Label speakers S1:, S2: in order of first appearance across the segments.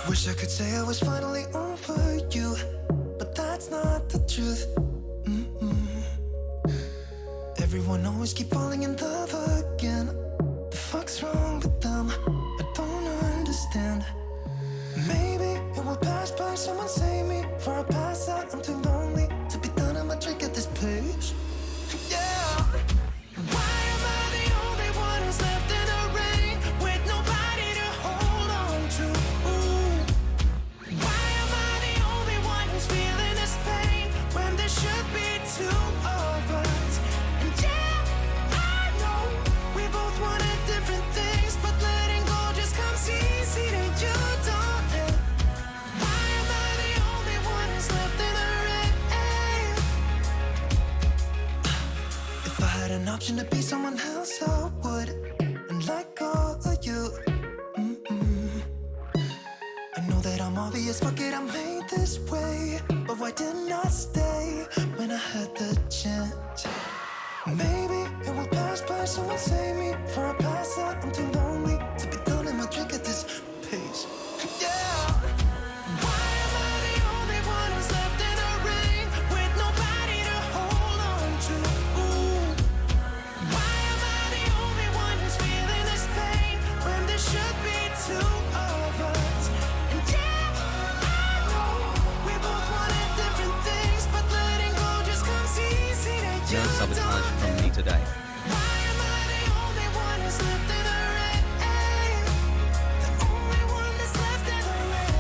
S1: Wish I could say I was finally over you, but that's not the truth. Everyone always keep falling in love again. The fuck's wrong with them? I don't understand. Maybe it will pass by, someone save me. Before I pass out, I'm too lonely to be done. I'ma drink at this place. Yeah. Why am I the only one who's left in the rain with nobody to hold on to? Ooh. Why am I the only one who's feeling this pain when there should be two of us? And yeah, I know we both wanted different things, but letting go just comes easy to you, don't it? Why am I the only one who's left in the rain? If I had an option to be someone else, I would, and let go of you. I know that I'm obvious, fuck it, I'm made this way. But why didn't I stay when I had the chance? Maybe it will pass by, someone save me. Before I pass out, I'm too lonely to be done. I'ma drink at this pace. Yeah. Why am I the only one who's left in the rain with nobody to hold on to? Ooh. Why am I the only one who's feeling this pain when there should be two of us? And yeah, I know we both wanted different things, but letting go just comes easy to you.
S2: No sabotage from me today.
S1: Why am I the only one who's left in the rain? The only one that's left in the rain.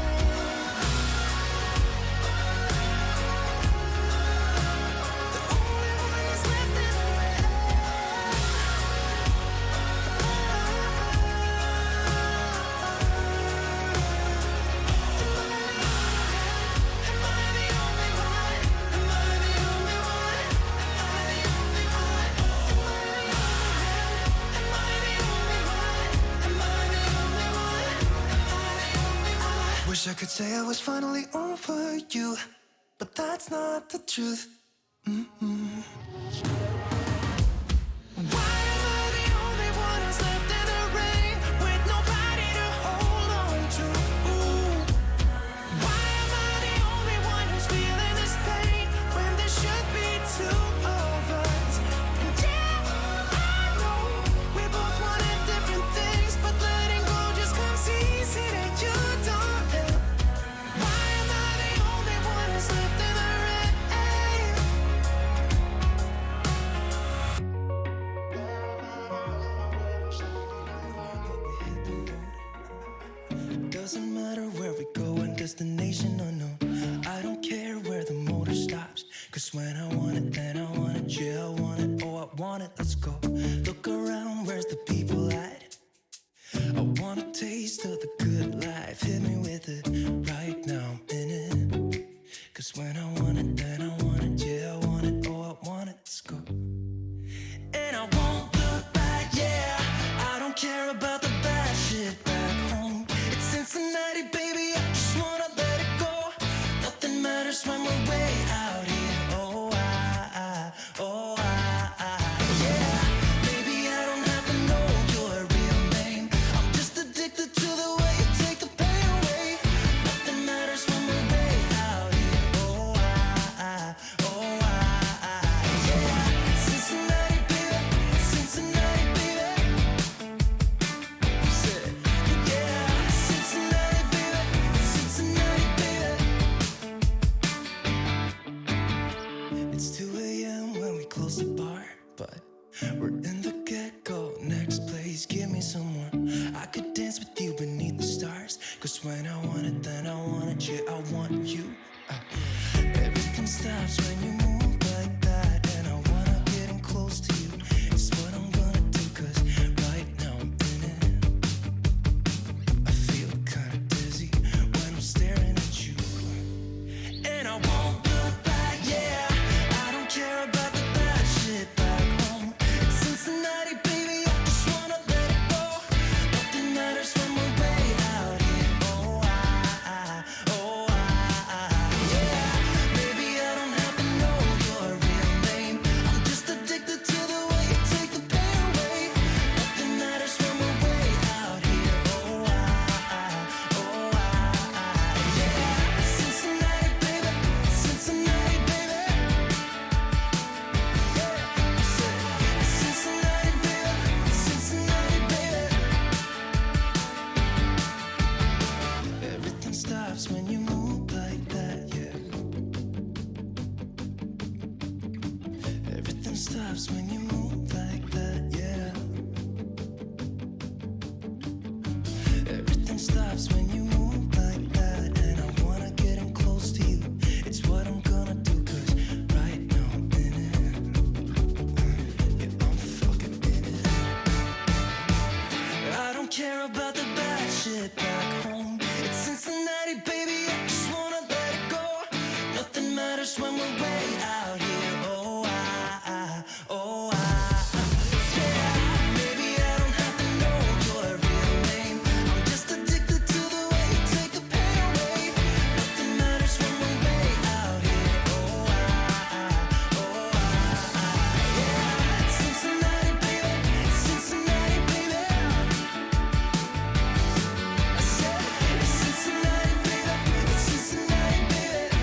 S1: The only one that's left in the rain. Am I the only one? Am I the only one? Am I the only one? Am I the only one? Am I the only one? Am I the only one? Wish I could say I was finally over you, but that's not the truth. Why am I the only one who's left in the rain with nobody to hold on to? Ooh. Why am I the only one who's feeling this pain when there should be two of us? And yeah, I know we both wanted different things, but letting go just comes easy to you, don't it? Why am I the only one who's left in the rain? Doesn't matter where we go and destination unknown. I don't care where the motor stops, cause when I want it, then I want it. Yeah, I want it, oh I want it, let's go. Look around, where's the people at? I want a taste of the good life. Hit me with it right now, I'm in it. Cause when I want it, then I want it. Yeah, I want it, oh I want it, let's go. And I won't look back, yeah. I don't care about the bad shit back home. It's Cincinnati, baby, I just wanna let it go. Nothing matters when we're way out here. Oh, yeah. Maybe I don't have to know your real name. I'm just addicted to the way you take the pain away. Nothing matters when we're way out here. Oh, yeah. Cincinnati, baby, Cincinnati, baby. You said, yeah, Cincinnati, baby, Cincinnati, baby. It's 2 a.m. when we close the bar, but we're in the get-go. Next place, give me someone I could dance with you beneath the stars. Cause when I want it, then I want it. Yeah, I want you. Everything stops when you move like that, and I wanna get in close to you. It's what I'm gonna do, cause right now I'm in it. I feel kinda dizzy when I'm staring at you. And I won't look back, yeah. I don't care about the bad shit back home. It's Cincinnati, baby, I just wanna let it go. Nothing matters when we're way out here. Oh, yeah. Maybe I don't have to know stops when you move like that, yeah. Everything stops when you move like that. And I wanna get in close to you. It's what I'm gonna do, 'cause right now I'm in it. Yeah, I'm fucking in it. I don't care about the bad shit back home. It's Cincinnati, baby, I just wanna let it go. Nothing matters when we're way out here. Oh, yeah. Maybe I don't have to know your real name. I'm just addicted to the way you take the pain away. Nothing matters when we're way out here. Oh, yeah. It's Cincinnati, baby. It's Cincinnati, baby. I said it's Cincinnati, baby. It's Cincinnati, baby.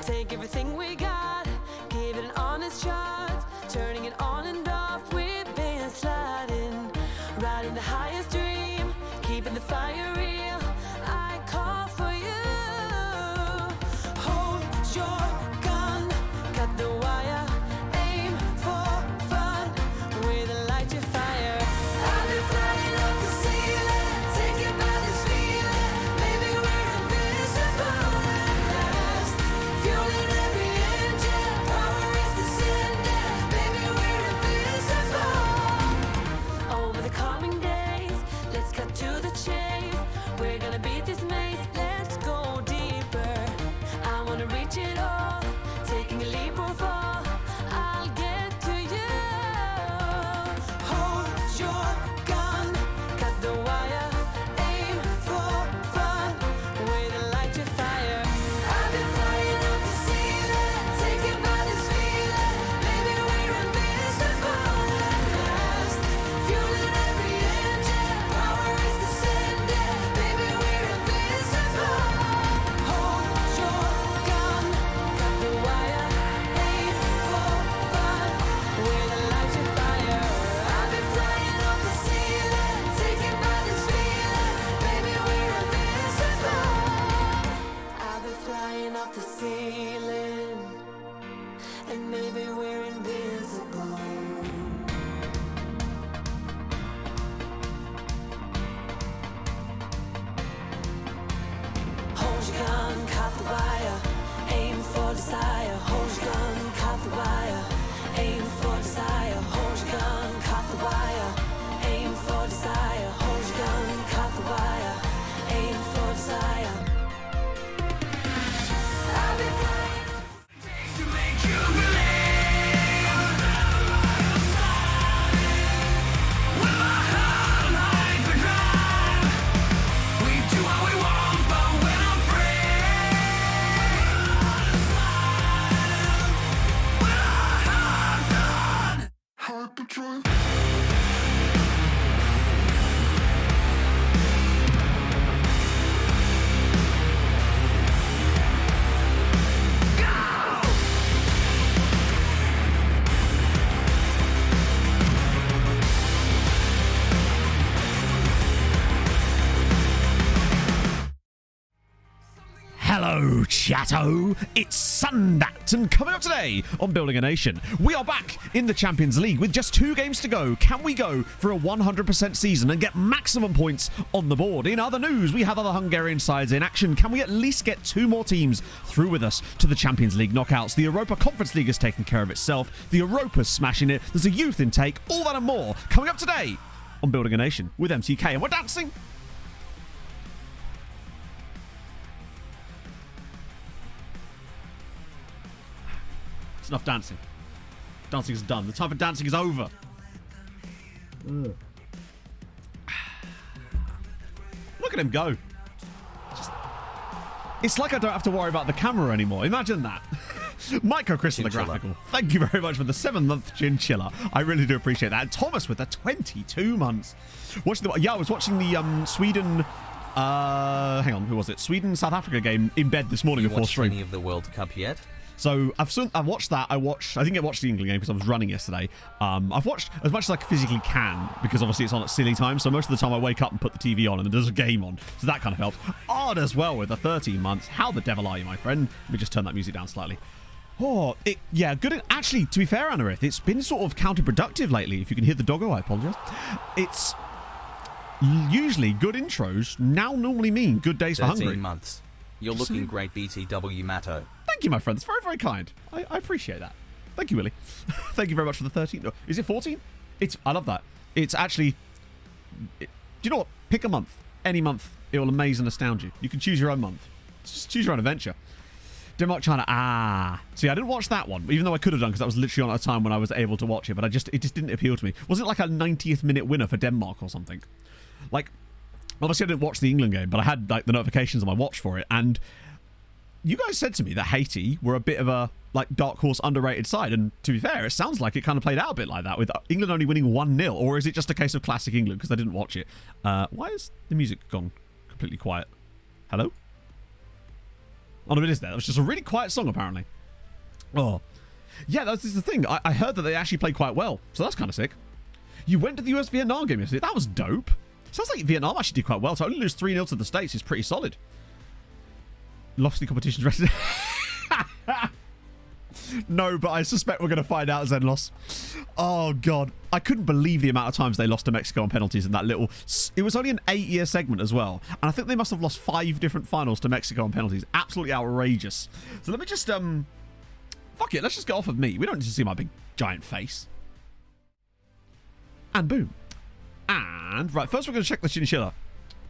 S2: Take everything we got, give it an honest shot. Turning it on and off, we've been sliding. Riding the highest dream, keeping the fire real. I call for you. Hold your gun, cut the wire. Aim for fun, with a light to fire. I've been flying up the ceiling, taken by this feeling. Maybe we're invincible at last. Fueling every engine, power is descending. maybe we're invisible. Hold your gun, cut the wire, aim for desire. Hold your gun, cut the wire, aim for desire. Hold your gun, cut the wire, aim for desire. Hold your gun, cut the wire, aim for desire. I'll be flying to make you believe. With my heart like the drive, we do what we want, but we're not free. With our hearts on
S1: Hyperdrive.
S3: Hello, chatto. It's Sundat, and coming up today on Building a Nation, we are back in the Champions League with just 2 games to go. Can we go for a 100% season and get maximum points on the board? In other news, we have other Hungarian sides in action. Can we at least get 2 more teams through with us to the Champions League knockouts? The Europa Conference League has taken care of itself. The Europa's smashing it. There's a youth intake. All that and more coming up today on Building a Nation with MTK, and we're dancing. It's enough dancing. Dancing is done. The time for dancing is over. Look at him go. It's like I don't have to worry about the camera anymore. Imagine that. Micro Chris on the graphical. Thank you very much for the 7-month chinchilla. I really do appreciate that. And Thomas with the 22 months. I was watching the Sweden. Hang on, who was it? Sweden-South Africa game in bed this morning before stream.
S4: Any of the World Cup yet?
S3: So I've watched that. I didn't get watch the England game because I was running yesterday. I've watched as much as I physically can because obviously it's on at silly time. So most of the time I wake up and put the TV on and there's a game on. So that kind of helped. Odd as well with the 13 months. How the devil are you, my friend? Let me just turn that music down slightly. Oh, yeah, good. Actually, to be fair, Anarith, it's been sort of counterproductive lately. If you can hear the doggo, I apologise. It's usually good intros now normally mean good days for Hungary.
S4: 13 months. You're looking great, BTW Matto.
S3: Thank you, my friend. That's very, very kind. I appreciate that. Thank you, Willie. Thank you very much for the 13. Is it 14? I love that. It's actually... do you know what? Pick a month. Any month. It will amaze and astound you. You can choose your own month. Just choose your own adventure. Denmark, China. See, I didn't watch that one, even though I could have done because that was literally on a time when I was able to watch it, but it just didn't appeal to me. Was it like a 90th minute winner for Denmark or something? Like, obviously I didn't watch the England game, but I had like the notifications on my watch for it, and you guys said to me that Haiti were a bit of a like dark horse underrated side, and to be fair, it sounds like it kind of played out a bit like that with England only winning 1-0, or is it just a case of classic England because I didn't watch it? Why is the music gone completely quiet? Hello? Oh, no, it is there. It was just a really quiet song, apparently. Oh. Yeah, that's the thing. I heard that they actually played quite well, so that's kind of sick. You went to the US-Vietnam game yesterday. That was dope. Sounds like Vietnam actually did quite well, so only lose 3-0 to the States is pretty solid. Lost the competition's rest. No, but I suspect we're going to find out Zenlos. Oh, God. I couldn't believe the amount of times they lost to Mexico on penalties in that little... It was only an 8-year segment as well. And I think they must have lost 5 different finals to Mexico on penalties. Absolutely outrageous. So let me just... Fuck it, let's just get off of me. We don't need to see my big giant face. And boom. And, right, first we're going to check the chinchilla.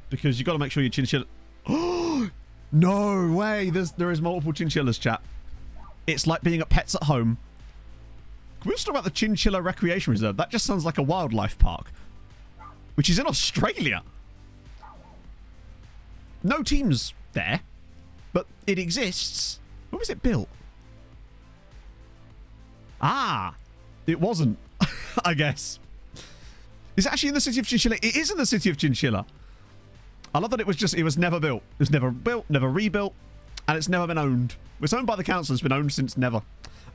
S3: Because you've got to make sure your chinchilla... Oh, no way. There is multiple chinchillas, chat. It's like being at Pets at Home. Can we just talk about the Chinchilla Recreation Reserve? That just sounds like a wildlife park. Which is in Australia. No teams there. But it exists. When was it built? It wasn't. I guess. Is it actually in the city of Chinchilla? It is in the city of Chinchilla. I love that it was never built. It was never built, never rebuilt. And it's never been owned. It's owned by the council. It's been owned since never.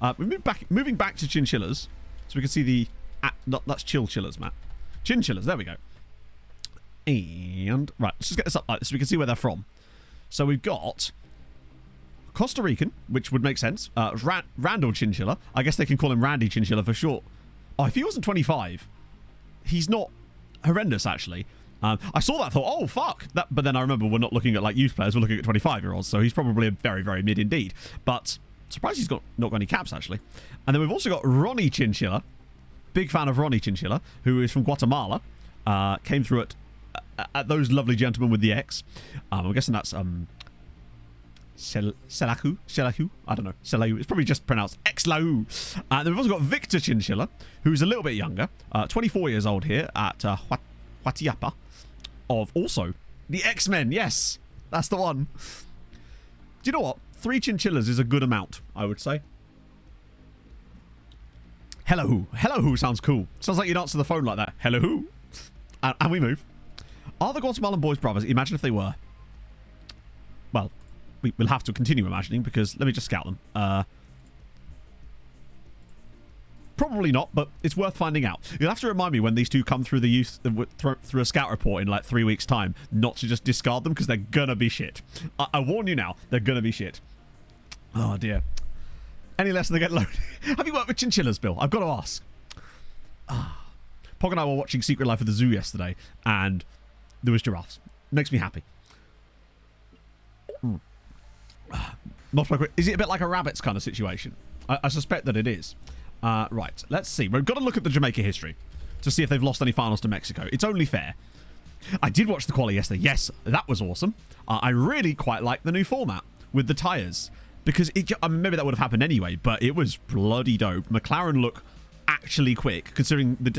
S3: We're moving back to chinchillas, so we can see the... that's chillchillas, Matt. Chinchillas, there we go. And... Right, let's just get this up like this so we can see where they're from. So we've got... Costa Rican, which would make sense. Randall Chinchilla. I guess they can call him Randy Chinchilla for short. Oh, if he wasn't 25, he's not horrendous, actually. I saw that, thought, oh, fuck. But then I remember we're not looking at like youth players, we're looking at 25-year-olds, so he's probably a very, very mid indeed. But surprised he's not got any caps, actually. And then we've also got Ronnie Chinchilla. Big fan of Ronnie Chinchilla, who is from Guatemala. Came through at those lovely gentlemen with the X. I'm guessing that's Selahu? I don't know. Selahu. It's probably just pronounced Xlahu. And then we've also got Victor Chinchilla, who's a little bit younger. 24 years old here at Huatiapa. Of also the X-Men. Yes, that's the one. Do you know what? 3 chinchillas is a good amount, I would say. Hello who? Hello who sounds cool. Sounds like you'd answer the phone like that. Hello who? And we move. Are the Guatemalan boys brothers? Imagine if they were. Well, we'll have to continue imagining because let me just scout them. Probably not, but it's worth finding out. You'll have to remind me when these two come through the youth through a scout report in like 3 weeks' time, not to just discard them because they're gonna be shit. I warn you now, they're gonna be shit. Oh dear. Any less than they get loaded. Have you worked with chinchillas, Bill? I've got to ask. Pog and I were watching Secret Life of the Zoo yesterday, and there was giraffes. Makes me happy. Is it a bit like a rabbits kind of situation? I suspect that it is. Right, let's see. We've got to look at the Jamaica history to see if they've lost any finals to Mexico. It's only fair. I did watch the quali yesterday. Yes, that was awesome. I really quite like the new format with the tyres because maybe that would have happened anyway, but it was bloody dope. McLaren look actually quick, considering the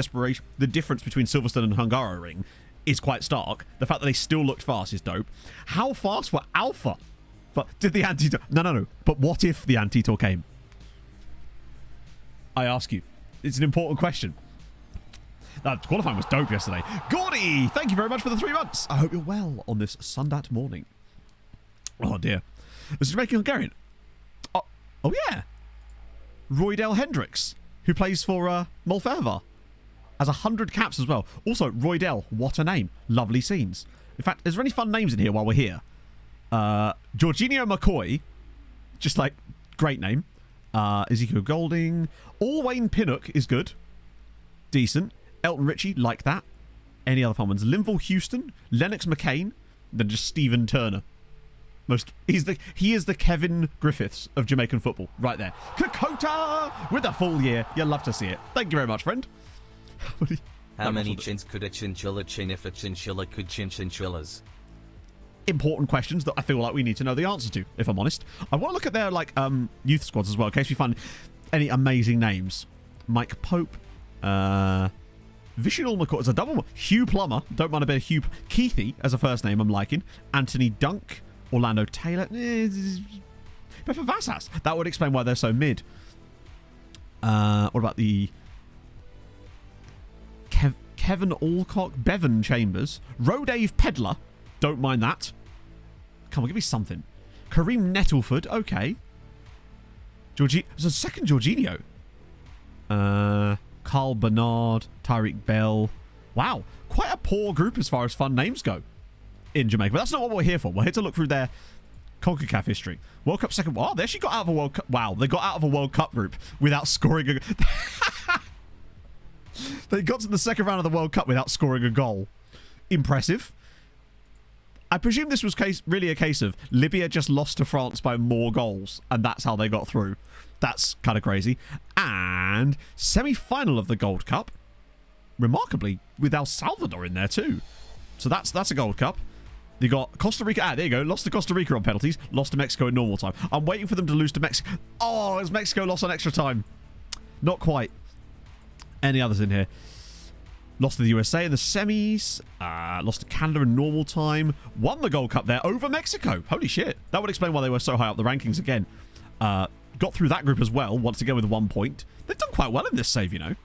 S3: difference between Silverstone and Hungaroring is quite stark. The fact that they still looked fast is dope. How fast were Alpha? But did the anti-tour... No. But what if the anti-tour came? I ask you. It's an important question. That qualifying was dope yesterday. Gordy, thank you very much for the 3 months. I hope you're well on this Sundat morning. Oh, dear. This is Jamaican Hungarian. Oh, yeah. Roydell Hendricks, who plays for Molferva. Has 100 caps as well. Also, Roydell, what a name. Lovely scenes. In fact, is there any fun names in here while we're here? Jorginho McCoy. Just like, great name. Ezekiel Golding. Alwayne Pinnock is good. Decent. Elton Ritchie, like that. Any other fun ones? Linville Houston. Lennox McCain. Then just Stephen Turner. He is the Kevin Griffiths of Jamaican football. Right there. Kokota with a full year. You'll love to see it. Thank you very much, friend.
S4: How many chins could a chinchilla chin if a chinchilla could chin chinchillas?
S3: Important questions that I feel like we need to know the answer to, if I'm honest. I want to look at their youth squads as well, in case we find any amazing names. Mike Pope, Vishinal McCoy as a double. Hugh Plummer, don't mind a bit of Hugh. Keithy as a first name, I'm liking. Anthony Dunk, Orlando Taylor. But for Vassas, that would explain why they're so mid. What about the Kevin Alcock, Bevan Chambers, Rodave Pedler. Don't mind that. Come on, give me something. Kareem Nettleford, okay. There's a second Jorginho. Carl Bernard, Tyreek Bell. Wow, quite a poor group as far as fun names go in Jamaica. But that's not what we're here for. We're here to look through their CONCACAF history. World Cup second. Oh, they actually got out of a World Cup. Wow, they got out of a World Cup group without scoring a... They got to the second round of the World Cup without scoring a goal. Impressive. I presume this was really a case of Libya just lost to France by more goals, and that's how they got through. That's kind of crazy. And semi-final of the Gold Cup, remarkably, with El Salvador in there too. So that's a Gold Cup. They got Costa Rica. There you go. Lost to Costa Rica on penalties. Lost to Mexico in normal time. I'm waiting for them to lose to Mexico. Oh, has Mexico lost on extra time? Not quite. Any others in here? Lost to the USA in the semis. Lost to Canada in normal time. Won the Gold Cup there over Mexico. Holy shit. That would explain why they were so high up the rankings again. Got through that group as well, once again with 1 point. They've done quite well in this save, you know,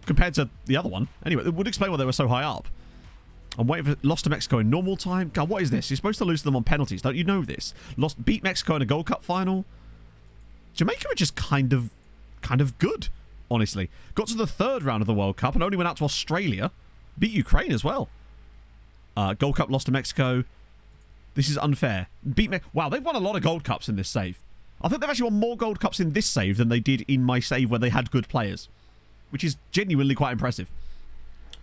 S3: compared to the other one. Anyway, it would explain why they were so high up. I'm waiting for... Lost to Mexico in normal time. God, what is this? You're supposed to lose to them on penalties. Don't you know this? Beat Mexico in a Gold Cup final. Jamaica are just kind of good. Honestly. Got to the third round of the World Cup and only went out to Australia. Beat Ukraine as well. Gold Cup lost to Mexico. This is unfair. Beat me. Wow, they've won a lot of Gold Cups in this save. I think they've actually won more Gold Cups in this save than they did in my save where they had good players, which is genuinely quite impressive.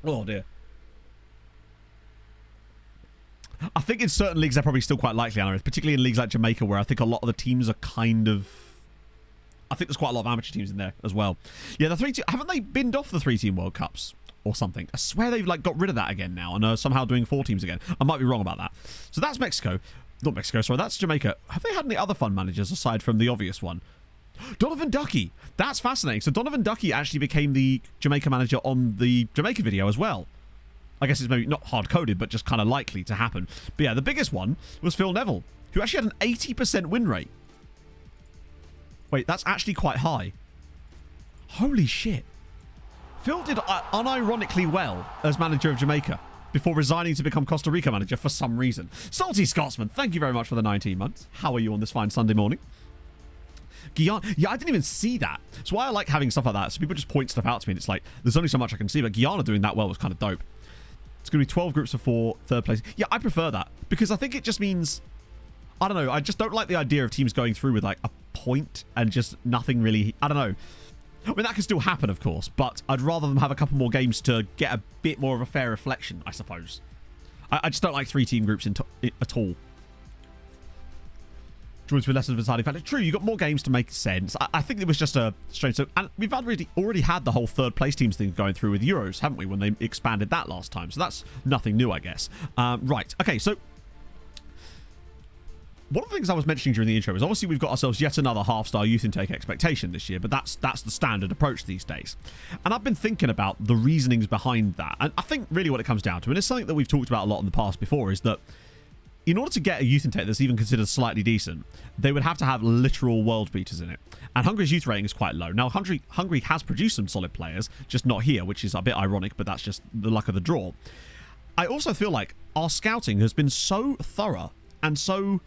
S3: Oh, dear. I think in certain leagues they're probably still quite likely, Anna, particularly in leagues like Jamaica, where I think a lot of the teams are kind of... I think there's quite a lot of amateur teams in there as well. Yeah, the 3-team... Haven't they binned off the 3-team World Cups or something? I swear they've like got rid of that again now and are somehow doing 4 teams again. I might be wrong about that. So that's Mexico. Not Mexico, sorry, that's Jamaica. Have they had any other fun managers aside from the obvious one? Donovan Ducky. That's fascinating. So Donovan Ducky actually became the Jamaica manager on the Jamaica video as well. I guess it's maybe not hard-coded, but just kind of likely to happen. But yeah, the biggest one was Phil Neville, who actually had an 80% win rate. Wait, that's actually quite high. Holy shit. Phil did unironically well as manager of Jamaica before resigning to become Costa Rica manager for some reason. Salty Scotsman, thank you very much for the 19 months. How are you on this fine Sunday morning? Guyana. Yeah, I didn't even see that. That's why I like having stuff like that. So people just point stuff out to me and it's like, there's only so much I can see, but Guyana doing that well was kind of dope. It's going to be 12 groups of 4, third place. Yeah, I prefer that because I think it just means, I don't know, I just don't like the idea of teams going through with like a point and just nothing really, I don't know. I mean, that can still happen, of course, but I'd rather them have a couple more games to get a bit more of a fair reflection, I suppose. I just don't like 3-team groups at all. Joins with less of a deciding factor. True, you got more games to make sense. I think it was just a strange... And we've already had the whole third place teams thing going through with Euros, haven't we, when they expanded that last time. So that's nothing new, I guess. Right. Okay, so... One of the things I was mentioning during the intro is obviously we've got ourselves yet another half-star youth intake expectation this year, but that's the standard approach these days. And I've been thinking about the reasonings behind that. And I think really what it comes down to, and it's something that we've talked about a lot in the past before, is that in order to get a youth intake that's even considered slightly decent, they would have to have literal world beaters in it. And Hungary's youth rating is quite low. Now, Hungary has produced some solid players, just not here, which is a bit ironic, but that's just the luck of the draw. I also feel like our scouting has been so thorough and so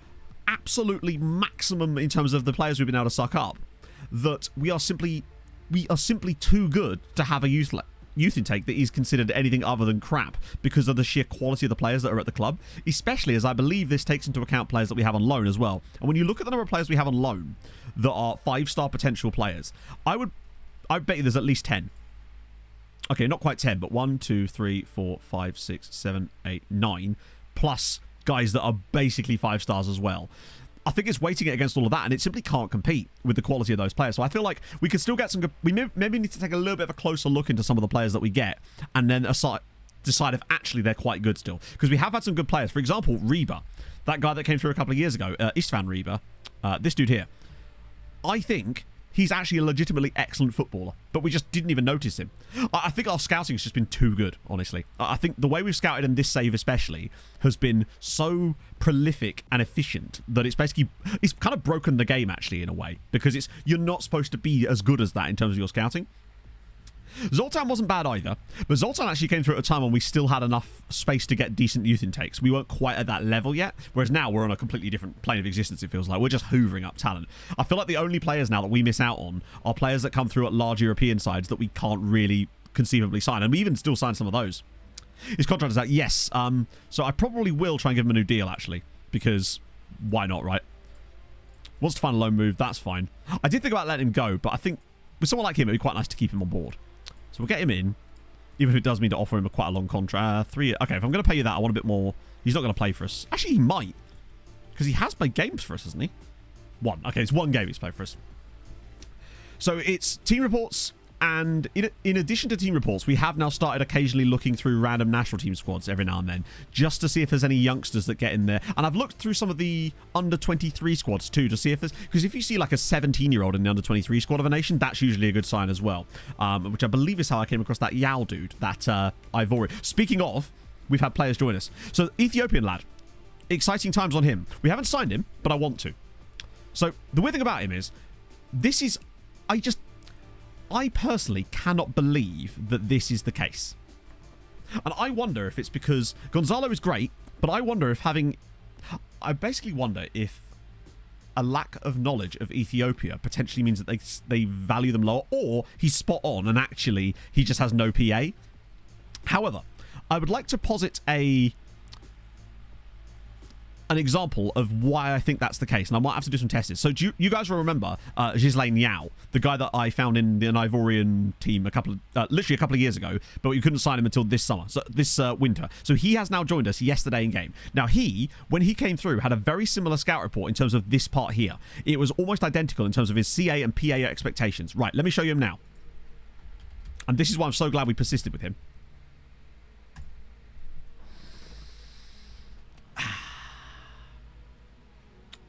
S3: absolutely maximum in terms of the players we've been able to suck up that we are simply too good to have a youth intake that is considered anything other than crap because of the sheer quality of the players that are at the club, especially as I believe this takes into account players that we have on loan as well. And when you look at the number of players we have on loan that are 5-star potential players, I bet you there's at least 10. Okay, not quite 10, but 1, 2, 3, 4, 5, 6, 7, 8, 9 plus guys that are basically 5 stars as well. I think it's weighting it against all of that, and it simply can't compete with the quality of those players. So I feel like we could still get some good... We maybe need to take a little bit of a closer look into some of the players that we get, and then decide if actually they're quite good still. Because we have had some good players. For example, Reba, that guy that came through a couple of years ago, Istvan Reba, this dude here. I think he's actually a legitimately excellent footballer, but we just didn't even notice him. I think our scouting has just been too good, honestly. I think the way we've scouted in this save especially has been so prolific and efficient that it's kind of broken the game actually in a way, because you're not supposed to be as good as that in terms of your scouting. Zoltan wasn't bad either, but Zoltan actually came through at a time when we still had enough space to get decent youth intakes. We weren't quite at that level yet, whereas now we're on a completely different plane of existence, it feels like. We're just hoovering up talent. I feel like the only players now that we miss out on are players that come through at large European sides that we can't really conceivably sign, and we even still sign some of those. His contract is out, yes. So I probably will try and give him a new deal, actually, because why not, right? Wants to find a loan move, that's fine. I did think about letting him go, but I think with someone like him, it'd be quite nice to keep him on board. So we'll get him in, even if it does mean to offer him quite a long contract. 3 years. Okay, if I'm going to pay you that, I want a bit more. He's not going to play for us. Actually, he might, because he has played games for us, hasn't he? 1. Okay, it's 1 game he's played for us. So it's team reports, and in addition to team reports, we have now started occasionally looking through random national team squads every now and then, just to see if there's any youngsters that get in there. And I've looked through some of the under-23 squads too, to see if there's... Because if you see like a 17-year-old in the under-23 squad of a nation, that's usually a good sign as well. Which I believe is how I came across that Yao dude, that Ivori. Speaking of, we've had players join us. So, Ethiopian lad. Exciting times on him. We haven't signed him, but I want to. So, the weird thing about him is, this is... I personally cannot believe that this is the case. And I wonder if it's because Gonzalo is great, but I wonder if I basically wonder if a lack of knowledge of Ethiopia potentially means that they value them lower, or he's spot on and actually he just has no PA. However, I would like to posit an example of why I think that's the case, and I might have to do some testing. So do you guys will remember Ghislaine Yao, the guy that I found in the Ivorian team literally a couple of years ago, but we couldn't sign him until this winter. So he has now joined us yesterday in game. Now when he came through, had a very similar scout report in terms of this part here. It was almost identical in terms of his CA and PA expectations. Right, let me show you him now. And this is why I'm so glad we persisted with him.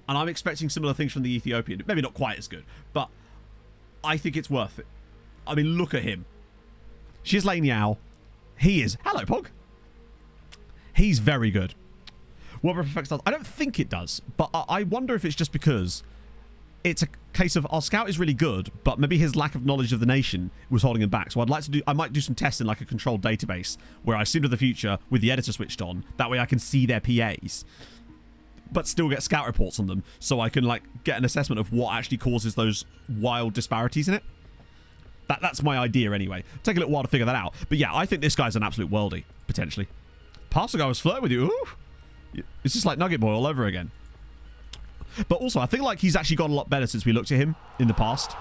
S3: And I'm expecting similar things from the Ethiopian. Maybe not quite as good, but I think it's worth it. I mean, look at him. Ghislaine Yao. He is... Hello, Pog. He's very good. What affects us? I don't think it does, but I wonder if it's just because it's a case of our scout is really good, but maybe his lack of knowledge of the nation was holding him back. So I might do some testing like a controlled database where I assume to the future with the editor switched on. That way I can see their PAs, but still get scout reports on them, so I can like get an assessment of what actually causes those wild disparities in it. That's my idea anyway. Take a little while to figure that out. But yeah, I think this guy's an absolute worldie, potentially. Past the guy was flirting with you. Ooh. It's just like Nugget Boy all over again. But also, I think like he's actually got a lot better since we looked at him in the past.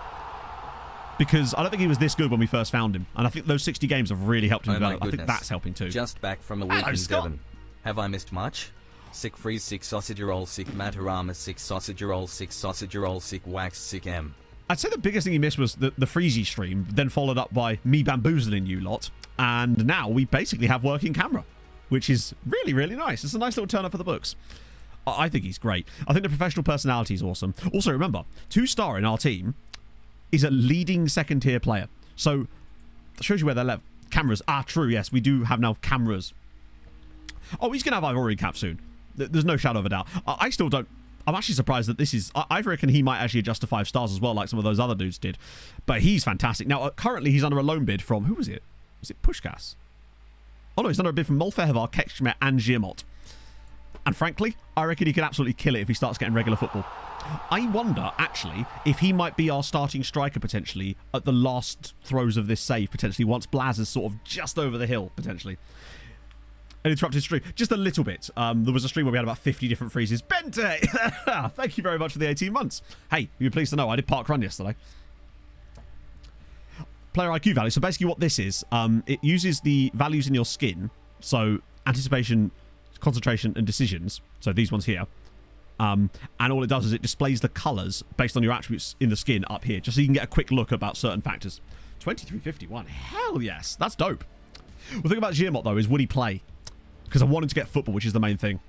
S3: Because I don't think he was this good when we first found him. And I think those 60 games have really helped him develop. I think that's helping too.
S4: Just back from a week in Devon. Have I missed much? Sick freeze, sick sausage roll, sick matarama, sick sausage roll, sick wax, sick M.
S3: I'd say the biggest thing he missed was the Freezy stream, then followed up by me bamboozling you lot. And now we basically have working camera, which is really, really nice. It's a nice little turn up for the books. I think he's great. I think the professional personality is awesome. Also, remember, 2-star in our team is a leading second-tier player. So, it shows you where they're left. Cameras. True, yes. We do have now cameras. Oh, he's going to have Ivory cap soon. There's no shadow of a doubt. I still don't... I'm actually surprised that this is... I reckon he might actually adjust to 5 stars as well, like some of those other dudes did. But he's fantastic. Now, currently, he's under a loan bid from... Who was it? Was it Pushkas? Oh, no, he's under a bid from Molfehevar, Kekshmet, and Giamot. And frankly, I reckon he could absolutely kill it if he starts getting regular football. I wonder, actually, if he might be our starting striker, potentially, at the last throes of this save, potentially, once Blaz is sort of just over the hill, potentially. An interrupted stream. Just a little bit. There was a stream where we had about 50 different freezes. Bente! Thank you very much for the 18 months. Hey, you're pleased to know I did park run yesterday. Player IQ value. So basically what this is, it uses the values in your skin. So anticipation, concentration, and decisions. So these ones here. And all it does is it displays the colours based on your attributes in the skin up here, just so you can get a quick look about certain factors. 2351. Hell yes. That's dope. The thing about Giamot, though, is would he play? Because I wanted to get football, which is the main thing.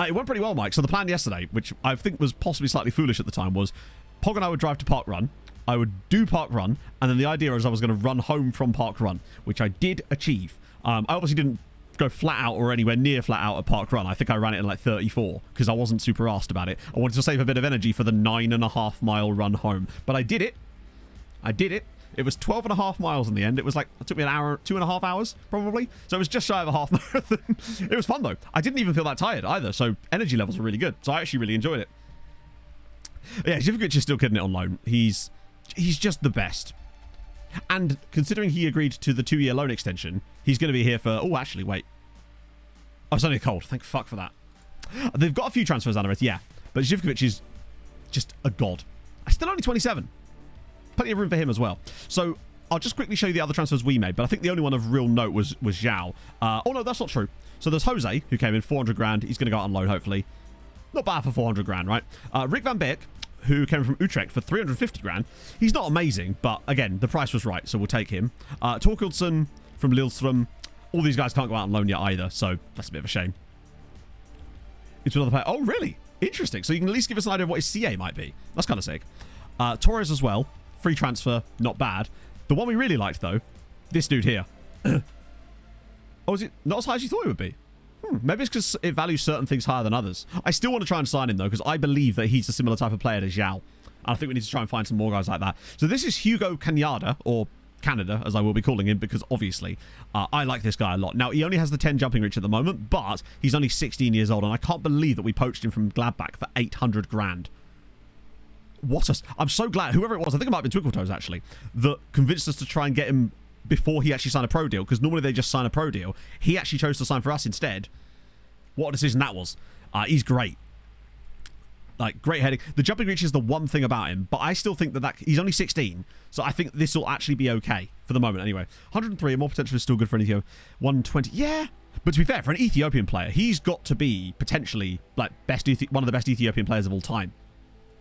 S3: It went pretty well, Mike. So the plan yesterday, which I think was possibly slightly foolish at the time, was Pog and I would drive to Park Run. I would do Park Run, and then the idea was I was going to run home from Park Run, which I did achieve. I obviously didn't go flat out or anywhere near flat out at Park Run. I think I ran it in like 34 because I wasn't super arsed about it. I wanted to save a bit of energy for the 9.5 mile run home. But I did it. It was 12.5 miles in the end. It was like, it took me an hour, 2.5 hours, probably. So it was just shy of a half marathon. It was fun, though. I didn't even feel that tired either. So energy levels were really good. So I actually really enjoyed it. Yeah, Zivkovic is still getting it on loan. He's just the best. And considering he agreed to the 2-year loan extension, he's going to be here for... Oh, actually, wait. Oh, it's only a cold. Thank fuck for that. They've got a few transfers out of it, yeah. But Zivkovic is just a god. Still only 27. Plenty of room for him as well. So I'll just quickly show you the other transfers we made, but I think the only one of real note was Zhao. Oh no, that's not true. So there's Jose, who came in 400 grand. He's going to go out on loan, hopefully. Not bad for 400 grand, right? Rick van Beek, who came from Utrecht for 350 grand. He's not amazing, but again, the price was right, so we'll take him. Torkildsen from Lillestrøm. All these guys can't go out on loan yet either, so that's a bit of a shame. It's another player. Oh, really? Interesting. So you can at least give us an idea of what his CA might be. That's kind of sick. Torres as well. Free transfer, not bad. The one we really liked, though, this dude here. Oh, is it not as high as you thought it would be? Maybe it's because it values certain things higher than others. I still want to try and sign him, though, because I believe that he's a similar type of player to Zhao. And I think we need to try and find some more guys like that. So this is Hugo Canada, or Canada, as I will be calling him, because obviously I like this guy a lot. Now, he only has the 10 jumping reach at the moment, but he's only 16 years old, and I can't believe that we poached him from Gladbach for 800 grand. I'm so glad, whoever it was, I think it might have been Twickletoes actually, that convinced us to try and get him before he actually signed a pro deal, because normally they just sign a pro deal. He actually chose to sign for us instead. What a decision that was. He's great. Like, great heading. The jumping reach is the one thing about him, but I still think that he's only 16, so I think this will actually be okay for the moment anyway. 103, more potential is still good for an Ethiopian. 120, yeah. But to be fair, for an Ethiopian player, he's got to be potentially like one of the best Ethiopian players of all time,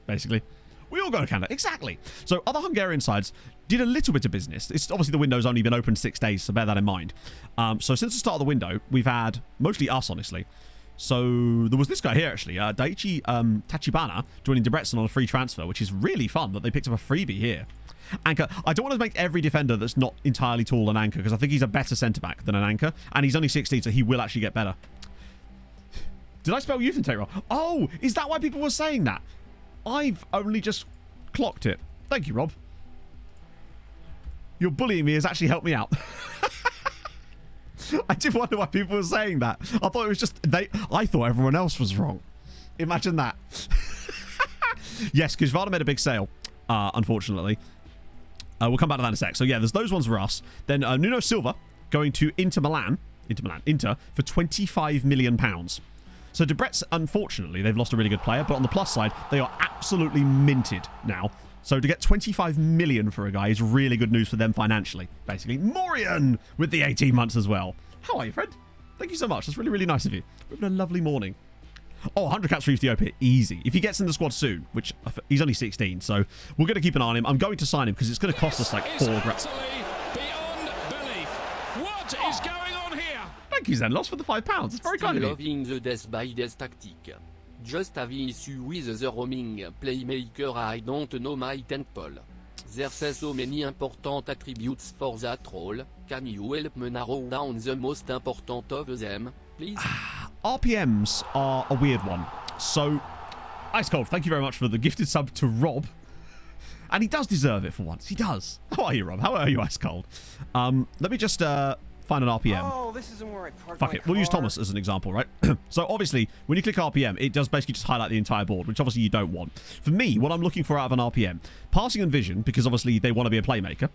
S3: basically. We all go to Canada. Exactly. So other Hungarian sides did a little bit of business. It's obviously the window's only been open 6 days, so bear that in mind. So since the start of the window, we've had mostly us, honestly. So there was this guy here, actually, Daichi Tachibana, joining Debrecen on a free transfer, which is really fun that they picked up a freebie here. Anchor. I don't want to make every defender that's not entirely tall an anchor, because I think he's a better centre-back than an anchor, and he's only 16, so he will actually get better. Did I spell youth intake wrong? Oh, is that why people were saying that? I've only just clocked it. Thank you, Rob. Your bullying me has actually helped me out. I did wonder why people were saying that. I thought it was just I thought everyone else was wrong. Imagine that. Yes, because Vada made a big sale, unfortunately. We'll come back to that in a sec. So yeah, there's those ones for us. Then Nuno Silva going to Inter for £25 million. So Debrecen, unfortunately, they've lost a really good player, but on the plus side, they are absolutely minted now. So to get 25 million for a guy is really good news for them financially, basically. Morian with the 18 months as well. How are you, Fred? Thank you so much. That's really, really nice of you. We're having a lovely morning. Oh, 100 caps for Ethiopia. Easy. If he gets in the squad soon, which he's only 16, so we're going to keep an eye on him. I'm going to sign him because it's going to cost us like 4 grand.
S5: Beyond belief. What is going on here?
S3: Thank you, Zenlos, for the £5. It's very kind of you.
S6: Loving the death by death tactic. Just have issue with the roaming playmaker. I don't know my temple. There's so many important attributes for that role. Can you help me narrow down the most important of them, please?
S3: RPMs are a weird one. So, Ice Cold, thank you very much for the gifted sub to Rob. And he does deserve it for once. He does. How are you, Rob? How are you, Ice Cold? Let me just find an RPM.
S7: Oh, this isn't where I parked
S3: Fuck
S7: my
S3: it. We'll use
S7: car.
S3: Thomas as an example, right? So obviously, when you click RPM, it does basically just highlight the entire board, which obviously you don't want. For me, what I'm looking for out of an RPM, passing and vision, because obviously they want to be a playmaker.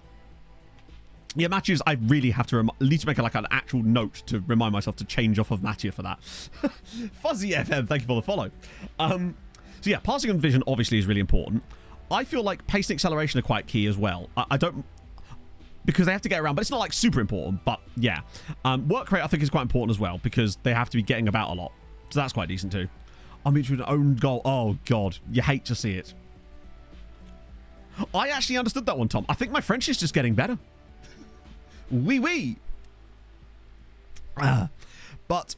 S3: Yeah, matches, I really have to at least make like an actual note to remind myself to change off of Mattia for that. Fuzzy FM, thank you for the follow. So yeah, passing and vision obviously is really important. I feel like pace and acceleration are quite key as well. I don't... Because they have to get around, but it's not like super important, but yeah. Work rate I think is quite important as well, because they have to be getting about a lot. So that's quite decent too. I'm into an own goal. Oh god, you hate to see it. I actually understood that one, Tom. I think my French is just getting better. Oui, oui. But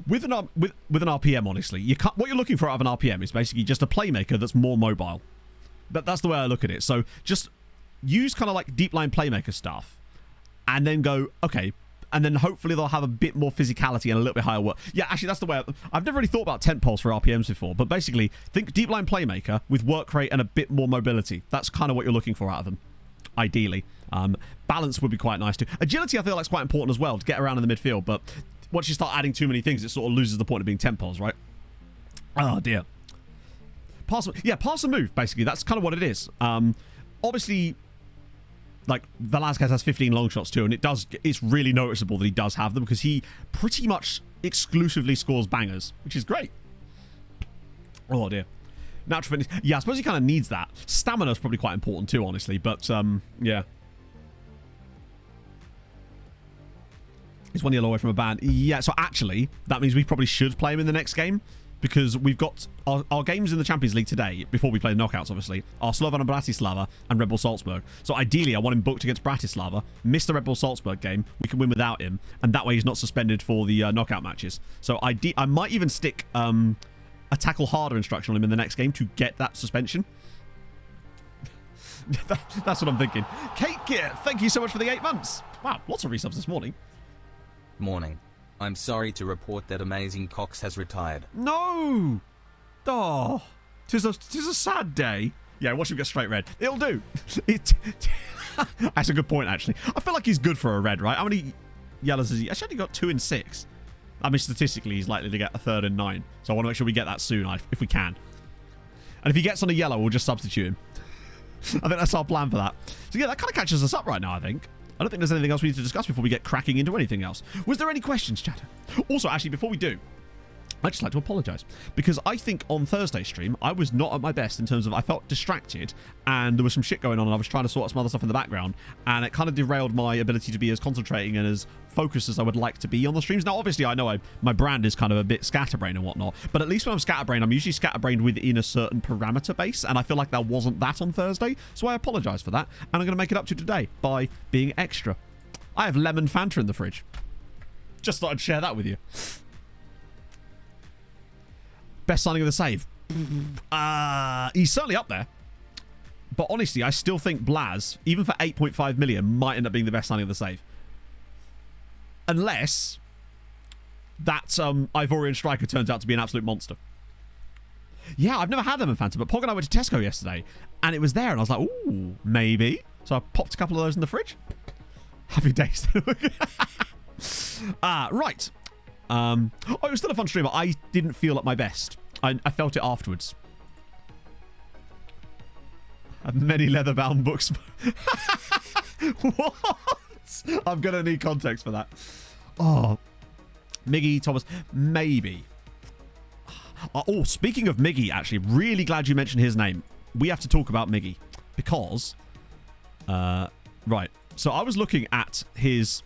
S3: with an RPM, honestly, what you're looking for out of an RPM is basically just a playmaker that's more mobile. That's the way I look at it. So just use kind of like deep line playmaker stuff and then go, okay, and then hopefully they'll have a bit more physicality and a little bit higher work. Yeah, actually, that's the way I've never really thought about tent poles for RPMs before, but basically think deep line playmaker with work rate and a bit more mobility. That's kind of what you're looking for out of them, ideally. Balance would be quite nice too. Agility I feel like is quite important as well to get around in the midfield, but once you start adding too many things, it sort of loses the point of being tent poles, right? Oh dear. Pass and move, basically. That's kind of what it is. Obviously, like Velasquez has 15 long shots too, and it's really noticeable that he does have them because he pretty much exclusively scores bangers, which is great. Oh dear. Natural fitness. Yeah, I suppose he kind of needs that. Stamina is probably quite important too, honestly, but yeah. He's 1 yellow away from a ban. Yeah, so actually, that means we probably should play him in the next game because we've got our games in the Champions League today, before we play the knockouts, obviously, are Slovan and Bratislava and Red Bull Salzburg. So ideally, I want him booked against Bratislava, miss the Red Bull Salzburg game, we can win without him, and that way he's not suspended for the knockout matches. So I might even stick a tackle harder instruction on him in the next game to get that suspension. That's what I'm thinking. Kate Gear, thank you so much for the 8 months. Wow, lots of resubs this morning.
S4: Morning. I'm sorry to report that Amazing Cox has retired.
S3: No! Oh, tis a sad day. Yeah, watch him get straight red. It'll do. That's a good point, actually. I feel like he's good for a red, right? How many yellows has he? Actually, only got 2 in 6. I mean, statistically, he's likely to get a 3rd in 9. So I want to make sure we get that soon, if we can. And if he gets on a yellow, we'll just substitute him. I think that's our plan for that. So yeah, that kind of catches us up right now, I think. I don't think there's anything else we need to discuss before we get cracking into anything else. Was there any questions, chatter? Also, actually, before we do, I'd just like to apologise because I think on Thursday's stream I was not at my best in terms of I felt distracted and there was some shit going on and I was trying to sort out some other stuff in the background and it kind of derailed my ability to be as concentrating and as focused as I would like to be on the streams. Now obviously I know my brand is kind of a bit scatterbrained and whatnot, but at least when I'm scatterbrained I'm usually scatterbrained within a certain parameter base and I feel like that wasn't that on Thursday, so I apologise for that and I'm going to make it up to today by being extra. I have lemon Fanta in the fridge. Just thought I'd share that with you. Best signing of the save. He's certainly up there. But honestly, I still think Blaz, even for 8.5 million, might end up being the best signing of the save. Unless that Ivorian striker turns out to be an absolute monster. Yeah, I've never had them in Phantom, but Pog and I went to Tesco yesterday, and it was there, and I was like, ooh, maybe. So I popped a couple of those in the fridge. Happy days. Right. Oh, it was still a fun stream, but I didn't feel at my best. I felt it afterwards. I have many leather-bound books. What? I'm going to need context for that. Oh. Miggy, Thomas, maybe. Oh, speaking of Miggy, actually, really glad you mentioned his name. We have to talk about Miggy because... right. So I was looking at his...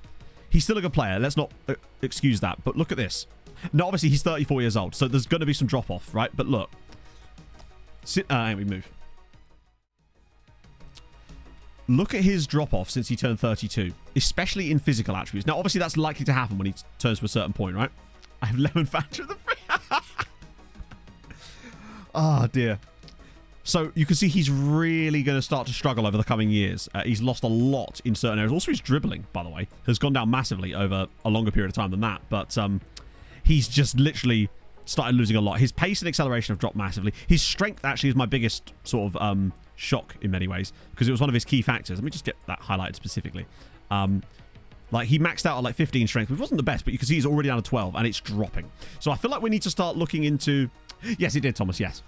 S3: He's still a good player. Let's not excuse that. But look at this. No, obviously, he's 34 years old. So there's going to be some drop-off, right? But look. We move. Look at his drop-off since he turned 32. Especially in physical attributes. Now, obviously, that's likely to happen when he turns to a certain point, right? I have lemon Fanta in the fridge. Oh, dear. So you can see he's really going to start to struggle over the coming years. He's lost a lot in certain areas. Also, his dribbling, by the way, has gone down massively over a longer period of time than that. But he's just literally started losing a lot. His pace and acceleration have dropped massively. His strength actually is my biggest sort of shock in many ways because it was one of his key factors. Let me just get that highlighted specifically. Like he maxed out at like 15 strength, which wasn't the best, but you can see he's already down to 12 and it's dropping. So I feel like we need to start looking into... Yes, he did, Thomas, yes.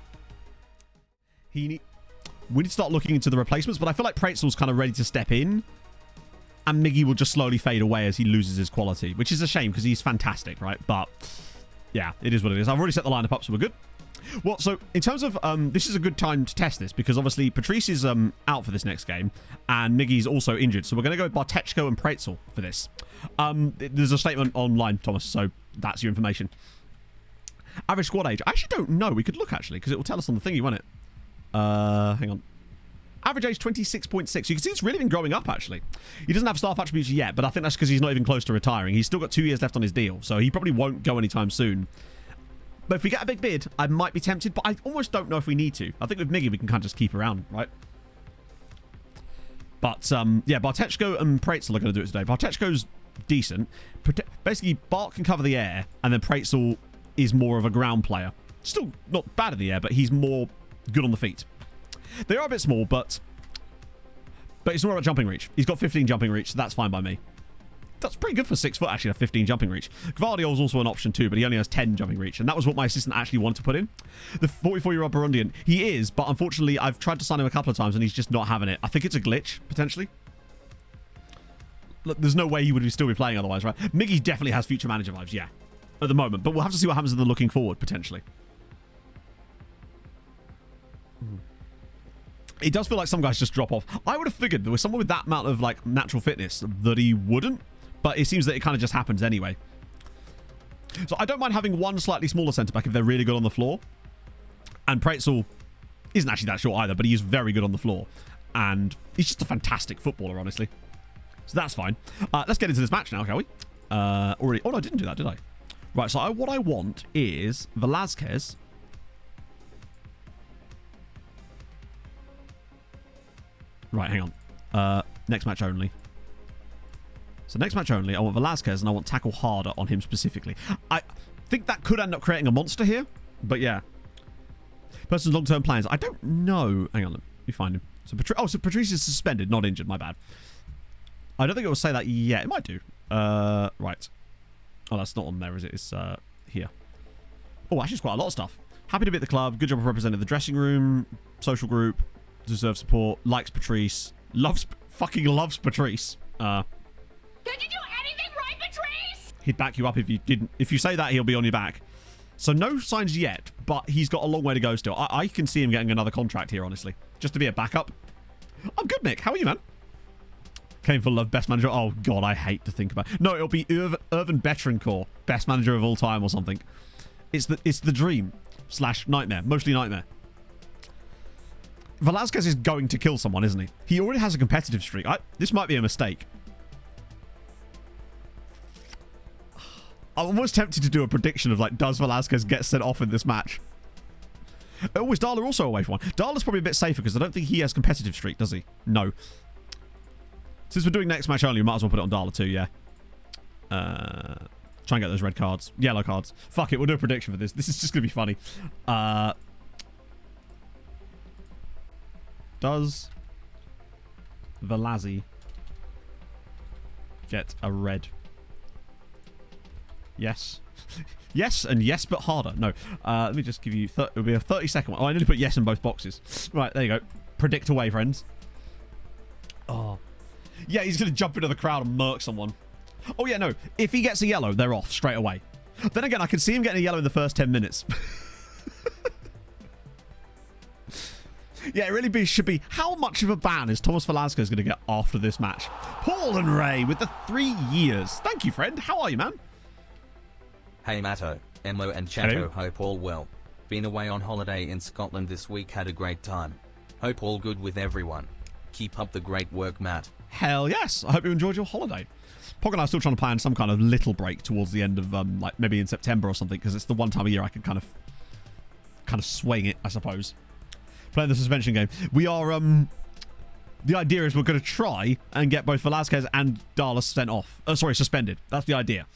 S3: We need to start looking into the replacements, but I feel like Pretzel's kind of ready to step in, and Miggy will just slowly fade away as he loses his quality, which is a shame because he's fantastic, right? But yeah, it is what it is. I've already set the lineup up, so we're good. Well, so in terms of this is a good time to test this because obviously Patrice is out for this next game, and Miggy's also injured, so we're going to go with Bartechko and Pretzel for this. There's a statement online, Thomas, so that's your information. Average squad age. I actually don't know. We could look actually because it will tell us on the thingy, won't it? Hang on. Average age 26.6. You can see it's really been growing up actually. He doesn't have staff attributes yet, but I think that's because he's not even close to retiring. He's still got 2 years left on his deal, so he probably won't go anytime soon. But if we get a big bid, I might be tempted, but I almost don't know if we need to. I think with Miggy we can kind of just keep around, right? But yeah, Bartechko and Pretzel are going to do it today. Bartechko's decent. Basically, Bart can cover the air, and then Pretzel is more of a ground player. Still not bad in the air, but he's more good on the feet. They are a bit small, but it's more about jumping reach. He's got 15 jumping reach, so that's fine by me. That's pretty good for 6 foot, actually, to have 15 jumping reach. Gvardiol's also an option too, but he only has 10 jumping reach, and that was what my assistant actually wanted to put in. The 44-year-old Burundian, he is, but unfortunately, I've tried to sign him a couple of times, and he's just not having it. I think it's a glitch, potentially. Look, there's no way he would still be playing otherwise, right? Miggy definitely has future manager vibes, yeah, at the moment, but we'll have to see what happens in the looking forward, potentially. It does feel like some guys just drop off. I would have figured there was someone with that amount of like natural fitness that he wouldn't, but it seems that it kind of just happens anyway. So I don't mind having one slightly smaller centre-back if they're really good on the floor. And Pretzel isn't actually that short either, but he is very good on the floor. And he's just a fantastic footballer, honestly. So that's fine. Let's get into this match now, shall we? Already. Oh, no, I didn't do that, did I? Right, so what I want is Velázquez. Right, hang on. Next match only. So next match only, I want Velázquez and I want tackle harder on him specifically. I think that could end up creating a monster here, but yeah. Person's long-term plans. I don't know. Hang on, let me find him. So Patrice is suspended, not injured. My bad. I don't think it will say that yet. It might do. Right. Oh, that's not on there, is it? It's here. Oh, actually, it's quite a lot of stuff. Happy to be at the club. Good job of representing the dressing room. Social group. Deserves support. Likes Patrice. Fucking loves Patrice.
S7: Did you do anything right, Patrice?
S3: He'd back you up if you didn't. If you say that, he'll be on your back. So no signs yet, but he's got a long way to go still. I can see him getting another contract here, honestly. Just to be a backup. I'm good, Nick. How are you, man? Came for love, best manager. Oh, God, I hate to think about it. No, it'll be Irvin Betancourt, best manager of all time or something. It's the dream / nightmare. Mostly nightmare. Velasquez is going to kill someone, isn't he? He already has a competitive streak. This might be a mistake. I'm almost tempted to do a prediction of, like, does Velasquez get sent off in this match? Oh, is Darla also away from one? Darla's probably a bit safer because I don't think he has competitive streak, does he? No. Since we're doing next match only, we might as well put it on Darla too, yeah. Try and get those red cards. Yellow cards. Fuck it, we'll do a prediction for this. This is just going to be funny. Does Velazzi get a red? Yes. Yes, and yes, but harder. No. Let me just give you... It'll be a 30-second one. Oh, I need to put yes in both boxes. Right, there you go. Predict away, friends. Oh. Yeah, he's going to jump into the crowd and murk someone. Oh, yeah, no. If he gets a yellow, they're off straight away. Then again, I can see him getting a yellow in the first 10 minutes. Yeah, it really should be... How much of a ban is Thomas Velasquez going to get after this match? Paul and Ray with the 3 years. Thank you, friend. How are you, man?
S4: Hey Matto, Emo and Chato, hope all well. Been away on holiday in Scotland this week, had a great time. Hope all good with everyone. Keep up the great work, Matt.
S3: Hell yes. I hope you enjoyed your holiday. Pog and I are still trying to plan some kind of little break towards the end of, like, maybe in September or something, because it's the one time of year I can kind of swing it, I suppose. Playing the suspension game. We are, the idea is we're going to try and get both Velasquez and Darla sent off. Suspended. That's the idea.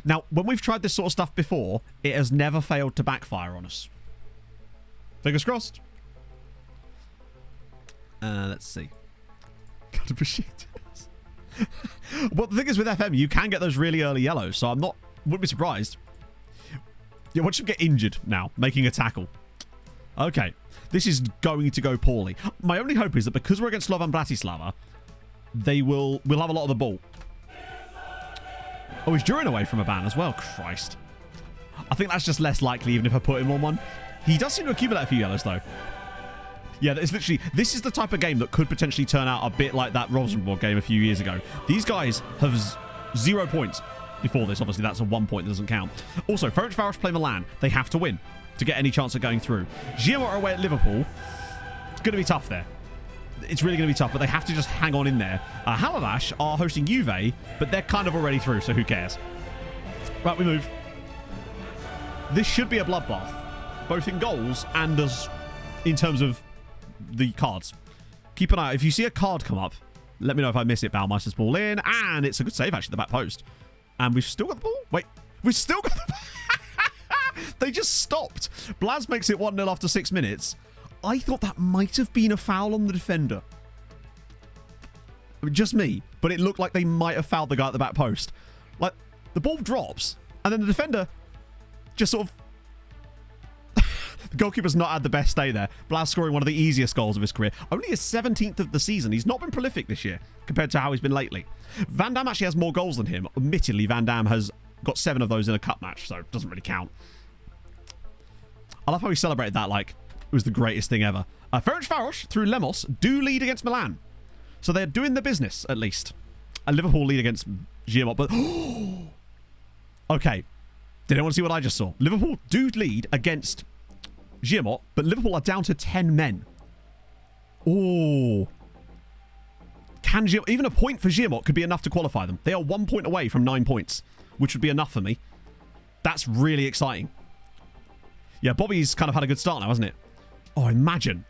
S3: Now, when we've tried this sort of stuff before, it has never failed to backfire on us. Fingers crossed. Let's see. Gotta appreciate it. Well, the thing is with FM, you can get those really early yellows, so wouldn't be surprised. Yeah, watch him get injured now, making a tackle. Okay, this is going to go poorly. My only hope is that because we're against Slovan Bratislava, we'll have a lot of the ball. Oh, he's drawing away from a ban as well. Christ. I think that's just less likely even if I put him on one. He does seem to accumulate a few yellows, though. Yeah, it's literally... This is the type of game that could potentially turn out a bit like that Rosenborg game a few years ago. These guys have 0 points before this. Obviously, that's a 1 point that doesn't count. Also, Ferencváros play Milan. They have to win to get any chance of going through. Girona are away at Liverpool. It's going to be tough there. It's really going to be tough, but they have to just hang on in there. Halaváš are hosting Juve, but they're kind of already through, so who cares? Right, we move. This should be a bloodbath, both in goals and as in terms of the cards. Keep an eye out. If you see a card come up, let me know if I miss it. Baumeister's ball in, and it's a good save, actually, the back post. And we've still got the ball? Wait, we've still got the ball? They just stopped. Blaz makes it 1-0 after 6 minutes. I thought that might have been a foul on the defender. Just me. But it looked like they might have fouled the guy at the back post. Like, the ball drops, and then the defender just sort of... The goalkeeper's not had the best day there. Blaz scoring one of the easiest goals of his career. Only his 17th of the season. He's not been prolific this year, compared to how he's been lately. Van Dam actually has more goals than him. Admittedly, Van Dam has got 7 of those in a cup match, so it doesn't really count. I love how he celebrated that like it was the greatest thing ever. Ferencváros, through Lemos, do lead against Milan. So they're doing the business, at least. And Liverpool lead against Girona, but... Okay. Did anyone see what I just saw? Liverpool do lead against Girona, but Liverpool are down to 10 men. Oh. Even a point for Girona could be enough to qualify them. They are 1 point away from 9 points, which would be enough for me. That's really exciting. Yeah, Bobby's kind of had a good start now, hasn't it? Oh, imagine.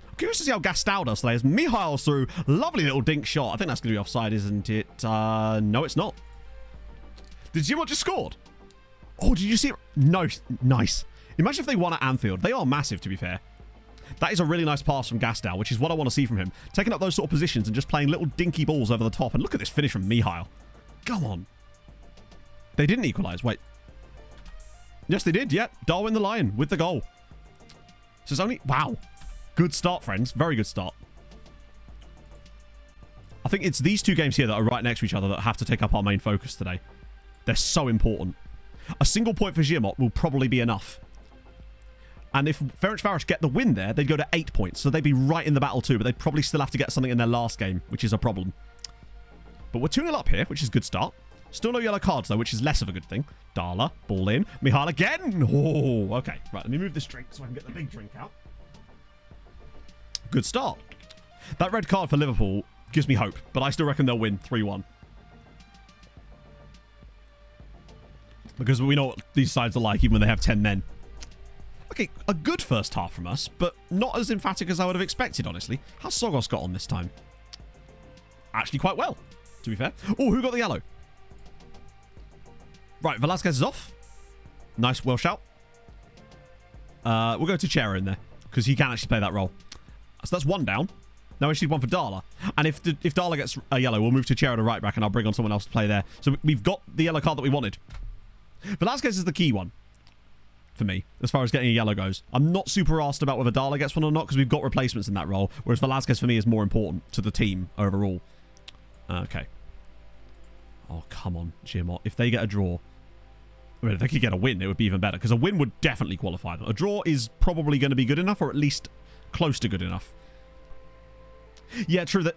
S3: I'm curious to see how Gastau does today. As Mihail's through. Lovely little dink shot. I think that's going to be offside, isn't it? No, it's not. Did you see what just scored? Oh, did you see it? No, nice. Imagine if they won at Anfield. They are massive, to be fair. That is a really nice pass from Gastau, which is what I want to see from him. Taking up those sort of positions and just playing little dinky balls over the top. And look at this finish from Mihail. Come on. They didn't equalise. Wait. Yes, they did. Yeah. Darwin the Lion with the goal. So it's only... Wow. Good start, friends. Very good start. I think it's these two games here that are right next to each other that have to take up our main focus today. They're so important. A single point for Giamot will probably be enough. And if Ferencváros get the win there, they'd go to 8 points. So they'd be right in the battle too, but they'd probably still have to get something in their last game, which is a problem. But we're 2-0 up here, which is a good start. Still no yellow cards, though, which is less of a good thing. Darla, ball in. Michal again. Oh, okay. Right, let me move this drink so I can get the big drink out. Good start. That red card for Liverpool gives me hope, but I still reckon they'll win 3-1. Because we know what these sides are like, even when they have 10 men. Okay, a good first half from us, but not as emphatic as I would have expected, honestly. How's Sogos got on this time? Actually quite well, to be fair. Oh, who got the yellow? Right, Velasquez is off. Nice, well shout. We'll go to Chera in there, because he can actually play that role. So that's one down. Now we just need one for Darla. And if Darla gets a yellow, we'll move to Chera to right back, and I'll bring on someone else to play there. So we've got the yellow card that we wanted. Velasquez is the key one for me, as far as getting a yellow goes. I'm not super asked about whether Darla gets one or not, because we've got replacements in that role, whereas Velasquez for me is more important to the team overall. Okay. Oh, come on, Giamot. If they get a draw... I mean, if they could get a win, it would be even better, because a win would definitely qualify them. A draw is probably going to be good enough, or at least close to good enough. Yeah, true that...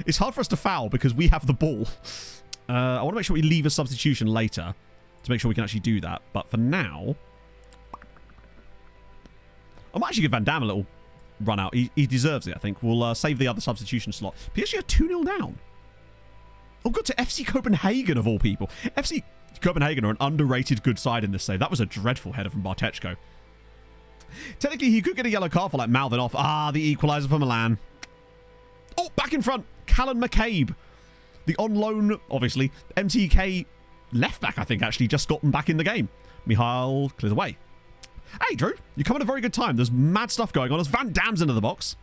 S3: It's hard for us to foul, because we have the ball. I want to make sure we leave a substitution later, to make sure we can actually do that. But for now... I might actually give Van Damme a little run out. He deserves it, I think. We'll save the other substitution slot. PSG are 2-0 down. Oh, good to FC Copenhagen, of all people. FC Copenhagen are an underrated good side in this save. That was a dreadful header from Bartechko. Technically, he could get a yellow card for, like, mouthing off. Ah, the equaliser for Milan. Oh, back in front. Callan McCabe. The on loan, obviously. MTK left back, I think, actually, just gotten back in the game. Michal clears away. Hey, Drew, you come at a very good time. There's mad stuff going on as Van Dam's into the box.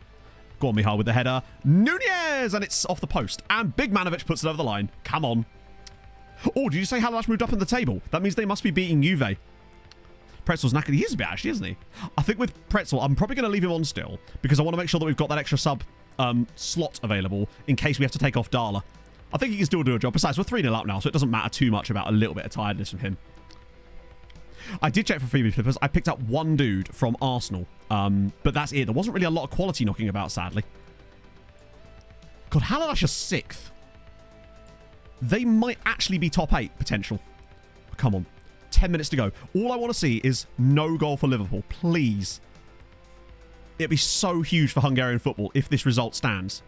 S3: Go on, Michal with the header. Nunez! And it's off the post. And Big Manovic puts it over the line. Come on. Oh, did you say Halalash moved up in the table? That means they must be beating Juve. Pretzel's knackered. He is a bit, actually, isn't he? I think with Pretzel, I'm probably going to leave him on still, because I want to make sure that we've got that extra sub slot available in case we have to take off Darla. I think he can still do a job. Besides, we're 3-0 up now, so it doesn't matter too much about a little bit of tiredness from him. I did check for freebie flippers. I picked up one dude from Arsenal, but that's it. There wasn't really a lot of quality knocking about, sadly. God, Halalash are 6th. They might actually be top 8 potential. Come on. 10 minutes to go. All I want to see is no goal for Liverpool. Please. It'd be so huge for Hungarian football if this result stands.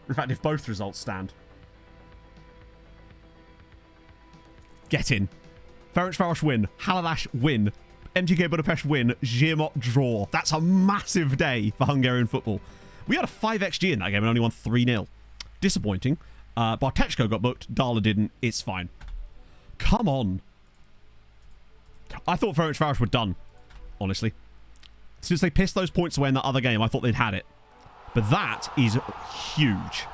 S3: In fact, if both results stand. Get in. Ferencváros win. Halalash win. MTK Budapest win. Giamot draw. That's a massive day for Hungarian football. We had a 5xG in that game and only won 3-0. Disappointing. Bartechko got booked. Darla didn't. It's fine. Come on. I thought Ferencváros were done, honestly. Since they pissed those points away in that other game, I thought they'd had it. But that is huge.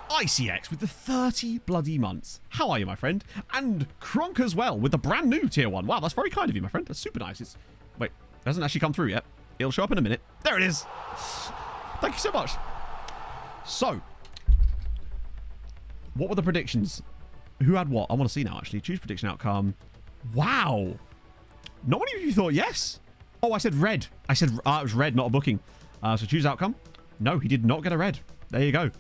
S3: ICX with the 30 bloody months. How are you, my friend? And Kronk as well with the brand new tier 1. Wow, that's very kind of you, my friend. That's super nice. Wait, it hasn't actually come through yet. It'll show up in a minute. There it is. Thank you so much. So, what were the predictions? Who had what? I want to see now, actually. Choose prediction outcome. Wow. Not many of you thought yes. Oh, I said red. I said it was red, not a booking. So choose outcome. No, he did not get a red. There you go.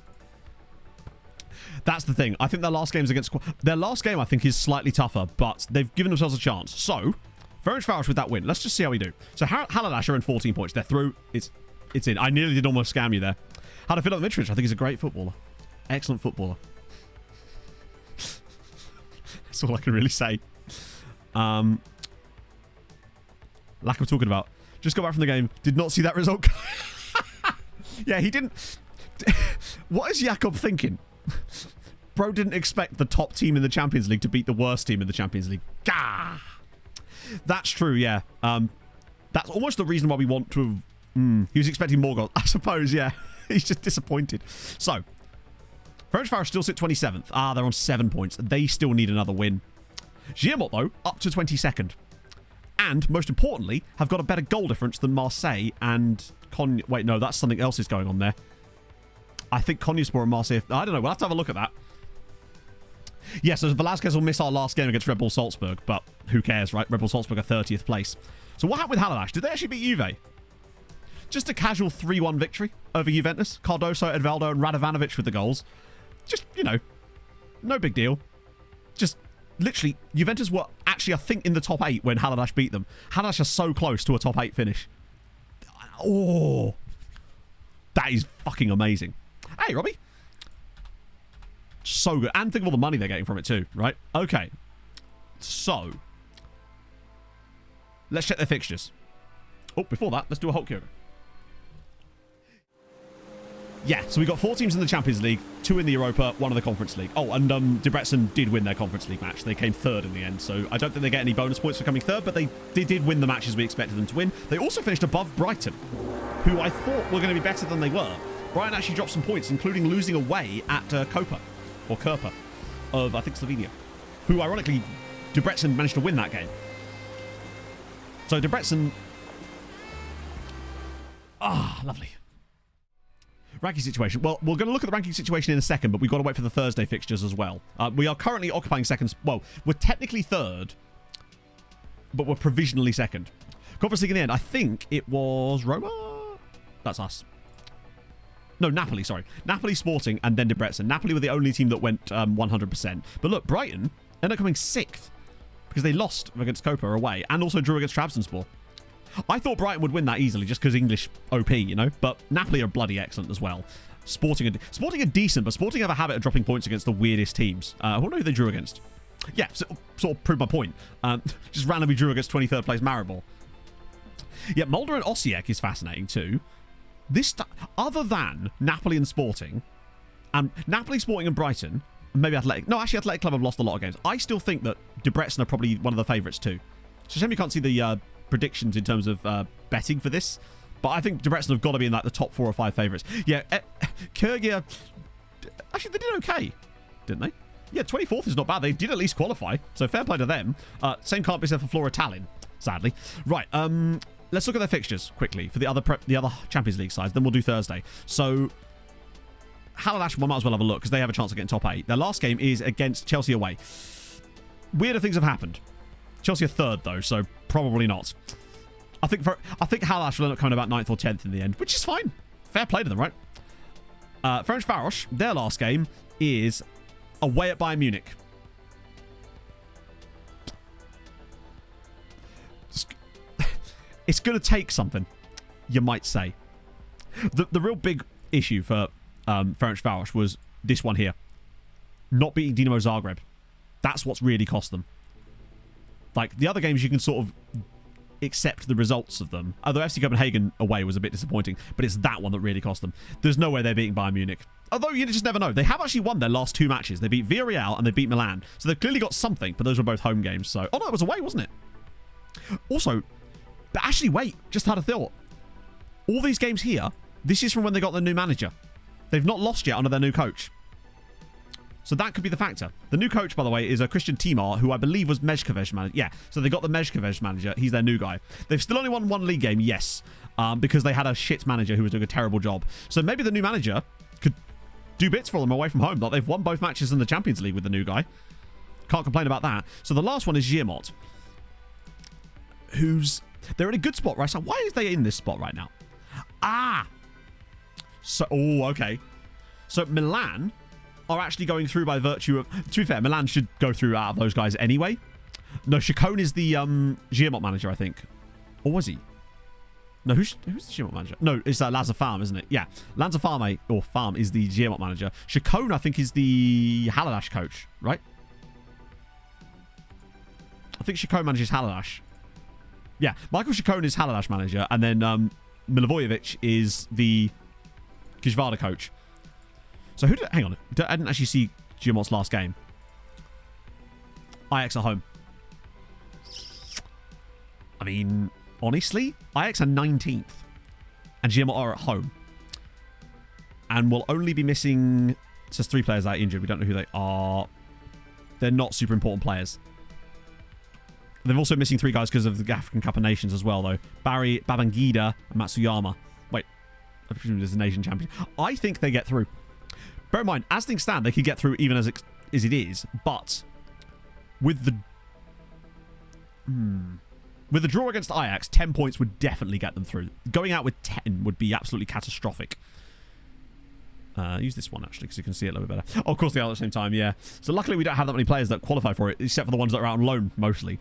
S3: That's the thing. I think their last game's against... Their last game, I think, is slightly tougher, but they've given themselves a chance. So, Ferencváros with that win. Let's just see how we do. So, Halalash are in 14 points. They're through. It's in. I nearly did almost scam you there. How to fill up Mitrovic? I think he's a great footballer. Excellent footballer. That's all I can really say. Lack of talking about. Just got back from the game. Did not see that result. Yeah, he didn't... What is Jakob thinking? Bro didn't expect the top team in the Champions League to beat the worst team in the Champions League. Gah! That's true, yeah. That's almost the reason why we want to... he was expecting more goals. I suppose, yeah. He's just disappointed. So, Ferencváros still sit 27th. Ah, they're on 7 points. They still need another win. Giamot, though, up to 22nd. And, most importantly, have got a better goal difference than Marseille and... Wait, no, that's something else is going on there. I think Konyaspor and Marseille... I don't know. We'll have to have a look at that. Yeah, so Velasquez will miss our last game against Red Bull Salzburg, but who cares, right? Red Bull Salzburg are 30th place. So what happened with Haladash? Did they actually beat Juve? Just a casual 3-1 victory over Juventus. Cardoso, Edvaldo, and Radovanovic with the goals. Just, you know, no big deal. Just literally, Juventus were actually, I think, in the top 8 when Haladash beat them. Haladash are so close to a top 8 finish. Oh, that is fucking amazing. Hey, Robbie. So good. And think of all the money they're getting from it too, right? Okay. So, let's check their fixtures. Oh, before that, let's do a Hulk Yoga. Yeah, so we got 4 teams in the Champions League, 2 in the Europa, 1 in the Conference League. Oh, and Debrecen did win their Conference League match. They came 3rd in the end, so I don't think they get any bonus points for coming 3rd, but they did win the matches we expected them to win. They also finished above Brighton, who I thought were going to be better than they were. Brighton actually dropped some points, including losing away at Koper, or Kerper, of, I think, Slovenia, who, ironically, Debrecen managed to win that game. So Debrecen... Ah, lovely. Ranking situation. Well, we're going to look at the ranking situation in a second, but we've got to wait for the Thursday fixtures as well. We are currently occupying second... Well, we're technically 3rd, but we're provisionally 2nd. Conference League in the end, I think it was Roma? That's us. No, Napoli, sorry. Napoli, Sporting, and then Debrecen. Napoli were the only team that went 100%. But look, Brighton ended up coming 6th because they lost against Koper away and also drew against Trabzonspor. I thought Brighton would win that easily just because English OP, you know? But Napoli are bloody excellent as well. Sporting are decent, but Sporting have a habit of dropping points against the weirdest teams. I wonder who they drew against. Yeah, so, sort of proved my point. Just randomly drew against 23rd place Maribor. Yeah, Mulder and Osijek is fascinating too. Other than Napoli and Sporting, Napoli, Sporting and Brighton, maybe Athletic. No, actually Athletic Club have lost a lot of games. I still think that Debrecen are probably one of the favourites too. It's a shame you can't see the predictions in terms of betting for this, but I think Debrecen have got to be in like the top 4 or 5 favourites. Yeah, Kyrgyz, actually they did okay, didn't they? Yeah, 24th is not bad. They did at least qualify, so fair play to them. Same can't be said for Flora Tallinn, sadly. Right, let's look at their fixtures quickly for the other Champions League sides. Then we'll do Thursday. So Haladash, we might as well have a look because they have a chance of getting top 8. Their last game is against Chelsea away. Weirder things have happened. Chelsea are 3rd though, so probably not. I think Haladash will end up coming about 9th or 10th in the end, which is fine. Fair play to them, right? Ferencváros, their last game is away at Bayern Munich. It's going to take something, you might say. The real big issue for Ferencváros was this one here. Not beating Dinamo Zagreb. That's what's really cost them. Like, the other games you can sort of accept the results of them. Although FC Copenhagen away was a bit disappointing, but it's that one that really cost them. There's no way they're beating Bayern Munich. Although you just never know. They have actually won their last 2 matches. They beat Villarreal and they beat Milan. So they've clearly got something, but those were both home games. So, oh no, it was away, wasn't it? Also, but actually, wait, just had a thought. All these games here, this is from when they got their new manager. They've not lost yet under their new coach. So that could be the factor. The new coach, by the way, is a Christian Timar, who I believe was Mezhkovec manager. Yeah, so they got the Mezhkovec manager. He's their new guy. They've still only won 1 league game, yes, because they had a shit manager who was doing a terrible job. So maybe the new manager could do bits for them away from home. Like, they've won both matches in the Champions League with the new guy. Can't complain about that. So the last one is Zirmot, who's... They're in a good spot, right? So why is they in this spot right now? So, okay. So Milan are actually going through by virtue of... To be fair, Milan should go through out of those guys anyway. No, Chacon is the Zirmot manager, I think. Or was he? No, who's the Zirmot manager? No, it's Lazar Farm, isn't it? Yeah. Lazar Farm, or Farm, is the Zirmot manager. Chacon, I think, is the Haladash coach, right? I think Chacon manages Haladash. Yeah, Michael Chacon is Haladash manager, and then Milivojevic is the Kishvarda coach. So who did... Hang on. I didn't actually see Zirmot's last game. Ajax at home. I mean, honestly, Ajax are 19th, and Zirmot are at home. And will only be missing... It says 3 players that are injured. We don't know who they are. They're not super important players. They're also missing 3 guys because of the African Cup of Nations as well, though. Barry, Babangida, and Matsuyama. Wait, I presume there's a nation champion. I think they get through. Bear in mind, as things stand, they could get through even as as it is, but with the draw against Ajax, 10 points would definitely get them through. Going out with 10 would be absolutely catastrophic. Use this one, actually, because you can see it a little bit better. Oh, of course, they are at the same time, yeah. So luckily we don't have that many players that qualify for it, except for the ones that are out on loan, mostly.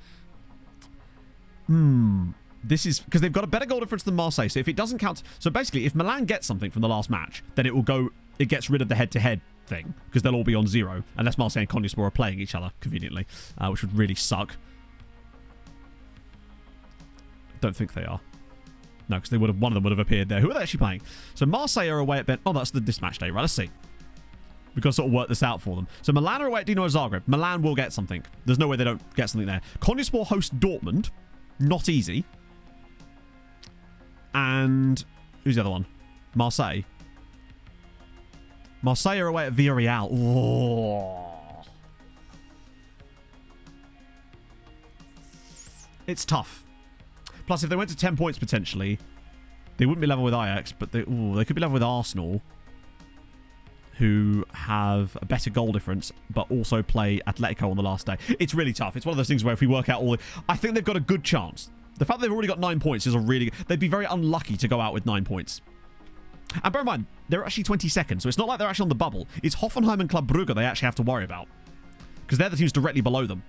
S3: This is... Because they've got a better goal difference than Marseille, so if it doesn't count... So basically, if Milan gets something from the last match, then it will go... It gets rid of the head-to-head thing, because they'll all be on 0, unless Marseille and Konyaspor are playing each other, conveniently, which would really suck. Don't think they are. No, because one of them would have appeared there. Who are they actually playing? So Marseille are away at Ben... Oh, that's this match day, right? Let's see. We've got to sort of work this out for them. So Milan are away at Dinamo Zagreb. Milan will get something. There's no way they don't get something there. Konyaspor host Dortmund. Not easy. And who's the other one? Marseille. Marseille are away at Villarreal. Oh. It's tough. Plus, if they went to 10 points potentially, they wouldn't be level with Ajax, but they could be level with Arsenal, who have a better goal difference, but also play Atletico on the last day. It's really tough. It's one of those things where if we work out all... I think they've got a good chance. The fact that they've already got 9 points is a really... They'd be very unlucky to go out with 9 points. And bear in mind, they're actually 22nd, so it's not like they're actually on the bubble. It's Hoffenheim and Club Brugge they actually have to worry about, because they're the teams directly below them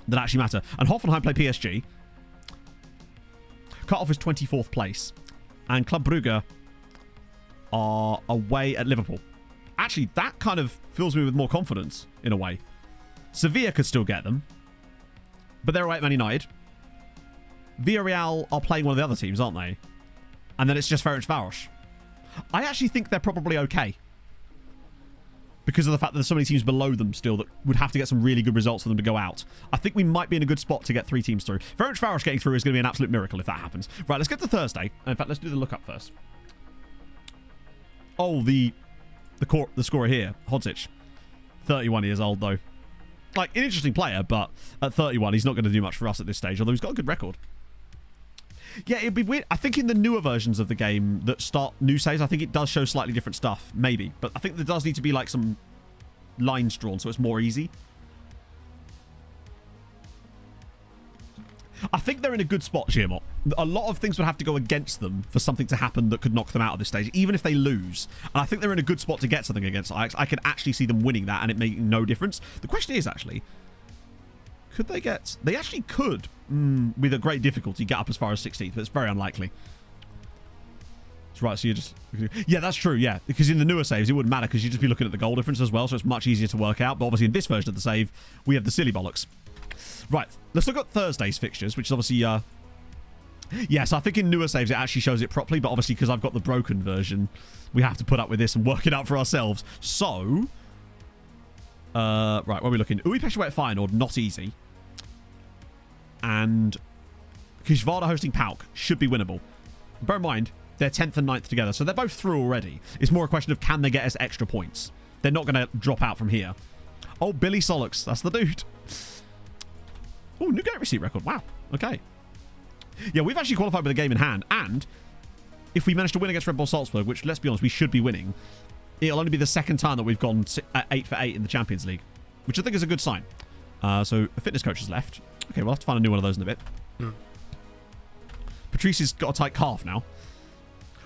S3: that actually matter. And Hoffenheim play PSG. Cut-off is 24th place. And Club Brugge are away at Liverpool. Actually, that kind of fills me with more confidence, in a way. Sevilla could still get them, but they're away at Man United. Villarreal are playing one of the other teams, aren't they? And then it's just Ferencváros. I actually think they're probably okay, because of the fact that there's so many teams below them still that would have to get some really good results for them to go out. I think we might be in a good spot to get 3 teams through. Ferencváros getting through is going to be an absolute miracle if that happens. Right, let's get to Thursday. In fact, let's do the look-up first. Oh, the scorer here, Hodzic. 31 years old, though. Like, an interesting player, but at 31, he's not going to do much for us at this stage, although he's got a good record. Yeah, it'd be weird. I think in the newer versions of the game that start new saves, I think it does show slightly different stuff, maybe. But I think there does need to be, like, some lines drawn so it's more easy. I think they're in a good spot, Giamot. A lot of things would have to go against them for something to happen that could knock them out at this stage, even if they lose. And I think they're in a good spot to get something against Ajax. I can actually see them winning that and it making no difference. The question is, actually, could they get... They actually could, with a great difficulty, get up as far as 16th, but it's very unlikely. That's right, so you just... Yeah, that's true, yeah. Because in the newer saves, it wouldn't matter because you'd just be looking at the goal difference as well, so it's much easier to work out. But obviously in this version of the save, we have the silly bollocks. Right, let's look at Thursday's fixtures, which is obviously... Yes, I think in newer saves it actually shows it properly, but obviously because I've got the broken version, we have to put up with this and work it out for ourselves. So... right, where are we looking? Újpest away at Feyenoord, not easy. And Kisvárda hosting PAOK should be winnable. Bear in mind, they're 10th and 9th together, so they're both through already. It's more a question of can they get us extra points. They're not going to drop out from here. Oh, Billy Solix, that's the dude. Oh, new gate receipt record. Wow. Okay. Yeah, we've actually qualified with a game in hand, and if we manage to win against Red Bull Salzburg, which, let's be honest, we should be winning, it'll only be the second time that we've gone 8 for 8 in the Champions League, which I think is a good sign. So a fitness coach has left. Okay, we'll have to find a new one of those in a bit. Patrice has got a tight calf now.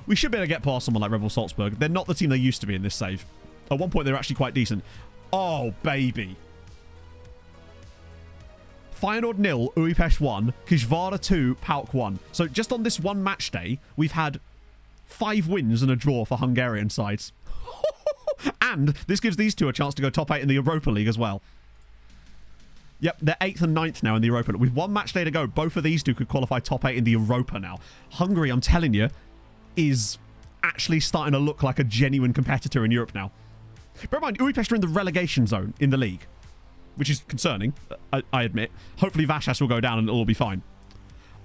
S3: We should be able to get past someone like Red Bull Salzburg. They're not the team they used to be in this save. At one point, they were actually quite decent. Oh, baby. Feyenoord 0, Újpest 1, Kisvárda 2, PAOK 1. So just on this one match day, we've had 5 wins and a draw for Hungarian sides. And this gives these two a chance to go top 8 in the Europa League as well. Yep, they're 8th and 9th now in the Europa League. With one match day to go, both of these two could qualify top 8 in the Europa now. Hungary, I'm telling you, is actually starting to look like a genuine competitor in Europe now. Bear in mind, Újpest are in the relegation zone in the league, which is concerning, I admit. Hopefully Vasas will go down and it'll all be fine.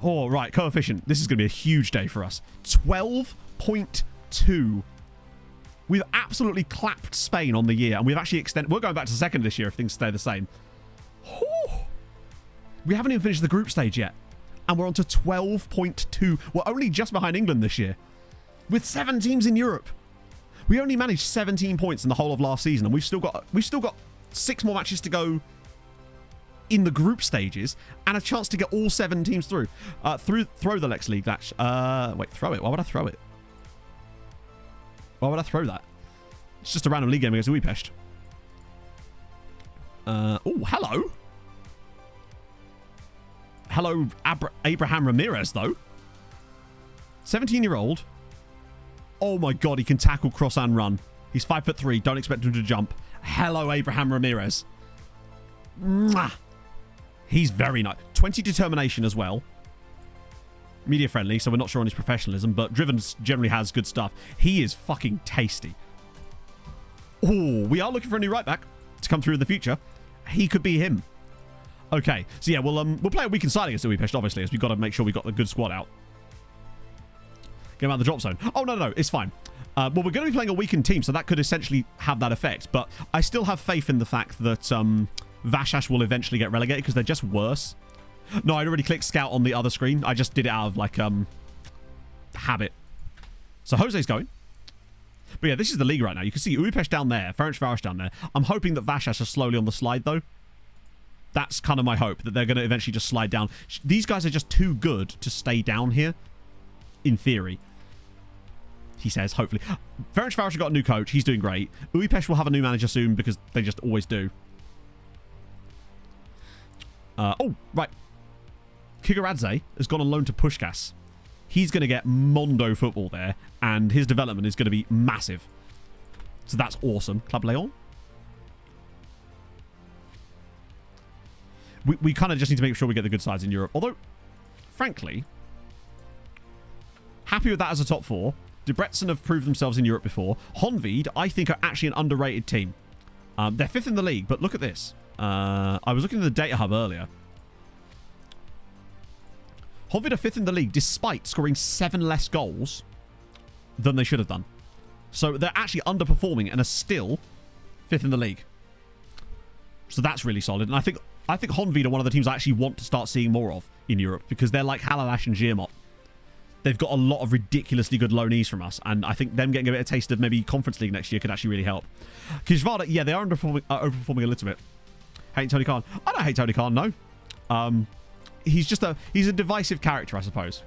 S3: Oh, right, coefficient. This is going to be a huge day for us. 12.2. We've absolutely clapped Spain on the year, and we've actually extended... We're going back to second this year if things stay the same. Whew. We haven't even finished the group stage yet, and we're on to 12.2. We're only just behind England this year, with 7 teams in Europe. We only managed 17 points in the whole of last season, and we've still got 6 more matches to go in the group stages and a chance to get all 7 teams through. Throw the next league match. Wait, throw it. Why would I throw it? Why would I throw that? It's just a random league game against Budapest. Oh, hello. Hello, Abraham Ramirez, though. 17-year-old. Oh my god, he can tackle, cross, and run. He's 5'3". Don't expect him to jump. Hello, Abraham Ramirez. Mwah. He's very nice. 20 determination as well. Media friendly, so we're not sure on his professionalism, but Driven generally has good stuff. He is fucking tasty. Oh, we are looking for a new right back to come through in the future. He could be him. Okay, so yeah, we'll play a weekend side against Budapest, obviously, as we've got to make sure we've got a good squad out. Get him out of the drop zone. Oh, no, it's fine. Well, we're going to be playing a weakened team, so that could essentially have that effect. But I still have faith in the fact that Vashash will eventually get relegated because they're just worse. No, I'd already clicked scout on the other screen. I just did it out of, like, habit. So Jose's going. But yeah, this is the league right now. You can see Budapest down there, Ferencváros down there. I'm hoping that Vashash are slowly on the slide, though. That's kind of my hope, that they're going to eventually just slide down. These guys are just too good to stay down here, in theory. He says, hopefully. Ferencváros have got a new coach. He's doing great. Budapest will have a new manager soon because they just always do. Oh, right. Kigaradze has gone on loan to Puskás. He's going to get Mondo football there, and his development is going to be massive. So that's awesome. Club Leon. We kind of just need to make sure we get the good sides in Europe. Although, frankly, happy with that as a top 4. Debrecen have proved themselves in Europe before. Honvéd, I think, are actually an underrated team. They're 5th in the league, but look at this. I was looking at the data hub earlier. Honvéd are 5th in the league despite scoring 7 less goals than they should have done. So they're actually underperforming and are still 5th in the league. So that's really solid. And I think Honvéd are one of the teams I actually want to start seeing more of in Europe because they're like Halalash and Zirmot. They've got a lot of ridiculously good loanees from us, and I think them getting a bit of taste of maybe Conference League next year could actually really help. Kizvada, yeah, they are overperforming a little bit. Hate Tony Khan. I don't hate Tony Khan, no. He's a divisive character, I suppose.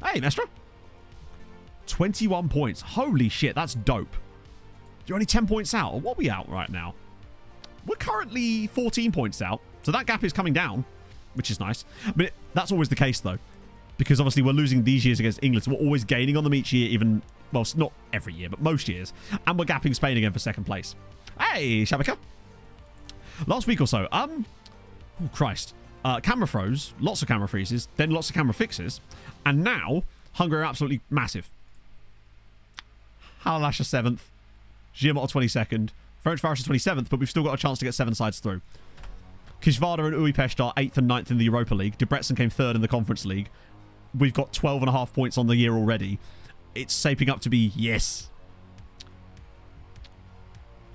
S3: Hey, Mestra. 21 points. Holy shit, that's dope. You're only 10 points out. What are we out right now? We're currently 14 points out, so that gap is coming down, which is nice. But that's always the case, though, because obviously we're losing these years against England, so we're always gaining on them each year, even, well, not every year, but most years. And we're gapping Spain again for 2nd place. Hey, Shabaka. Last week or so, oh, Christ. Camera froze, lots of camera freezes, then lots of camera fixes, and now Hungary are absolutely massive. Halalash are 7th, Zirmot are 22nd, Ferencváros are 27th, but we've still got a chance to get 7 sides through. Kizvada and Budapest are 8th and 9th in the Europa League. Debrecen came 3rd in the Conference League. We've got 12.5 points on the year already. It's shaping up to be yes.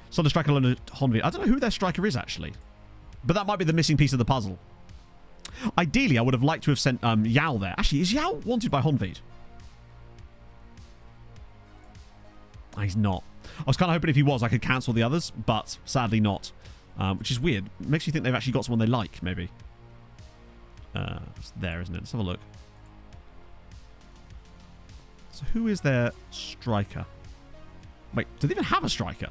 S3: So the striker on Honvéd. I don't know who their striker is, actually. But that might be the missing piece of the puzzle. Ideally, I would have liked to have sent Yao there. Actually, is Yao wanted by Honvéd? He's not. I was kind of hoping if he was, I could cancel the others, but sadly not. Which is weird. Makes you think they've actually got someone they like, maybe. It's there, isn't it? Let's have a look. So who is their striker? Wait, do they even have a striker?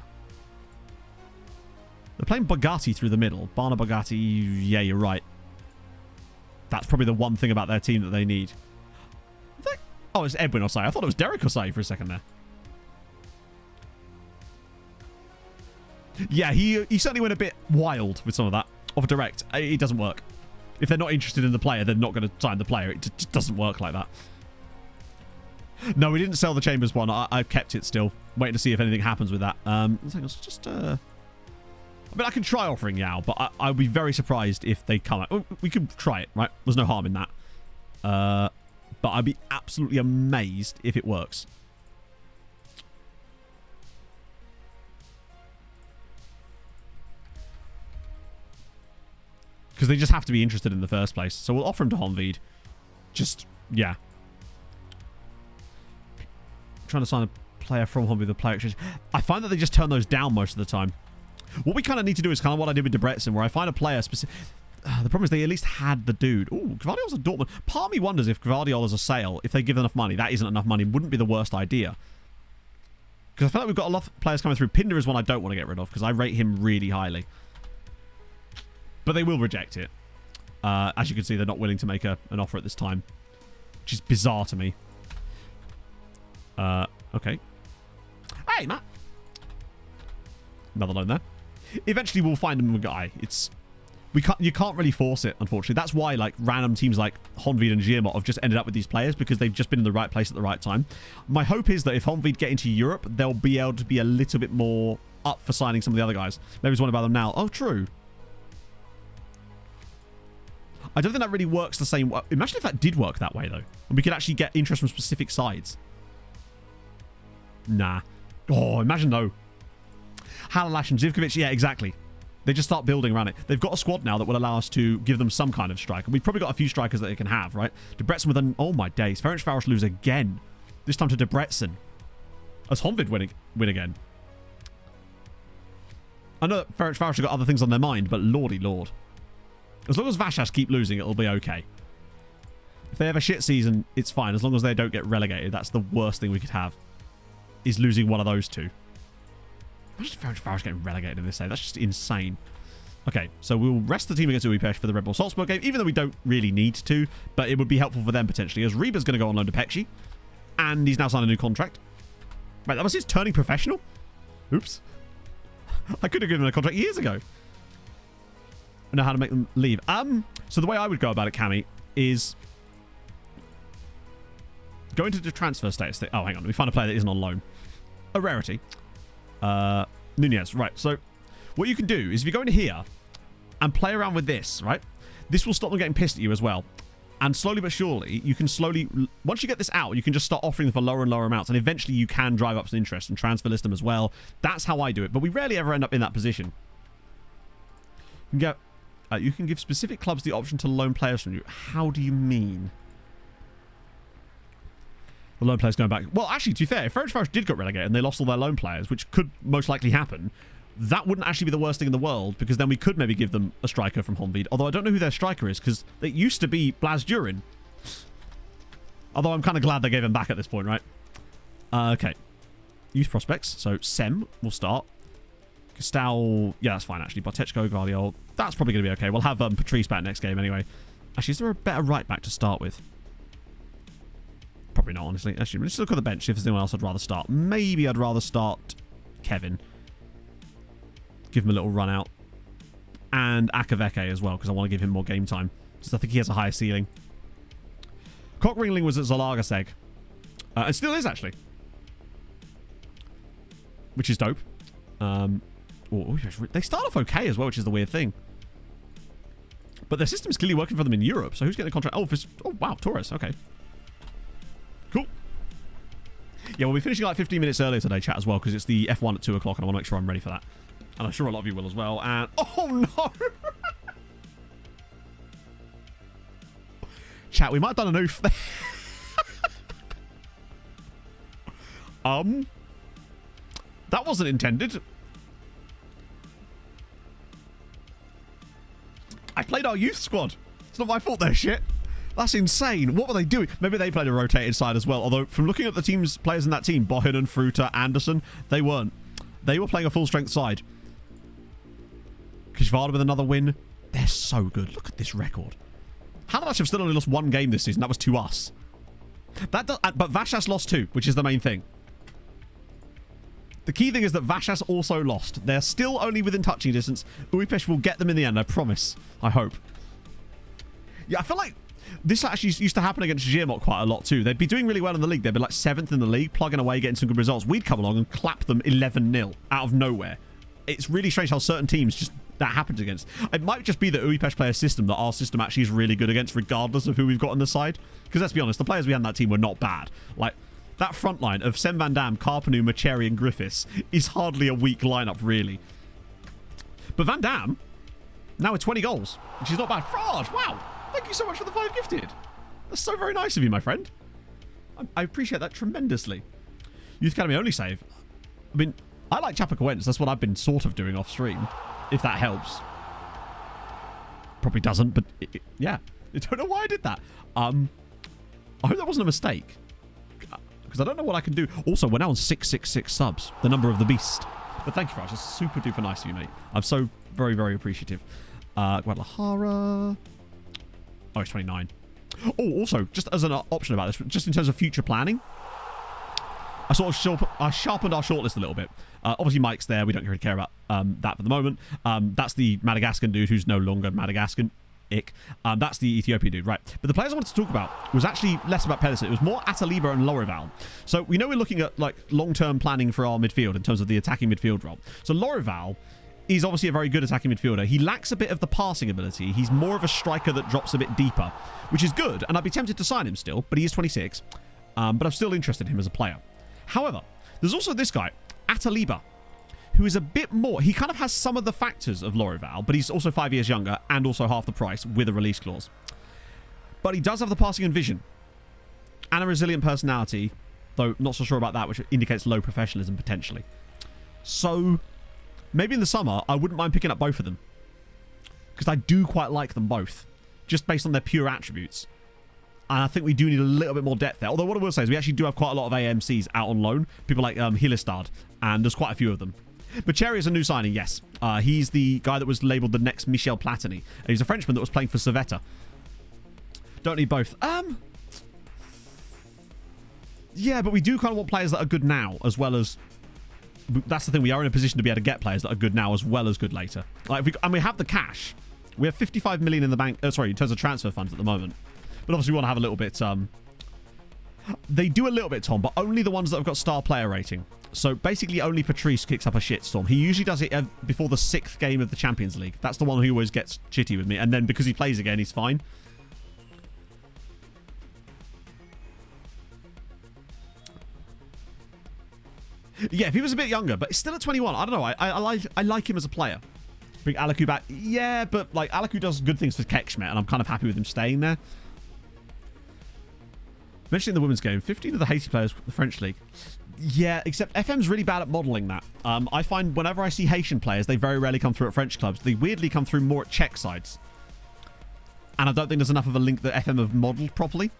S3: They're playing Bogatti through the middle. Barna Bogatti, yeah, you're right. That's probably the one thing about their team that they need. Oh, it's Edwin Osei. I thought it was Derek Osei for a second there. Yeah, he certainly went a bit wild with some of that. Off direct. It doesn't work. If they're not interested in the player, they're not going to sign the player. It just doesn't work like that. No, we didn't sell the Chambers one. I've kept it still. Waiting to see if anything happens with that. It's just... I mean, I can try offering Yao, but I'd be very surprised if they come out. We could try it, right? There's no harm in that. But I'd be absolutely amazed if it works. Because they just have to be interested in the first place. So we'll offer him to Honvéd. Just, yeah. Trying to sign a player from Honvéd with a player exchange. I find that they just turn those down most of the time. What we kind of need to do is kind of what I did with Debrecen, where I find a player specific. The problem is they at least had the dude. Ooh, Gvardiol's a Dortmund. Part of me wonders if Gvardiol is a sale, if they give enough money. That isn't enough money. Wouldn't be the worst idea. Because I feel like we've got a lot of players coming through. Pinder is one I don't want to get rid of because I rate him really highly. But they will reject it. As you can see, they're not willing to make an offer at this time. Which is bizarre to me. Okay. Hey, Matt. Another loan there. Eventually, we'll find him a guy. You can't really force it, unfortunately. That's why like random teams like Honvéd and Giamot have just ended up with these players because they've just been in the right place at the right time. My hope is that if Honvéd get into Europe, they'll be able to be a little bit more up for signing some of the other guys. Maybe there's one about them now. Oh, true. I don't think that really works the same way. Imagine if that did work that way, though. And we could actually get interest from specific sides. Nah. Oh, imagine though. Halalash and Zivkovic, yeah, exactly. They just start building around it. They've got a squad now that will allow us to give them some kind of striker. We've probably got a few strikers that they can have, right? Debrecen with an... Oh, my days. Ferencváros lose again. This time to Debrecen. As Honvéd win again. I know that Ferencváros have got other things on their mind, but lordy lord. As long as Vasas keep losing, it'll be okay. If they have a shit season, it's fine. As long as they don't get relegated, that's the worst thing we could have. Is losing one of those two. Imagine Ferencváros getting relegated in this day. That's just insane. Okay, so we'll rest the team against Újpest for the Red Bull Salzburg game, even though we don't really need to, but it would be helpful for them potentially, as Reba's going to go on loan to Pecci, and he's now signed a new contract. Right, that was his turning professional? Oops. I could have given him a contract years ago. I know how to make them leave. So the way I would go about it, Cammy, is go into the transfer status thing. Oh, hang on. Let me find a player that isn't on loan. A rarity. Nunez. Right. So what you can do is if you go into here and play around with this, right? This will stop them getting pissed at you as well. And slowly but surely, you can slowly... Once you get this out, you can just start offering them for lower and lower amounts. And eventually you can drive up some interest and transfer list them as well. That's how I do it. But we rarely ever end up in that position. You can give specific clubs the option to loan players from you. How do you mean? The loan players going back. Well, actually, to be fair, if Ferencváros did get relegated and they lost all their loan players, which could most likely happen, that wouldn't actually be the worst thing in the world, because then we could maybe give them a striker from Honvéd. Although I don't know who their striker is, because it used to be Blas Durin. Although I'm kind of glad they gave him back at this point, right? Okay. Youth prospects. So Sem will start. Cristal, yeah, that's fine, actually. Bartechko, Gvardiol, that's probably going to be okay. We'll have Patrice back next game anyway. Actually, is there a better right back to start with? Probably not, honestly. Actually, let's look at the bench if there's anyone else I'd rather start. Maybe I'd rather start Kevin. Give him a little run out. And Akaveke as well, because I want to give him more game time. Because I think he has a higher ceiling. Cock Ringling was at Zalagaseg. And still is, actually. Which is dope. They start off okay as well, which is the weird thing. But their system's clearly working for them in Europe. So who's getting the contract? Oh, wow, Torres. Okay. Cool. Yeah, we'll be finishing like 15 minutes earlier today, chat, as well, because it's the F1 at 2 o'clock, and I want to make sure I'm ready for that. And I'm sure a lot of you will as well. And oh no! Chat, we might have done an oof there. That wasn't intended. I played our youth squad. It's not my fault they're shit. That's insane. What were they doing? Maybe they played a rotated side as well. Although, from looking at the players in that team, Bohin, Fruta, Anderson, they weren't. They were playing a full-strength side. Kishvarda with another win. They're so good. Look at this record. Halalash have still only lost one game this season. That was to us. But Vasas lost 2, which is the main thing. The key thing is that Vasas also lost. They're still only within touching distance. Újpest will get them in the end, I promise. I hope. Yeah, I feel like this actually used to happen against Giamot quite a lot too. They'd be doing really well in the league. They'd be like 7th in the league, plugging away, getting some good results. We'd come along and clap them 11-0 out of nowhere. It's really strange how certain teams just... that happens against. It might just be that Újpest play a system that our system actually is really good against, regardless of who we've got on the side. Because let's be honest, the players we had in that team were not bad. Like, that front line of Sem Van Dam, Carpenu, Macheri, and Griffiths is hardly a weak lineup, really. But Van Dam, now with 20 goals, which is not bad. Fraj, wow! Thank you so much for the 5 gifted. That's so very nice of you, my friend. I appreciate that tremendously. Youth Academy only save. I mean, I like Chapecoense. That's what I've been sort of doing off stream, if that helps. Probably doesn't, but yeah. I don't know why I did that. I hope that wasn't a mistake, because I don't know what I can do. Also, we're now on 666 subs, the number of the beast. But thank you, Raj. That's super duper nice of you, mate. I'm so very, very appreciative. Guadalajara. Oh, it's 29. Oh, also, just as an option about this, just in terms of future planning, I sharpened our shortlist a little bit. Obviously, Mike's there. We don't really care about that for the moment. That's the Madagascan dude who's no longer Madagascan. Ick. That's the Ethiopian dude, right? But the players I wanted to talk about was actually less about Pedersen. It was more Ataliba and Lorival. So we know we're looking at like long-term planning for our midfield in terms of the attacking midfield role. So Lorival is obviously a very good attacking midfielder. He lacks a bit of the passing ability. He's more of a striker that drops a bit deeper, which is good. And I'd be tempted to sign him still, but he is 26. But I'm still interested in him as a player. However, there's also this guy, Ataliba, who is a bit more... He kind of has some of the factors of Lorival, but he's also 5 years younger and also half the price with a release clause. But he does have the passing and vision and a resilient personality, though not so sure about that, which indicates low professionalism potentially. So maybe in the summer, I wouldn't mind picking up both of them, because I do quite like them both, just based on their pure attributes. And I think we do need a little bit more depth there. Although what I will say is we actually do have quite a lot of AMCs out on loan. People like Hillestad, and there's quite a few of them. But Cherry is a new signing, yes. He's the guy that was labelled the next Michel Platini. And he's a Frenchman that was playing for Servetta. Don't need both. Yeah, but we do kind of want players that are good now, as well as... That's the thing, we are in a position to be able to get players that are good now, as well as good later. Like, and we have the cash. We have 55 million in the bank... in terms of transfer funds at the moment. But obviously we want to have a little bit... They do a little bit, Tom, but only the ones that have got star player rating. So basically only Patrice kicks up a shitstorm. He usually does it before the 6th game of the Champions League. That's the one who always gets chitty with me. And then because he plays again, he's fine. Yeah, if he was a bit younger, but still at 21. I don't know. I like him as a player. Bring Alaku back. Yeah, but like Alaku does good things for Kekshmet, and I'm kind of happy with him staying there. Mentioning the women's game, 15 of the Haiti players for the French league. Yeah, except FM's really bad at modelling that. I find whenever I see Haitian players, they very rarely come through at French clubs. They weirdly come through more at Czech sides. And I don't think there's enough of a link that FM have modelled properly.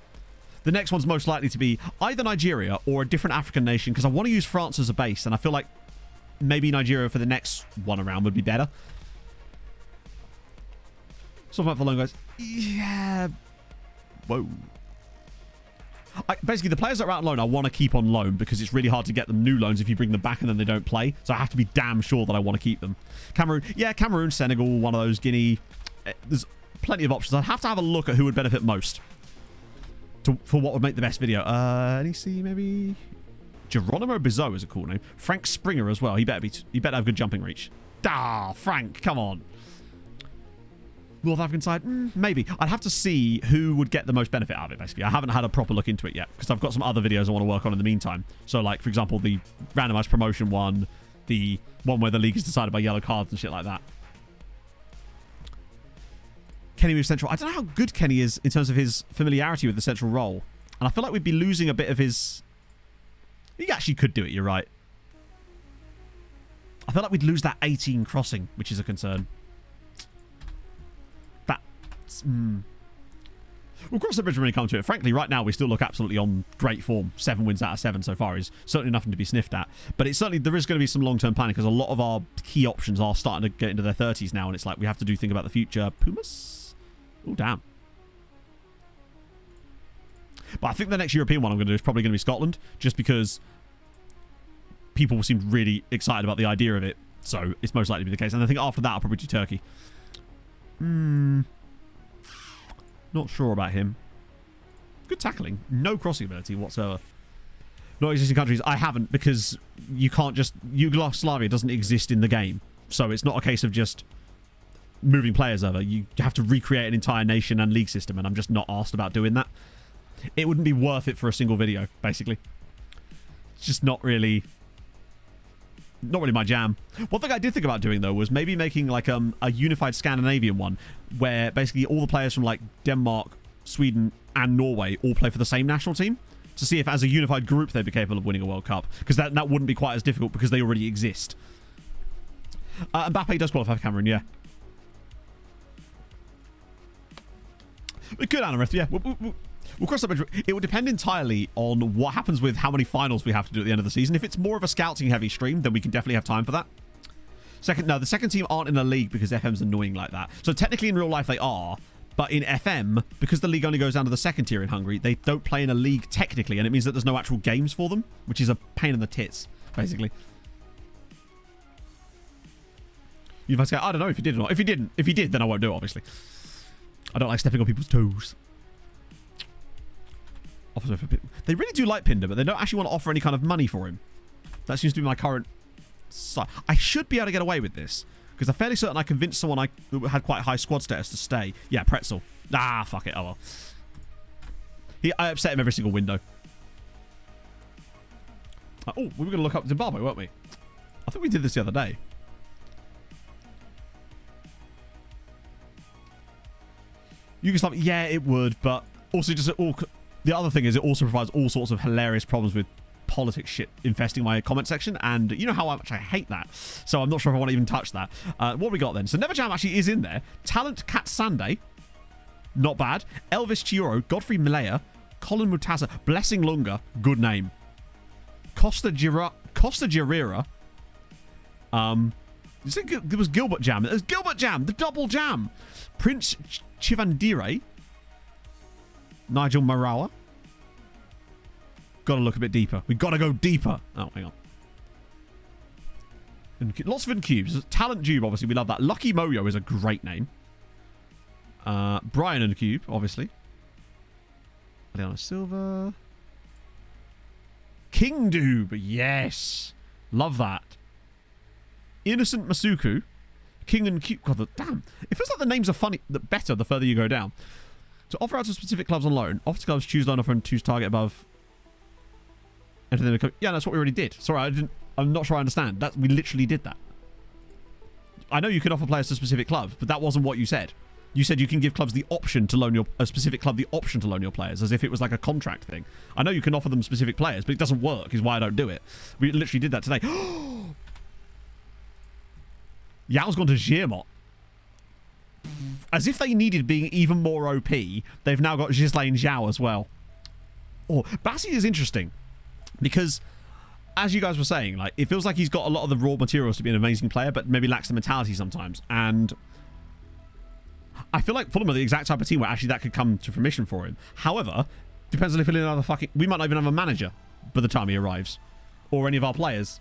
S3: The next one's most likely to be either Nigeria or a different African nation, because I want to use France as a base, and I feel like maybe Nigeria for the next one around would be better. Something like for loan guys. Yeah. Whoa. Basically, the players that are out on loan, I want to keep on loan because it's really hard to get them new loans if you bring them back and then they don't play. So I have to be damn sure that I want to keep them. Cameroon. Yeah, Cameroon, Senegal, one of those. Guinea. There's plenty of options. I'd have to have a look at who would benefit most for what would make the best video. NEC, maybe? Geronimo Bizot is a cool name. Frank Springer as well. He better have good jumping reach. Frank, come on. North African side? Maybe. I'd have to see who would get the most benefit out of it, basically. I haven't had a proper look into it yet, because I've got some other videos I want to work on in the meantime. So, like, for example, the randomized promotion one, the one where the league is decided by yellow cards and shit like that. Kenny moves central. I don't know how good Kenny is in terms of his familiarity with the central role. And I feel like we'd be losing a bit of his... He actually could do it, you're right. I feel like we'd lose that 18 crossing, which is a concern. We'll cross the bridge when we come to it. Frankly, right now we still look absolutely on great form. 7 wins out of 7 so far is certainly nothing to be sniffed at. But it's certainly, there is going to be some long-term planning, because a lot of our key options are starting to get into their 30s now, and it's like we have to think about the future. Pumas? Oh, damn. But I think the next European one I'm going to do is probably going to be Scotland, just because people seem really excited about the idea of it. So it's most likely to be the case. And I think after that I'll probably do Turkey. Not sure about him. Good tackling. No crossing ability whatsoever. Not existing countries. I haven't, because you can't just... Yugoslavia doesn't exist in the game. So it's not a case of just moving players over. You have to recreate an entire nation and league system, and I'm just not asked about doing that. It wouldn't be worth it for a single video, basically. It's just not really my jam. One thing I did think about doing, though, was maybe making like a unified Scandinavian one, where basically all the players from like Denmark, Sweden and Norway all play for the same national team. to see if as a unified group they'd be capable of winning a World Cup, because that wouldn't be quite as difficult because they already exist. Mbappe does qualify for Cameroon, yeah. But good, Anarith, yeah. We'll cross that bridge. It would depend entirely on what happens with how many finals we have to do at the end of the season. If it's more of a scouting heavy stream, then we can definitely have time for that. The second team aren't in a league because FM's annoying like that. So technically in real life they are, but in FM, because the league only goes down to the second tier in Hungary, they don't play in a league technically, and it means that there's no actual games for them, which is a pain in the tits, basically. You'd have to go, I don't know if you did or not. If you did, then I won't do it, obviously. I don't like stepping on people's toes. They really do like Pinder, but they don't actually want to offer any kind of money for him. That seems to be my current... I should be able to get away with this, because I'm fairly certain I convinced someone who had quite high squad status to stay. Yeah, Pretzel. Ah, fuck it. Oh, well. I upset him every single window. We were going to look up Zimbabwe, weren't we? I think we did this the other day. Yugoslavia, yeah, it would, but also just the other thing is it also provides all sorts of hilarious problems with politics shit infesting my comment section, and you know how much I hate that, so I'm not sure if I want to even touch that. What we got then? So Neverjam actually is in there. Talent Kat Sande, not bad. Elvis Chioro, Godfrey Malaya, Colin Mutasa, Blessing Lunga, good name. Costa Girera. There was Gilbert Jam. There's Gilbert Jam, the double jam. Prince Chivandire. Nigel Marawa. Got to look a bit deeper. We've got to go deeper. Oh, hang on. And lots of cubes. Talent Jube, obviously. We love that. Lucky Moyo is a great name. Brian and Cube, obviously. Leona Silva. King Doob. Yes. Love that. Innocent Masuku. King and Cube. God, damn. It feels like the names are funny, better the further you go down. To offer out to specific clubs on loan. Offer to clubs, choose loan offer and choose target above. Yeah, that's what we already did. Sorry, I'm not sure I understand. We literally did that. I know you can offer players to specific clubs, but that wasn't what you said. You said you can give clubs the option to loan a specific club the option to loan your players, as if it was like a contract thing. I know you can offer them specific players, but it doesn't work, is why I don't do it. We literally did that today. Yao's gone to Giamot. As if they needed being even more OP, they've now got Ghislaine Zhao as well. Oh, Bassi is interesting. Because, as you guys were saying, like, it feels like he's got a lot of the raw materials to be an amazing player, but maybe lacks the mentality sometimes. And I feel like Fulham are the exact type of team where actually that could come to fruition for him. However, depends on if he'll another fucking... We might not even have a manager by the time he arrives. Or any of our players.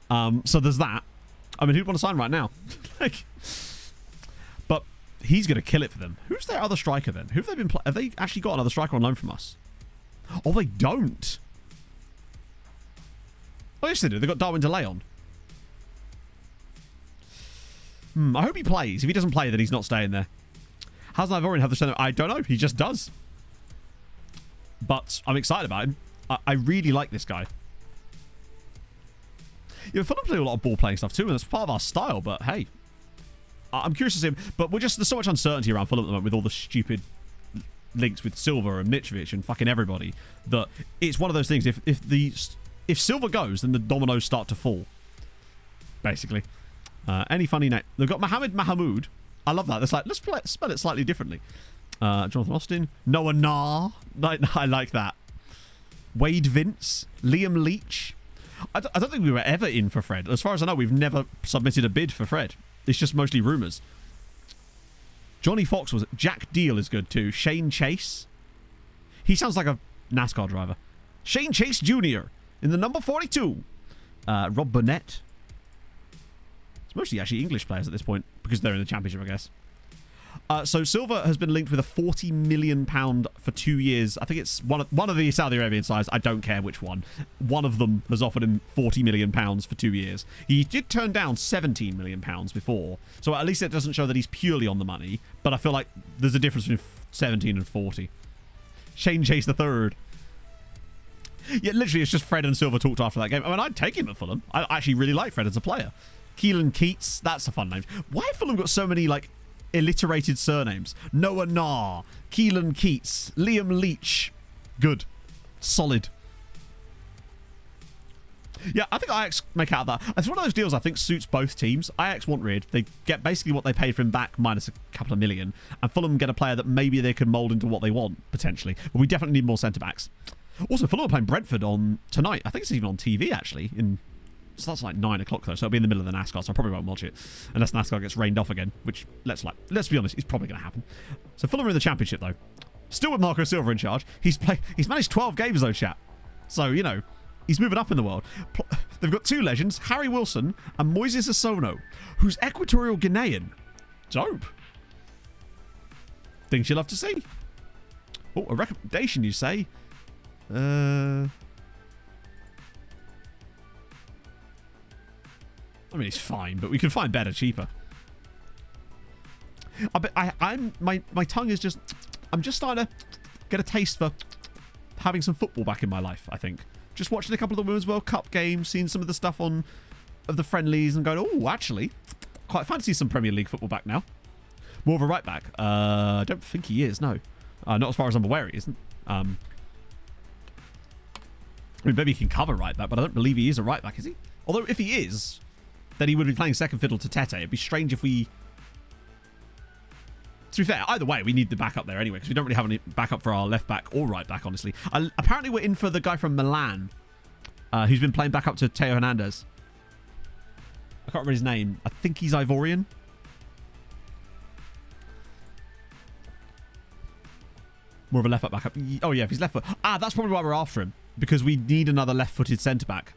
S3: So there's that. I mean, who'd want to sign right now? Like... But he's going to kill it for them. Who's their other striker then? Who have they been have they actually got another striker on loan from us? Oh, they don't. Oh, yes, they do. They've got Darwin DeLay on. I hope he plays. If he doesn't play, then he's not staying there. How's Ivorian have the center? I don't know. He just does. But I'm excited about him. I really like this guy. Yeah, Fulham play a lot of ball-playing stuff too, and that's part of our style, but hey. I'm curious to see him. But there's so much uncertainty around Fulham at the moment with all the stupid links with Silva and Mitrovic and fucking everybody, that it's one of those things. If Silva goes, then the dominoes start to fall. Basically. Any funny name? They've got Mohamed Mahamoud. I love that. That's like, let's spell it slightly differently. Jonathan Austin. Noah Nah. I like that. Wade Vince. Liam Leach. I don't think we were ever in for Fred. As far as I know, we've never submitted a bid for Fred. It's just mostly rumours. Johnny Fox was... Jack Deal is good too. Shane Chase. He sounds like a NASCAR driver. Shane Chase Jr. in the number 42. Rob Burnett. It's mostly actually English players at this point because they're in the championship, I guess. So Silva has been linked with a £40 million for 2 years. I think it's one of the Saudi Arabian sides. I don't care which one. One of them has offered him £40 million for 2 years. He did turn down £17 million before. So at least it doesn't show that he's purely on the money. But I feel like there's a difference between 17 and 40. Shane Chase the third. Yeah, literally, it's just Fred and Silva talked after that game. I mean, I'd take him at Fulham. I actually really like Fred as a player. Keelan Keats. That's a fun name. Why have Fulham got so many, like... alliterated surnames? Noah Nah, Keelan Keats, Liam Leach. Good. Solid. Yeah, I think Ajax make out of that. It's one of those deals I think suits both teams. Ajax want Reid. They get basically what they paid for him back minus a couple of million. And Fulham get a player that maybe they can mould into what they want, potentially. But we definitely need more centre-backs. Also, Fulham are playing Brentford on tonight. I think it's even on TV, actually. It starts like 9 o'clock, though, so it'll be in the middle of the NASCAR, so I probably won't watch it. Unless NASCAR gets rained off again, which, let's be honest, is probably going to happen. So Fulham are in the Championship, though. Still with Marco Silva in charge. He's managed 12 games, though, chat. So, you know, he's moving up in the world. They've got two legends, Harry Wilson and Moises Asono, who's Equatorial Guinean. Dope. Things you'll love to see. Oh, a recommendation, you say? I mean, it's fine, but we can find better, cheaper. My tongue is just... I'm just starting to get a taste for having some football back in my life, I think. Just watching a couple of the Women's World Cup games, seeing some of the stuff of the friendlies and going, oh, actually, quite fancy some Premier League football back now. More of a right back. I don't think he is, no. Not as far as I'm aware he isn't. I mean, maybe he can cover right back, but I don't believe he is a right back, is he? Although if he is, then he would be playing second fiddle to Tete. It'd be strange if we... To be fair, either way, we need the backup there anyway, because we don't really have any backup for our left back or right back, honestly. Apparently, we're in for the guy from Milan, who's been playing back up to Theo Hernandez. I can't remember his name. I think he's Ivorian. More of a left back backup. Oh, yeah, if he's left foot. That's probably why we're after him, because we need another left-footed centre-back.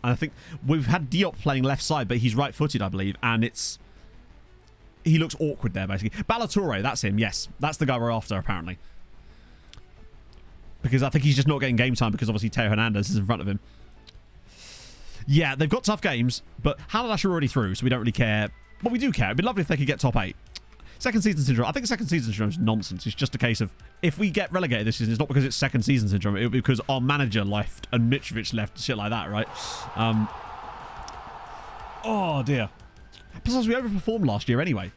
S3: And I think we've had Diop playing left side, but he's right-footed, I believe, and it's... He looks awkward there, basically. Ballatore, that's him, yes. That's the guy we're after, apparently. Because I think he's just not getting game time because obviously Theo Hernandez is in front of him. Yeah, they've got tough games, but Halash are already through, so we don't really care. But we do care. It'd be lovely if they could get top 8. Second season syndrome. I think second season syndrome is nonsense. It's just a case of if we get relegated this season, it's not because it's second season syndrome. It'll be because our manager left and Mitrovic left, shit like that, right? Oh, dear. Plus, we overperformed last year anyway.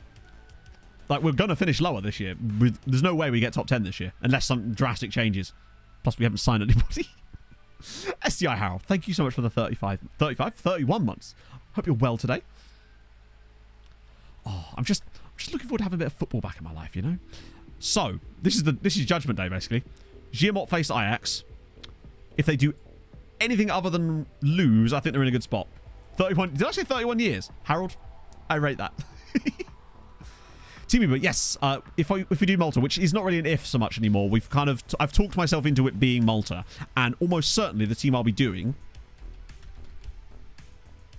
S3: Like, we're going to finish lower this year. There's no way we get top 10 this year, unless some drastic changes. Plus, we haven't signed anybody. SDI Harold, thank you so much for the 31 months. Hope you're well today. Oh, I'm just looking forward to having a bit of football back in my life, you know? So, this is Judgment Day, basically. Giamot face Ajax. If they do anything other than lose, I think they're in a good spot. 31. Did I say 31 years? Harold? I rate that. Team, but yes, if we do Malta, which is not really an if so much anymore, I've talked myself into it being Malta, and almost certainly the team I'll be doing,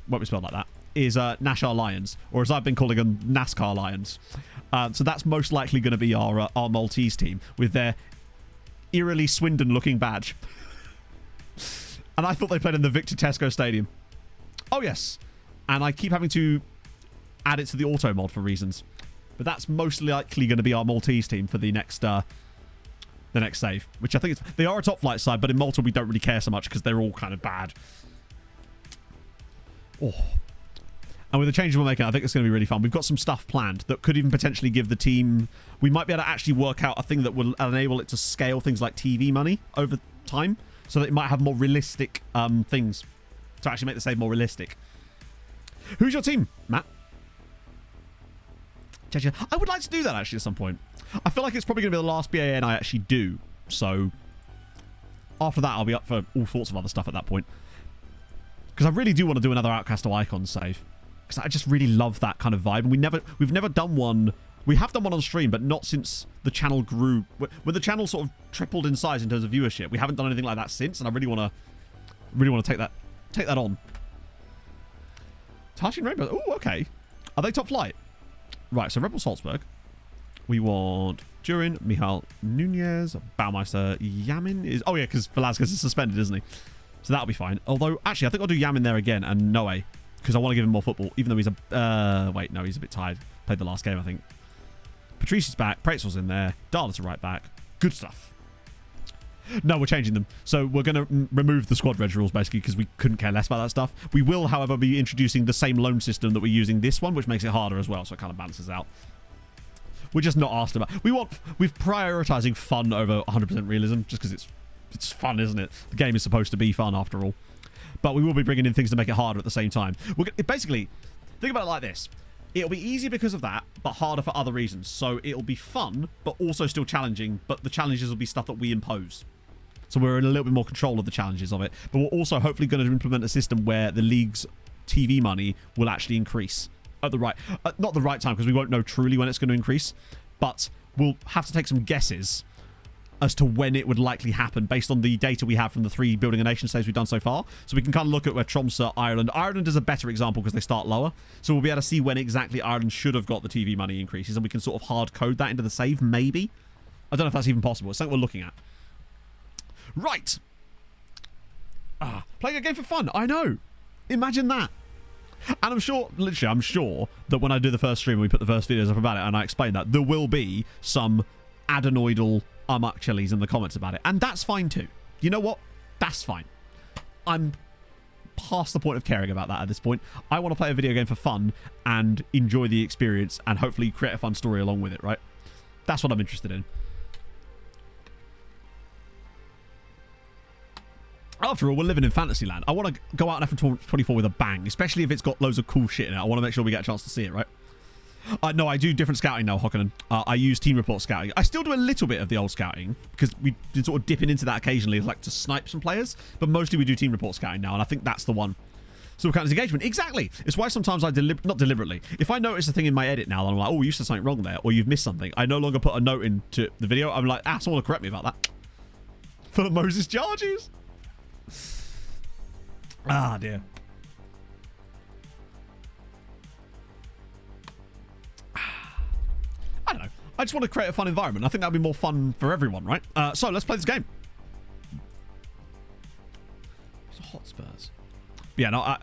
S3: won't be spelled like that, is Nashar Lions, or as I've been calling them, NASCAR Lions. So that's most likely going to be our Maltese team with their eerily Swindon-looking badge. And I thought they played in the Victor Tesco Stadium. Oh yes, and I keep having to add it to the auto mod for reasons. But that's most likely going to be our Maltese team for the next save, which I think they are a top flight side, but in Malta we don't really care so much because they're all kind of bad. Oh. And with the changes we're making, I think it's going to be really fun. We've got some stuff planned that could even potentially give the team... We might be able to actually work out a thing that will enable it to scale things like TV money over time, so that it might have more realistic things to actually make the save more realistic. Who's your team, Matt? I would like to do that actually at some point. I feel like it's probably going to be the last BAN I actually do. So after that, I'll be up for all sorts of other stuff at that point. Because I really do want to do another Outcast to Icon save. Because I just really love that kind of vibe. And we've never done one. We have done one on stream, but not since the channel grew. When the channel sort of tripled in size in terms of viewership, we haven't done anything like that since. And I really want to take that on. Touching Rainbow. Oh, okay. Are they top flight? Right, so Rebel Salzburg. We want Durin, Michal Nunez, Baumeister, Yamin is... Oh, yeah, because Velasquez is suspended, isn't he? So that'll be fine. Although, actually, I think I'll do Yamin there again and Noe, because I want to give him more football, even though he's a... wait, no, he's a bit tired. Played the last game, I think. Patrice is back. Preitzel's in there. Darla's a right back. Good stuff. No, we're changing them. So we're going to remove the squad reg rules, basically, because we couldn't care less about that stuff. We will, however, be introducing the same loan system that we're using this one, which makes it harder as well, so it kind of balances out. We're just not asked about... We've prioritizing fun over 100% realism, just because it's it's fun, isn't it? The game is supposed to be fun after all. But we will be bringing in things to make it harder at the same time. Basically, think about it like this. It'll be easy because of that, but harder for other reasons. So it'll be fun, but also still challenging. But the challenges will be stuff that we impose. So we're in a little bit more control of the challenges of it. But we're also hopefully going to implement a system where the league's TV money will actually increase at the right... not the right time, because we won't know truly when it's going to increase. But we'll have to take some guesses as to when it would likely happen based on the data we have from the 3 building a nation saves we've done so far. So we can kind of look at where Tromsø, Ireland is a better example because they start lower. So we'll be able to see when exactly Ireland should have got the TV money increases, and we can sort of hard code that into the save, maybe. I don't know if that's even possible. It's something we're looking at. Right. Playing a game for fun. I know. Imagine that. And I'm sure, literally, I'm sure that when I do the first stream and we put the first videos up about it and I explain that, there will be some adenoidal chilies in the comments about it. And that's fine too. You know what? That's fine. I'm past the point of caring about that at this point. I want to play a video game for fun and enjoy the experience and hopefully create a fun story along with it, right? That's what I'm interested in. After all, we're living in Fantasyland. I want to go out in F24 with a bang, especially if it's got loads of cool shit in it. I want to make sure we get a chance to see it, right? No, I do different scouting now, Hokkinen. I use team report scouting. I still do a little bit of the old scouting because we've been sort of dipping into that occasionally, like to snipe some players. But mostly we do team report scouting now, and I think that's the one. So count as engagement. Exactly. It's why sometimes I not deliberately. If I notice a thing in my edit now, and I'm like, oh, you said something wrong there, or you've missed something, I no longer put a note into the video. I'm like, someone will correct me about that. For the Moses jar juice. Ah, dear. I don't know. I just want to create a fun environment. I think that would be more fun for everyone, right? So let's play this game. It's a Hotspurs. Yeah, no,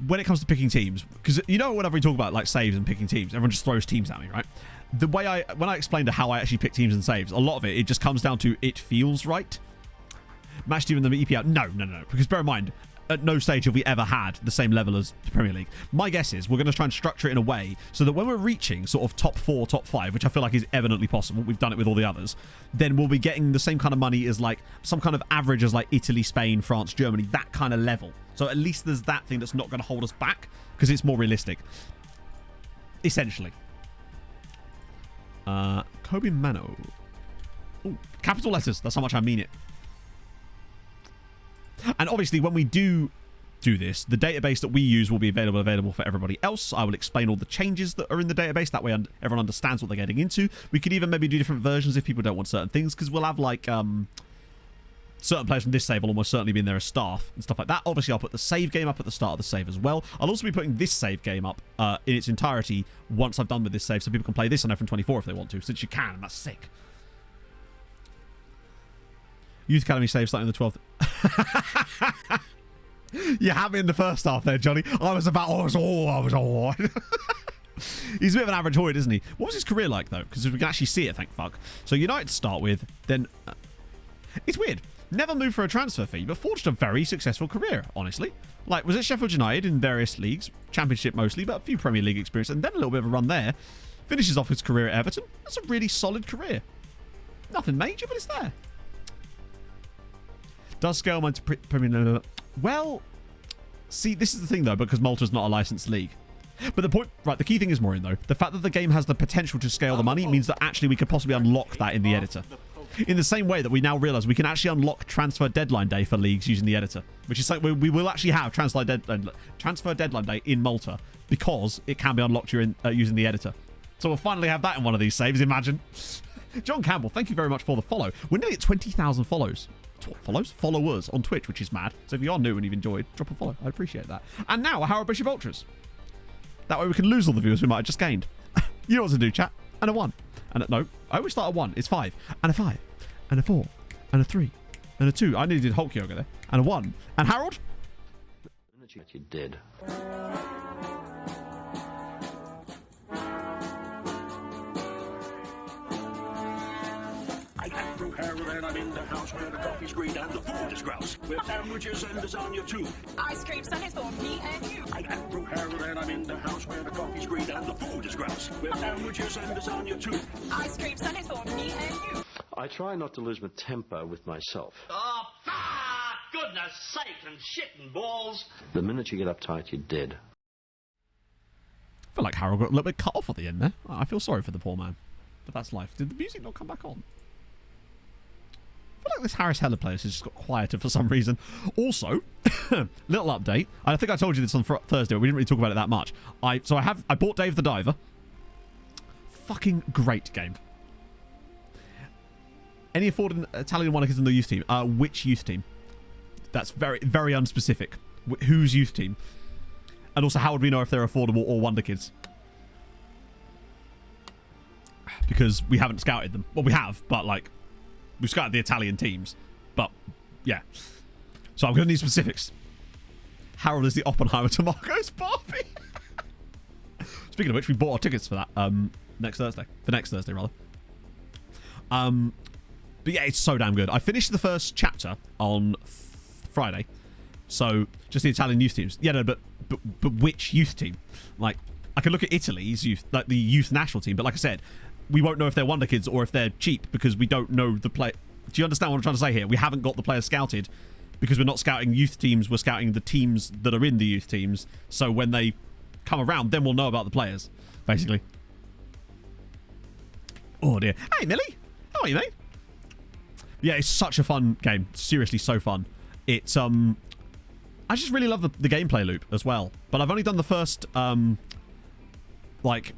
S3: when it comes to picking teams, because you know whenever we talk about like saves and picking teams, everyone just throws teams at me, right? The way when I explained how I actually pick teams and saves, a lot of it just comes down to it feels right. Match team and the EPL. No. Because bear in mind, at no stage have we ever had the same level as the Premier League. My guess is we're going to try and structure it in a way so that when we're reaching sort of top 4, top 5, which I feel like is evidently possible, we've done it with all the others, then we'll be getting the same kind of money as like some kind of average as like Italy, Spain, France, Germany, that kind of level. So at least there's that thing that's not going to hold us back because it's more realistic. Essentially. Kobe Mano. Ooh, capital letters. That's how much I mean it. And obviously, when we do this, the database that we use will be available for everybody else. I will explain all the changes that are in the database. That way, everyone understands what they're getting into. We could even maybe do different versions if people don't want certain things, because we'll have like certain players from this save will almost certainly be in there as staff and stuff like that. Obviously, I'll put the save game up at the start of the save as well. I'll also be putting this save game up in its entirety once I've done with this save, so people can play this on F24 if they want to, since you can, and that's sick. Youth Academy save starting the 12th. You had me in the first half there, Johnny. I was all. He's a bit of an average Hoyd, isn't he? What was his career like, though? Because we can actually see it, thank fuck. So United to start with, then... it's weird. Never moved for a transfer fee, but forged a very successful career, honestly. Like, was at Sheffield United in various leagues, Championship mostly, but a few Premier League experience, and then a little bit of a run there. Finishes off his career at Everton. That's a really solid career. Nothing major, but it's there. Does scale mine to Premier? Well, see, this is the thing though, because Malta's not a licensed league. But the point, right, the key thing is, Maureen, though, the fact that the game has the potential to scale the money means that actually we could possibly unlock that in the editor. In the same way that we now realize we can actually unlock transfer deadline day for leagues using the editor, which is like we will actually have transfer deadline day in Malta because it can be unlocked using the editor. So we'll finally have that in one of these saves, imagine. John Campbell, thank you very much for the follow. We're nearly at 20,000 followers on Twitch, which is mad. So if you are new and you've enjoyed, drop a follow. I appreciate that. And now, Harrow Bishop Ultras. That way we can lose all the viewers we might have just gained. You know what to do, chat. And a 1. And no, I always start at 1. It's 5. And a 5. And a 4. And a 3. And a 2. I nearly did Hulk Yoga there. And a 1. And Harold?
S7: You did. And I'm in the house where the coffee's green and the food is grouse. With sandwiches and lasagna too.
S8: Ice cream sundaes for me and you.
S7: I'm Andrew Harold and I'm in the house where the coffee's green and the food is grouse. With sandwiches and lasagna too.
S8: Ice cream sundaes for me and you.
S9: I try not to lose my temper with myself.
S7: Oh, goodness sake and shit and balls.
S9: The minute you get uptight, you're dead.
S3: I feel like Harold got a little bit cut off at the end there. I feel sorry for the poor man. But that's life. Did the music not come back on? I feel like this Harris Heller playlist has just got quieter for some reason. Also, little update. I think I told you this on Thursday, but we didn't really talk about it that much. I bought Dave the Diver. Fucking great game. Any afforded Italian wonder kids in the youth team? Which youth team? That's very, very unspecific. Whose youth team? And also, how would we know if they're affordable or wonder kids? Because we haven't scouted them. Well, we have, but like, we've scouted the Italian teams. But, yeah. So I'm going to need specifics. Harold is the Oppenheimer to Marco's Barbie. Speaking of which, we bought our tickets for that next Thursday. For next Thursday, rather. But yeah, it's so damn good. I finished the first chapter on Friday. So, just the Italian youth teams. Yeah, no, but which youth team? Like, I could look at Italy's youth, like the youth national team, but like I said, we won't know if they're wonder kids or if they're cheap because we don't know the play. Do you understand what I'm trying to say here? We haven't got the players scouted because we're not scouting youth teams. We're scouting the teams that are in the youth teams. So when they come around, then we'll know about the players, basically. Oh dear. Hey, Millie. How are you, mate? Yeah, it's such a fun game. Seriously, so fun. It's, I just really love the gameplay loop as well. But I've only done the first, like,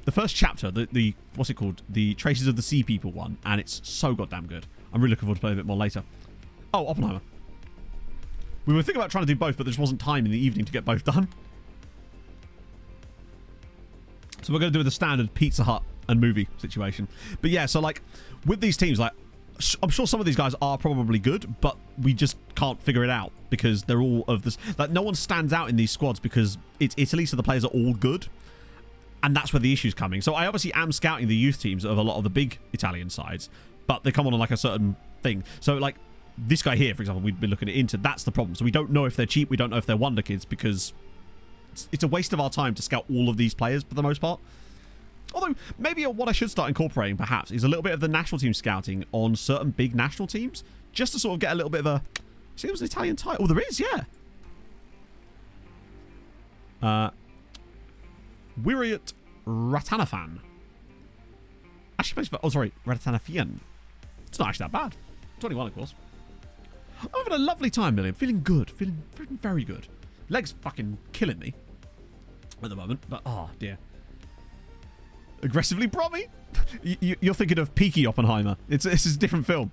S3: the first chapter, the what's it called? The Traces of the Sea People one, and it's so goddamn good. I'm really looking forward to playing a bit more later. Oh, Oppenheimer. We were thinking about trying to do both, but there just wasn't time in the evening to get both done. So we're going to do the standard Pizza Hut and movie situation. But yeah, so like, with these teams, like, I'm sure some of these guys are probably good, but we just can't figure it out because they're all of this. Like, no one stands out in these squads because it's Italy, so the players are all good. And that's where the issue's coming. So I obviously am scouting the youth teams of a lot of the big Italian sides, but they come on like a certain thing. So like this guy here, for example, we'd be looking into, that's the problem. So we don't know if they're cheap. We don't know if they're wonder kids because it's a waste of our time to scout all of these players for the most part. Although, maybe what I should start incorporating, perhaps, is a little bit of the national team scouting on certain big national teams, just to sort of get a little bit of a... See, there was an Italian title. Oh, there is, yeah. Wiriot Ratanafan. Actually plays for... Oh, sorry, Ratanafian. It's not actually that bad. 21, of course. I'm having a lovely time, Millie. I'm feeling good. Feeling very good. Legs fucking killing me at the moment, but, oh, dear. Aggressively Brommy? You're thinking of Peaky Oppenheimer. This is a different film.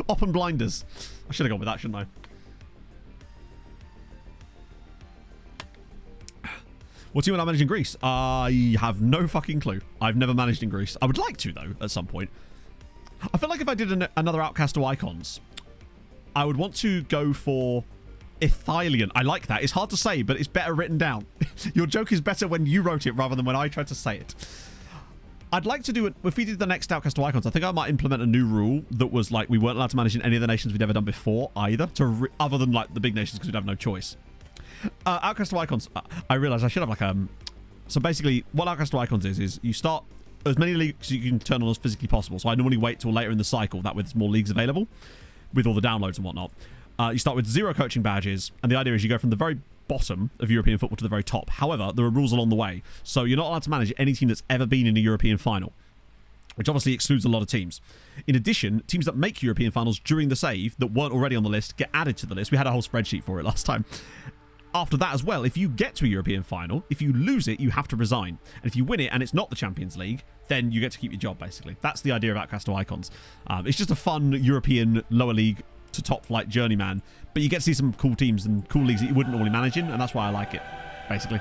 S3: Oppen Blinders. I should have gone with that, shouldn't I? What team will I manage in Greece? I have no fucking clue. I've never managed in Greece. I would like to, though, at some point. I feel like if I did another Outcast to Icons, I would want to go for Ithalian. I like that. It's hard to say, but it's better written down. Your joke is better when you wrote it rather than when I tried to say it. I'd like to do it. If we did the next Outcast to Icons, I think I might implement a new rule that was like we weren't allowed to manage in any of the nations we'd ever done before either, other than like the big nations because we'd have no choice. Outcast to Icons, I realised I should have like so basically what Outcast to Icons is you start as many leagues as you can turn on as physically possible. So I normally wait till later in the cycle, that way there's more leagues available with all the downloads and whatnot. You start with 0 coaching badges, and the idea is you go from the very bottom of European football to the very top. However, there are rules along the way, so you're not allowed to manage any team that's ever been in a European final, which obviously excludes a lot of teams. In addition, teams that make European finals during the save that weren't already on the list get added to the list. We had a whole spreadsheet for it last time. After that as well, if you get to a European final, if you lose it, you have to resign. And if you win it and it's not the Champions League, then you get to keep your job, basically. That's the idea of Outcast to Icons. It's just a fun European lower league to top flight journeyman, but you get to see some cool teams and cool leagues that you wouldn't normally manage in, and that's why I like it, basically.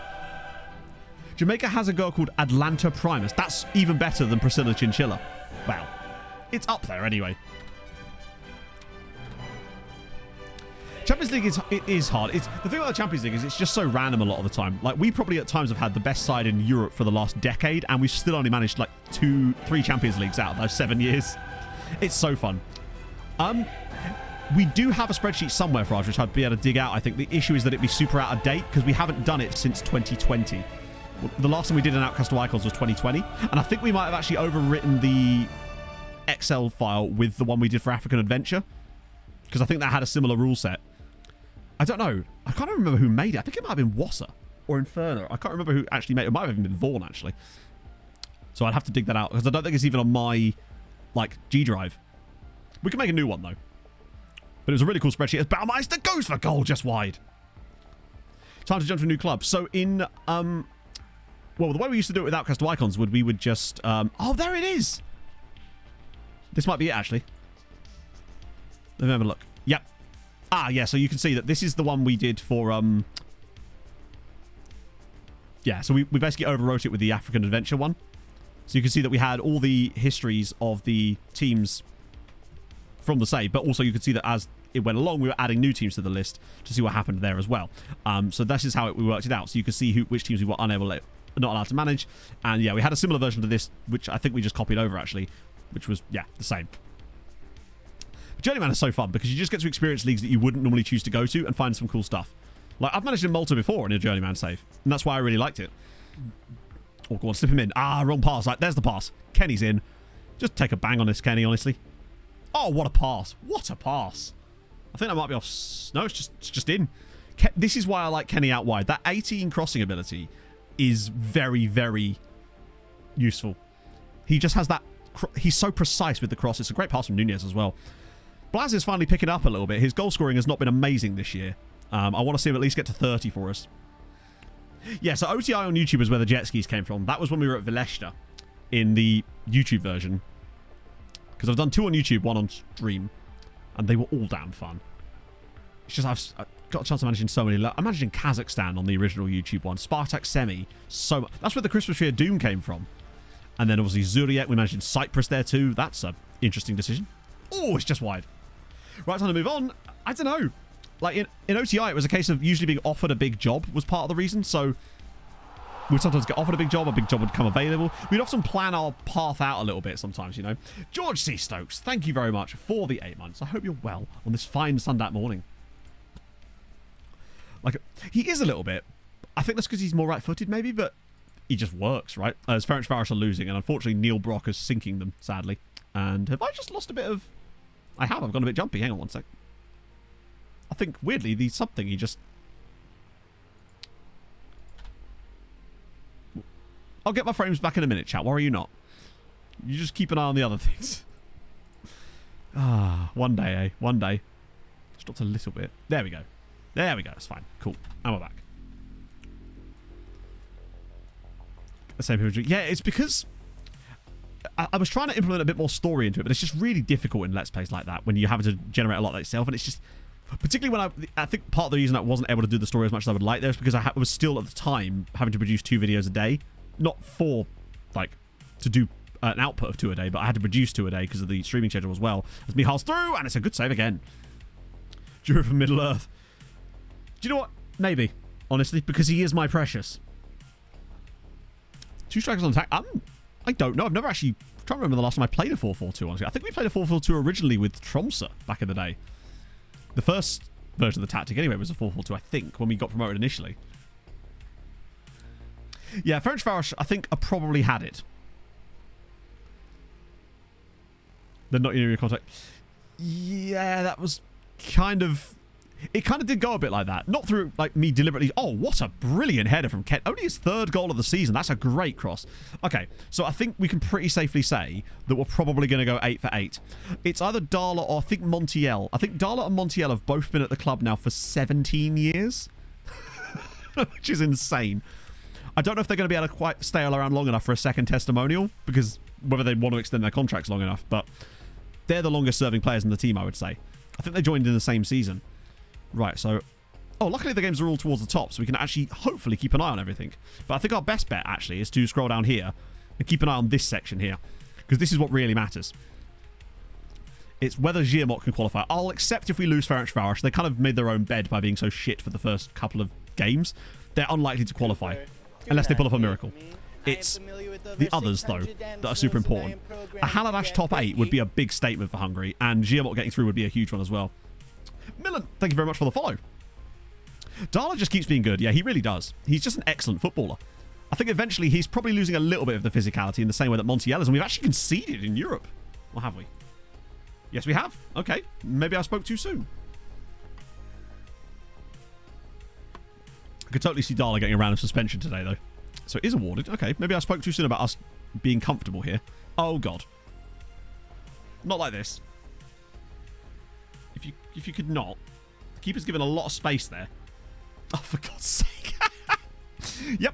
S3: Jamaica has a girl called Atlanta Primus. That's even better than Priscilla Chinchilla. Well, it's up there anyway. Champions League is hard. The thing about the Champions League is it's just so random a lot of the time. Like, we probably at times have had the best side in Europe for the last decade, and we've still only managed like 2-3 Champions Leagues out of those 7 years. It's so fun. We do have a spreadsheet somewhere for us, which I'd be able to dig out. I think the issue is that it'd be super out of date because we haven't done it since 2020. The last time we did an Outcast to Icons was 2020, and I think we might have actually overwritten the Excel file with the one we did for African Adventure, because I think that had a similar rule set. I don't know. I can't remember who made it. I think it might have been Wasser or Inferno. I can't remember who actually made it. It might have even been Vaughn, actually. So I'd have to dig that out, because I don't think it's even on my, like, G drive. We can make a new one, though. But it was a really cool spreadsheet. As Baumeister goes for goal just wide. Time to jump to a new club. So in, well, the way we used to do it with Outcast to Icons we would just, oh, there it is. This might be it, actually. Let me have a look. Yep. Ah, yeah, so you can see that this is the one we did for, yeah, so we basically overwrote it with the African Adventure one. So you can see that we had all the histories of the teams from the save, but also you could see that as it went along, we were adding new teams to the list to see what happened there as well. So this is how we worked it out. So you could see which teams we were not allowed to manage. And yeah, we had a similar version to this, which I think we just copied over actually, which was, yeah, the same. But Journeyman is so fun because you just get to experience leagues that you wouldn't normally choose to go to and find some cool stuff. Like, I've managed in Malta before in a Journeyman save, and that's why I really liked it. Oh, go on, slip him in. Ah, wrong pass. Right, there's the pass. Kenny's in. Just take a bang on this, Kenny, honestly. Oh, what a pass. What a pass. I think that might be off. No, it's just in. This is why I like Kenny out wide. That 18 crossing ability is very, very useful. He just has that. He's so precise with the cross. It's a great pass from Nunez as well. Blaz is finally picking up a little bit. His goal scoring has not been amazing this year. I want to see him at least get to 30 for us. Yeah, so OTI on YouTube is where the jet skis came from. That was when we were at Veleshta in the YouTube version. Because I've done 2 on YouTube, 1 on stream. And they were all damn fun. It's just I've got a chance of managing so many. I managed in Kazakhstan on the original YouTube one. Spartak Semi. That's where the Christmas Tree of Doom came from. And then obviously Zurich. We managed in Cyprus there too. That's an interesting decision. Oh, it's just wide. Right, time to move on. I don't know. Like in OTI, it was a case of usually being offered a big job was part of the reason. So we'd sometimes get offered a big job would come available. We'd often plan our path out a little bit sometimes, you know. George C. Stokes, thank you very much for the 8 months. I hope you're well on this fine Sunday morning. Like, he is a little bit. I think that's because he's more right-footed maybe, but he just works, right? As Ferencváros are losing, and unfortunately Neil Brock is sinking them, sadly. And have I just lost a bit of... I have. I've gone a bit jumpy. Hang on one sec. I think, weirdly, the something he just... I'll get my frames back in a minute, chat. Worry you not. You just keep an eye on the other things. Ah, one day, eh? One day. Just dropped a little bit. There we go. There we go. That's fine. Cool. And we're back. The same people. Yeah, it's because... I was trying to implement a bit more story into it, but it's just really difficult in Let's Plays like that when you have to generate a lot of that yourself, and it's just... Particularly when I think part of the reason I wasn't able to do the story as much as I would like there is because I was still at the time having to produce 2 videos a day. Not for, like, to do an output of 2 a day, but I had to produce 2 a day because of the streaming schedule as well. As Mihal's through, and it's a good save again. Drew from Middle Earth. Do you know what? Maybe, honestly, because he is my precious. 2 strikers on attack. I don't know. I've never actually... I'm trying to remember the last time I played a 4-4-2, honestly. I think we played a 4-4-2 originally with Tromsø back in the day. The first version of the tactic, anyway, was a 4-4-2, I think, when we got promoted initially. Yeah, Ferencváros, I think, probably had it. They're not in your contact. Yeah, that was kind of... It kind of did go a bit like that. Not through, like, me deliberately... Oh, what a brilliant header from Kent. Only his 3rd goal of the season. That's a great cross. Okay, so I think we can pretty safely say that we're probably going to go 8 for 8. It's either Darla or I think Montiel. I think Darla and Montiel have both been at the club now for 17 years. Which is insane. I don't know if they're going to be able to quite stay around long enough for a second testimonial, because whether they want to extend their contracts long enough, but they're the longest serving players in the team, I would say. I think they joined in the same season. Right, so... Oh, luckily the games are all towards the top, so we can actually hopefully keep an eye on everything. But I think our best bet, actually, is to scroll down here and keep an eye on this section here, because this is what really matters. It's whether Giamot can qualify. I'll accept if we lose Ferencváros. They kind of made their own bed by being so shit for the first couple of games. They're unlikely to qualify, unless they pull off a miracle. It's the others, though, that are super important. A Haladash top 8 would be a big statement for Hungary, and Giamot getting through would be a huge one as well. Millen, thank you very much for the follow. Darla just keeps being good. Yeah, he really does. He's just an excellent footballer. I think eventually he's probably losing a little bit of the physicality in the same way that Montiel is, and we've actually conceded in Europe. Or have we? Yes, we have. Okay. Maybe I spoke too soon. I could totally see Darla getting a round of suspension today, though. So it is awarded. Okay. Maybe I spoke too soon about us being comfortable here. Oh, God. Not like this. If you could not. The keeper's given a lot of space there. Oh, for God's sake. Yep.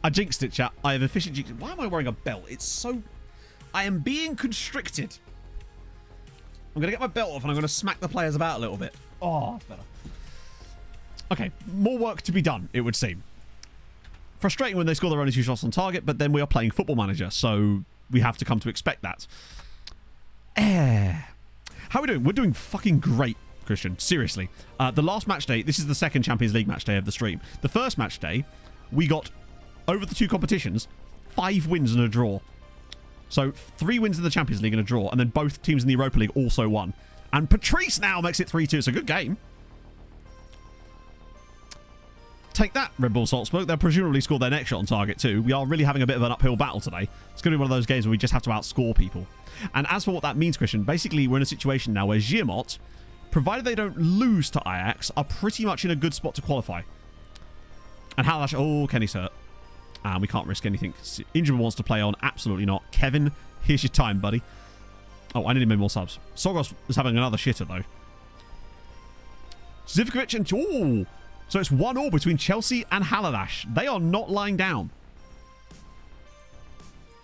S3: I jinxed it, chat. I have efficient jinxed. Why am I wearing a belt? It's so... I am being constricted. I'm going to get my belt off and I'm going to smack the players about a little bit. Oh, that's better. Okay. More work to be done, it would seem. Frustrating when they score their only 2 shots on target, but then we are playing Football Manager, so we have to come to expect that. How are we doing? We're doing fucking great, Christian. Seriously. The last match day, this is the second Champions League match day of the stream. The first match day, we got, over the 2 competitions, 5 wins and a draw. So 3 wins in the Champions League and a draw, and then both teams in the Europa League also won. And Patrice now makes it 3-2. It's a good game. Take that, Red Bull Salzburg. They'll presumably score their next shot on target too. We are really having a bit of an uphill battle today. It's going to be one of those games where we just have to outscore people. And as for what that means, Christian, basically we're in a situation now where Giamot, provided they don't lose to Ajax, are pretty much in a good spot to qualify. And Halash, oh, Kenny's hurt. And we can't risk anything. Injured wants to play on. Absolutely not. Kevin, here's your time, buddy. Oh, I need him more subs. Sogos is having another shitter, though. Zivkovic and... Oh! So it's 1-1 between Chelsea and Haladash. They are not lying down.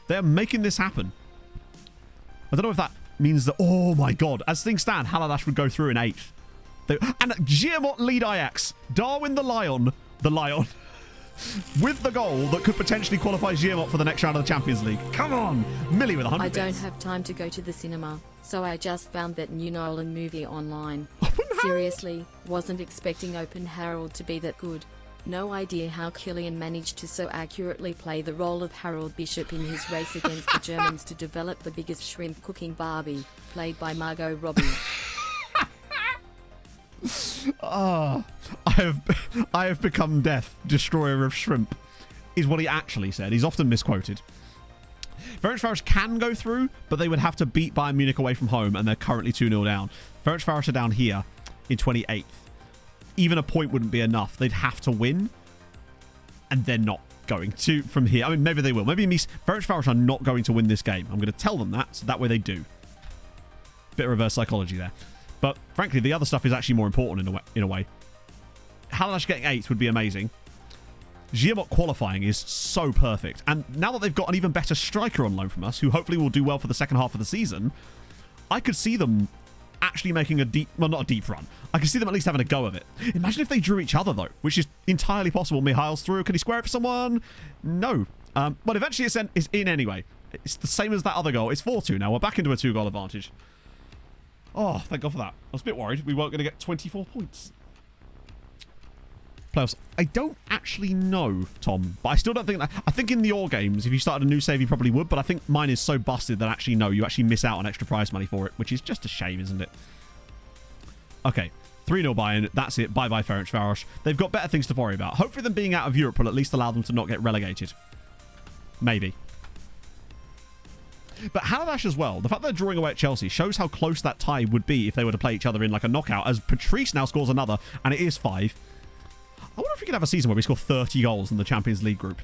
S3: They're making this happen. I don't know if that means that... Oh, my God. As things stand, Haladash would go through in 8th. And Giamot lead Ajax. Darwin the Lion. With the goal that could potentially qualify Giamot for the next round of the Champions League. Come on. Millie with 100
S10: I don't
S3: bits.
S10: have time to go to the cinema, so I just found that new Nolan movie online. Seriously, wasn't expecting Open Harold to be that good. No idea how Killian managed to so accurately play the role of Harold Bishop in his race against the Germans to develop the biggest shrimp cooking Barbie, played by Margot Robbie.
S3: I have become death, destroyer of shrimp, is what he actually said. He's often misquoted. Ferencváros can go through, but they would have to beat Bayern Munich away from home, and they're currently 2-0 down. Ferencváros are down here in 28th. Even a point wouldn't be enough. They'd have to win, and they're not going to from here. I mean, maybe they will. Maybe Ferencváros are not going to win this game. I'm going to tell them that, so that way they do. Bit of reverse psychology there. But frankly, the other stuff is actually more important in a way. Haladash getting 8th would be amazing. Giamot qualifying is so perfect. And now that they've got an even better striker on loan from us, who hopefully will do well for the second half of the season, I could see them actually making a deep... Well, not a deep run. I could see them at least having a go of it. Imagine if they drew each other, though, which is entirely possible. Mihail's through. Can he square it for someone? No. But eventually it's in anyway. It's the same as that other goal. It's 4-2 now. We're back into a 2-goal advantage. Oh, thank God for that. I was a bit worried we weren't going to get 24 points. Playoffs. I don't actually know, Tom, but I still don't think that... I think in your games, if you started a new save, you probably would, but I think mine is so busted that actually, no, you actually miss out on extra prize money for it, which is just a shame, isn't it? Okay. 3-0 Bayern. That's it. Bye-bye, Ferencváros. They've got better things to worry about. Hopefully them being out of Europe will at least allow them to not get relegated. Maybe. But Haladash as well, the fact that they're drawing away at Chelsea shows how close that tie would be if they were to play each other in like a knockout, as Patrice now scores another, and it is 5. I wonder if we could have a season where we score 30 goals in the Champions League group.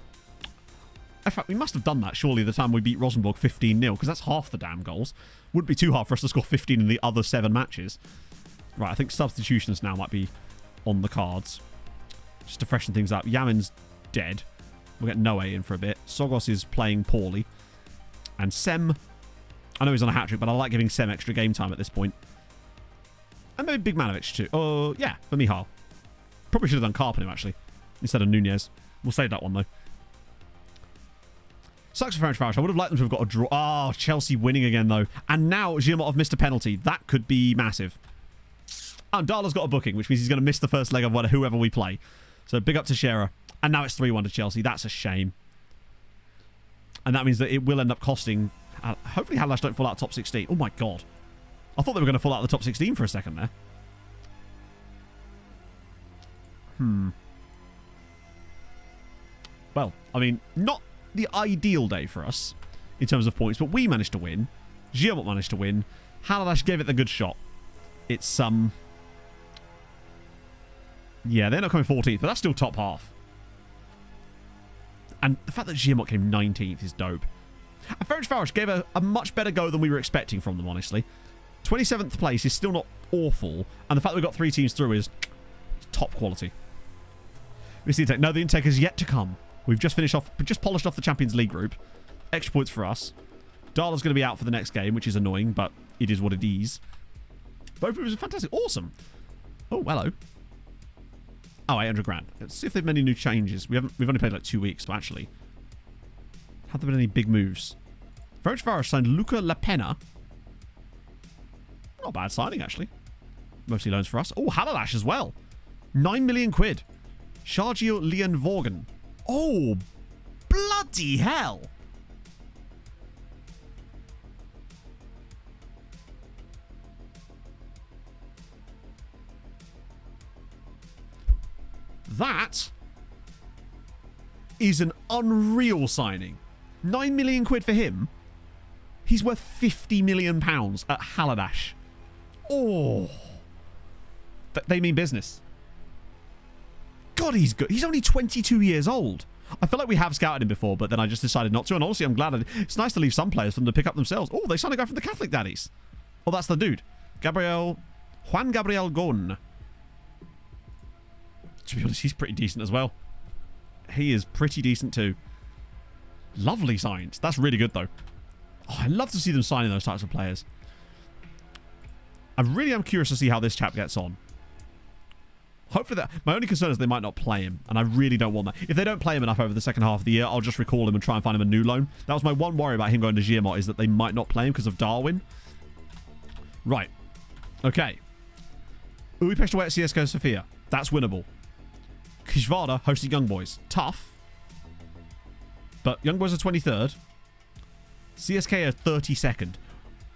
S3: In fact, we must have done that, surely, the time we beat Rosenborg 15-0, because that's half the damn goals. Wouldn't be too hard for us to score 15 in the other 7 matches. Right, I think substitutions now might be on the cards. Just to freshen things up. Yamin's dead. We'll get Noe in for a bit. Sogos is playing poorly. And Sem, I know he's on a hat-trick, but I like giving Sem extra game time at this point. And maybe Bigmanovic too. Oh, yeah, for Michal. Probably should have done Carpenter, actually, instead of Nunez. We'll save that one, though. Sucks for Ferencváros. I would have liked them to have got a draw. Oh, Chelsea winning again, though. And now Giamot have missed a penalty. That could be massive. Oh, and Darla's got a booking, which means he's going to miss the first leg of whoever we play. So big up to Shearer. And now it's 3-1 to Chelsea. That's a shame. And that means that it will end up costing... hopefully Haladash don't fall out top 16. Oh, my God. I thought they were going to fall out of the top 16 for a second there. Well, I mean, not the ideal day for us in terms of points, but we managed to win. Giamot managed to win. Haladash gave it the good shot. It's, yeah, they're not coming 14th, but that's still top half. And the fact that Giamot came 19th is dope. And Ferencváros gave a much better go than we were expecting from them, honestly. 27th place is still not awful, and the fact that we got 3 teams through is top quality. We see the intake. No, the intake is yet to come. We've just polished off the Champions League group. Extra points for us. Darla's going to be out for the next game, which is annoying, but it is what it is. Both groups are fantastic. Awesome. Oh, hello. Oh, 800 grand. Let's see if they've made any new changes. We've only played like 2 weeks, but actually. Have there been any big moves? Ferencváros signed Luca Lapena. Not a bad signing, actually. Mostly loans for us. Oh, Haladash as well. 9 million quid. Sergio Leonvorgen. Oh, bloody hell. That is an unreal signing. 9 million quid for him. He's worth 50 million pounds at Haladash. Oh. They mean business. God, he's good. He's only 22 years old. I feel like we have scouted him before, but then I just decided not to. And honestly, I'm glad. It's nice to leave some players for them to pick up themselves. Oh, they signed a guy from the Catholic Daddies. Oh, that's the dude. Juan Gabriel Gon. To be honest, he's pretty decent as well. He is pretty decent too. Lovely signs. That's really good though. Oh, I love to see them signing those types of players. I really am curious to see how this chap gets on. Hopefully that... My only concern is they might not play him, and I really don't want that. If they don't play him enough over the second half of the year, I'll just recall him and try and find him a new loan. That was my one worry about him going to Giamot, is that they might not play him because of Darwin. Right. Okay. Újpest away at CSKA Sofia. That's winnable. Kisvárda hosting Young Boys. Tough. But Young Boys are 23rd. CSKA are 32nd.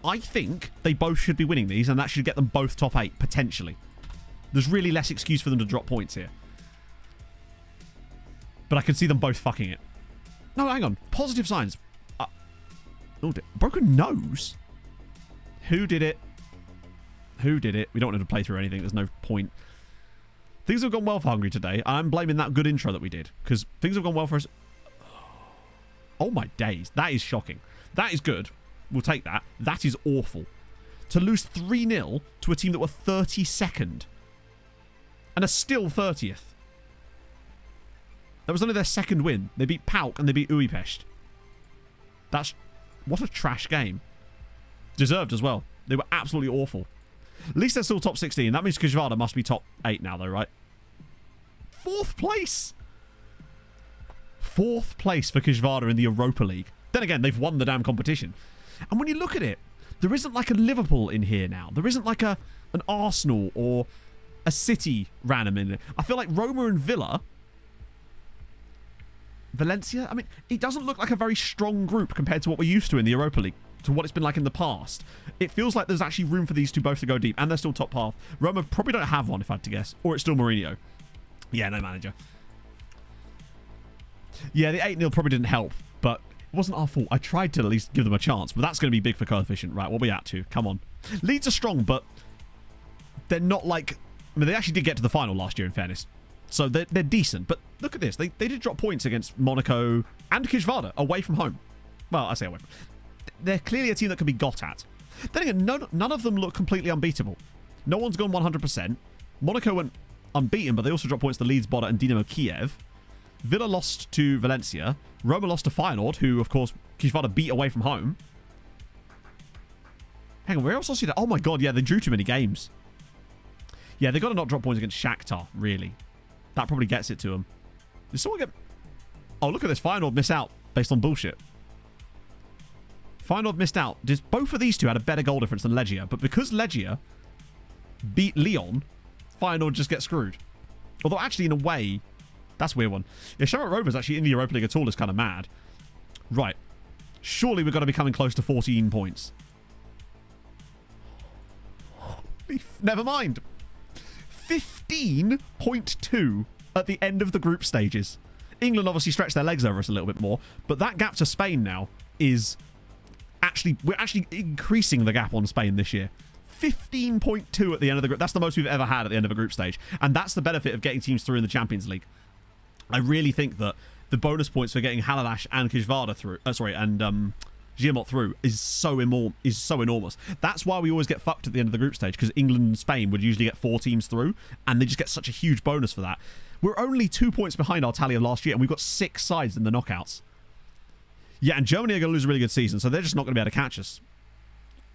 S3: I think they both should be winning these, and that should get them both top 8, potentially. There's really less excuse for them to drop points here. But I can see them both fucking it. No, hang on. Positive signs. Oh, broken nose? Who did it? Who did it? We don't want him to play through anything. There's no point. Things have gone well for Hungary today. I'm blaming that good intro that we did. Because things have gone well for us. Oh my days. That is shocking. That is good. We'll take that. That is awful. To lose 3-0 to a team that were 32nd. And are still 30th. That was only their second win. They beat PAOK and they beat Újpest. That's... What a trash game. Deserved as well. They were absolutely awful. At least they're still top 16. That means Kisvárda must be top 8 now though, right? 4th place! 4th place for Kisvárda in the Europa League. Then again, they've won the damn competition. And when you look at it, there isn't like a Liverpool in here now. There isn't like an Arsenal or a City random in it. I feel like Roma and Valencia, I mean, it doesn't look like a very strong group compared to what we're used to in the Europa League, to what it's been like in the past. It feels like there's actually room for these two both to go deep, and they're still top half. Roma probably don't have one, if I had to guess, or it's still Mourinho. Yeah, no manager. Yeah, the 8-0 probably didn't help, but it wasn't our fault. I tried to at least give them a chance, but that's going to be big for coefficient. Right, what are we at to? Come on. Leeds are strong, but they're not like... I mean, they actually did get to the final last year, in fairness. So they're decent. But look at this. They did drop points against Monaco and Kisvárda away from home. Well, I say away from... They're clearly a team that can be got at. Then again, none of them look completely unbeatable. No one's gone 100%. Monaco went unbeaten, but they also dropped points to Leeds, Boda, and Dynamo Kiev. Villa lost to Valencia. Roma lost to Feyenoord, who, of course, Kisvárda beat away from home. Hang on, where else was that? Oh my god, yeah, they drew too many games. Yeah, they got to not drop points against Shakhtar, really. That probably gets it to them. Did someone get... Oh, look at this. Feyenoord missed out based on bullshit. Feyenoord missed out. Both of these two had a better goal difference than Legia, but because Legia beat Lyon, Feyenoord just get screwed. Although, actually, in a way, that's a weird one. Yeah, Shamrock Rovers actually in the Europa League at all is kind of mad. Right. Surely we're going to be coming close to 14 points. Never mind. 15.2 at the end of the group stages. England obviously stretched their legs over us a little bit more, but that gap to Spain now is we're actually increasing the gap on Spain this year. 15.2 at the end of the group. That's the most we've ever had at the end of a group stage. And that's the benefit of getting teams through in the Champions League. I really think that the bonus points for getting Haladash and Kishvarda through, and Giamot through is so enormous. That's why we always get fucked at the end of the group stage, because England and Spain would usually get 4 teams through, and they just get such a huge bonus for that. We're only 2 points behind our tally of last year, and we've got 6 sides in the knockouts. Yeah, and Germany are going to lose a really good season, so they're just not going to be able to catch us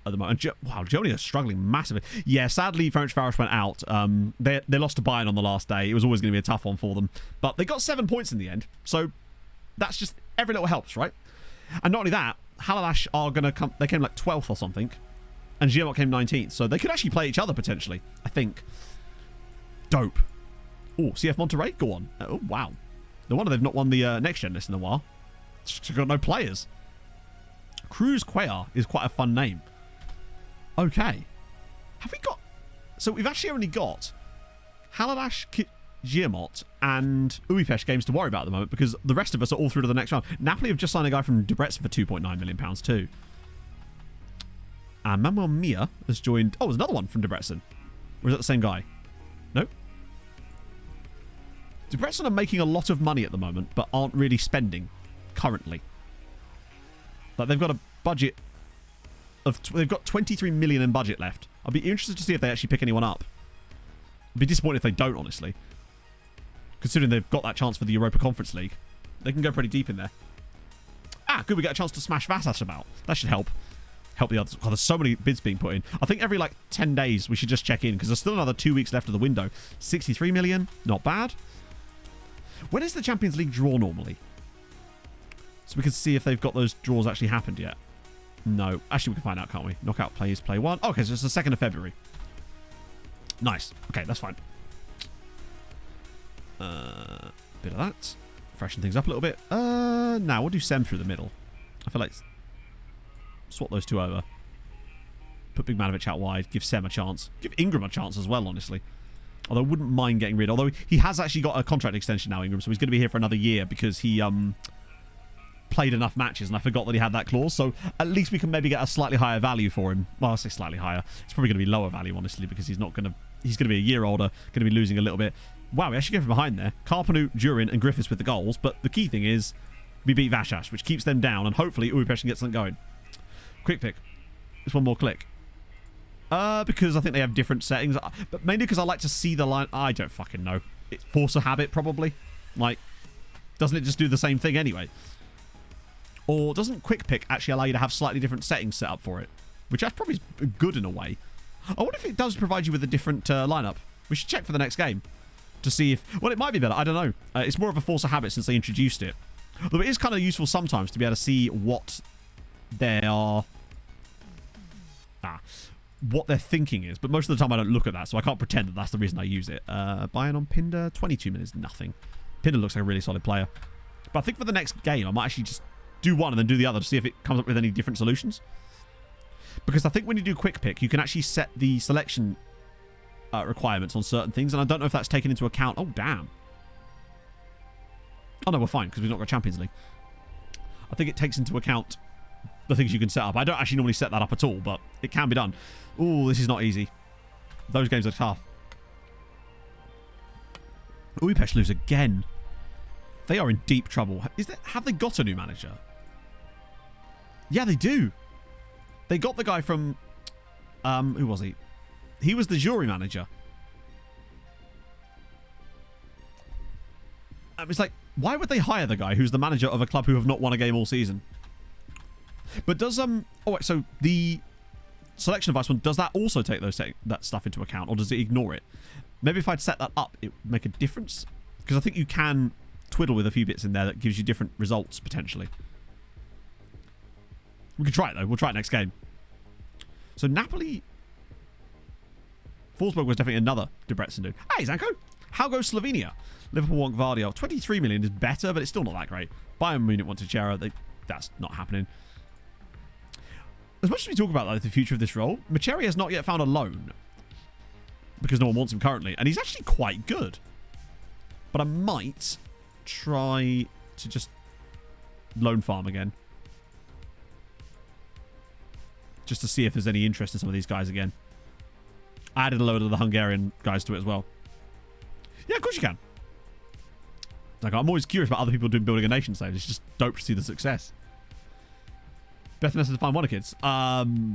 S3: at the moment. Wow, Germany are struggling massively. Yeah, sadly, Ferencváros went out. They lost to Bayern on the last day. It was always going to be a tough one for them. But they got 7 points in the end, so that's just every little helps, right? And not only that, Haladash are going to come... They came like 12th or something, and Giamot came 19th, so they could actually play each other, potentially, I think. Dope. Oh, CF Monterrey? Go on. Oh, wow. No wonder they've not won the Next Gen list in a while. They've got no players. Cruz Cuellar is quite a fun name. Okay. Have we got... So we've actually only got Haladash, Giamot and Uipesh games to worry about at the moment, because the rest of us are all through to the next round. Napoli have just signed a guy from Debrecen for £2.9 million too. And Manuel Mia has joined... Oh, there's another one from Debrecen. Or is that the same guy? Nope. Debrecen are making a lot of money at the moment, but aren't really spending currently. Like, they've got a budget of... They've got 23 million in budget left. I'll be interested to see if they actually pick anyone up. I'd be disappointed if they don't, honestly. Considering they've got that chance for the Europa Conference League. They can go pretty deep in there. Ah, good, we get a chance to smash Vasas about. That should help. Help the others. Oh, there's so many bids being put in. I think every, like, 10 days we should just check in, because there's still another 2 weeks left of the window. 63 million, not bad. When is the Champions League draw normally? So we can see if they've got those draws actually happened yet. No. Actually, we can find out, can't we? Knockout plays play 1. Okay, so it's the 2nd of February. Nice. Okay, that's fine. Bit of that. Freshen things up a little bit. Now, we'll do Sem through the middle. I feel like... Swap those two over. Put Bigmanovic out wide. Give Sem a chance. Give Ingram a chance as well, honestly. Although I wouldn't mind getting rid. Although he has actually got a contract extension now, Ingram, so he's going to be here for another year because he played enough matches, and I forgot that he had that clause. So at least we can maybe get a slightly higher value for him. Well, I'll say slightly higher. It's probably going to be lower value, honestly, because he's not going to... He's going to be a year older, going to be losing a little bit. Wow, we actually go from behind there. Carpanu, Durin, and Griffiths with the goals. But the key thing is we beat Vasas, which keeps them down, and hopefully Uipesh can get something going. Quick pick. Just one more click. Because I think they have different settings. But mainly because I like to see the line. I don't fucking know. It's force of habit, probably. Like, doesn't it just do the same thing anyway? Or doesn't quick pick actually allow you to have slightly different settings set up for it? Which that's probably good in a way. I wonder if it does provide you with a different lineup. We should check for the next game to see if... Well, it might be better. I don't know. It's more of a force of habit since they introduced it. Although it is kind of useful sometimes to be able to see what they are... what their thinking is. But most of the time I don't look at that, so I can't pretend that that's the reason I use it. Bayern on Pinder. 22 minutes, nothing. Pinder looks like a really solid player. But I think for the next game, I might actually just do one and then do the other to see if it comes up with any different solutions. Because I think when you do quick pick, you can actually set the selection requirements on certain things, and I don't know if that's taken into account. Oh, damn. Oh, no, we're fine, because we've not got Champions League. I think it takes into account the things you can set up. I don't actually normally set that up at all, but it can be done. Ooh, this is not easy. Those games are tough. Uipesh lose again. They are in deep trouble. Have they got a new manager? Yeah, they do. They got the guy from... who was he? He was the jury manager. It's like, why would they hire the guy who's the manager of a club who have not won a game all season? But does... Oh, wait, so the selection advice one, does that also take that stuff into account, or does it ignore it? Maybe if I'd set that up, it would make a difference. Because I think you can twiddle with a few bits in there that gives you different results, potentially. We can try it, though. We'll try it next game. So, Napoli... Forsberg was definitely another Debrecen dude. Hey, Zanko! How goes Slovenia? Liverpool want Gvardiol. 23 million is better, but it's still not that great. Bayern Munich want Teixeira. That's not happening. As much as we talk about like, the future of this role, Macheri has not yet found a loan. Because no one wants him currently. And he's actually quite good. But I might try to just loan farm again. just to see if there's any interest in some of these guys again. I added a load of the Hungarian guys to it as well. Yeah, of course you can. Like, I'm always curious about other people doing building a nation save. It's just dope to see the success. Best method to find Wonder Kids.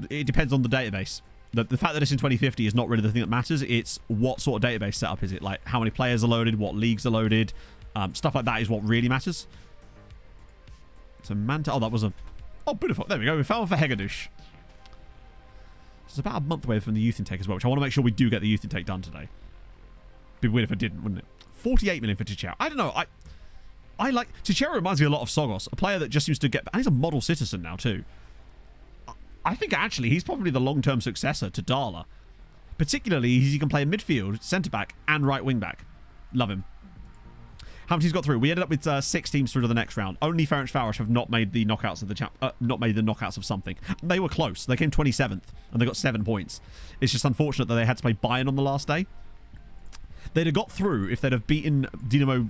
S3: It depends on the database. The fact that it's in 2050 is not really the thing that matters. It's what sort of database setup is it. Like, how many players are loaded, what leagues are loaded. Stuff like that is what really matters. So, Manta... Oh, that was a... Oh, beautiful. There we go. We found one for Hegadush. It's about a month away from the youth intake as well, which I want to make sure we do get the youth intake done today. Be weird if I didn't, wouldn't it? 48 million for Tichero. I don't know. I like... Tichero reminds me a lot of Sogos, a player that just seems to get... And he's a model citizen now, too. I think, actually, he's probably the long-term successor to Dala. Particularly, he can play midfield, centre-back, and right wing-back. Love him. How many teams got through? We ended up with 6 teams through to the next round. Only Ferencváros have not made the knockouts of the not made the knockouts of something. They were close. They came 27th, and they got 7 points. It's just unfortunate that they had to play Bayern on the last day. They'd have got through if they'd have beaten Dinamo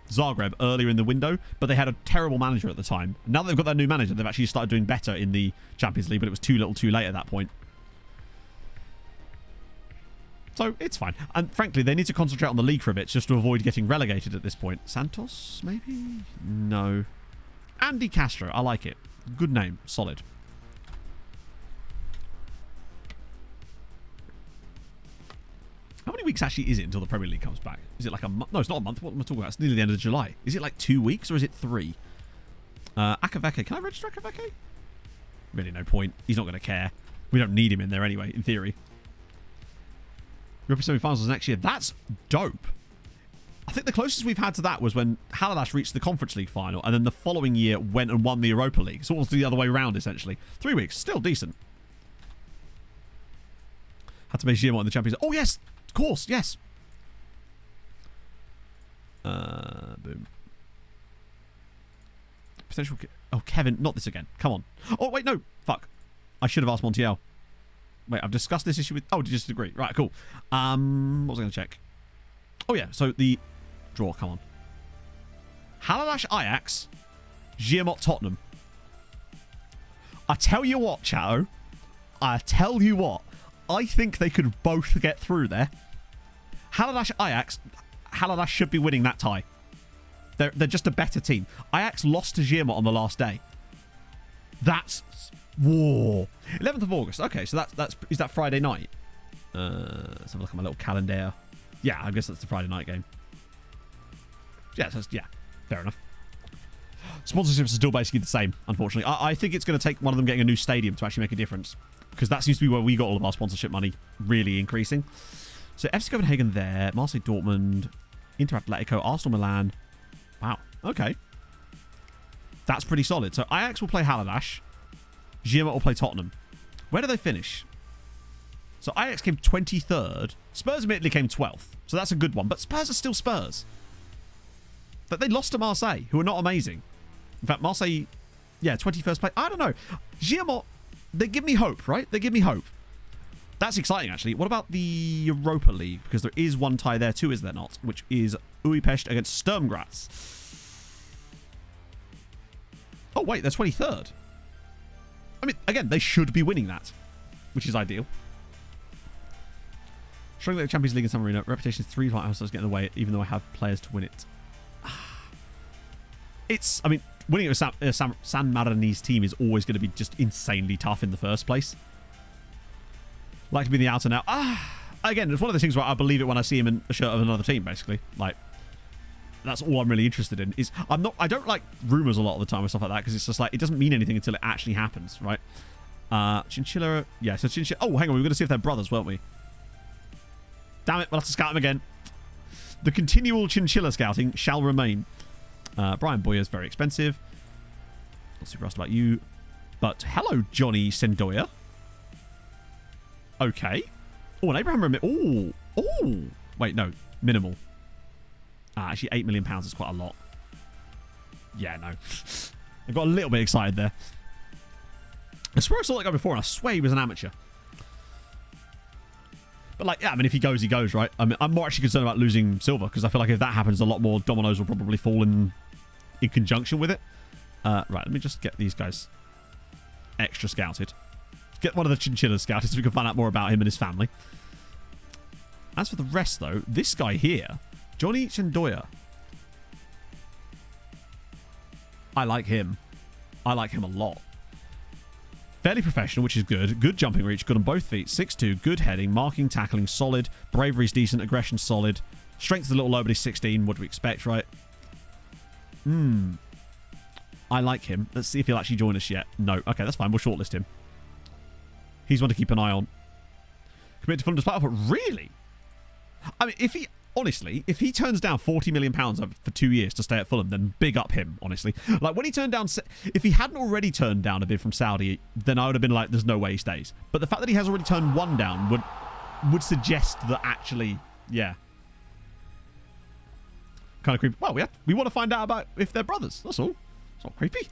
S3: Zagreb earlier in the window, but they had a terrible manager at the time. Now that they've got their new manager, they've actually started doing better in the Champions League, but it was too little too late at that point. So, it's fine. And frankly, they need to concentrate on the league for a bit, just to avoid getting relegated at this point. Santos, maybe? No. Andy Castro, I like it. Good name. Solid. How many weeks actually is it until the Premier League comes back? Is it like a month? No, it's not a month. What am I talking about? It's nearly the end of July. Is it like 2 weeks or is it 3? Akaveke. Can I register Akaveke? Really no point. He's not going to care. We don't need him in there anyway, in theory. European semi-finals next year. That's dope. I think the closest we've had to that was when Haladas reached the Conference League final and then the following year went and won the Europa League. So it was the other way around, essentially. 3 weeks. Still decent. Had to make Giamot in the Champions League. Oh, yes. Of course. Yes. Boom. Potential... Oh, Kevin. Not this again. Come on. Oh, wait. No. Fuck. I should have asked Montiel. Wait, I've discussed this issue with... Oh, did you just agree? Right, cool. What was I going to check? Oh, yeah. So, the... Draw, come on. Haladas Ajax. Giamot Tottenham. I tell you what, Chatto. I tell you what. I think they could both get through there. Haladas Ajax. Haladas should be winning that tie. They're just a better team. Ajax lost to Giamot on the last day. That's... Whoa. 11th of August. Okay, so is that Friday night? Let's have a look at my little calendar. Yeah, I guess that's the Friday night game. Yeah, fair enough. Sponsorships are still basically the same, unfortunately. I think it's going to take one of them getting a new stadium to actually make a difference. Because that seems to be where we got all of our sponsorship money really increasing. So FC Copenhagen there, Marseille Dortmund, Inter Atletico, Arsenal Milan. Wow, okay. That's pretty solid. So Ajax will play Haladas. Giamot will play Tottenham. Where do they finish? So Ajax came 23rd. Spurs admittedly came 12th. So that's a good one. But Spurs are still Spurs. But they lost to Marseille, who are not amazing. In fact, Marseille, yeah, 21st place. I don't know. Giamot, they give me hope, right? They give me hope. That's exciting, actually. What about the Europa League? Because there is one tie there too, is there not? Which is Újpest against Sturm Graz. Oh, wait, they're 23rd. I mean, again, they should be winning that, which is ideal. Showing the Champions League in San Marino. Reputation is 3 times getting away, even though I have players to win it. It's, I mean, winning it with San Marinese team is always going to be just insanely tough in the first place. Like to be the out and out. Again, it's one of those things where I believe it when I see him in a shirt of another team, basically. Like, that's all I'm really interested in. Is I don't like rumors a lot of the time and stuff like that because it's just like it doesn't mean anything until it actually happens, right? Chinchilla, yeah. So Chinchilla. Oh, hang on, we were going to see if they're brothers, weren't we? Damn it, we'll have to scout them again. The continual Chinchilla scouting shall remain. Brian Boyer is very expensive. Not super asked about you, but hello, Johnny Sendoya. Okay. Oh, and Abraham Ramir. Oh, wait, no, minimal. Actually, £8 million is quite a lot. Yeah, no. I got a little bit excited there. I swear I saw that guy before, and I swear he was an amateur. But, like, yeah, I mean, if he goes, he goes, right? I mean, I'm more actually concerned about losing Silva, because I feel like if that happens, a lot more dominoes will probably fall in conjunction with it. Right, let me just get these guys extra scouted. Get one of the chinchilla scouts so we can find out more about him and his family. As for the rest, though, this guy here, Johnny Chendoya. I like him. I like him a lot. Fairly professional, which is good. Good jumping reach, good on both feet. 6'2", good heading, marking, tackling, solid. Bravery's decent, aggression solid. Strength's a little low, but he's 16. What do we expect, right? I like him. Let's see if he'll actually join us yet. No. Okay, that's fine. We'll shortlist him. He's one to keep an eye on. Commit to Fulham's playoff, but really? I mean, if he turns down £40 million for 2 years to stay at Fulham, then big up him, honestly. Like, when he turned down... If he hadn't already turned down a bid from Saudi, then I would have been like, there's no way he stays. But the fact that he has already turned one down would suggest that actually, yeah. Kind of creepy. Well, we want to find out about if they're brothers. That's all. It's not creepy.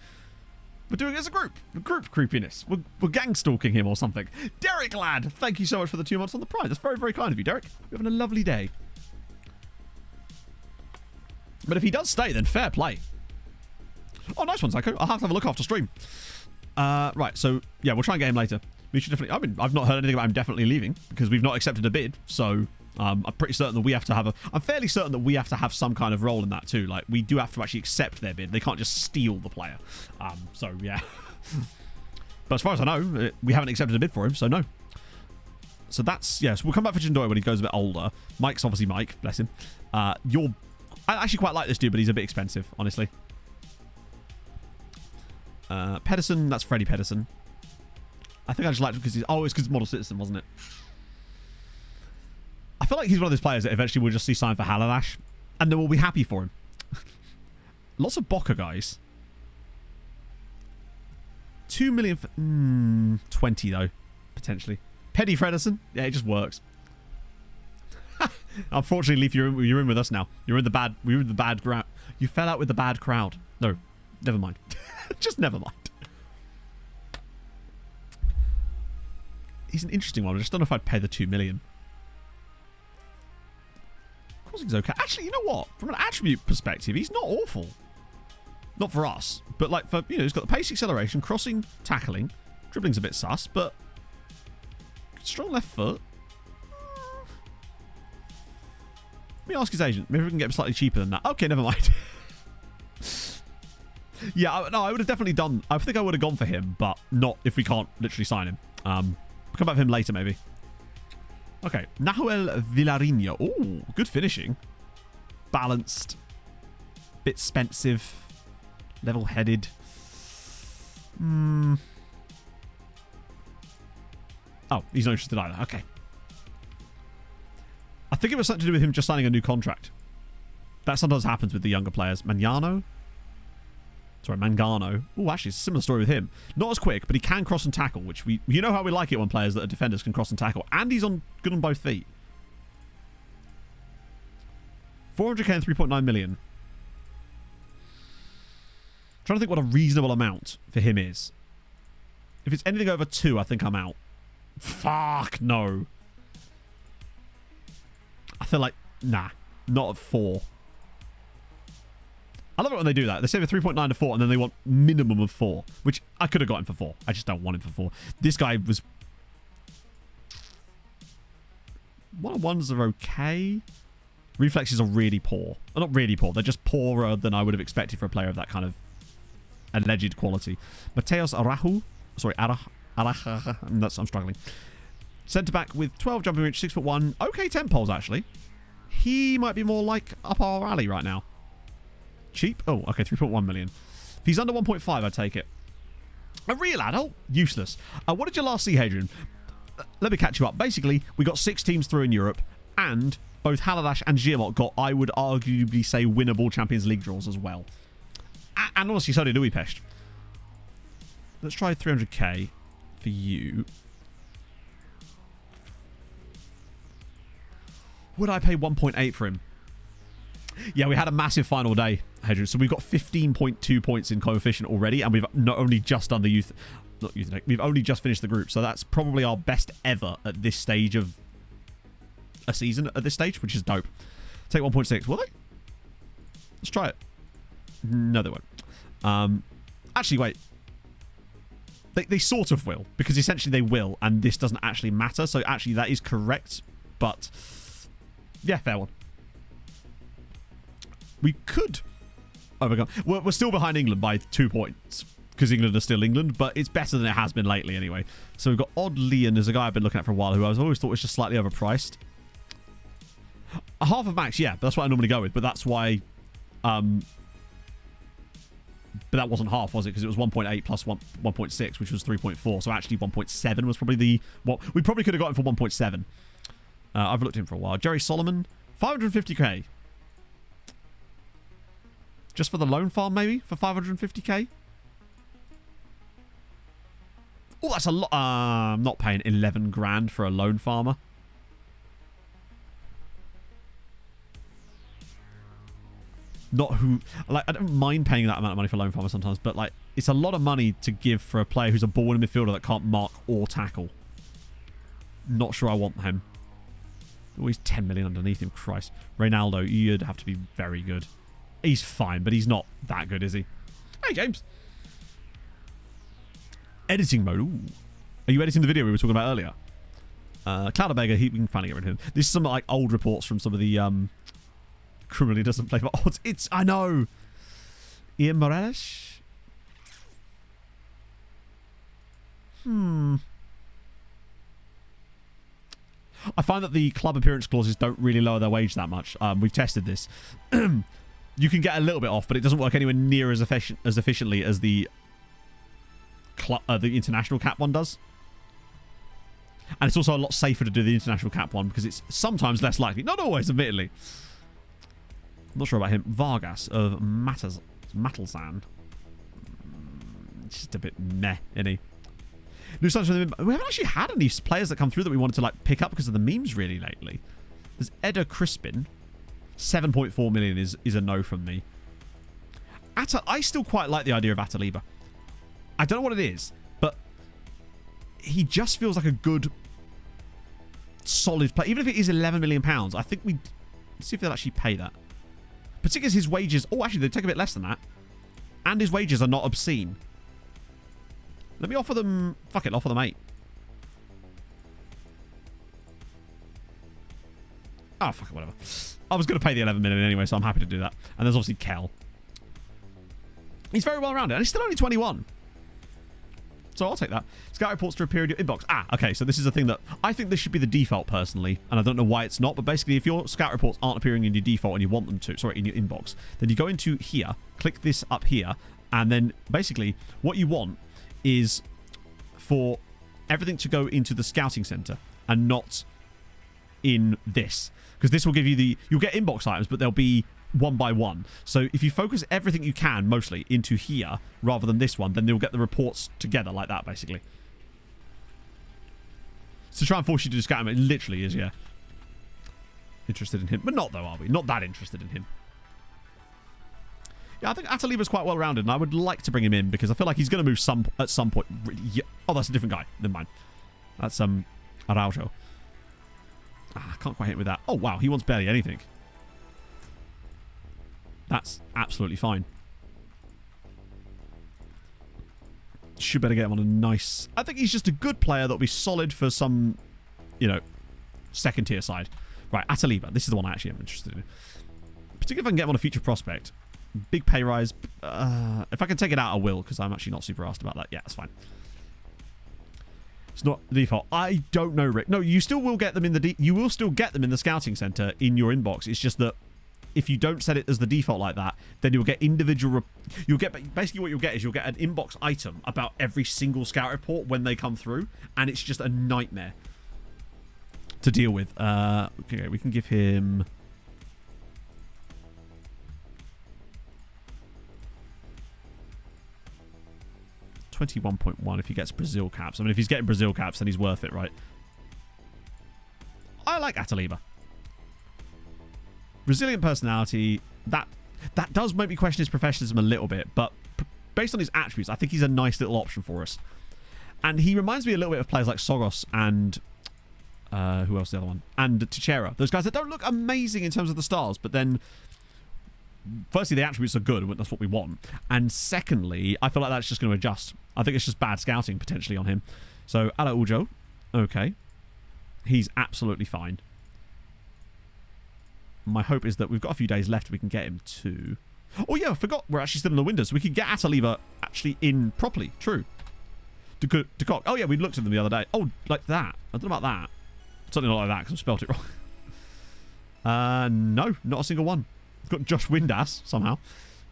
S3: We're doing it as a group. Group creepiness. We're gang stalking him or something. Derek, lad, thank you so much for the 2 months on the Prime. That's very, very kind of you, Derek. We're having a lovely day. But if he does stay, then fair play. Oh, nice one, Psycho. I'll have to have a look after stream. Right, so, yeah, we'll try and get him later. We should definitely... I mean, I've not heard anything about him definitely leaving because we've not accepted a bid. So, I'm pretty certain that we have to have I'm fairly certain that we have to have some kind of role in that too. Like, we do have to actually accept their bid. They can't just steal the player. So, yeah. But as far as I know, we haven't accepted a bid for him, so no. So that's... Yes, we'll come back for Chindoy when he goes a bit older. Mike's obviously Mike. Bless him. I actually quite like this dude, but he's a bit expensive, honestly. Pedersen, that's Freddie Pedersen. I think I just liked him because he's... Oh, it's because he's model citizen, wasn't it? I feel like he's one of those players that eventually we'll just see signed for Halalash, and then we'll be happy for him. Lots of Boca guys. 2 million for... 20, though, potentially. Petty Fredersen. Yeah, it just works. Unfortunately, Leaf, you're in with us now. You're in the bad crowd. You fell out with the bad crowd. No, never mind. Just never mind. He's an interesting one. I just don't know if I'd pay the 2 million. Crossing's okay. Actually, you know what? From an attribute perspective, he's not awful. Not for us, but like for he's got the pace, acceleration, crossing, tackling, dribbling's a bit sus, but strong left foot. Let me ask his agent. Maybe we can get him slightly cheaper than that. Okay, never mind. Yeah, no, I would have definitely done... I think I would have gone for him, but not if we can't literally sign him. We'll come back for him later, maybe. Okay, Nahuel Villarino. Oh, good finishing. Balanced. Bit expensive. Level-headed. Oh, he's not interested either. Okay. I think it was something to do with him just signing a new contract. That sometimes happens with the younger players. Mangano. Oh, actually, it's a similar story with him. Not as quick, but he can cross and tackle, which you know how we like it when players that are defenders can cross and tackle. And he's good on both feet. 400k and 3.9 million. Trying to think what a reasonable amount for him is. If it's anything over 2, I think I'm out. Fuck, no. I feel like, nah, not at 4. I love it when they do that. They say the 3.9 to 4, and then they want minimum of 4, which I could have got him for 4. I just don't want him for 4. This guy was... 1-on-1s are okay. Reflexes are really poor. Well, not really poor. They're just poorer than I would have expected for a player of that kind of alleged quality. Mateos Arahu. Sorry, Araha. I'm struggling. Centre back with 12 jumping reach, 6'1". Okay, 10 poles actually. He might be more like up our alley right now. Cheap? Oh, okay, 3.1 million. If he's under 1.5, I'd take it. A real adult? Useless. What did you last see, Hadrian? Let me catch you up. Basically, we got 6 teams through in Europe, and both Haladash and Giamot got, I would arguably say, winnable Champions League draws as well. And honestly, so did Budapest. Let's try 300k for you. Would I pay 1.8 for him? Yeah, we had a massive final day, Hedger. So we've got 15.2 points in coefficient already, and we've not only just done the youth... Not youth, we've only just finished the group. So that's probably our best ever at this stage of a season at this stage, which is dope. Take 1.6. Will they? Let's try it. No, they won't. Actually, wait. They sort of will, because essentially they will, and this doesn't actually matter. So actually that is correct, but yeah, fair one. We could overcome. We're still behind England by 2 points, because England are still England, but it's better than it has been lately anyway. So we've got Odd Leon as a guy I've been looking at for a while, who I always thought was just slightly overpriced. A half of max, yeah, but that's what I normally go with, but that's why... But that wasn't half, was it? Because it was 1.8 plus 1.6, which was 3.4. So actually 1.7 was probably the... What we probably could have got him for 1.7. I've looked at him for a while. Jerry Solomon, 550k. Just for the loan farm, maybe? For 550k? Oh, that's a lot. I'm not paying 11 grand for a loan farmer. Not who, like, I don't mind paying that amount of money for loan farmer sometimes, but like, it's a lot of money to give for a player who's a ball winning midfielder that can't mark or tackle. Not sure I want him. Oh, he's 10 million underneath him. Christ. Ronaldo, you'd have to be very good. He's fine, but he's not that good, is he? Hey, James. Editing mode. Ooh. Are you editing the video we were talking about earlier? Cloudabega, we can finally get rid of him. This is some like old reports from some of the criminally doesn't play for odds. I know. Ian Morales. I find that the club appearance clauses don't really lower their wage that much. We've tested this. You can get a little bit off, but it doesn't work anywhere near as efficiently as the international cap one does. And it's also a lot safer to do the international cap one because it's sometimes less likely. Not always, admittedly. I'm not sure about him. Vargas of Matlzan. Just a bit meh, isn't he? We haven't actually had any players that come through that we wanted to like pick up because of the memes really lately. There's Eda Crispin. 7.4 million is a no from me. I still quite like the idea of Ataliba. I don't know what it is, but he just feels like a good, solid player. Even if it is £11 million, I think let's see if they'll actually pay that. Particularly as his wages... Oh, actually, they take a bit less than that. And his wages are not obscene. Let me offer them... Fuck it, I'll offer them 8. Oh, fuck it, whatever. I was going to pay the 11 million anyway, so I'm happy to do that. And there's obviously Kel. He's very well rounded, and he's still only 21. So I'll take that. Scout reports to appear in your inbox. Okay, so this is a thing that I think this should be the default personally, and I don't know why it's not, but basically if your scout reports aren't appearing in your default and you want them to, sorry, in your inbox, then you go into here, click this up here, and then basically what you want is for everything to go into the scouting center and not in this. Because this will give you you'll get inbox items, but they'll be one by one. So if you focus everything you can, mostly, into here, rather than this one, then you'll get the reports together like that, basically. So try and force you to scout him. It literally is, yeah. Interested in him. But not, though, are we? Not that interested in him. Yeah, I think Ataliba's quite well-rounded, and I would like to bring him in, because I feel like he's going to move at some point. Oh, that's a different guy. Never mind. That's Araujo. I can't quite hit with that. Oh, wow. He wants barely anything. That's absolutely fine. Should better get him on a nice... I think he's just a good player that'll be solid for some, second tier side. Right, Ataliba. This is the one I actually am interested in. Particularly if I can get him on a future prospect. Big pay rise. If I can take it out, I will, because I'm actually not super asked about that. Yeah, that's fine. It's not the default. I don't know, Rick. No, you still will get them in you will still get them in the scouting center in your inbox. It's just that if you don't set it as the default like that, then you'll get individual... basically what you'll get is you'll get an inbox item about every single scout report when they come through, and it's just a nightmare to deal with. Okay, we can give him... 21.1 if he gets Brazil caps. I mean, if he's getting Brazil caps, then he's worth it, right? I like Ataliba. Resilient personality. That does make me question his professionalism a little bit, but based on his attributes, I think he's a nice little option for us. And he reminds me a little bit of players like Sogos and... who else is the other one? And Teixeira. Those guys that don't look amazing in terms of the stars, but then firstly, the attributes are good. That's what we want. And secondly, I feel like that's just going to adjust. I think it's just bad scouting, potentially, on him. So, Ala Ujo. Okay. He's absolutely fine. My hope is that we've got a few days left. We can get him to... Oh, yeah, I forgot. We're actually still in the windows. We could get Ataliva actually in properly. True. Decock. Oh, yeah, we looked at them the other day. Oh, like that. I don't know about that. Something not like that, because I spelt it wrong. No, not a single one. We've got Josh Windass, somehow.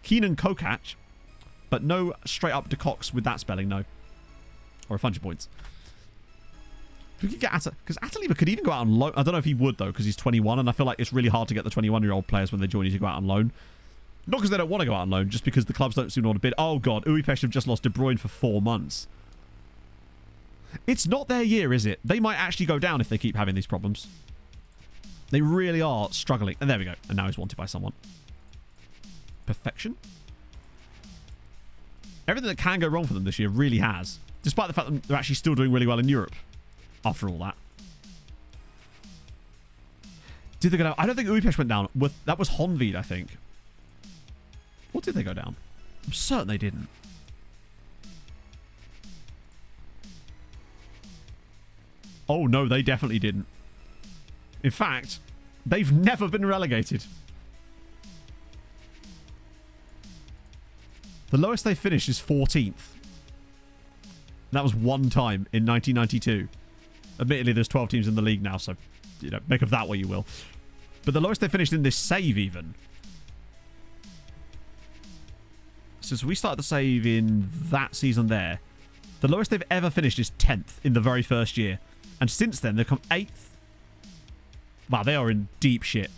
S3: Keenan Kokach. But no straight-up Decocks with that spelling, no. Or a funny points. If we could get because Ataliva could even go out on loan. I don't know if he would, though, because he's 21, and I feel like it's really hard to get the 21-year-old players when they join you to go out on loan. Not because they don't want to go out on loan, just because the clubs don't seem to want to bid. Oh, God. Uepesh have just lost De Bruyne for 4 months. It's not their year, is it? They might actually go down if they keep having these problems. They really are struggling. And there we go. And now he's wanted by someone. Perfection. Everything that can go wrong for them this year really has. Despite the fact that they're actually still doing really well in Europe. After all that. Did they go down? I don't think Uepesh went down. That was Honved, I think. Or did they go down? I'm certain they didn't. Oh, no, they definitely didn't. In fact, they've never been relegated. The lowest they finished is 14th. That was one time in 1992. Admittedly, there's 12 teams in the league now, so, you know, make of that what you will. But the lowest they finished in this save, even. Since we started the save in that season there, the lowest they've ever finished is 10th in the very first year. And since then, they've come 8th. Wow, they are in deep shit.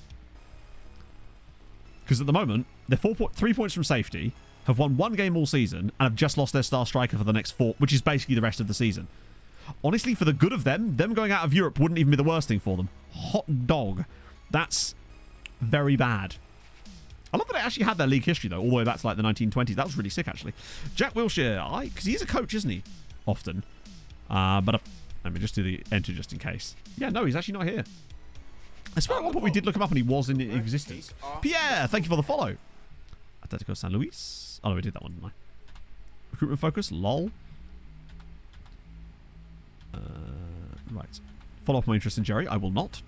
S3: Because at the moment, they're 3 points from safety, have won 1 game all season, and have just lost their star striker for the next 4, which is basically the rest of the season. Honestly, for the good of them going out of Europe wouldn't even be the worst thing for them. Hot dog. That's very bad. I love that they actually had their league history, though, all the way back to like the 1920s. That was really sick, actually. Jack Wilshere, because he's a coach, isn't he? Often. But let me just do the enter just in case. Yeah, no, he's actually not here. I swear at one point we did look him up and he was in existence. Pierre, thank you for the follow. Atletico San Luis. Oh, no, we did that one, didn't I? Recruitment focus, lol. Right. Follow up my interest in Jerry. I will not.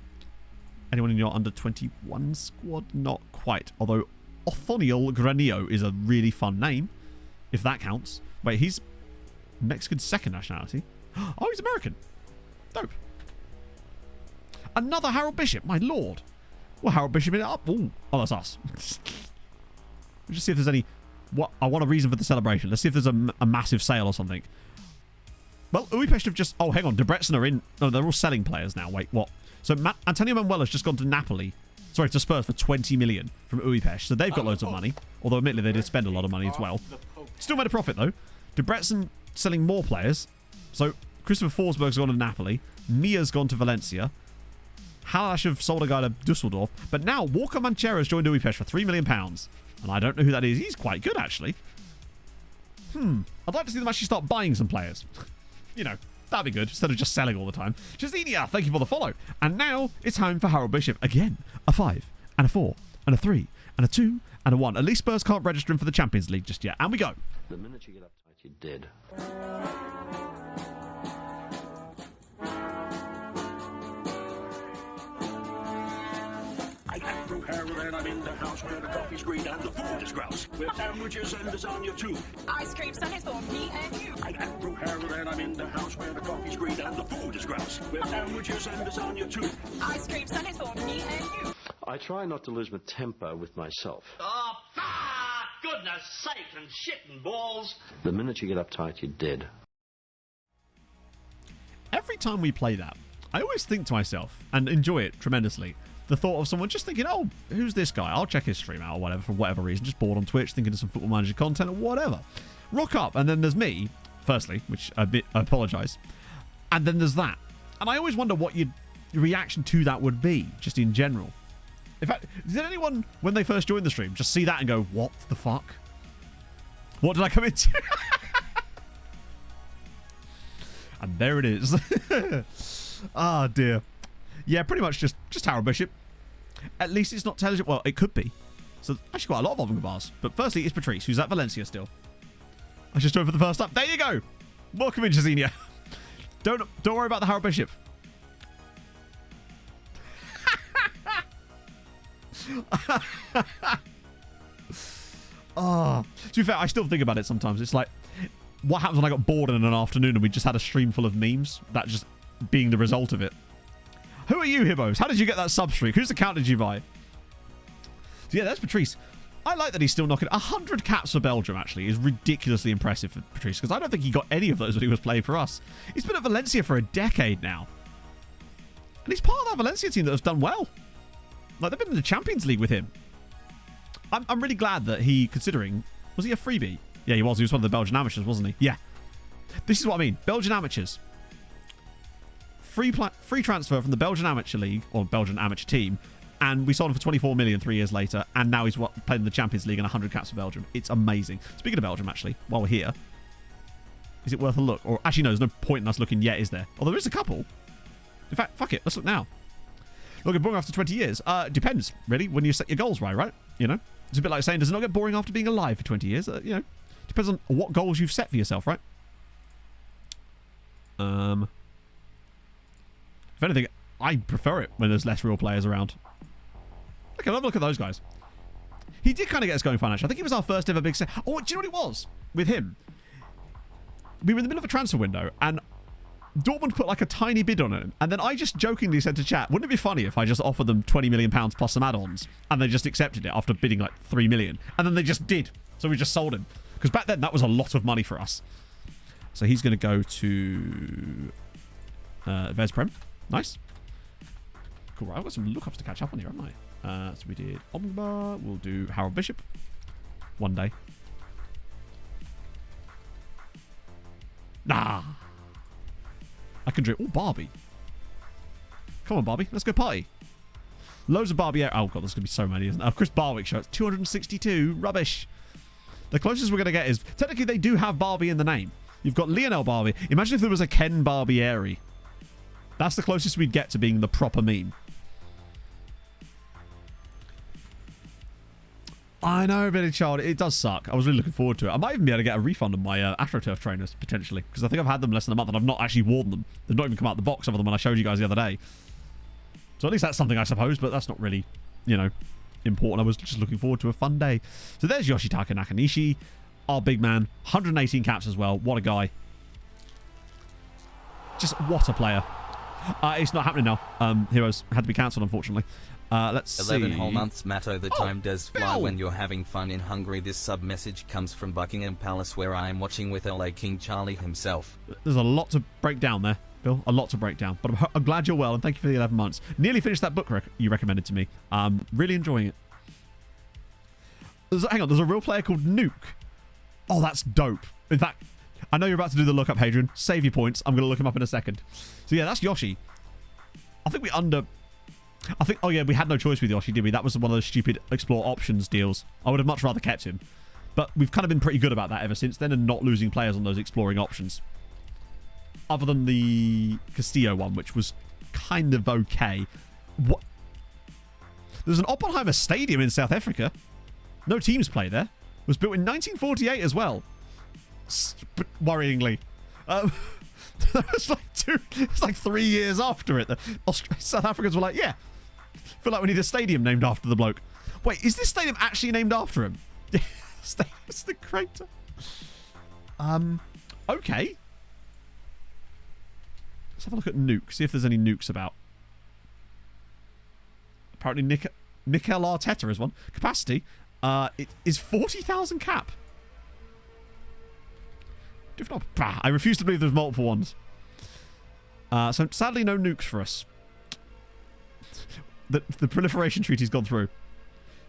S3: Anyone in your under 21 squad? Not quite. Although Othoniel Granillo is a really fun name. If that counts. Wait, he's Mexican second nationality. Oh, he's American. Dope. Another Harold Bishop. My lord. Well, Harold Bishop in it up. Ooh. Oh, that's us. Let's just see if there's any... What? I want a reason for the celebration. Let's see if there's a massive sale or something. Well, Uepesh have just... Oh, hang on. Debrecen are in... No, they're all selling players now. Wait, what? So Antonio Manuel has just gone to Napoli. Sorry, to Spurs for 20 million from Uepesh. So they've got loads of money. Although, admittedly, they did spend a lot of money as well. Still made a profit, though. Debrecen selling more players. So Christopher Forsberg's gone to Napoli. Mia's gone to Valencia. Halash have sold a guy to Dusseldorf. But now Walker Manchera's joined Uepesh for £3 million. And I don't know who that is. He's quite good, actually. I'd like to see them actually start buying some players. You know, that'd be good, instead of just selling all the time. Jazinia, thank you for the follow. And now it's time for Harold Bishop. Again, a 5, and a 4, and a 3, and a 2, and a 1. At least Spurs can't register him for the Champions League just yet. And we go.
S9: The minute you get uptight, you're dead.
S7: I get through Harold and I'm in the house where the coffee's green and the food is grouse. With sandwiches and lasagna too.
S8: Ice cream sundaes for me and you.
S7: I get through Harold and I'm in the house where the coffee's green and the food is grouse. With sandwiches and lasagna too.
S8: Ice cream sundaes for me and you.
S9: I try not to lose my temper with myself.
S11: Oh, goodness sake and shit and balls.
S9: The minute you get uptight, you're dead.
S3: Every time we play that, I always think to myself, and enjoy it tremendously, the thought of someone just thinking, oh, who's this guy? I'll check his stream out or whatever, for whatever reason. Just bored on Twitch, thinking of some Football Manager content or whatever. Rock up, and then there's me, firstly, which I apologise. And then there's that. And I always wonder what your reaction to that would be, just in general. In fact, did anyone, when they first joined the stream, just see that and go, what the fuck? What did I come into? And there it is. Ah, dear. Yeah, pretty much just Harold Bishop. At least it's not intelligent. Well, it could be. So actually quite a lot of Omega bars. But firstly, it's Patrice, who's at Valencia still. I just drove for the first time. There you go. Welcome in, Jazinia. Don't worry about the Harold Bishop. To be fair, I still think about it sometimes. It's like, what happens when I got bored in an afternoon and we just had a stream full of memes? That just being the result of it. Who are you, Hibbos? How did you get that sub streak? Whose account did you buy? So yeah, that's Patrice. I like that he's still knocking 100 caps for Belgium, actually, is ridiculously impressive for Patrice, because I don't think he got any of those when he was playing for us. He's been at Valencia for a decade now. And he's part of that Valencia team that has done well. Like, they've been in the Champions League with him. I'm really glad that he, considering... Was he a freebie? Yeah, he was. He was one of the Belgian amateurs, wasn't he? Yeah. This is what I mean. Belgian amateurs. Free transfer from the Belgian Amateur League, or Belgian Amateur Team, and we sold him for 24 million 3 years later, and now he's playing in the Champions League and 100 caps for Belgium. It's amazing. Speaking of Belgium, actually, while we're here, is it worth a look? Or actually, no, there's no point in us looking yet, is there? Although there is a couple. In fact, fuck it. Let's look now. Look at boring after 20 years. Depends, really, when you set your goals right? You know? It's a bit like saying, does it not get boring after being alive for 20 years? You know, depends on what goals you've set for yourself, right? If anything, I prefer it when there's less real players around. Okay, have a look at those guys. He did kind of get us going financially. I think he was our first ever big set. Oh, do you know what it was with him? We were in the middle of a transfer window, and Dortmund put like a tiny bid on him, and then I just jokingly said to chat, wouldn't it be funny if I just offered them £20 million plus some add-ons, and they just accepted it after bidding like 3 million, and then they just did. So we just sold him. Because back then, that was a lot of money for us. So he's going to go to Vesprem. Nice. Cool, right, I've got some lookups to catch up on here, haven't I? So we did Omba. We'll do Harold Bishop. One day. Nah. I can drink. Oh, Barbie. Come on, Barbie. Let's go party. Loads of Barbie. Oh, God, there's going to be so many, isn't there? Chris Barwick shirts. 262. Rubbish. The closest we're going to get is... Technically, they do have Barbie in the name. You've got Lionel Barbie. Imagine if there was a Ken Barbieri. That's the closest we'd get to being the proper meme. I know, Billy Child. It does suck. I was really looking forward to it. I might even be able to get a refund on my AstroTurf trainers, potentially. Because I think I've had them less than a month and I've not actually worn them. They've not even come out of the box other than when I showed you guys the other day. So at least that's something, I suppose. But that's not really, you know, important. I was just looking forward to a fun day. So there's Yoshitaka Nakanishi. Our big man. 118 caps as well. What a guy. Just what a player. It's not happening now. Heroes had to be cancelled, unfortunately. Let's see.
S4: 11 whole months, Matto. The time does fly
S3: Bill!
S4: when you're having fun in Hungary. This sub-message comes from Buckingham Palace, where I am watching with LA King Charlie himself.
S3: There's a lot to break down there, Bill. A lot to break down. But I'm glad you're well, and thank you for the 11 months. Nearly finished that book you recommended to me. Really enjoying it. Hang on, there's a real player called Nuke. Oh, that's dope. In fact, I know you're about to do the lookup, Hadrian. Save your points. I'm going to look him up in a second. So yeah, that's Yoshi. I think oh yeah, we had no choice with Yoshi, did we? That was one of those stupid explore options deals. I would have much rather kept him. But we've kind of been pretty good about that ever since then and not losing players on those exploring options. Other than the Castillo one, which was kind of okay. What? There's an Oppenheimer Stadium in South Africa. No teams play there. It was built in 1948 as well. Worryingly. It's like 3 years after it. South Africans were like, yeah, feel like we need a stadium named after the bloke. Wait, is this stadium actually named after him? It's the crater. Okay. Let's have a look at Nuke. See if there's any nukes about. Apparently Mikel Arteta is one. Capacity. It is 40,000 cap. I refuse to believe there's multiple ones. So sadly, no nukes for us. The proliferation treaty's gone through.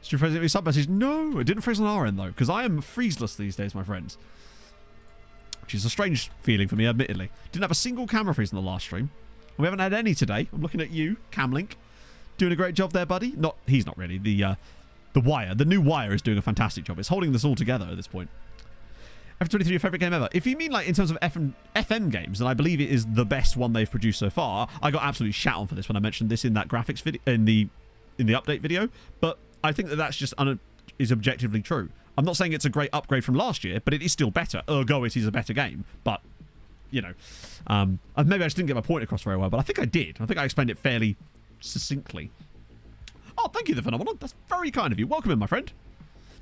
S3: Did you phrase it with sub message? No, it didn't phrase on our end though, because I am freezeless these days, my friends. Which is a strange feeling for me, admittedly. Didn't have a single camera freeze in the last stream. We haven't had any today. I'm looking at you, Camlink, doing a great job there, buddy. He's not really. The Wire, the new Wire, is doing a fantastic job. It's holding this all together at this point. F23, your favourite game ever? If you mean like in terms of FM games, then I believe it is the best one they've produced so far. I got absolutely shat on for this when I mentioned this in that graphics video, in the update video. But I think that's just is objectively true. I'm not saying it's a great upgrade from last year, but it is still better. Ergo, it is a better game. But, you know, maybe I just didn't get my point across very well, but I think I did. I think I explained it fairly succinctly. Oh, thank you, The Phenomenon. That's very kind of you. Welcome in, my friend.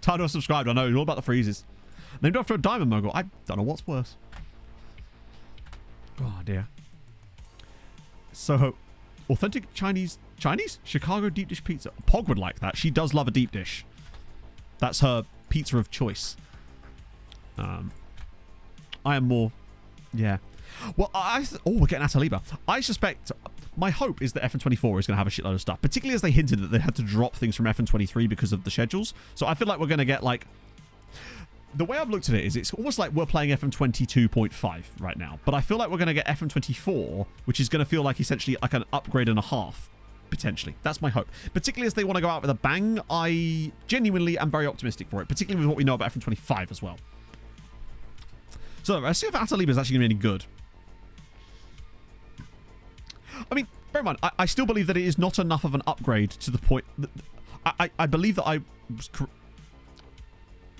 S3: Tired of subscribed. I know, you're all about the freezes. Named after a diamond mogul. I don't know what's worse. Oh, dear. Soho. Authentic Chinese? Chicago deep dish pizza. Pog would like that. She does love a deep dish. That's her pizza of choice. I am more... Yeah. Well, we're getting Ataliba. I suspect... My hope is that FN24 is going to have a shitload of stuff, particularly as they hinted that they had to drop things from FN23 because of the schedules. So I feel like we're going to get, like... The way I've looked at it is it's almost like we're playing FM22.5 right now. But I feel like we're going to get FM24, which is going to feel like essentially like an upgrade and a half, potentially. That's my hope. Particularly as they want to go out with a bang, I genuinely am very optimistic for it, particularly with what we know about FM25 as well. So let's see if Ataliba is actually going to be any good. I mean, bear in mind, I still believe that it is not enough of an upgrade to the point... That, I believe that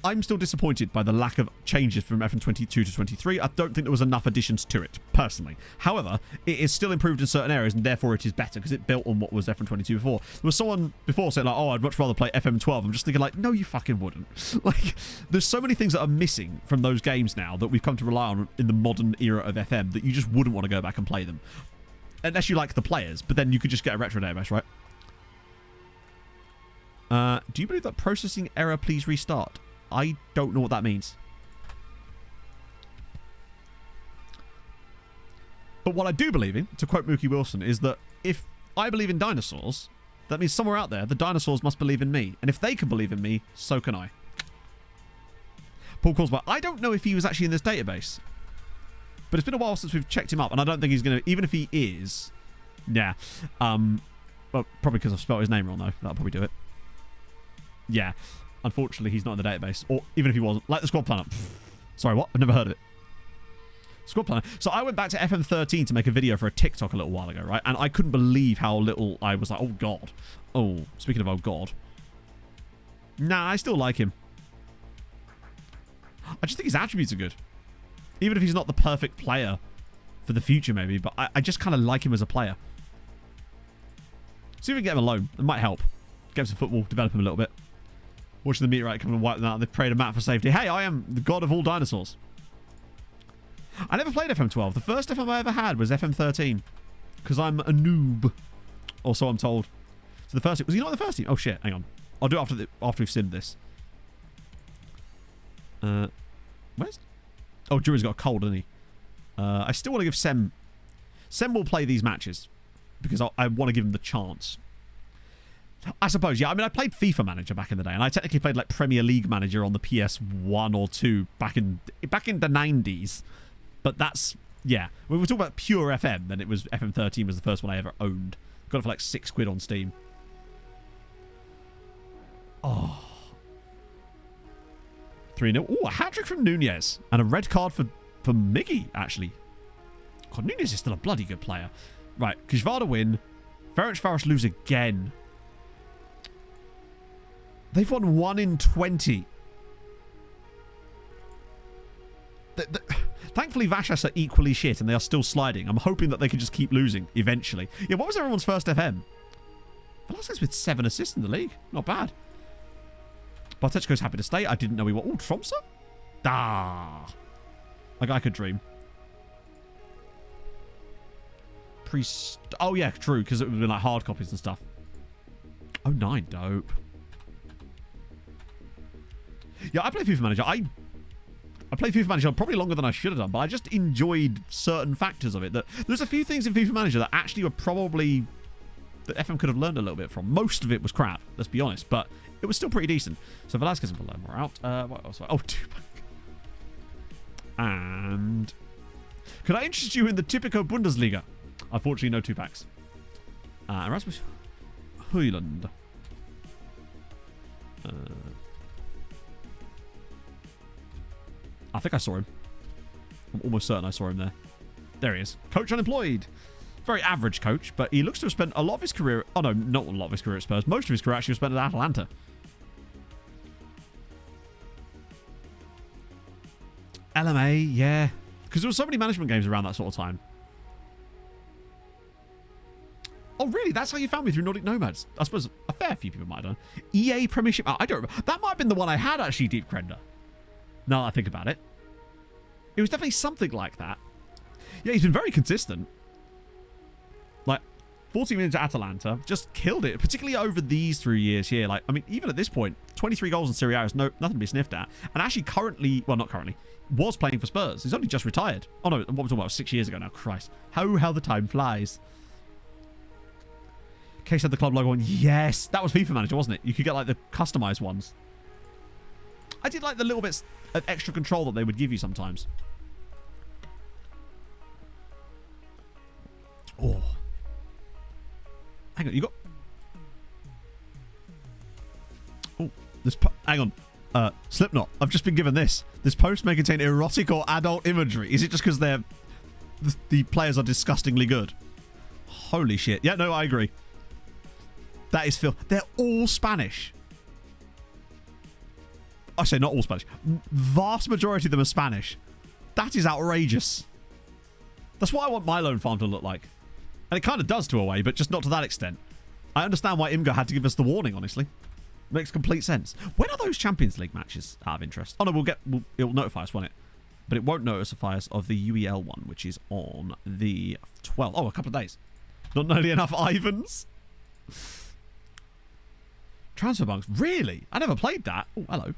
S3: I'm still disappointed by the lack of changes from FM22 to 23. I don't think there was enough additions to it, personally. However, it is still improved in certain areas, and therefore it is better, because it built on what was FM22 before. There was someone before saying, like, oh, I'd much rather play FM12. I'm just thinking, like, no, you fucking wouldn't. Like, there's so many things that are missing from those games now that we've come to rely on in the modern era of FM that you just wouldn't want to go back and play them. Unless you like the players, but then you could just get a retro database, right? Do you believe that processing error, please restart? I don't know what that means. But what I do believe in, to quote Mookie Wilson, is that if I believe in dinosaurs, that means somewhere out there, the dinosaurs must believe in me. And if they can believe in me, so can I. Paul Callsby, I don't know if he was actually in this database. But it's been a while since we've checked him up, and I don't think he's going to... Even if he is... Yeah. Well, probably because I've spelled his name wrong, though. That'll probably do it. Yeah. Unfortunately, he's not in the database. Or even if he wasn't. Like the Squad Planner. Sorry, what? I've never heard of it. Squad Planner. So I went back to FM13 to make a video for a TikTok a little while ago, right? And I couldn't believe how little I was like, oh, God. Oh, speaking of oh, God. Nah, I still like him. I just think his attributes are good. Even if he's not the perfect player for the future, maybe. But I just kind of like him as a player. See if we can get him alone. It might help. Get him some football, develop him a little bit. Watching the meteorite come and wipe them out. They've prayed a mat for safety. Hey, I am the god of all dinosaurs. I never played FM12. The first FM I ever had was FM13. Because I'm a noob. Or so I'm told. So the first... Was he not the first team? Oh, shit. Hang on. I'll do it after we've simmed this. Where's... Oh, Jury's got a cold, hasn't he? I still want to give Sem... Sem will play these matches. Because I want to give him the chance. I suppose, yeah. I mean, I played FIFA Manager back in the day. And I technically played, like, Premier League Manager on the PS1 or 2 back in the 90s. But that's... Yeah. When we're talking about pure FM, then it was... FM13 was the first one I ever owned. Got it for, like, £6 on Steam. Oh... 3-0. Oh, a hat-trick from Nunez. And a red card for Miggy, actually. God, Nunez is still a bloody good player. Right, Kishvada win. Ferencvaros lose again. They've won 1 in 20. Thankfully, Vashas are equally shit and they are still sliding. I'm hoping that they can just keep losing eventually. Yeah, what was everyone's first FM? Velasquez with 7 assists in the league. Not bad. Bartechko's happy to stay. I didn't know he was... Oh, Tromsø? Ah. Like I could dream. Priest... Oh, yeah, true, because it would have been like hard copies and stuff. Oh, 9. Dope. Yeah, I play FIFA Manager. I played FIFA Manager probably longer than I should have done, but I just enjoyed certain factors of it. There's a few things in FIFA Manager that actually were probably... that FM could have learned a little bit from. Most of it was crap, let's be honest, but it was still pretty decent. So Velasquez and Palermo are out. What else? Oh, 2-pack. And... Could I interest you in the Typico Bundesliga? Unfortunately, no 2-packs. Erasmus Højlund. I think I saw him. I'm almost certain I saw him there. There he is. Coach unemployed. Very average coach, but he looks to have spent a lot of his career... Oh, no, not a lot of his career at Spurs. Most of his career actually was spent at Atalanta. LMA, yeah. Because there were so many management games around that sort of time. Oh, really? That's how you found me through Nordic Nomads? I suppose a fair few people might have done. EA Premiership. I don't remember. That might have been the one I had, actually, Deep Crender. Now that I think about it. It was definitely something like that. Yeah, he's been very consistent. Like, 14 minutes at Atalanta. Just killed it. Particularly over these 3 years here. Like, I mean, even at this point, 23 goals in Serie A is nothing to be sniffed at. And actually currently, well, not currently, was playing for Spurs. He's only just retired. Oh, no, what we're talking about 6 years ago now. Christ. How the time flies. Case had the club logo on. Yes, that was FIFA Manager, wasn't it? You could get like the customized ones. I did like the little bits of extra control that they would give you sometimes. Oh, hang on, you got. Oh, this. Hang on, Slipknot. I've just been given this. This post may contain erotic or adult imagery. Is it just because the players are disgustingly good? Holy shit! Yeah, no, I agree. That is Phil. They're all Spanish. I say not all Spanish. Vast majority of them are Spanish. That is outrageous. That's what I want my loan farm to look like. And it kind of does to a way, but just not to that extent. I understand why Imgo had to give us the warning, honestly. Makes complete sense. When are those Champions League matches out of interest? Oh, no, it'll notify us, won't it? But it won't notify us of the UEL one, which is on the 12th. Oh, a couple of days. Not nearly enough Ivans. Transfer bunks. Really? I never played that. Oh, hello.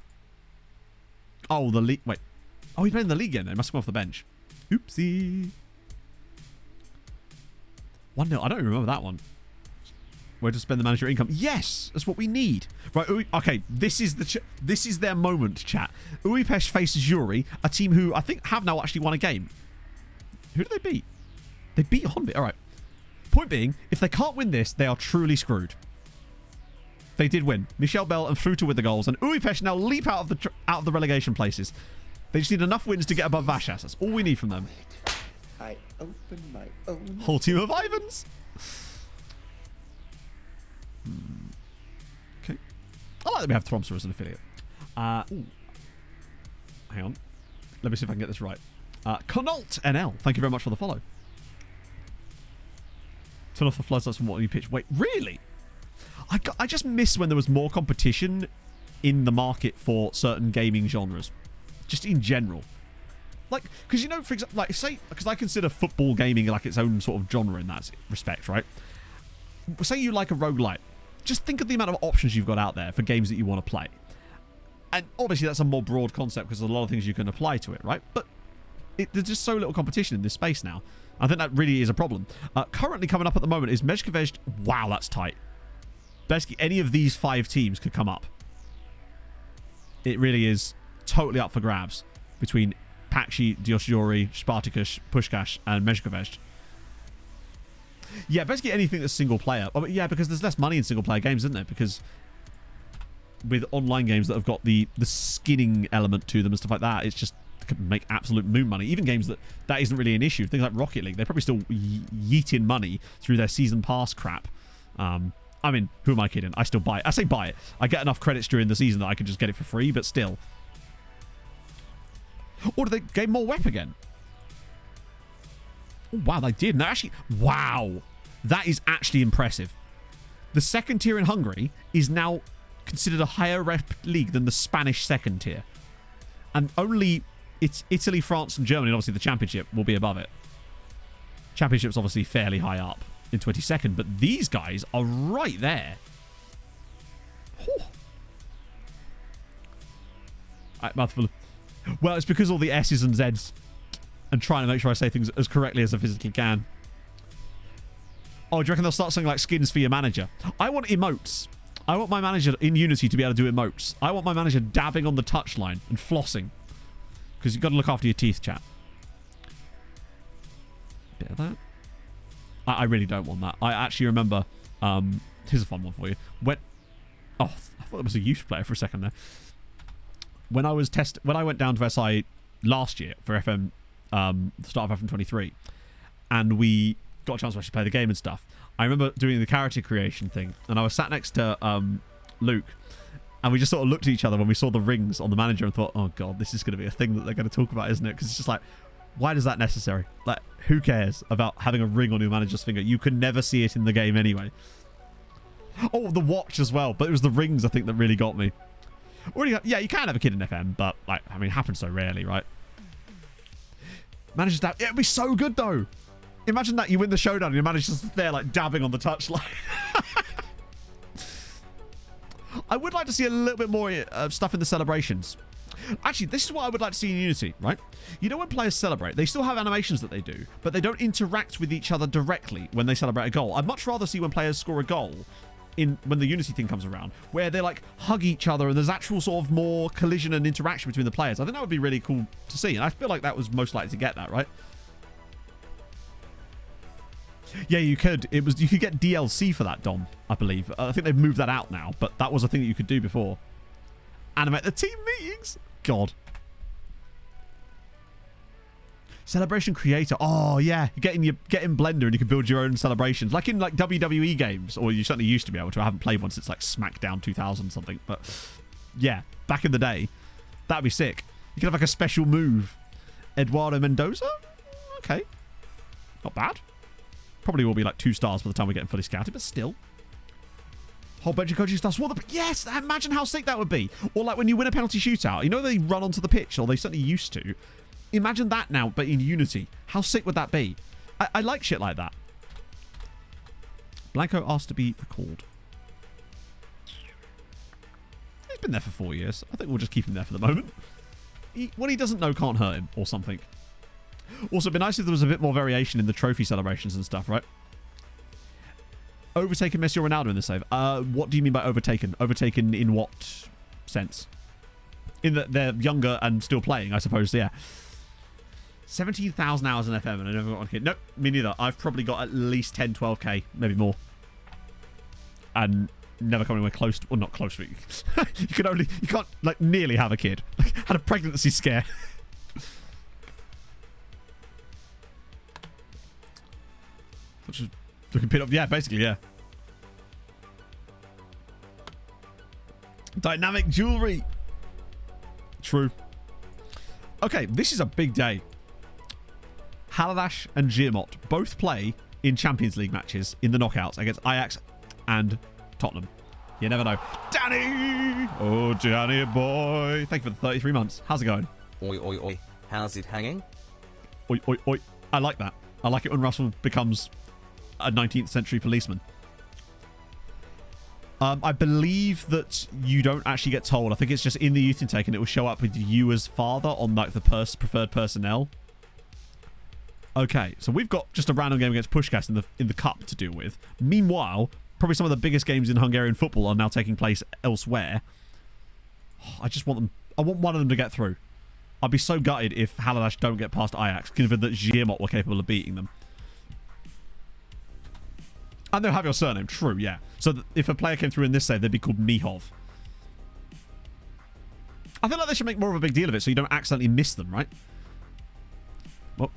S3: Oh, the league. Wait. Oh, he's playing the league again. They must have come off the bench. Oopsie. 1-0. I don't remember that one. Where to spend the manager income. Yes, that's what we need. Right. Okay. This is their moment, chat. Budapest faces Yuri, a team who I think have now actually won a game. Who did they beat? They beat Honvik. All right. Point being, if they can't win this, they are truly screwed. They did win. Michel Bell and Fruta with the goals, and Budapest now leap out of the relegation places. They just need enough wins to get above Vasas. That's all we need from them.
S12: I open my own.
S3: Whole team of Ivans. Okay. I like that we have Tromsø as an affiliate. Hang on. Let me see if I can get this right. Connalt NL. Thank you very much for the follow. Turn off the floodlights from what you pitch. Wait, really? I just miss when there was more competition in the market for certain gaming genres. Just in general. Like, because, you know, for example, like, say, because I consider football gaming like its own sort of genre in that respect, right? Say you like a roguelite. Just think of the amount of options you've got out there for games that you want to play. And obviously that's a more broad concept because there's a lot of things you can apply to it, right? But there's just so little competition in this space now. I think that really is a problem. Currently coming up at the moment is Mezhkovej. Wow, that's tight. Basically, any of these 5 teams could come up. It really is totally up for grabs between Pakshi, Diosjori, Spartacus, Pushkash, and Mezhkovej. Yeah, basically anything that's single player. Oh, yeah, because there's less money in single player games, isn't there? Because with online games that have got the skinning element to them and stuff like that, it's just could make absolute moon money. Even games that isn't really an issue. Things like Rocket League, they're probably still yeeting money through their season pass crap. I mean, who am I kidding? I still buy it. I say buy it. I get enough credits during the season that I can just get it for free, but still. Or do they gain more WEP again? Oh, wow, they did. And actually, wow. That is actually impressive. The second tier in Hungary is now considered a higher rep league than the Spanish second tier. And only it's Italy, France, and Germany, and obviously the Championship will be above it. Championship's obviously fairly high up in 22nd, but these guys are right there. Mouthful of... Well, it's because all the S's and Z's and trying to make sure I say things as correctly as I physically can. Oh, do you reckon they'll start saying like skins for your manager? I want emotes. I want my manager in Unity to be able to do emotes. I want my manager dabbing on the touchline and flossing. Because you've got to look after your teeth, chat. Bit of that. I really don't want that. I actually remember... here's a fun one for you. Oh, I thought it was a youth player for a second there. When I went down to SI last year for FM, the start of FM 23, and we got a chance to actually play the game and stuff, I remember doing the character creation thing, and I was sat next to Luke, And we just sort of looked at each other when we saw the rings on the manager and thought, oh God, this is going to be a thing that they're going to talk about, isn't it? Because it's just like, why is that necessary? Like, who cares about having a ring on your manager's finger? You can never see it in the game anyway. Oh, the watch as well. But it was the rings, I think, that really got me. Yeah, you can have a kid in FM, but, like, I mean, it happens so rarely, right? Manager's dab. It'd be so good, though. Imagine that you win the showdown and your manager's just there, like, dabbing on the touchline. I would like to see a little bit more stuff in the celebrations. Actually, this is what I would like to see in Unity, right? You know, when players celebrate, they still have animations that they do, but they don't interact with each other directly when they celebrate a goal. I'd much rather see when players score a goal when the Unity thing comes around, where they like hug each other and there's actual sort of more collision and interaction between the players. I think that would be really cool to see, and I feel like that was most likely to get that, right? Yeah, you could. You could get DLC for that, Dom, I believe. I think they've moved that out now, but that was a thing that you could do before. Animate the team meetings. God. Celebration creator. Oh, yeah. You get in Blender and you can build your own celebrations. Like in like WWE games, or you certainly used to be able to. I haven't played one since like SmackDown 2000 something, but yeah, back in the day, that'd be sick. You could have like a special move. Eduardo Mendoza? Okay. Not bad. Probably will be like 2 stars by the time we get him fully scouted, but still. Whole bunch of coaching stuff. Yes, imagine how sick that would be. Or like when you win a penalty shootout, you know they run onto the pitch, or they certainly used to. Imagine that now, but in Unity. How sick would that be? I like shit like that. Blanco asked to be recalled. He's been there for 4 years. I think we'll just keep him there for the moment. What he doesn't know can't hurt him, or something. Also, it'd be nice if there was a bit more variation in the trophy celebrations and stuff, right? Overtaken Messi or Ronaldo in the save. What do you mean by overtaken? Overtaken in what sense? In that they're younger and still playing, I suppose, yeah. 17,000 hours in FM and I never got one kid. Nope, me neither. I've probably got at least 10, 12k, maybe more. And never come anywhere close to, well, not close to it. You can't, like, nearly have a kid. Had a pregnancy scare. Which is looking pin up. Yeah, basically, yeah. Dynamic jewelry. True. Okay, this is a big day. Haladash and Giamot both play in Champions League matches in the knockouts against Ajax and Tottenham. You never know. Danny! Oh, Danny boy. Thank you for the 33 months. How's it going?
S4: Oi, oi, oi. How's it hanging?
S3: Oi, oi, oi. I like that. I like it when Russell becomes a 19th century policeman. I believe that you don't actually get told. I think it's just in the youth intake and it will show up with you as father on like the preferred personnel. Okay, so we've got just a random game against Puskás in the cup to deal with. Meanwhile, probably some of the biggest games in Hungarian football are now taking place elsewhere. I just want them. I want one of them to get through. I'd be so gutted if Haladash don't get past Ajax, given that Giamot were capable of beating them. And they'll have your surname, true, yeah. So if a player came through in this save, they'd be called Mihov. I feel like they should make more of a big deal of it so you don't accidentally miss them, right? Well,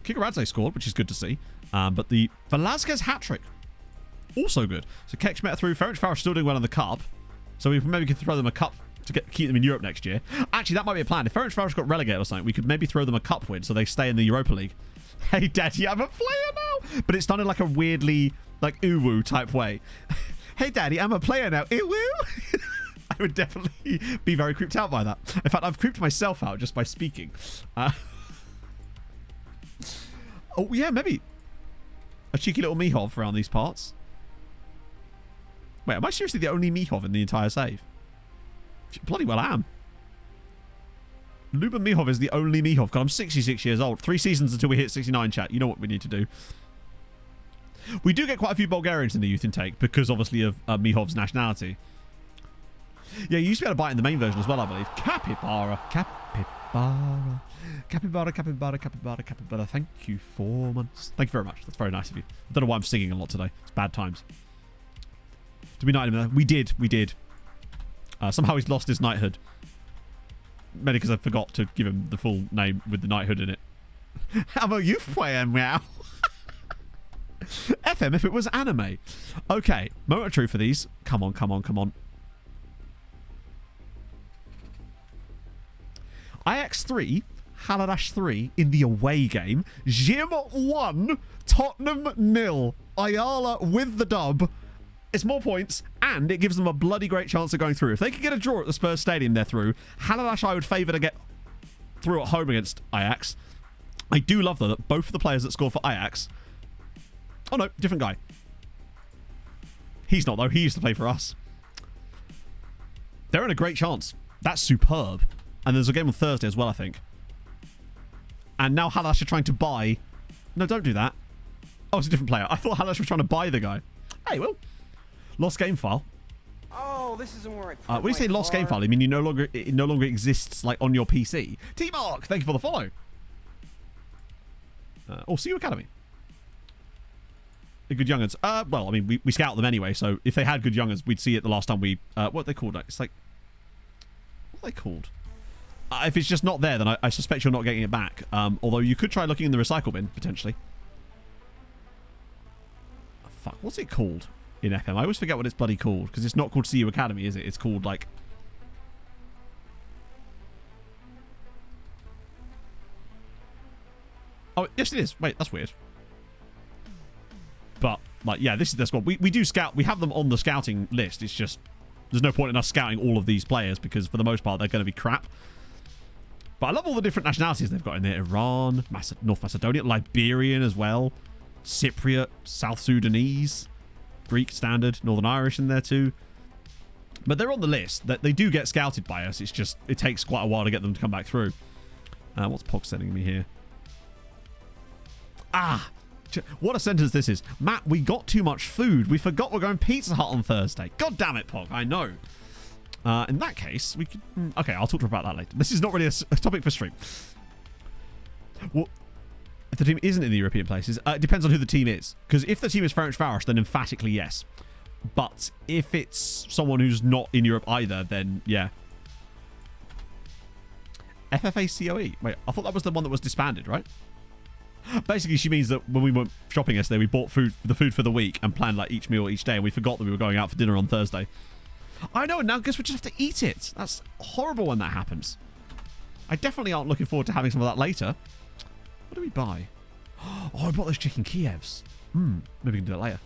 S3: Kikaradze scored, which is good to see. But the Velasquez hat-trick, also good. So Kek's met through. Ferencváros still doing well in the cup. So we maybe could throw them a cup to keep them in Europe next year. Actually, that might be a plan. If Ferencváros got relegated or something, we could maybe throw them a cup win so they stay in the Europa League. Hey, Daddy, I'm a player now! But it's done in like a weirdly, like, uwu type way. Hey, Daddy, I'm a player now. Uwu! I would definitely be very creeped out by that. In fact, I've creeped myself out just by speaking. Oh, yeah, maybe a cheeky little Mihov around these parts. Wait, am I seriously the only Mihov in the entire save? Bloody well am. Luba Mihov is the only Mihov because I'm 66 years old. 3 seasons until we hit 69, chat. You know what we need to do. We do get quite a few Bulgarians in the youth intake because obviously of Mihov's nationality. Yeah, you used to be able to buy it in the main version as well, I believe. Capybara. Capybara. Capybara, capybara, capybara, capybara. Thank you 4 months. Thank you very much. That's very nice of you. I don't know why I'm singing a lot today. It's bad times. Did we knight him there? We did. We did. Somehow he's lost his knighthood. Maybe because I forgot to give him the full name with the knighthood in it. How about you, Fuyan Meow? FM if it was anime. Okay, moment of truth for these. Come on, come on, come on. Ajax 3, Haladash 3 in the away game. Jim 1, Tottenham 0. Ayala with the dub. It's more points, and it gives them a bloody great chance of going through. If they could get a draw at the Spurs Stadium, they're through. Haladash I would favour to get through at home against Ajax. I do love, though, that both of the players that score for Ajax... Oh, no, different guy. He's not, though. He used to play for us. They're in a great chance. That's superb. And there's a game on Thursday as well, I think. And now Haladash are trying to buy... No, don't do that. Oh, it's a different player. I thought Haladash was trying to buy the guy. Hey, Will. Lost game file.
S13: Oh, this isn't where I put
S3: when you say lost game file, I mean it no longer exists like on your PC. T-Mark, thank you for the follow. CU Academy. The good young'uns. Well, I mean, we scout them anyway, so if they had good young'uns, we'd see it the last time we... what are they called? It's like... What are they called? If it's just not there, then I suspect you're not getting it back. Although you could try looking in the recycle bin, potentially. Fuck, what's it called in FM? I always forget what it's bloody called, because it's not called CU Academy, is it? It's called, like... Oh, yes it is. Wait, that's weird. But, like, yeah, this is their squad. We do scout. We have them on the scouting list. It's just... There's no point in us scouting all of these players, because for the most part, they're going to be crap. But I love all the different nationalities they've got in there. Iran, North Macedonia, Liberian as well. Cypriot, South Sudanese, Greek standard, Northern Irish in there too. But they're on the list. They do get scouted by us. It's just, it takes quite a while to get them to come back through. What's Pog sending me here? Ah! What a sentence this is. Matt, we got too much food. We forgot we're going Pizza Hut on Thursday. God damn it, Pog. I know. In that case, we could... Okay, I'll talk to her about that later. This is not really a topic for stream. Well, if the team isn't in the European places, it depends on who the team is. Because if the team is Ferencváros, then emphatically yes. But if it's someone who's not in Europe either, then yeah. FFA COE. Wait, I thought that was the one that was disbanded, right? Basically, she means that when we went shopping yesterday, we bought the food for the week and planned like each meal each day, and we forgot that we were going out for dinner on Thursday. I know, now I guess we just have to eat it. That's horrible when that happens. I definitely aren't looking forward to having some of that later. What do we buy? Oh, I bought those chicken Kievs. Maybe we can do that later.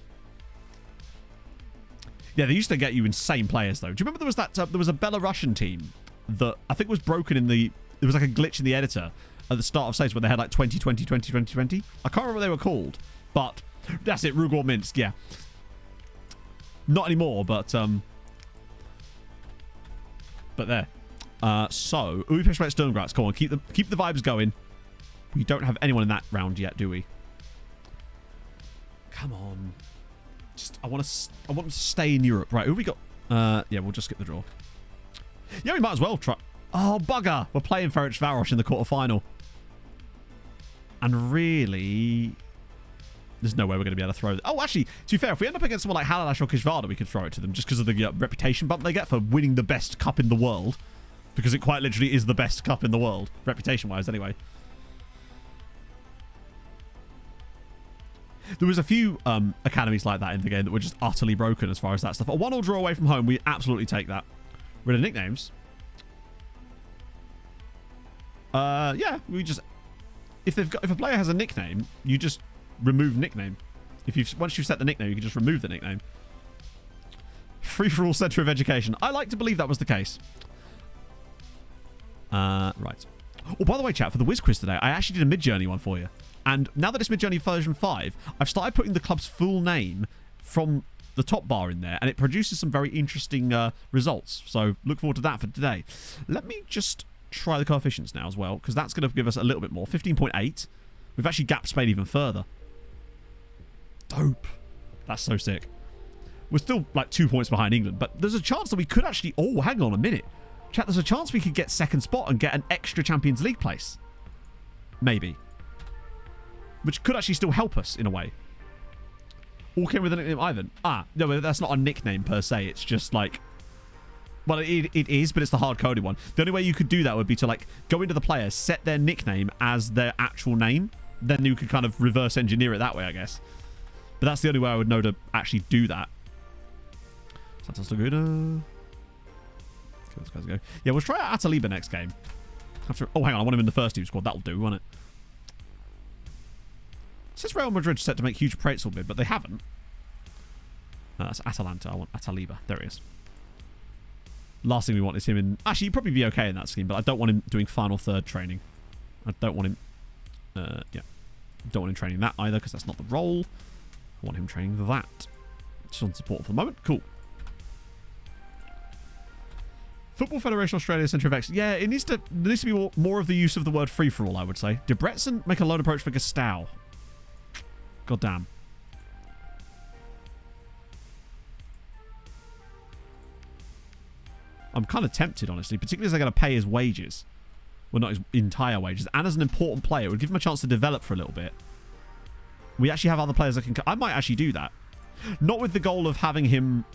S3: Yeah, they used to get you insane players, though. Do you remember there was that? There was a Belarusian team that I think was broken in the... There was like a glitch in the editor at the start of saves where they had like 20, 20, 20, 20, 20. I can't remember what they were called, but that's it. Rugor Minsk, yeah. Not anymore, but there. So, Uwe Peshmet Sturmgratz, come on, keep the vibes going. We don't have anyone in that round yet, do we? Come on. Just, I want them to stay in Europe. Right, who have we got? Yeah, we'll just skip the draw. Yeah, we might as well try. Oh, bugger. We're playing Ferencváros in the quarterfinal. And really... There's no way we're going to be able to throw... Oh, actually, to be fair, if we end up against someone like Haladash or Kishvarda, we could throw it to them just because of the reputation bump they get for winning the best cup in the world. Because it quite literally is the best cup in the world. Reputation-wise, anyway. There was a few academies like that in the game that were just utterly broken as far as that stuff. A 1-1 draw away from home, we absolutely take that. Rid of nicknames. Yeah, we just... If a player has a nickname, you just remove nickname. Once you've set the nickname, you can just remove the nickname. Free-for-all Centre of Education. I like to believe that was the case. Right. Oh, by the way, chat, for the Whiz Quiz today, I actually did a Mid-Journey one for you. And now that it's Mid-Journey version 5, I've started putting the club's full name from the top bar in there, and it produces some very interesting results. So look forward to that for today. Let me just try the coefficients now as well, because that's going to give us a little bit more. 15.8. We've actually gapped Spain even further. Dope. That's so sick. We're still like 2 points behind England, but there's a chance that we could actually... Oh, hang on a minute. Chat, there's a chance we could get second spot and get an extra Champions League place. Maybe. Which could actually still help us in a way. All came with a nickname, Ivan. Ah, no, but that's not a nickname per se. It's just like... Well, it is, but it's the hard-coded one. The only way you could do that would be to like go into the player, set their nickname as their actual name. Then you could kind of reverse engineer it that way, I guess. But that's the only way I would know to actually do that. Santos Laguna. Those guys go. Yeah, we'll try out Ataliba next game. Oh, hang on. I want him in the first team squad. That'll do, won't it? It says Real Madrid set to make huge Pretzel bid, but they haven't. That's Atalanta. I want Ataliba. There he is. Last thing we want is him in... Actually, he'd probably be okay in that scheme, but I don't want him doing final third training. I don't want him... yeah. Don't want him training that either, because that's not the role. I want him training that. Just on support for the moment. Cool. Football Federation Australia Centre of Excellence. Yeah, there needs to be more of the use of the word free-for-all, I would say. Debrecen make a loan approach for Gustau. God damn. I'm kind of tempted, honestly, particularly as they're going to pay his wages. Well, not his entire wages. And as an important player, it would give him a chance to develop for a little bit. We actually have other players that can... I might actually do that. Not with the goal of having him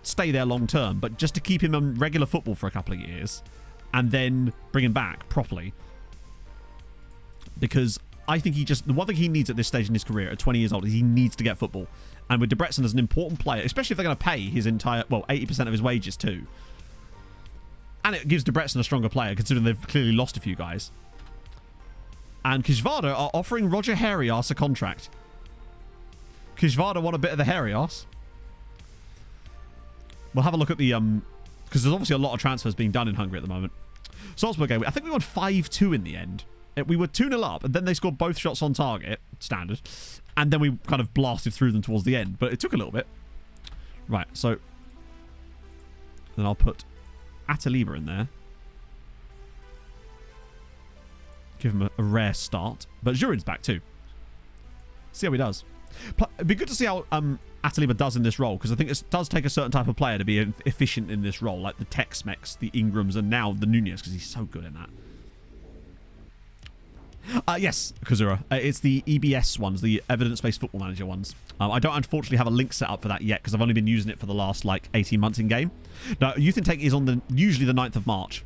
S3: stay there long term, but just to keep him on regular football for a couple of years and then bring him back properly. Because I think the one thing he needs at this stage in his career, at 20 years old, is he needs to get football. And with Debrecen as an important player, especially if they're going to pay his entire... Well, 80% of his wages too. And it gives Debrecen a stronger player, considering they've clearly lost a few guys. And Kishvarda are offering Roger Hairy Arse a contract. Kishvarda want a bit of the hairy arse. We'll have a look at the... Because there's obviously a lot of transfers being done in Hungary at the moment. Salzburg game, I think we won 5-2 in the end. We were 2-0 up, and then they scored both shots on target, standard. And then we kind of blasted through them towards the end. But it took a little bit. Right, so... Then I'll put... Ataliba in there. Give him a rare start. But Zurin's back too. See how he does. It'd be good to see how Ataliba does in this role, because I think it does take a certain type of player to be efficient in this role, like the Tex-Mex, the Ingrams, and now the Nunez, because he's so good in that. Yes, Kazura. It's the EBS ones, the Evidence-Based Football Manager ones. I don't unfortunately have a link set up for that yet, because I've only been using it for the last, 18 months in-game. Now, Youth Intake is on usually the 9th of March.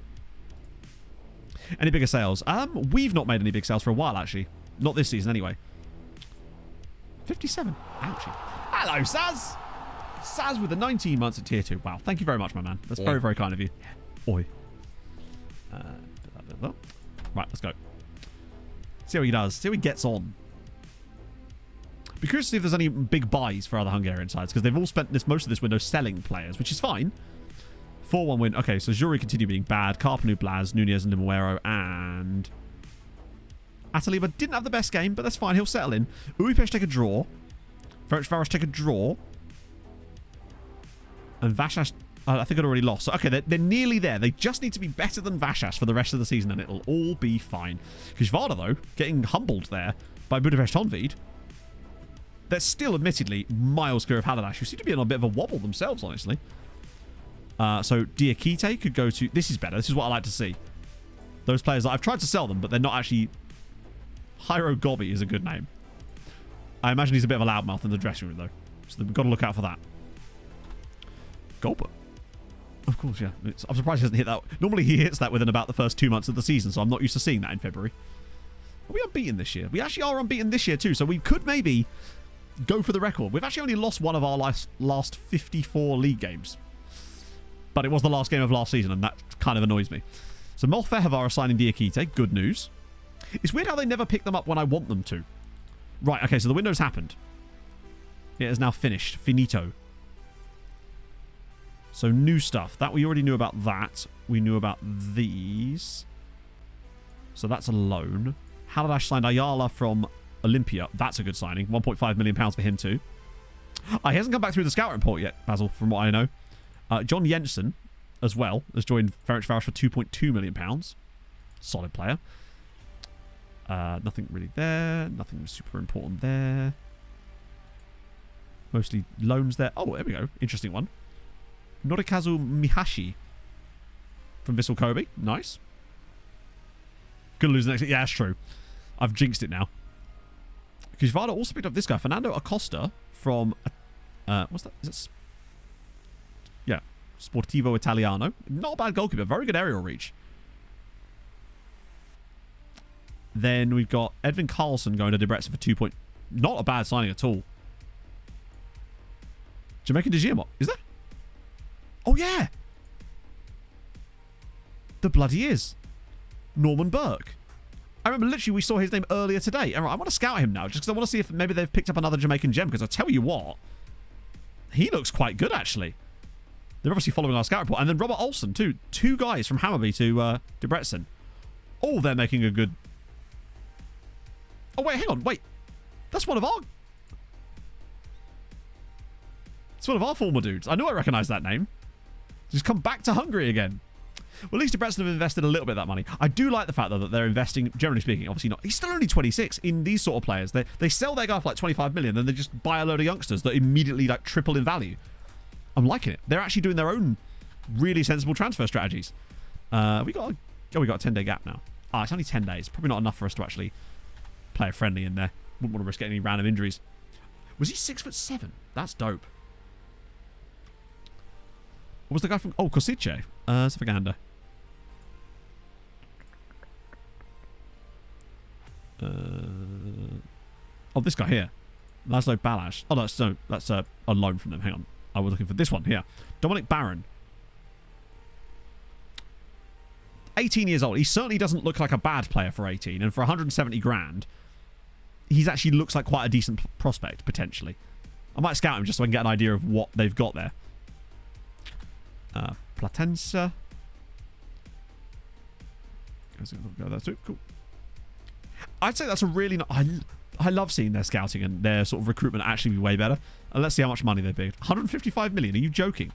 S3: Any bigger sales? We've not made any big sales for a while, actually. Not this season, anyway. 57. Ouchie. Hello, Saz! Saz with the 19 months at Tier 2. Wow, thank you very much, my man. That's very, very kind of you. Oi. Right, let's go. See how he does. See how he gets on. Be curious to see if there's any big buys for other Hungarian sides, because they've all spent most of this window selling players, which is fine. 4-1 win. Okay, so Zuri continue being bad. Carpenu, Blaz, Nunez, and Limoero, and... Ataliba didn't have the best game, but that's fine. He'll settle in. Uipesh take a draw. Ferencváros take a draw. And Vasas, I think, had already lost. So, okay, they're nearly there. They just need to be better than Vasas for the rest of the season, and it'll all be fine. Kishvarda, though, getting humbled there by Budapest Honvéd. They're still, admittedly, miles clear of Haladash, who seem to be on a bit of a wobble themselves, honestly. So Diakite could go to... This is better. This is what I like to see. Those players, I've tried to sell them, but they're not actually... Hyro Gobby is a good name. I imagine he's a bit of a loudmouth in the dressing room, though. So we've got to look out for that. Golper. Of course, yeah. I'm surprised he hasn't hit that. Normally he hits that within about the first 2 months of the season, so I'm not used to seeing that in February. Are we unbeaten this year? We actually are unbeaten this year, too, so we could maybe go for the record. We've actually only lost one of our last 54 league games. But it was the last game of last season, and that kind of annoys me. So Molfehavar are signing Diakite. Good news. It's weird how they never pick them up when I want them to. Right, okay, so the window's happened. It is now finished. Finito. So new stuff. That we already knew about that. We knew about these. So that's a loan. Haladash signed Ayala from Olympia. That's a good signing. £1.5 million for him too. He hasn't come back through the scout report yet, Basil, from what I know. John Jensen, as well, has joined Ferencváros for £2.2 million. Solid player. Nothing really there. Nothing super important there. Mostly loans there. Oh, there we go. Interesting one. Norikazu Mihashi from Vissel Kobe. Nice. Gonna lose the next... Yeah, that's true. I've jinxed it now. Kishvarda also picked up this guy, Fernando Acosta from... what's that? Is it... Yeah. Sportivo Italiano. Not a bad goalkeeper. Very good aerial reach. Then we've got Edvin Karlsson going to Debrecen for 2 point... Not a bad signing at all. Jamaican De Giamot. Is that? Oh, yeah. The bloody is. Norman Burke. I remember literally we saw his name earlier today. And I want to scout him now just because I want to see if maybe they've picked up another Jamaican gem, because I tell you what, he looks quite good actually. They're obviously following our scout report. And then Robert Olsen too. 2 guys from Hammarby to Debrecen. Oh, they're making a good... Oh, wait, hang on. Wait. That's one of our... It's one of our former dudes. I knew I recognised that name. Just come back to Hungary again. Well, at least Debrecen have invested a little bit of that money. I do like the fact, though, that they're investing, generally speaking, obviously not. He's still only 26 in these sort of players. They sell their guy for like 25 million, then they just buy a load of youngsters that immediately like triple in value. I'm liking it. They're actually doing their own really sensible transfer strategies. We got a 10-day gap now. It's only 10 days. Probably not enough for us to actually play a friendly in there. Wouldn't want to risk any random injuries. Was he 6'7"? That's dope. What was the guy from... Oh, Kosice. Savaganda. Oh, this guy here. Laszlo Balázs. Oh, that's a loan from them. Hang on. I was looking for this one here. Dominic Barron. 18 years old. He certainly doesn't look like a bad player for 18. And for 170 grand, he actually looks like quite a decent prospect, potentially. I might scout him just so I can get an idea of what they've got there. Platense. That's it. Cool. I'd say that's a really... I love seeing their scouting and their sort of recruitment actually be way better. And let's see how much money they paid. 155 million. Are you joking?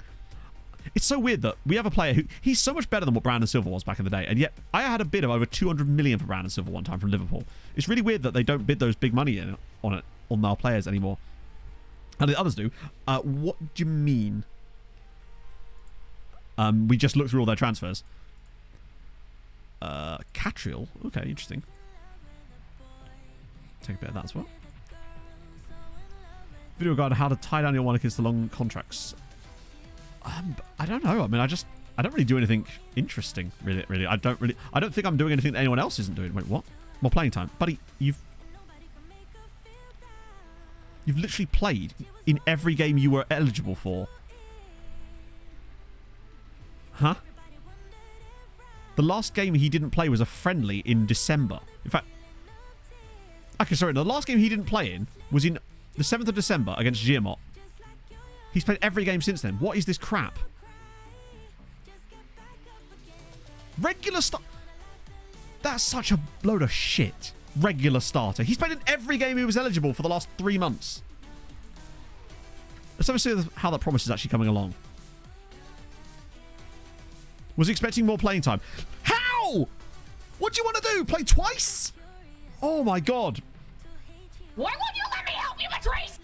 S3: It's so weird that we have a player who... He's so much better than what Brandon Silva was back in the day. And yet, I had a bid of over 200 million for Brandon Silva one time from Liverpool. It's really weird that they don't bid those big money on our players anymore. And the others do. What do you mean? We just looked through all their transfers. Catriel. Okay, interesting. Take a bit of that as well. Video guide on how to tie down your one against the long contracts. I don't know. I mean, I don't really do anything interesting. Really. I don't think I'm doing anything that anyone else isn't doing. Wait, what? More playing time, buddy. You've literally played in every game you were eligible for. Huh? The last game he didn't play was a friendly in December. In fact, okay, sorry. The last game he didn't play in was in the 7th of December against Giamot. He's played every game since then. What is this crap? Regular start. That's such a load of shit. Regular starter. He's played in every game he was eligible for the last 3 months. Let's have a see how that promise is actually coming along. Was expecting more playing time. How? What do you want to do? Play twice? Oh my god.
S8: Why won't you let me help you, Patrice?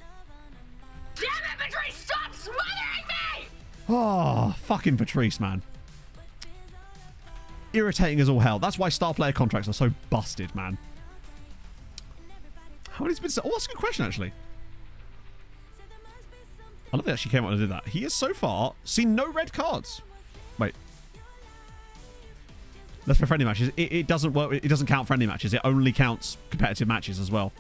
S8: Damn it, Patrice! Stop smothering me!
S3: Oh, fucking Patrice, man. Irritating as all hell. That's why star player contracts are so busted, man. How many's been... Oh, that's a good question, actually. I love they actually came out and did that. He has so far seen no red cards. Wait. Let's play friendly matches. It doesn't work. It doesn't count friendly matches. It only counts competitive matches as well.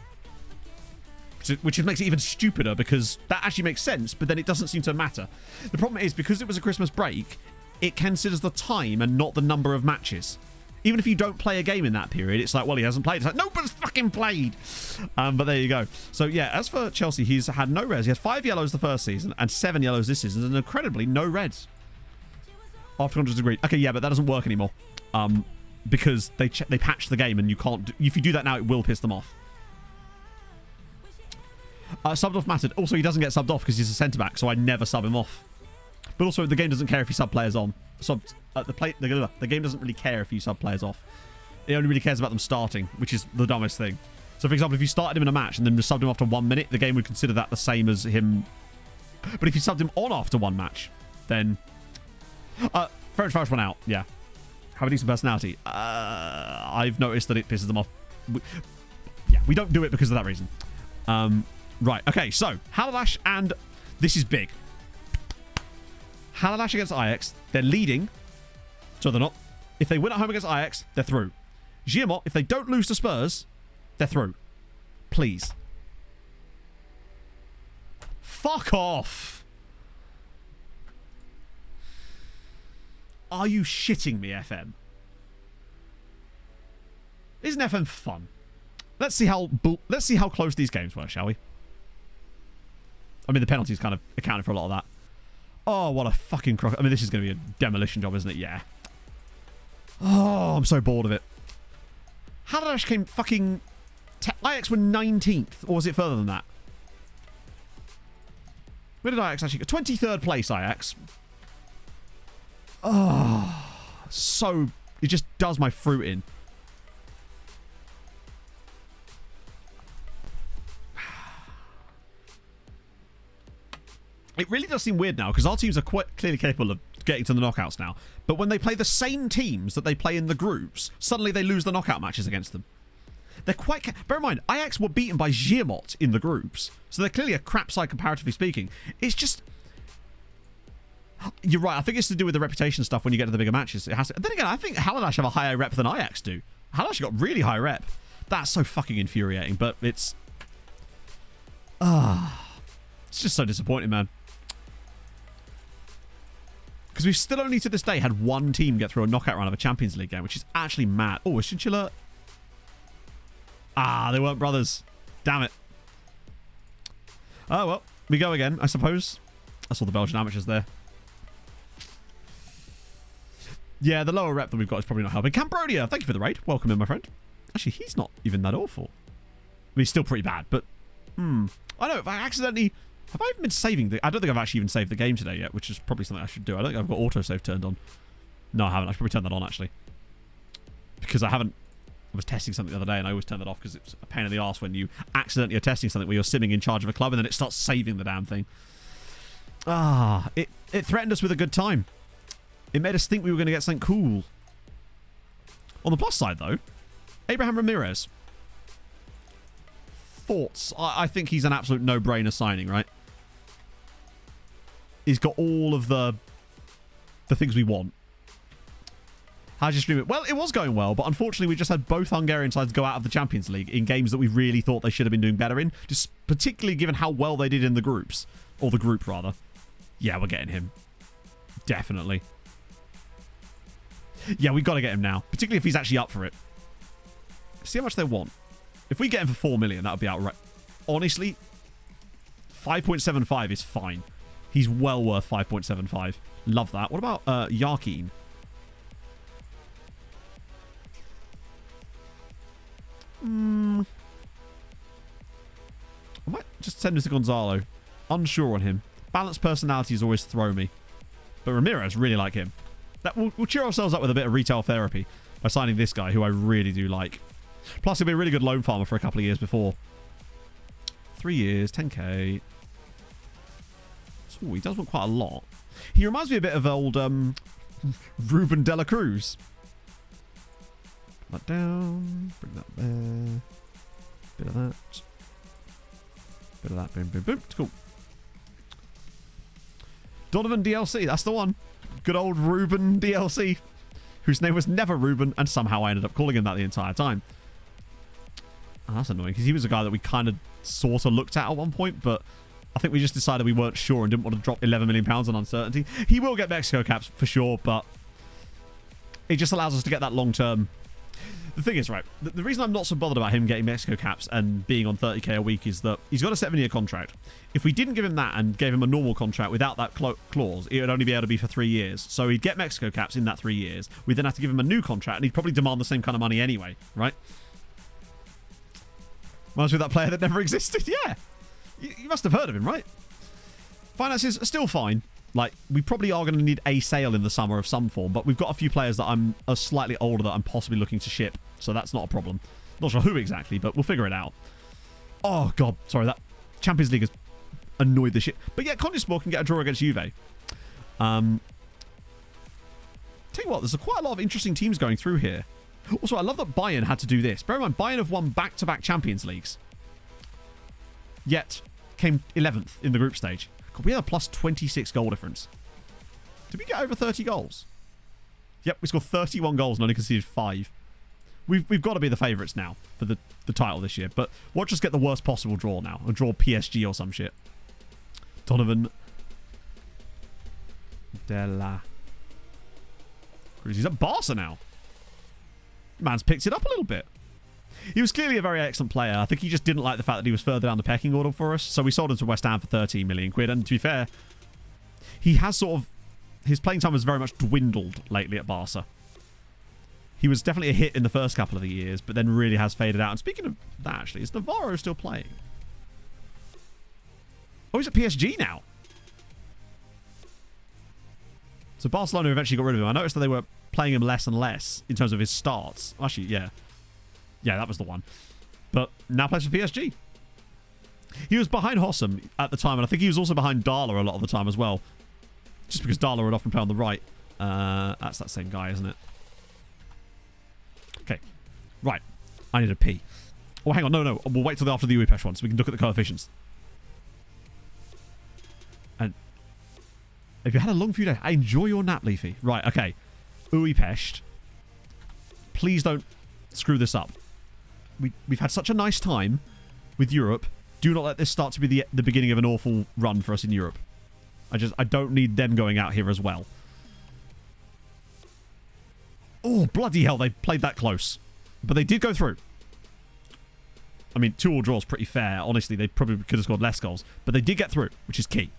S3: Which makes it even stupider because that actually makes sense, but then it doesn't seem to matter. The problem is because it was a Christmas break, it considers the time and not the number of matches. Even if you don't play a game in that period, it's like, well, he hasn't played. It's like, nobody's fucking played. But there you go. So, yeah, as for Chelsea, he's had no reds. He had 5 yellows the first season and 7 yellows this season, and incredibly, no reds. After contracts agreed. Okay, yeah, but that doesn't work anymore. Because they patched the game, and you can't... If you do that now, it will piss them off. Subbed off mattered. Also, he doesn't get subbed off because he's a centre-back, so I never sub him off. But also, the game doesn't care if you sub players on. The game doesn't really care if you sub players off. It only really cares about them starting, which is the dumbest thing. So, for example, if you started him in a match and then just subbed him after 1 minute, the game would consider that the same as him. But if you subbed him on after 1 match, then... First one out, yeah. Have a decent personality. I've noticed that it pisses them off. We don't do it because of that reason. Right, okay, so Halalash and this is big. Halalash against Ajax, they're leading, so they're not. If they win at home against Ajax, they're through. Giamot, if they don't lose to Spurs, they're through. Please. Fuck off. Are you shitting me, FM? Isn't FM fun? Let's see how close these games were, shall we? I mean, the penalties kind of accounted for a lot of that. Oh, what a fucking crock. I mean, this is going to be a demolition job, isn't it? Yeah. Oh, I'm so bored of it. Halidash came fucking... Ajax were 19th, or was it further than that? Where did Ajax actually go? 23rd place, Ajax. Oh, so... It just does my fruit in. It really does seem weird now, because our teams are quite clearly capable of getting to the knockouts now. But when they play the same teams that they play in the groups, suddenly they lose the knockout matches against them. They're quite... Bear in mind, Ajax were beaten by Ziermot in the groups. So they're clearly a crap side comparatively speaking. It's just... You're right. I think it's to do with the reputation stuff when you get to the bigger matches. It has to... Then again, I think Halidash have a higher rep than Ajax do. Halidash got really high rep. That's so fucking infuriating, but it's... It's just so disappointing, man. Because we've still only to this day had one team get through a knockout round of a Champions League game, which is actually mad. Oh, is Chinchilla... they weren't brothers. Damn it. Oh, well. We go again, I suppose. I saw the Belgian amateurs there. Yeah, the lower rep that we've got is probably not helping. Cambrodia, thank you for the raid. Welcome in, my friend. Actually, he's not even that awful. I mean, he's still pretty bad, but... I know, if I accidentally... Have I even been saving the... I don't think I've actually even saved the game today yet, which is probably something I should do. I don't think I've got autosave turned on. No, I haven't. I should probably turn that on, actually. Because I haven't... I was testing something the other day, and I always turn that off because it's a pain in the arse when you accidentally are testing something where you're simming in charge of a club, and then it starts saving the damn thing. It threatened us with a good time. It made us think we were going to get something cool. On the plus side, though, Abraham Ramirez. Thoughts? I think he's an absolute no-brainer signing, right? He's got all of the things we want. How'd you stream it? Well, it was going well, but unfortunately we just had both Hungarian sides go out of the Champions League in games that we really thought they should have been doing better in, just particularly given how well they did in the groups. Or the group, rather. Yeah, we're getting him. Definitely. Yeah, we've got to get him now, particularly if he's actually up for it. See how much they want. If we get him for 4 million, that would be outright. Honestly, 5.75 is fine. He's well worth 5.75. Love that. What about Yarkeen? I might just send this to Gonzalo. Unsure on him. Balanced personalities always throw me. But Ramirez, really like him. We'll cheer ourselves up with a bit of retail therapy by signing this guy, who I really do like. Plus, he'll be a really good loan farmer for a couple of years before. 3 years, 10k. Ooh, he does want quite a lot. He reminds me a bit of old Ruben de la Cruz. Put that down. Bring that there. Bit of that. Bit of that. Boom, boom, boom. It's cool. Donovan DLC. That's the one. Good old Ruben DLC. Whose name was never Ruben, and somehow I ended up calling him that the entire time. Oh, that's annoying, because he was a guy that we kind of sort of looked at one point, but I think we just decided we weren't sure and didn't want to drop £11 million on uncertainty. He will get Mexico caps for sure, but it just allows us to get that long-term. The thing is, right, the reason I'm not so bothered about him getting Mexico caps and being on 30k a week is that he's got a 7-year contract. If we didn't give him that and gave him a normal contract without that clause, it would only be able to be for 3 years. So he'd get Mexico caps in that 3 years. We'd then have to give him a new contract, and he'd probably demand the same kind of money anyway, right? Reminds me of that player that never existed. Yeah. You must have heard of him, right? Finances are still fine. Like, we probably are going to need a sale in the summer of some form, but we've got a few players that are slightly older that I'm possibly looking to ship, so that's not a problem. Not sure who exactly, but we'll figure it out. Oh, God. Sorry, that Champions League has annoyed the shit. But yeah, Konyaspor can get a draw against Juve. Tell you what, there's quite a lot of interesting teams going through here. Also, I love that Bayern had to do this. Bear in mind, Bayern have won back-to-back Champions Leagues. Yet, came 11th in the group stage. God, we had a plus 26 goal difference. Did we get over 30 goals? Yep, we scored 31 goals and only conceded 5. We've got to be the favourites now for the title this year. But watch us get the worst possible draw now. And draw PSG or some shit. Donovan de la Cruz. He's at Barca now. Man's picked it up a little bit. He was clearly a very excellent player. I think he just didn't like the fact that he was further down the pecking order for us. So we sold him to West Ham for 13 million quid. And to be fair, he has sort of... His playing time has very much dwindled lately at Barca. He was definitely a hit in the first couple of the years, but then really has faded out. And speaking of that, actually, is Navarro still playing? Oh, he's at PSG now. So Barcelona eventually got rid of him. I noticed that they were playing him less and less in terms of his starts. Actually, yeah. Yeah, that was the one. But now plays for PSG. He was behind Hossam at the time, and I think he was also behind Darla a lot of the time as well. Just because Darla would often play on the right. That's that same guy, isn't it? Okay. Right. I need a pee. Oh, hang on. No. We'll wait till after the Uepesh one so we can look at the coefficients. And if you had a long few days, enjoy your nap, Leafy. Right, okay. Uepesh. Please don't screw this up. We've had such a nice time with Europe. Do not let this start to be the beginning of an awful run for us in Europe. I don't need them going out here as well. Oh, bloody hell, they played that close. But they did go through. I mean, 2-2 draws pretty fair. Honestly, they probably could have scored less goals. But they did get through, which is key.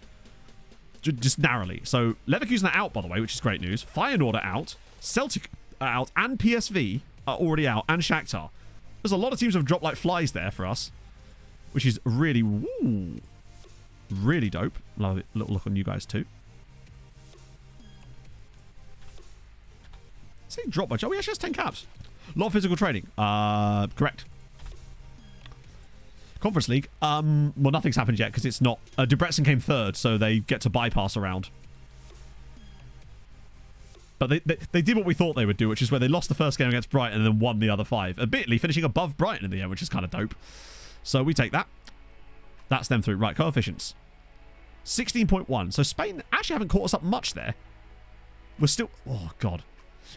S3: Just narrowly. So, Leverkusen are out, by the way, which is great news. Feyenoord are out. Celtic are out. And PSV are already out. And Shakhtar. There's a lot of teams that have dropped like flies there for us. Which is really... Woo, really dope. Love it. Little look on you guys too. Say drop much. Oh, he actually has 10 caps. A lot of physical training. Correct. Conference League. Well, nothing's happened yet because it's not... Debrecen came third, so they get to bypass a round. But they did what we thought they would do, which is where they lost the first game against Brighton and then won the other 5. Admittedly, finishing above Brighton in the end, which is kind of dope. So we take that. That's them through. Right, coefficients. 16.1. So Spain actually haven't caught us up much there. We're still... Oh, God.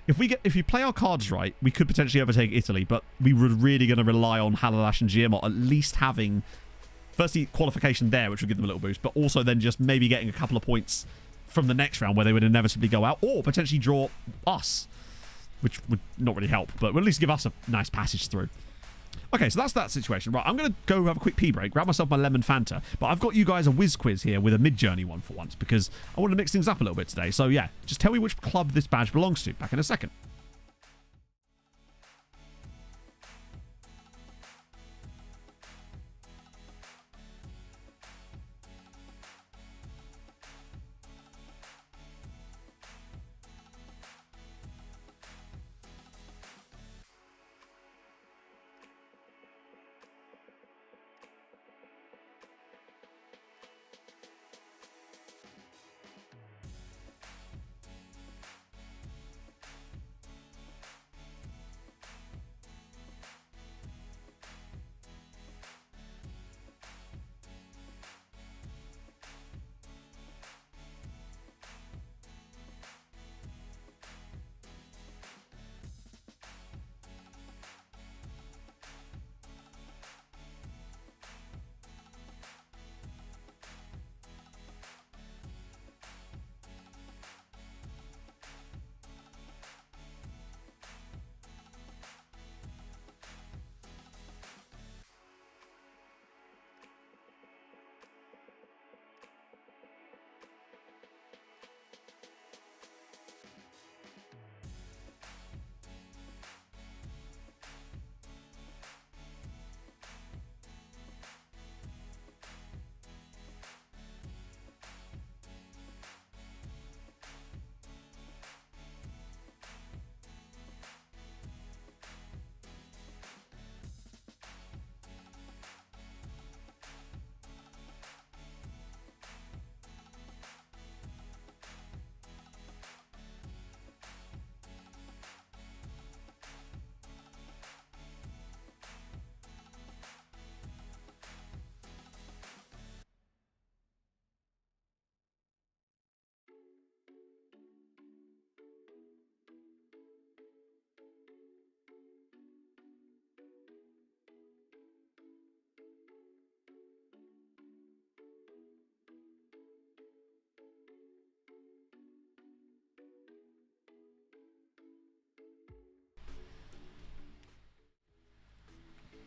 S3: If we play our cards right, we could potentially overtake Italy, but we were really going to rely on Halalash and Guillemot at least having, firstly, qualification there, which would give them a little boost, but also then just maybe getting a couple of points from the next round where they would inevitably go out, or potentially draw us, which would not really help, but would at least give us a nice passage through. Okay, so that's that situation. Right, I'm going to go have a quick pee break, grab myself my lemon Fanta, but I've got you guys a whiz quiz here with a mid-journey one for once, because I want to mix things up a little bit today. So yeah, just tell me which club this badge belongs to. Back in a second.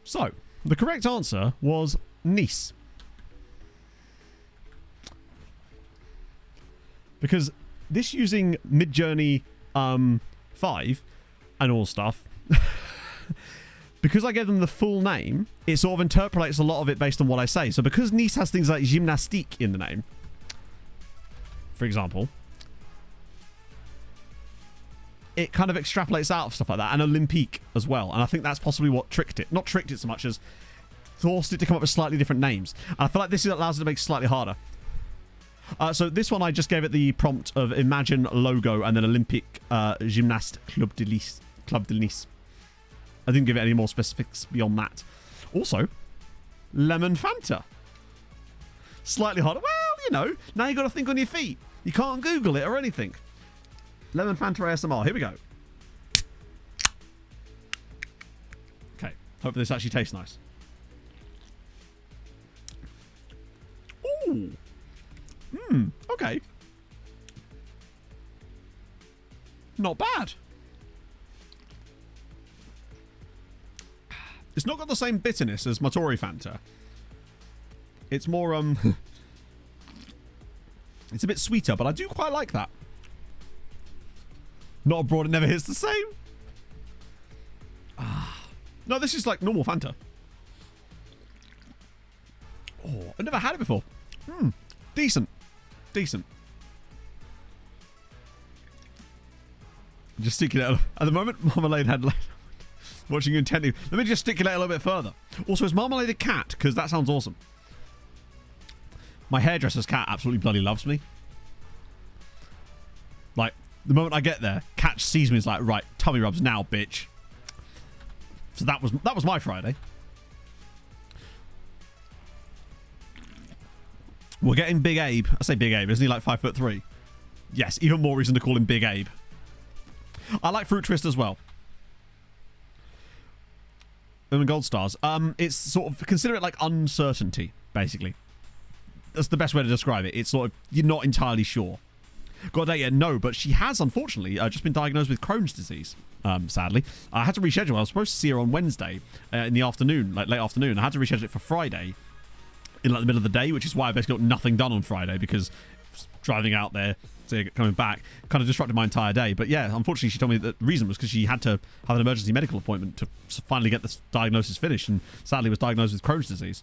S3: So, the correct answer was Nice. Because this using Midjourney 5 and all stuff, because I gave them the full name, it sort of interpolates a lot of it based on what I say. So because Nice has things like gymnastique in the name, for example, it kind of extrapolates out of stuff like that, and Olympique as well. And I think that's possibly what tricked it. Not tricked it so much as forced it to come up with slightly different names. And I feel like this allows it to make it slightly harder. So this one, I just gave it the prompt of Imagine logo and then Olympique Gymnaste Club de Nice. I didn't give it any more specifics beyond that. Also, Lemon Fanta. Slightly harder. Well, you know, now you got to think on your feet. You can't Google it or anything. Lemon Fanta ASMR. Here we go. Okay. Hopefully this actually tastes nice. Ooh. Okay. Not bad. It's not got the same bitterness as Matori Fanta. It's more, it's a bit sweeter, but I do quite like that. Not abroad, it never hits the same. No, this is like normal Fanta. Oh, I've never had it before. Decent. Decent. Gesticulate. At the moment, Marmalade had... Watching you intently. Let me gesticulate a little bit further. Also, is Marmalade a cat? Because that sounds awesome. My hairdresser's cat absolutely bloody loves me. Like, the moment I get there, cat sees me, is like, right, tummy rubs now, bitch. So that was my Friday. We're getting Big Abe. I say Big Abe, isn't he like 5'3"? Yes, even more reason to call him Big Abe. I like Fruit Twist as well. And Gold Stars. It's sort of, consider it like uncertainty, basically. That's the best way to describe it. It's sort of, you're not entirely sure. Got a date yet? No, but she has, unfortunately, just been diagnosed with Crohn's disease, sadly. I had to reschedule. I was supposed to see her on Wednesday in the afternoon, like late afternoon. I had to reschedule it for Friday in like the middle of the day, which is why I basically got nothing done on Friday, because driving out there, coming back, kind of disrupted my entire day. But yeah, unfortunately, she told me that the reason was because she had to have an emergency medical appointment to finally get this diagnosis finished, and sadly was diagnosed with Crohn's disease.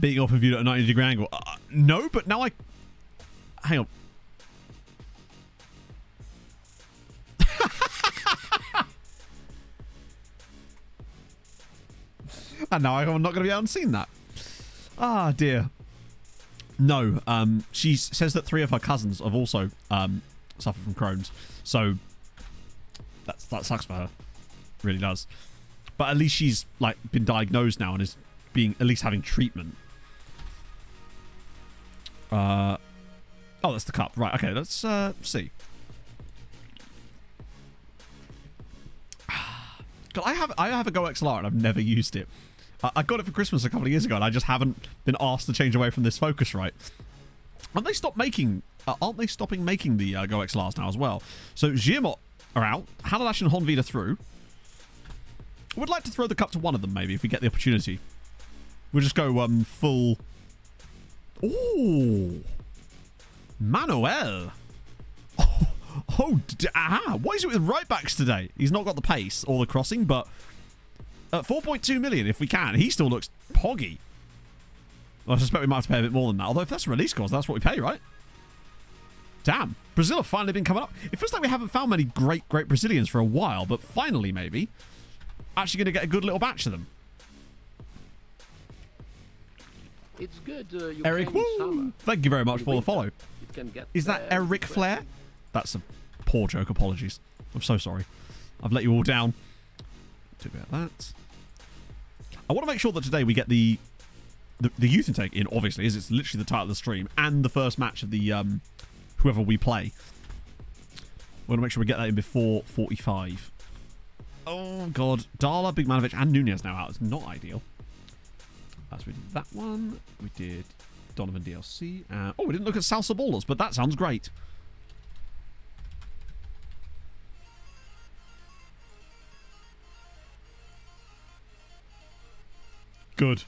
S3: Being often viewed at a 90-degree angle. No, but now I... Hang on. And now I'm not going to be able to see that. Ah, dear. No, she says that 3 of her cousins have also suffered from Crohn's. So, that sucks for her. Really does. But at least she's like been diagnosed now and is being at least having treatment. Oh, that's the cup. Right, okay, let's see. God, I have a Go XLR and I've never used it. I got it for Christmas a couple of years ago and I just haven't been asked to change away from this Focusrite. Aren't they stopping making the Go XLRs now as well? So Giamot are out. Halalash and Honvita through. I would like to throw the cup to one of them maybe if we get the opportunity. We'll just go full... Ooh. Manuel. What is it with right backs today? He's not got the pace or the crossing, but at 4.2 million, if we can, he still looks poggy. I suspect we might have to pay a bit more than that. Although if that's release cost, that's what we pay, right? Damn. Brazil have finally been coming up. It feels like we haven't found many great Brazilians for a while, but finally, maybe, actually going to get a good little batch of them.
S6: It's good.
S3: Eric, woo! Thank you very much for the follow. Is that Eric Flair? That's a poor joke. Apologies. I'm so sorry. I've let you all down. Took out that. I want to make sure that today we get the youth intake in, obviously, as it's literally the title of the stream, and the first match of the whoever we play. We want to make sure we get that in before 45. Oh, God. Dala, Bigmanovic, and Nunez now out. It's not ideal. So we did that one. We did Donovan DLC. Oh, we didn't look at Salsa Ballers, but that sounds great. Good.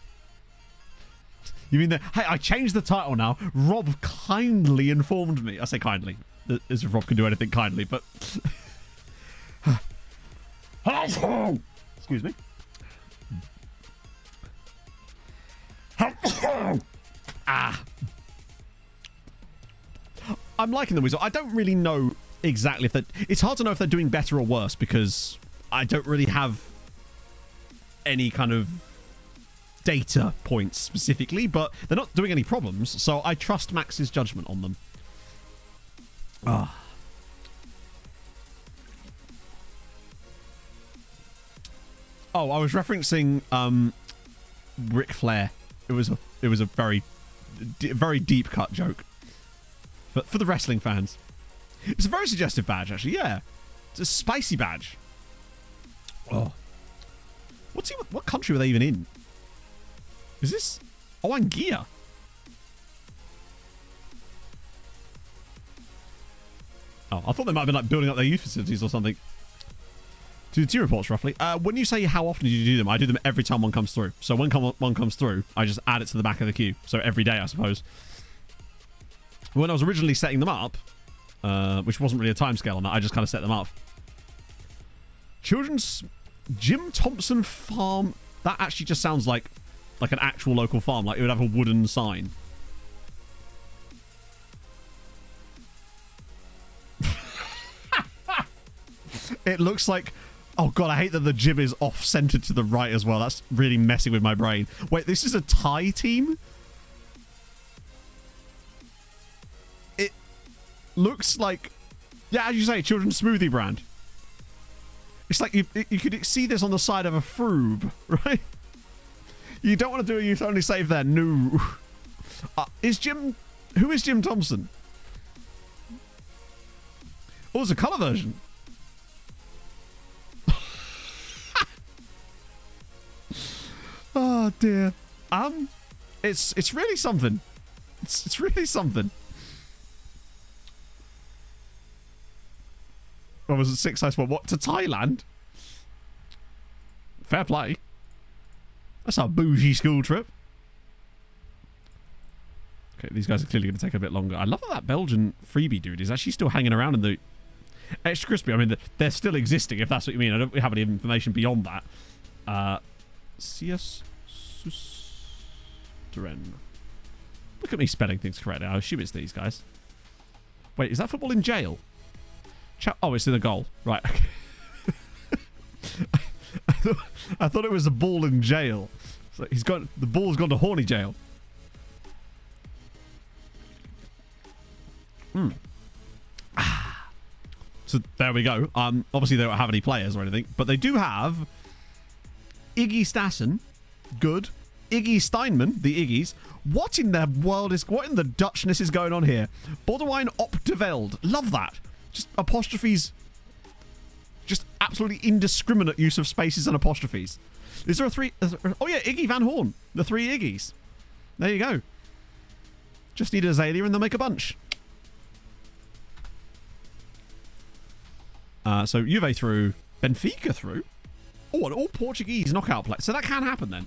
S3: You mean that? Hey, I changed the title now. Rob kindly informed me. I say kindly, as if Rob can do anything kindly, but. Excuse me. I'm liking the Weasel. I don't really know exactly if that. It's hard to know if they're doing better or worse because I don't really have any kind of data points specifically, but they're not doing any problems, so I trust Max's judgment on them. Oh, I was referencing Ric Flair. It was a very deep cut joke for the wrestling fans. It's a very suggestive badge, actually. Yeah, it's a spicy badge. Oh, what country were they even in? Is this Anguilla? Oh, I thought they might have been like building up their youth facilities or something. Do the 2 reports roughly. When you say how often do you do them, I do them every time one comes through. So when one comes through, I just add it to the back of the queue. So every day, I suppose. When I was originally setting them up, which wasn't really a timescale on that, I just kind of set them up. Children's Jim Thompson Farm. That actually just sounds like an actual local farm. Like it would have a wooden sign. It looks like... Oh, God, I hate that the gym is off-centered to the right as well. That's really messing with my brain. Wait, this is a Thai team? It looks like... Yeah, as you say, children's smoothie brand. It's like you could see this on the side of a froob, right? You don't want to do a youth-only save there. No. Who is Jim Thompson? Oh, there's a colour version. Oh dear. It's really something. It's really something. What was it? 6 size 1? What, to Thailand? Fair play. That's our bougie school trip. Okay, these guys are clearly going to take a bit longer. I love that Belgian freebie dude is actually still hanging around in the extra crispy. I mean, they're still existing, if that's what you mean. I don't have any information beyond that. CS Susteren. Look at me spelling things correctly. I assume it's these guys. Wait, is that football in jail? Oh, it's in the goal. Right. I thought it was a ball in jail. So the ball's gone to horny jail. So there we go. Obviously they don't have any players or anything, but they do have Iggy Stassen, good. Iggy Steinman, the Iggies. What in the Dutchness is going on here? Borderline op de Veld. Love that. Just apostrophes. Just absolutely indiscriminate use of spaces and apostrophes. Is there a 3? Oh yeah, Iggy Van Horn. The 3 Iggies. There you go. Just need Azalea and they'll make a bunch. So Juve through. Benfica through. Oh, an all Portuguese knockout play. So that can happen then.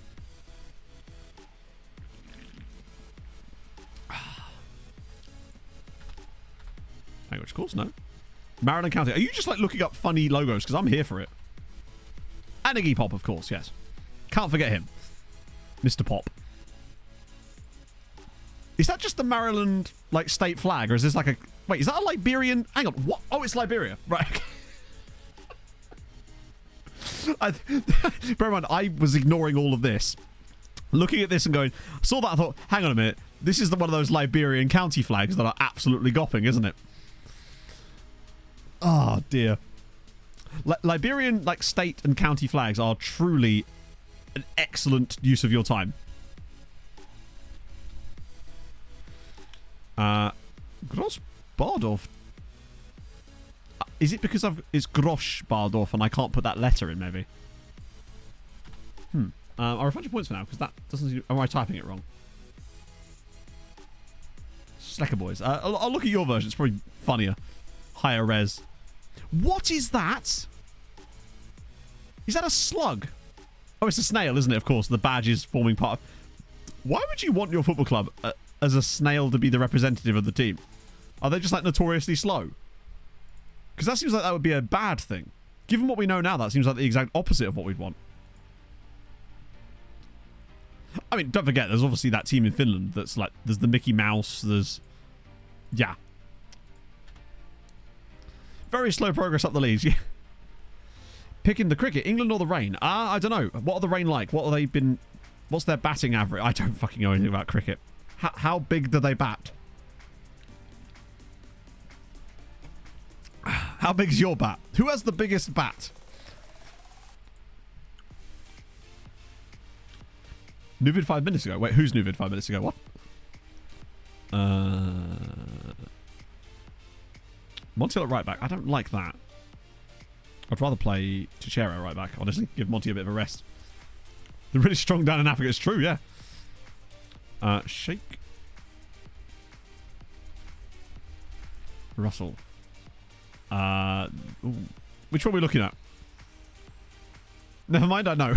S3: Language course, no. Maryland County. Are you just like looking up funny logos? Because I'm here for it. And Iggy Pop, of course, yes. Can't forget him. Mr. Pop. Is that just the Maryland like state flag? Or is this like a... Wait, is that a Liberian... Hang on, what? Oh, it's Liberia. Right. Bear in mind, I was ignoring all of this. Looking at this and going... I saw that, I thought, hang on a minute. This is one of those Liberian county flags that are absolutely gopping, isn't it? Oh, dear. Liberian like state and county flags are truly an excellent use of your time. Gross Bardorf. Is it because it's Grosch Bardorf and I can't put that letter in, maybe? I'll refund your points for now because that doesn't seem... Am I typing it wrong? Slacker boys. I'll look at your version. It's probably funnier. Higher res. What is that? Is that a slug? Oh, it's a snail, isn't it? Of course, the badge is forming part of... Why would you want your football club as a snail to be the representative of the team? Are they just like notoriously slow? Because that seems like that would be a bad thing. Given what we know now, that seems like the exact opposite of what we'd want. I mean, don't forget, there's obviously that team in Finland that's like, there's the Mickey Mouse, there's... Yeah. Very slow progress up the leads, yeah. Picking the cricket, England or the rain? I don't know. What are the rain like? What are they been... What's their batting average? I don't fucking know anything about cricket. How big do they bat? How big's your bat? Who has the biggest bat? New vid 5 minutes ago. Wait, who's new vid 5 minutes ago? What? Montiel at right back. I don't like that. I'd rather play Chichero at right back, honestly. Give Monty a bit of a rest. They're really strong down in Africa. It's true, yeah. Shake. Russell. Ooh. Which one are we looking at? Never mind, I know.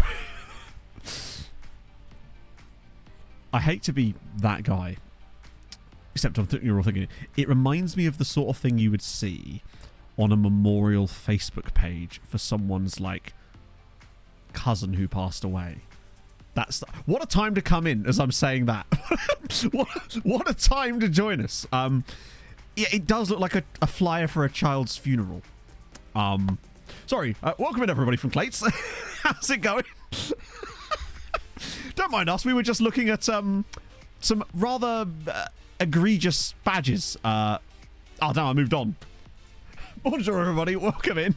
S3: I hate to be that guy. Except you're all thinking, it reminds me of the sort of thing you would see on a memorial Facebook page for someone's, like, cousin who passed away. What a time to come in as I'm saying that. what a time to join us. Yeah, it does look like a flyer for a child's funeral. Sorry. Welcome in, everybody, from Clates. How's it going? Don't mind us. We were just looking at some rather egregious badges. Oh, no, I moved on. Bonjour, everybody. Welcome in.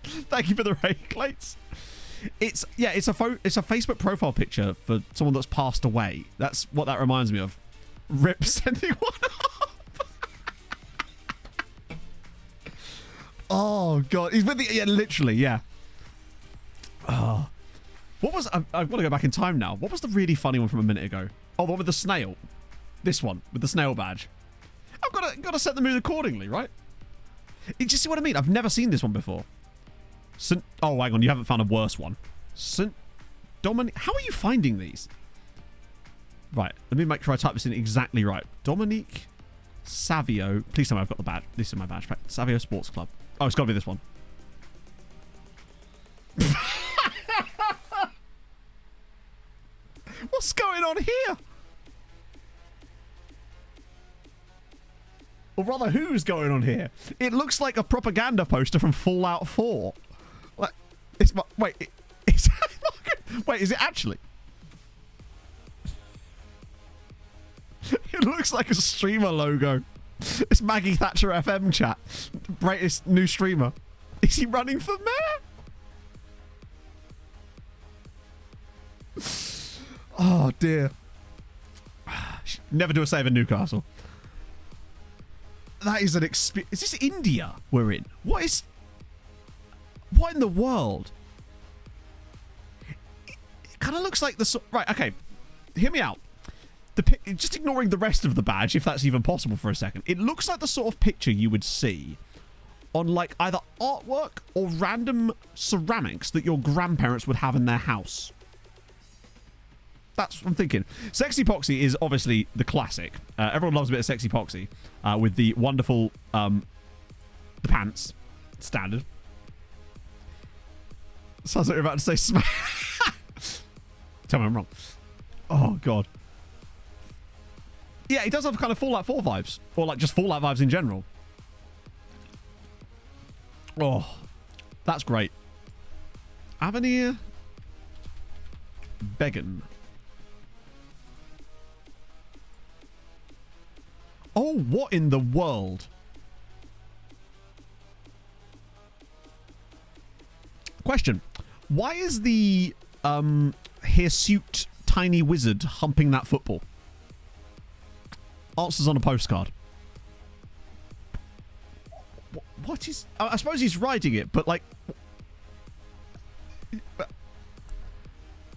S3: Thank you for the raid, Clates. It's a Facebook profile picture for someone that's passed away. That's what that reminds me of. Rip sending one up. Oh god, he's with the literally, yeah. Oh. What was I want to go back in time now. What was the really funny one from a minute ago? Oh, the one with the snail. This one with the snail badge. I've got to set the mood accordingly, right? You just see what I mean? I've never seen this one before. Oh, hang on, you haven't found a worse one. Dominic. How are you finding these? Right, let me make sure I type this in exactly right. Dominique Savio. Please tell me I've got the badge. This is my badge pack. Savio Sports Club. Oh, it's got to be this one. What's going on here? Or rather, who's going on here? It looks like a propaganda poster from Fallout 4. Like, wait, is it actually? It looks like a streamer logo. It's Maggie Thatcher FM chat. Greatest new streamer. Is he running for mayor? Oh dear. Never do a save in Newcastle. That is an experience. Is this India we're in? What in the world? It kind of looks like the... Right, okay. Hear me out. Just ignoring the rest of the badge, if that's even possible for a second. It looks like the sort of picture you would see on, like, either artwork or random ceramics that your grandparents would have in their house. That's what I'm thinking. Sexy Poxy is obviously the classic. Everyone loves a bit of Sexy Poxy with the wonderful the pants. Standard. Sounds like you're about to say smash. Tell me I'm wrong. Oh, God. Yeah, it does have kind of Fallout 4 vibes. Or, like, just Fallout vibes in general. Oh, that's great. Avenir Began. Oh, what in the world? Question. Why is the hirsute tiny wizard humping that football? Answers on a postcard. What is... I suppose he's riding it, but like...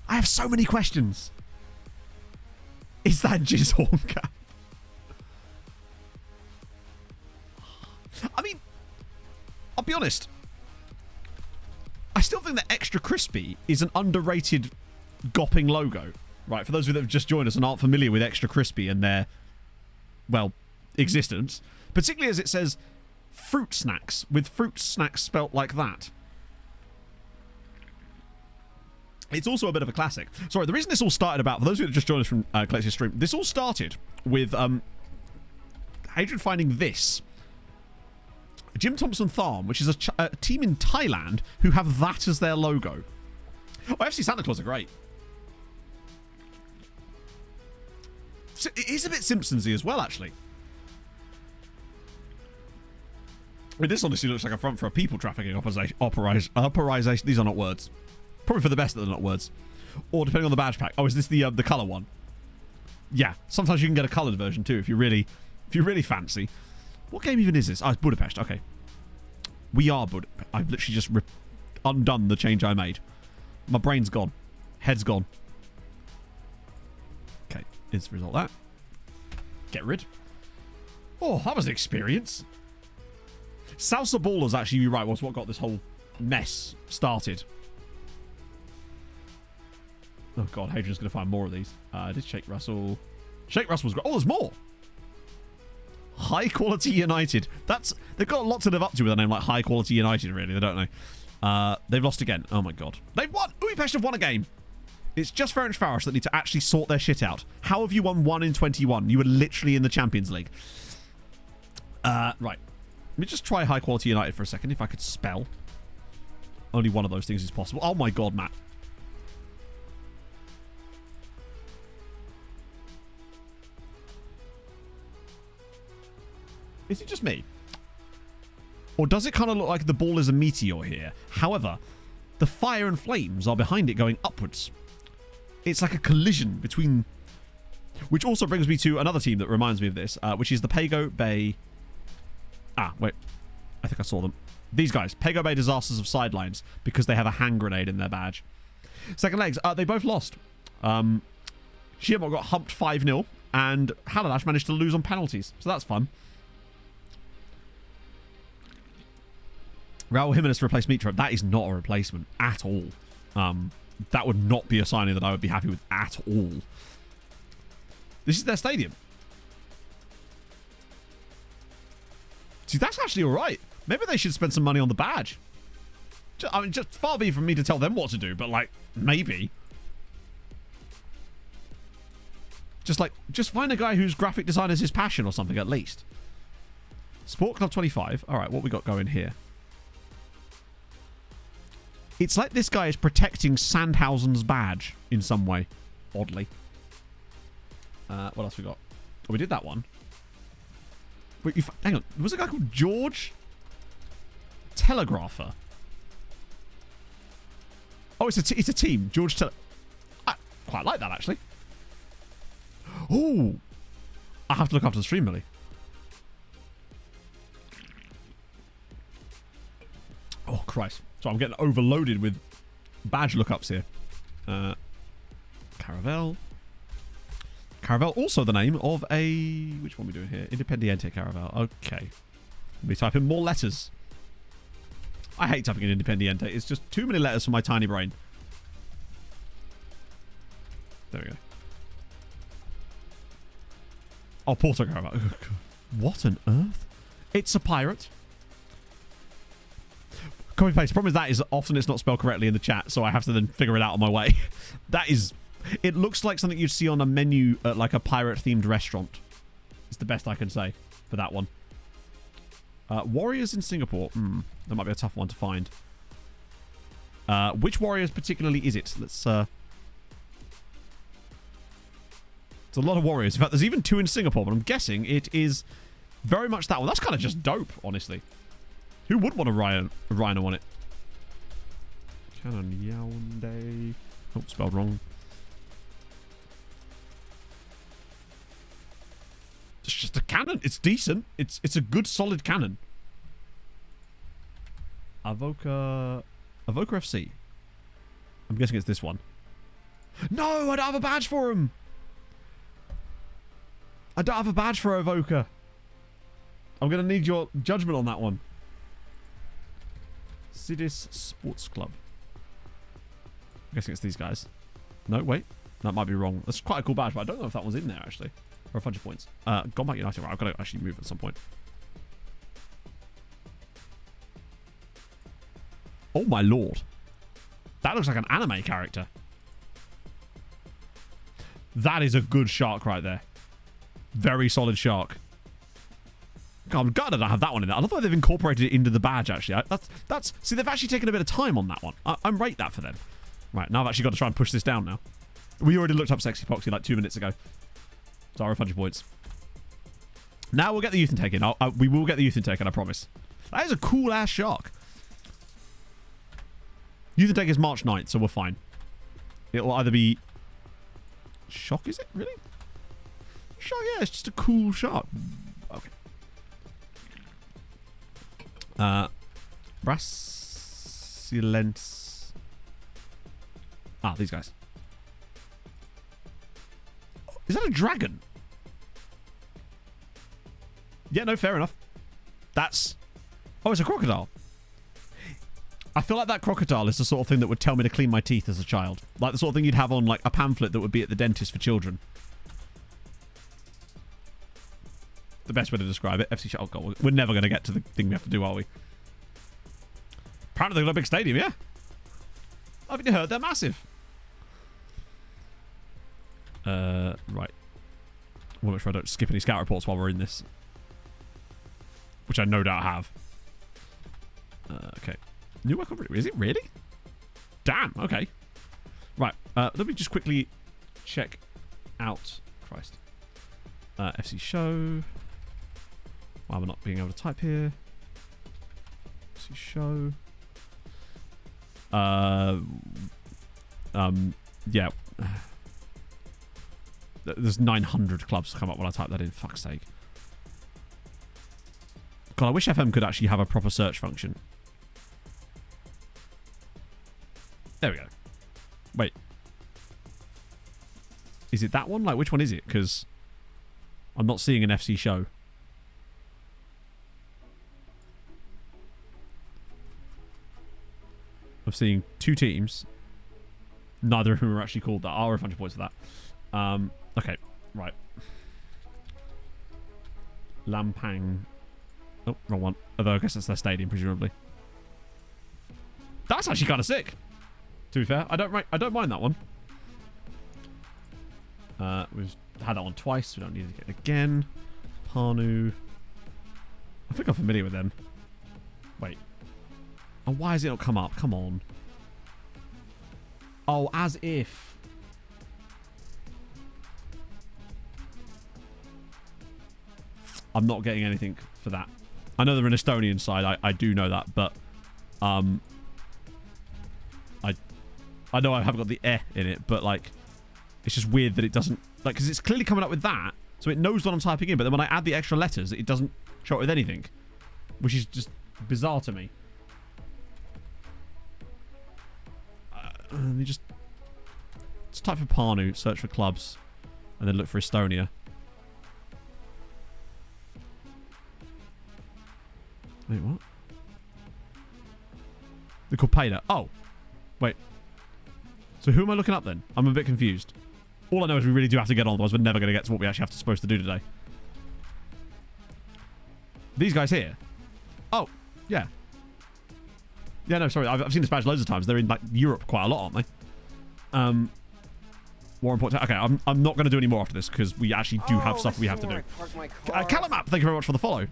S3: I have so many questions. Is that Jizzhorn Cap? I mean, I'll be honest. I still think that Extra Crispy is an underrated gopping logo, right? For those of you that have just joined us and aren't familiar with Extra Crispy and their, well, existence, particularly as it says fruit snacks, with fruit snacks spelt like that. It's also a bit of a classic. Sorry, the reason this all started about, for those of you that just joined us from Collective Stream, this all started with Adrian finding this. Jim Thompson Tharm, which is a team in Thailand who have that as their logo. Oh, FC Santa Claus are great. It is a bit Simpsons-y as well, actually. I mean, this honestly looks like a front for a people trafficking operation. These are not words. Probably for the best that they're not words. Or depending on the badge pack. Oh, is this the colour one? Yeah. Sometimes you can get a coloured version too if you really fancy. What game even is this? Oh, it's Budapest. Okay. We are Budapest. I've literally just undone the change I made. My brain's gone. Head's gone. Okay. Is the result that. Get rid. Oh, that was an experience. Salsa Ballers, actually, you're right, was what got this whole mess started. Oh, God. Hadrian's going to find more of these. Did Shake Russell... Shake Russell was great. Oh, there's more! High Quality United. They've got a lot to live up to with a name like High Quality United, really. They don't know. They've lost again. Oh, my God. They've won! Budapest have won a game. It's just Ferenc Varos that need to actually sort their shit out. How have you won 1 in 21? You were literally in the Champions League. Right. Let me just try High Quality United for a second, if I could spell. Only one of those things is possible. Oh, my God, Matt. Is it just me? Or does it kind of look like the ball is a meteor here? However, the fire and flames are behind it going upwards. It's like a collision between... Which also brings me to another team that reminds me of this, which is the Pago Bay... Ah, wait. I think I saw them. These guys. Pago Bay Disasters of Sidelines, because they have a hand grenade in their badge. Second legs. They both lost. Shiamok got humped 5-0, and Haladash managed to lose on penalties. So that's fun. Raul Jimenez to replace Mitra. That is not a replacement at all. That would not be a signing that I would be happy with at all. This is their stadium. See, that's actually alright. Maybe they should spend some money on the badge. I mean, just far be from me to tell them what to do, but, like, maybe. Just find a guy whose graphic design is his passion or something, at least. Sport Club 25. Alright, what we got going here? It's like this guy is protecting Sandhausen's badge in some way. Oddly. What else we got? Oh, we did that one. Wait, hang on. Was a guy called George Telegrapher? Oh, it's a team. George I quite like that, actually. Oh! I have to look after the stream, Millie. Oh, Christ. So I'm getting overloaded with badge lookups here. Caravel. Caravel, also the name of a... Which one are we doing here? Independiente Caravel. Okay. Let me type in more letters. I hate typing in Independiente. It's just too many letters for my tiny brain. There we go. Oh, Porto Caravel. What on earth? It's a pirate. Copy paste. The problem is that is often it's not spelled correctly in the chat, so I have to then figure it out on my way. That is... It looks like something you'd see on a menu at like a pirate-themed restaurant. It's the best I can say for that one. Warriors in Singapore. That might be a tough one to find. Which Warriors particularly is it? Let's... It's a lot of Warriors. In fact, there's even 2 in Singapore, but I'm guessing it is very much that one. That's kind of just dope, honestly. Who would want a rhino on it? Cannon Yaoundé. Oh, spelled wrong. It's just a cannon. It's decent. It's a good, solid cannon. Avoca FC. I'm guessing it's this one. No, I don't have a badge for him. I don't have a badge for Avoca. I'm going to need your judgment on that one. Sidis Sports Club. I'm guessing it's these guys. No, wait. That might be wrong. That's quite a cool badge, but I don't know if that one's in there, actually. Or a bunch of points. Gone back United. Right, I've got to actually move at some point. Oh, my lord. That looks like an anime character. That is a good shark right there. Very solid shark. God, I'm gutted I have that one in there. I love how they've incorporated it into the badge, actually. See, they've actually taken a bit of time on that one. I'm rate that for them. Right, now I've actually got to try and push this down now. We already looked up Sexy Poxy like 2 minutes ago. So I'll refund you points. Now we'll get the youth intake in. We will get the youth intake in, I promise. That is a cool-ass shark. Youth intake is March 9th, so we're fine. It'll either be... Shock, is it? Really? Shark, yeah, it's just a cool shark. Okay. Brassilens. Ah, these guys. Is that a dragon? Yeah, no, fair enough. That's... Oh, it's a crocodile. I feel like that crocodile is the sort of thing that would tell me to clean my teeth as a child. Like the sort of thing you'd have on like a pamphlet that would be at the dentist for children. The best way to describe it. FC Shuttle Goal. We're never going to get to the thing we have to do, are we? Apparently they've got a big stadium, yeah? Haven't you heard? They're massive. Right. I want to make sure I don't skip any scout reports while we're in this. Which I no doubt have. Okay. New work already. Is it really? Damn. Okay. Right. Let me just quickly check out. Christ. FC show. Why am I not being able to type here? FC show. Yeah. There's 900 clubs come up when I type that in. Fuck's sake. God, I wish FM could actually have a proper search function. There we go. Wait. Is it that one? Like, which one is it? Because I'm not seeing an FC show. I'm seeing 2 teams. Neither of whom are actually called that. I'll refund you points for that. Okay, right. Lampang. Oh, wrong one. Although I guess that's their stadium, presumably. That's actually kind of sick. To be fair, I don't mind that one. We've had that one twice. We don't need to get it again. Panu. I think I'm familiar with them. Wait. Oh, why has it not come up? Come on. Oh, as if. I'm not getting anything for that. I know they're an Estonian side. I do know that, but I know I haven't got the in it, but like it's just weird that it doesn't, like, because it's clearly coming up with that, so it knows what I'm typing in, but then when I add the extra letters, it doesn't show it with anything, which is just bizarre to me. Let me just type for Panu, search for clubs, and then look for Estonia. Wait, what? They're called Paida. Oh, wait. So who am I looking up then? I'm a bit confused. All I know is we really do have to get on, otherwise we're never going to get to what we actually supposed to do today. These guys here. Oh, yeah. Yeah, no, sorry. I've seen this badge loads of times. They're in like Europe quite a lot, aren't they? More important. Okay, I'm not going to do any more after this because we actually do have stuff we have to do. Calamap, thank you very much for the follow.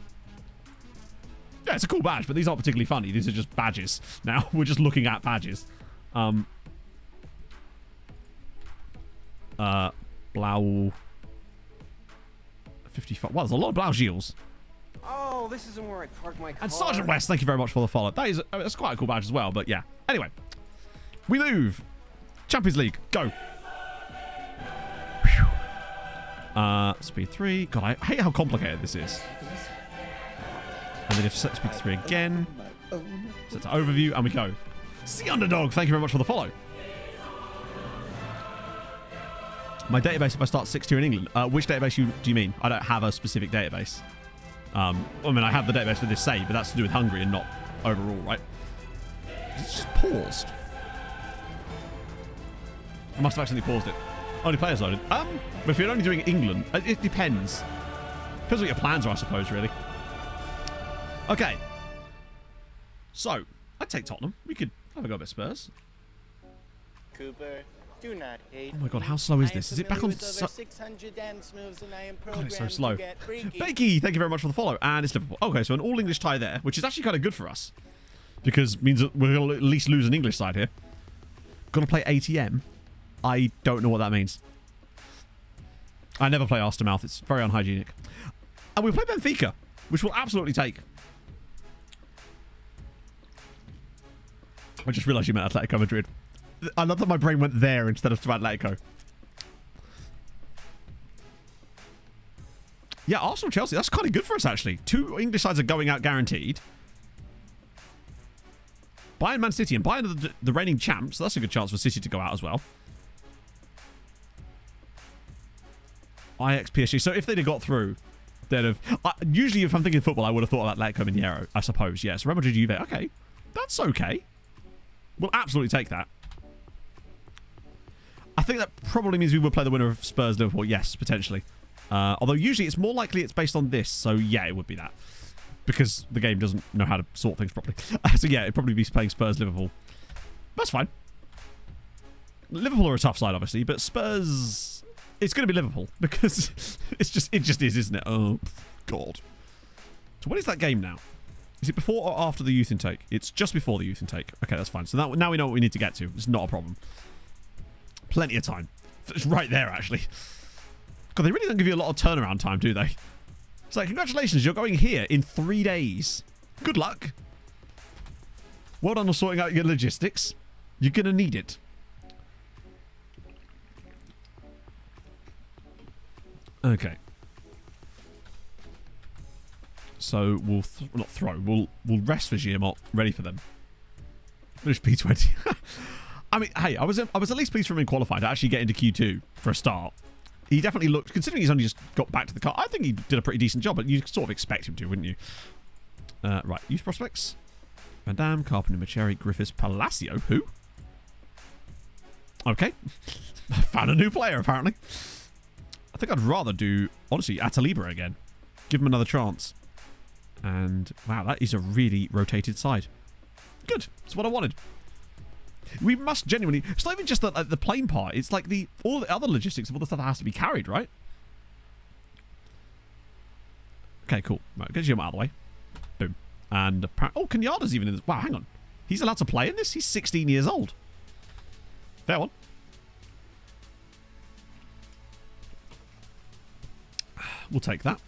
S3: Yeah, it's a cool badge, but these aren't particularly funny. These are just badges. Now we're just looking at badges. Blau 55. Wow, there's a lot of Blau Gilles.
S13: Oh, this isn't where I parked my car.
S3: And Sergeant West, thank you very much for the follow. That's quite a cool badge as well, but yeah. Anyway, we move. Champions League, go. Speed 3. God, I hate how complicated this is. And then if set speed 3 again. Set to overview, and we go. See Underdog, thank you very much for the follow. My database, if I start 6th tier in England. Which database do you mean? I don't have a specific database. I mean, I have the database for this save, but that's to do with Hungary and not overall, right? It's just paused. I must have accidentally paused it. Only players loaded. If you're only doing England, it depends. Depends what your plans are, I suppose, really. Okay. So, I'd take Tottenham. We could have a go at Spurs.
S12: Cooper, do not hate.
S3: Oh my god, how slow is this? Is it back on... God, it's so slow. Becky, thank you very much for the follow. And it's Liverpool. Okay, so an all-English tie there, which is actually kind of good for us. Because it means that we're going to at least lose an English side here. Going to play ATM. I don't know what that means. I never play arse to mouth. It's very unhygienic. And we play Benfica, which we'll absolutely take. I just realised you meant Atletico Madrid. I love that my brain went there instead of to Atletico. Yeah, Arsenal, Chelsea. That's kind of good for us, actually. 2 English sides are going out guaranteed. Bayern, Man City, and Bayern are the reigning champs. So that's a good chance for City to go out as well. Ajax, PSG. So if they'd have got through, they'd have... usually, if I'm thinking football, I would have thought about Atletico Mineiro, I suppose. Yes, Real Madrid, Juve. Okay, that's okay. We'll absolutely take that. I think that probably means we would play the winner of Spurs Liverpool. Yes, potentially. Although usually it's more likely it's based on this. So yeah, it would be that. Because the game doesn't know how to sort things properly. So yeah, it'd probably be playing Spurs Liverpool. That's fine. Liverpool are a tough side, obviously. But Spurs... It's going to be Liverpool. Because it just is, isn't it? Oh, God. So when is that game now? Is it before or after the youth intake? It's just before the youth intake. Okay, that's fine. So now we know what we need to get to. It's not a problem. Plenty of time. It's right there, actually. God, they really don't give you a lot of turnaround time, do they? It's like, congratulations, you're going here in 3 days. Good luck. Well done on sorting out your logistics. You're going to need it. Okay. So we'll not throw. We'll rest for Giamot, ready for them. Finish P20. I mean, hey, I was at least pleased for him in qualified to actually get into Q2 for a start. He definitely looked, considering he's only just got back to the car, I think he did a pretty decent job, but you'd sort of expect him to, wouldn't you? Right, youth prospects. Van Dam, Carpenter, Macheri, Griffiths, Palacio. Who? Okay. I found a new player, apparently. I think I'd rather do, honestly, Ataliba again. Give him another chance. And, wow, that is a really rotated side. Good. That's what I wanted. We must genuinely... It's not even just the plane part. It's like all the other logistics of all the stuff that has to be carried, right? Okay, cool. Right, get Jim out of the way. Boom. And... Oh, Kenyatta's even in this. Wow, hang on. He's allowed to play in this? He's 16 years old. Fair one. We'll take that.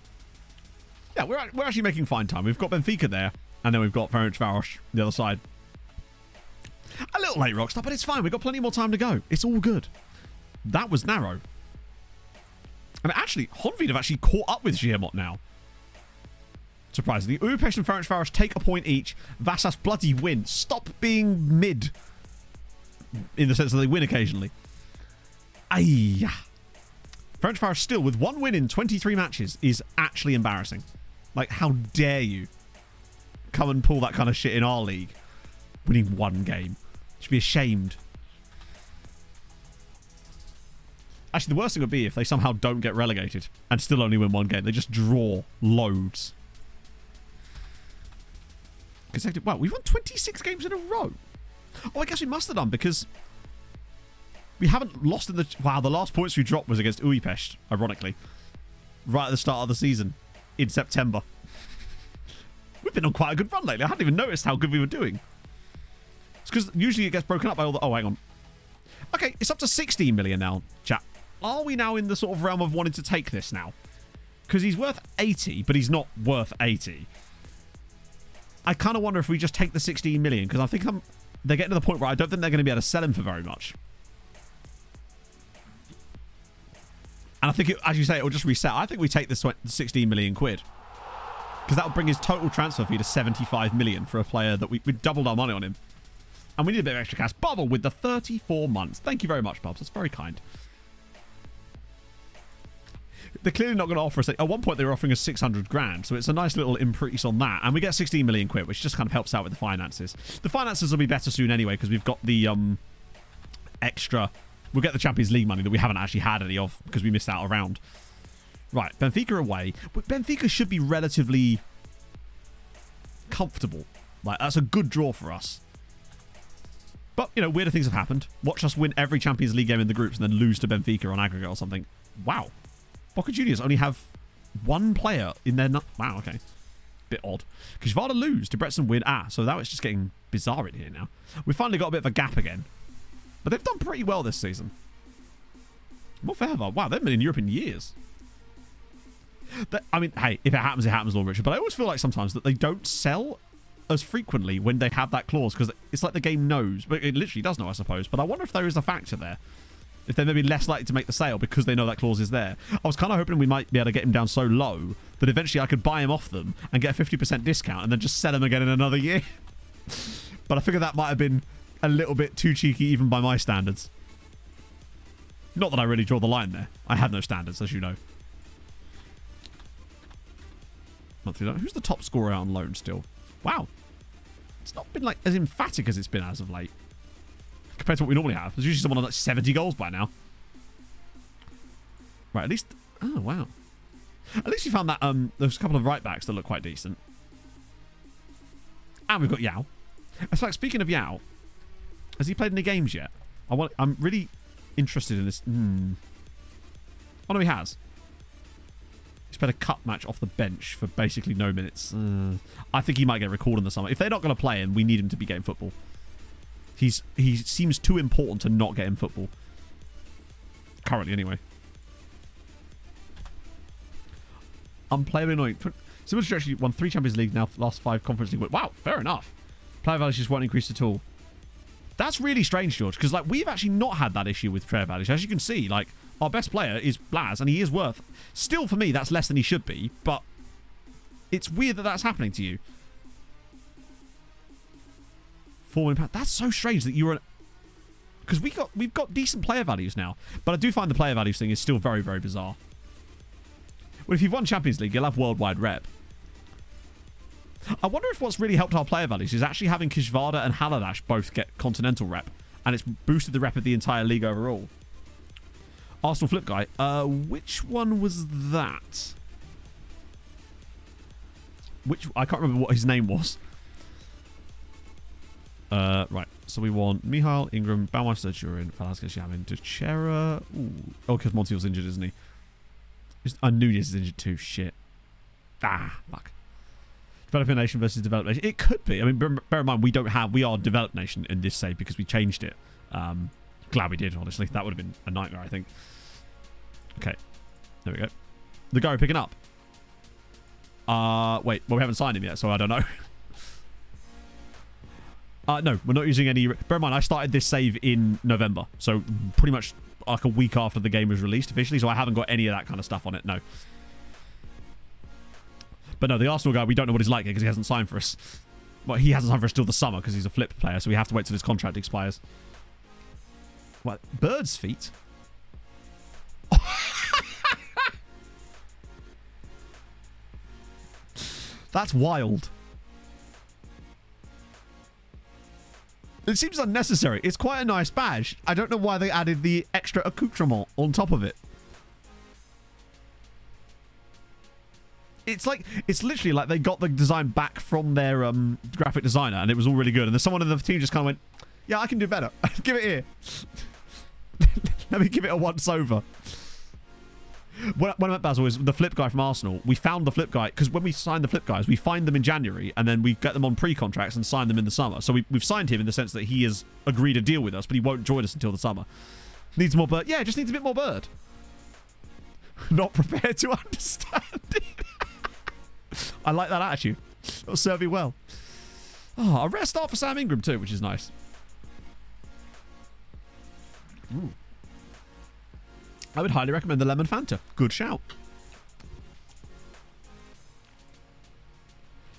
S3: Yeah, we're actually making fine time. We've got Benfica there, and then we've got Ferencváros the other side. A little late, Rockstar, but it's fine. We've got plenty more time to go. It's all good. That was narrow. And actually, Honvéd have actually caught up with Giamot now. Surprisingly. Budapest and Ferencváros take a point each. Vasas bloody win. Stop being mid. In the sense that they win occasionally. Ayya. Ferencváros still, with 1 win in 23 matches, is actually embarrassing. Like, how dare you come and pull that kind of shit in our league? Winning 1 game. Should be ashamed. Actually, the worst thing would be if they somehow don't get relegated and still only win 1 game. They just draw loads. Consecutive. Wow, we've won 26 games in a row. Oh, I guess we must have done because we haven't lost in the... Wow, the last points we dropped was against Budapest, ironically. Right at the start of the season. In September. We've been on quite a good run lately. I hadn't even noticed how good we were doing. It's because usually it gets broken up by all the... Oh, hang on. Okay, it's up to 16 million now, chat. Are we now in the sort of realm of wanting to take this now? Because he's worth 80, but he's not worth 80. I kind of wonder if we just take the 16 million, because I think they're getting to the point where I don't think they're going to be able to sell him for very much. And I think, as you say, it will just reset. I think we take the 16 million quid. Because that will bring his total transfer fee to 75 million for a player that we doubled our money on him. And we need a bit of extra cash. Bubble with the 34 months. Thank you very much, Bubs. That's very kind. They're clearly not going to offer us... At one point, they were offering us 600 grand. So it's a nice little increase on that. And we get 16 million quid, which just kind of helps out with the finances. The finances will be better soon anyway, because we've got the extra We'll get the Champions League money that we haven't actually had any of because we missed out a round. Right, Benfica away. But Benfica should be relatively comfortable. Like, that's a good draw for us. But, you know, weirder things have happened. Watch us win every Champions League game in the groups and then lose to Benfica on aggregate or something. Wow. Boca Juniors only have one player in their... Wow, okay. Bit odd. Kishvada lose to Bretson win. So now it's just getting bizarre in here now. We've finally got a bit of a gap again. But they've done pretty well this season. What for ever? Wow, they've been in Europe in years. I mean, hey, if it happens, Lord Richard. But I always feel like sometimes that they don't sell as frequently when they have that clause because it's like the game knows. But it literally does know, I suppose. But I wonder if there is a factor there. If they're maybe less likely to make the sale because they know that clause is there. I was kind of hoping we might be able to get him down so low that eventually I could buy him off them and get a 50% discount and then just sell him again in another year. But I figure that might have been a little bit too cheeky even by my standards. Not that I really draw the line there. I have no standards, as you know. Monthly loan. Who's the top scorer out on loan still? Wow. It's not been like as emphatic as it's been as of late. Compared to what we normally have. There's usually someone on like 70 goals by now. Right, at least... Oh, wow. At least you found that there's a couple of right backs that look quite decent. And we've got Yao. In fact, speaking of Yao, has he played any games yet? I'm really interested in this. Oh, no, he has. He's played a cup match off the bench for basically no minutes. I think he might get recalled in the summer. If they're not going to play him, we need him to be getting football. He seems too important to not get him football. Currently, anyway. Unplayably annoying. Similar to actually won 3 Champions League now, last 5 Conference League. Wow, fair enough. Player values just won't increase at all. That's really strange, George, because like we've actually not had that issue with player values. As you can see, like our best player is Blaz, and he is worth. Still, for me, that's less than he should be, but it's weird that that's happening to you. That's so strange that you're because we've got decent player values now, but I do find the player values thing is still very, very bizarre. Well, if you've won Champions League, you'll have worldwide rep. I wonder if what's really helped our player values is actually having Kishvada and Haladash both get continental rep, and it's boosted the rep of the entire league overall. Arsenal flip guy. Which one was that? I can't remember what his name was. Right. So we want Mihail, Ingram, Baumeister, Durin, Velasquez, Yamin, Teixeira. Oh, because Montiel's injured, isn't he? Nunez is injured too. Shit. Fuck. Developing nation versus developed nation. It could be. I mean, bear in mind, we are developed nation in this save because we changed it. Glad we did, honestly. That would have been a nightmare, I think. Okay. There we go. The guy we're picking up. Wait. Well, we haven't signed him yet, so I don't know. No, we're not using any... Bear in mind, I started this save in November. So, pretty much like a week after the game was released officially. So, I haven't got any of that kind of stuff on it, no. But no, the Arsenal guy, we don't know what he's like because he hasn't signed for us. Well, he hasn't signed for us till the summer because he's a flip player. So, we have to wait till his contract expires. What? Bird's feet? That's wild. It seems unnecessary. It's quite a nice badge. I don't know why they added the extra accoutrement on top of it. It's literally like they got the design back from their graphic designer and it was all really good. And then someone in the team just kind of went, yeah, I can do better. Give it here. Let me give it a once over. What I meant, Basil, is the flip guy from Arsenal. We found the flip guy because when we sign the flip guys, we find them in January and then we get them on pre-contracts and sign them in the summer. So we've signed him in the sense that he has agreed a deal with us, but he won't join us until the summer. Needs more bird. Yeah, just needs a bit more bird. Not prepared to understand it. I like that attitude. It'll serve you well. Oh, a rare start for Sam Ingram too, which is nice. Ooh. I would highly recommend the Lemon Fanta. Good shout.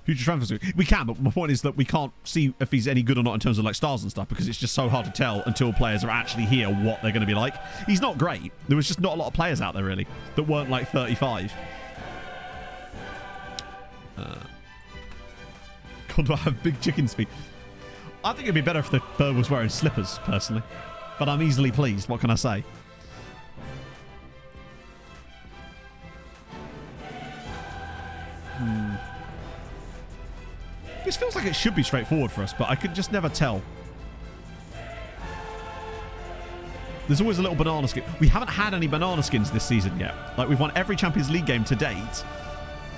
S3: Future transfers. We can, but my point is that we can't see if he's any good or not in terms of like stars and stuff because it's just so hard to tell until players are actually here what they're going to be like. He's not great. There was just not a lot of players out there really that weren't like 35. God, do I have big chicken's feet? I think it'd be better if the bird was wearing slippers, personally. but I'm easily pleased. What can I say? This feels like it should be straightforward for us, but I could just never tell. There's always a little banana skin. We haven't had any banana skins this season yet. Like, we've won every Champions League game to date.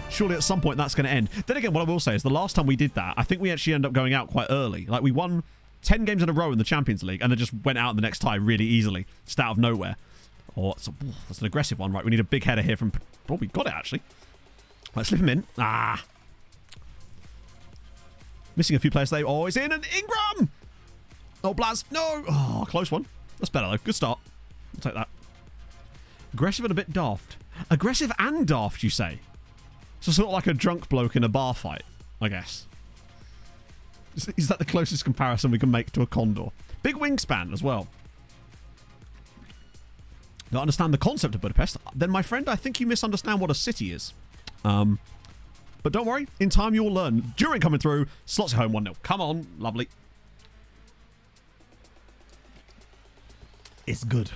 S3: Surely at some point that's going to end. Then again, what I will say is the last time we did that, I think we actually ended up going out quite early. Like, we won 10 games in a row in the Champions League and then just went out in the next tie really easily. Just out of nowhere. Oh, that's an aggressive one, right? We need a big header here from... Oh, we got it, actually. Let's slip him in. Ah. Missing a few players there. Oh, it's in, and Ingram! Oh, Blaz. No! Oh, close one. That's better, though. Good start. I'll take that. Aggressive and a bit daft. Aggressive and daft, you say? So sort of like a drunk bloke in a bar fight, I guess. Is that the closest comparison we can make to a condor? Big wingspan as well. Don't understand the concept of Budapest? Then, my friend, I think you misunderstand what a city is. But don't worry. In time, you'll learn. During coming through, slots home 1-0. Come on. Lovely. It's good.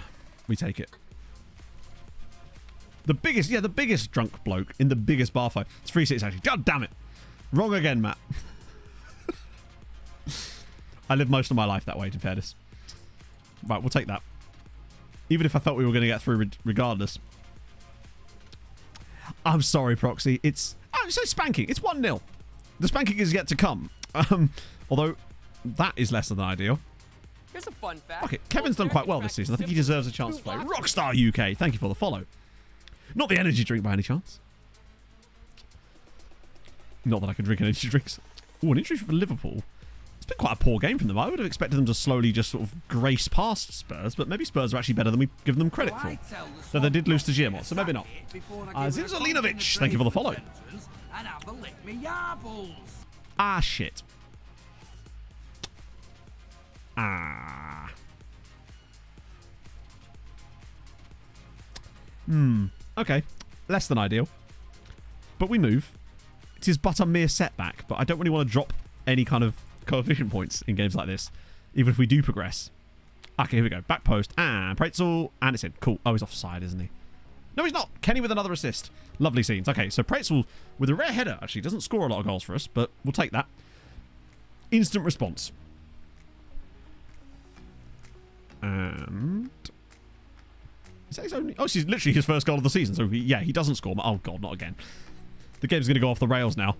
S3: We take it. The biggest drunk bloke in the biggest bar fight. It's 3-6 actually. God damn it. Wrong again, Matt. I live most of my life that way, in fairness. Right, we'll take that. Even if I felt we were going to get through regardless. I'm sorry, Proxy. It's spanking. It's 1-0. The spanking is yet to come. Although, that is less than ideal.
S13: Here's a fun fact.
S3: Okay, Kevin's done quite well this season. I think he deserves a chance to play. Rockstar UK, thank you for the follow. Not the energy drink by any chance. Not that I can drink energy drinks. Oh, an injury for Liverpool. It's been quite a poor game from them. I would have expected them to slowly just sort of grace past Spurs, but maybe Spurs are actually better than we've given them credit for. So they did lose to Giamot, so maybe not. Zinzalinovic, thank you for the follow. Ah, shit. Ah. Okay. Less than ideal. But we move. It is but a mere setback, but I don't really want to drop any kind of coefficient points in games like this, even if we do progress. Okay, here we go. Back post, and Pretzel, and it's in. Cool. Oh, he's offside, isn't he? No, he's not. Kenny with another assist. Lovely scenes. Okay, so Pretzel with a rare header, actually. Doesn't score a lot of goals for us, but we'll take that. Instant response. And... is that his only... oh, this is literally his first goal of the season, so yeah, he doesn't score. Oh, God, not again. The game's going to go off the rails now.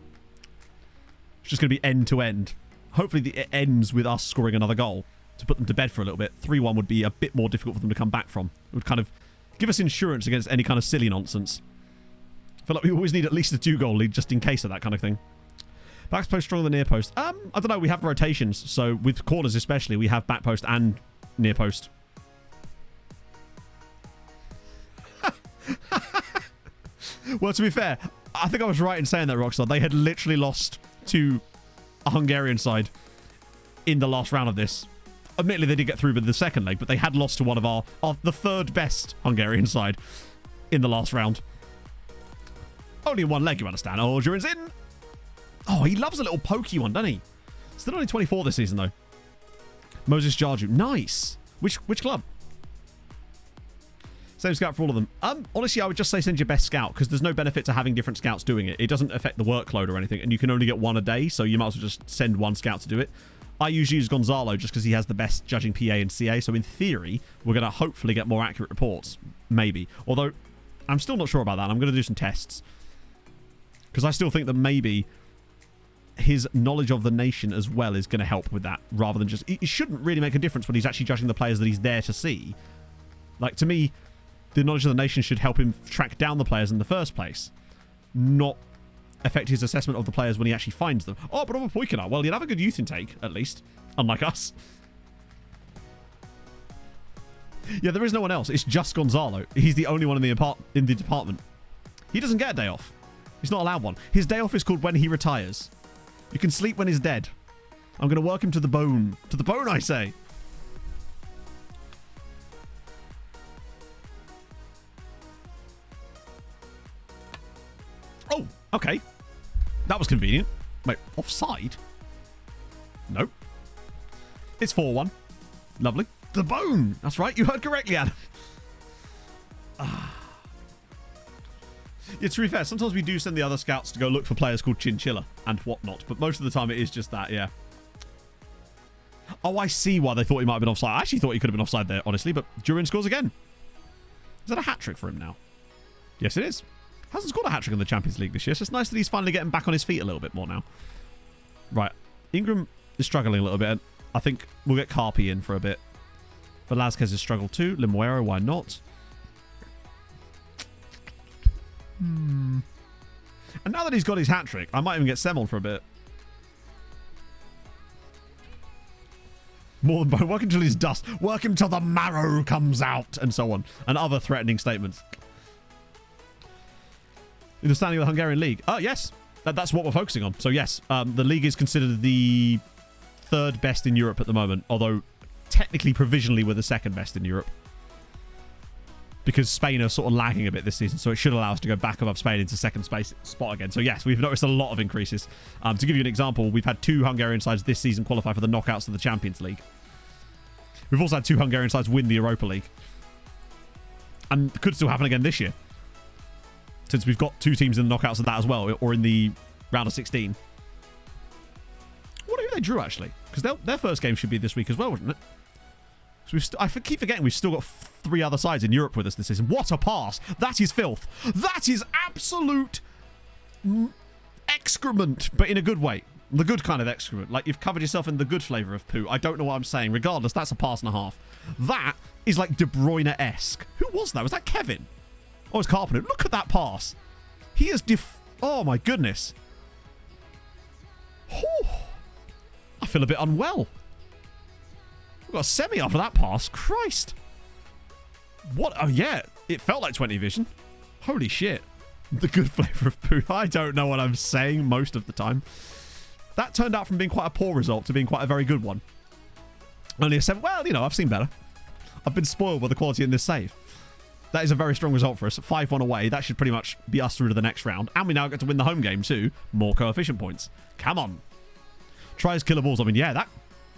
S3: It's just going to be end to end. Hopefully it ends with us scoring another goal to put them to bed for a little bit. 3-1 would be a bit more difficult for them to come back from. It would kind of give us insurance against any kind of silly nonsense. I feel like we always need at least a 2-goal lead just in case of that kind of thing. Back post stronger than near post. I don't know. We have rotations, so with corners especially, we have back post and near post. Well, to be fair, I think I was right in saying that, Rockstar. They had literally lost to a Hungarian side in the last round of this. Admittedly, they did get through with the second leg, but they had lost to one of the third best Hungarian side in the last round. Only in one leg, you understand. Oh, Duran's in. Oh, he loves a little pokey one, doesn't he? Still only 24 this season, though. Moses Jarju. Nice. Which club? Same scout for all of them. Honestly, I would just say send your best scout, because there's no benefit to having different scouts doing it. It doesn't affect the workload or anything, and you can only get one a day, so you might as well just send one scout to do it. I usually use Gonzalo just because he has the best judging PA and CA, so in theory, we're going to hopefully get more accurate reports. Maybe. Although, I'm still not sure about that. I'm going to do some tests. Because I still think that maybe his knowledge of the nation as well is going to help with that, rather than just... it shouldn't really make a difference when he's actually judging the players that he's there to see. Like, to me, the knowledge of the nation should help him track down the players in the first place, not affect his assessment of the players when he actually finds them. Oh, but I'm a Poikina. Well, you'd have a good youth intake, at least, unlike us. Yeah, there is no one else. It's just Gonzalo. He's the only one in the department. He doesn't get a day off. He's not allowed one. His day off is called when he retires. You can sleep when he's dead. I'm going to work him to the bone. To the bone, I say. Oh, okay. That was convenient. Wait, offside? Nope. It's 4-1. Lovely. The bone. That's right. You heard correctly, Adam. Yeah, to be fair, sometimes we do send the other scouts to go look for players called Chinchilla and whatnot, but most of the time it is just that, yeah. Oh, I see why they thought he might have been offside. I actually thought he could have been offside there, honestly, but Durin scores again. Is that a hat-trick for him now? Yes, it is. Hasn't scored a hat-trick in the Champions League this year, so it's nice that he's finally getting back on his feet a little bit more now. Right. Ingram is struggling a little bit. I think we'll get Carpi in for a bit. Velázquez has struggled too. Limoero, why not? And now that he's got his hat-trick, I might even get Sem on for a bit. More than bone. Work until he's dust. Work him till the marrow comes out. And so on. And other threatening statements. Understanding of the Hungarian league. Oh, yes. That's what we're focusing on. So, yes. The league is considered the third best in Europe at the moment. Although, technically, provisionally, we're the second best in Europe. Because Spain are sort of lagging a bit this season. So, it should allow us to go back above Spain into second spot again. So, yes, we've noticed a lot of increases. To give you an example, we've had 2 Hungarian sides this season qualify for the knockouts of the Champions League. We've also had 2 Hungarian sides win the Europa League. And it could still happen again this year. Since we've got 2 teams in the knockouts of that as well. Or in the round of 16. I wonder who they drew, actually. Because their first game should be this week as well, wouldn't it? So I keep forgetting we've still got 3 other sides in Europe with us this season. What a pass. That is filth. That is absolute excrement, but in a good way. The good kind of excrement. Like you've covered yourself in the good flavour of poo. I don't know what I'm saying. Regardless, that's a pass and a half. That is like De Bruyne-esque. Who was that? Was that Kevin? Oh, it's Carpenter. Look at that pass. He is oh, my goodness. Whew. I feel a bit unwell. We've got a semi after that pass. Christ. What? Oh, yeah. It felt like 20 vision. Holy shit. The good flavour of poo. I don't know what I'm saying most of the time. That turned out from being quite a poor result to being quite a very good one. Only a 7. Well, you know, I've seen better. I've been spoiled by the quality in this save. That is a very strong result for us. 5-1 away. That should pretty much be us through to the next round. And we now get to win the home game too. More coefficient points. Come on. Tries killer balls. I mean, yeah,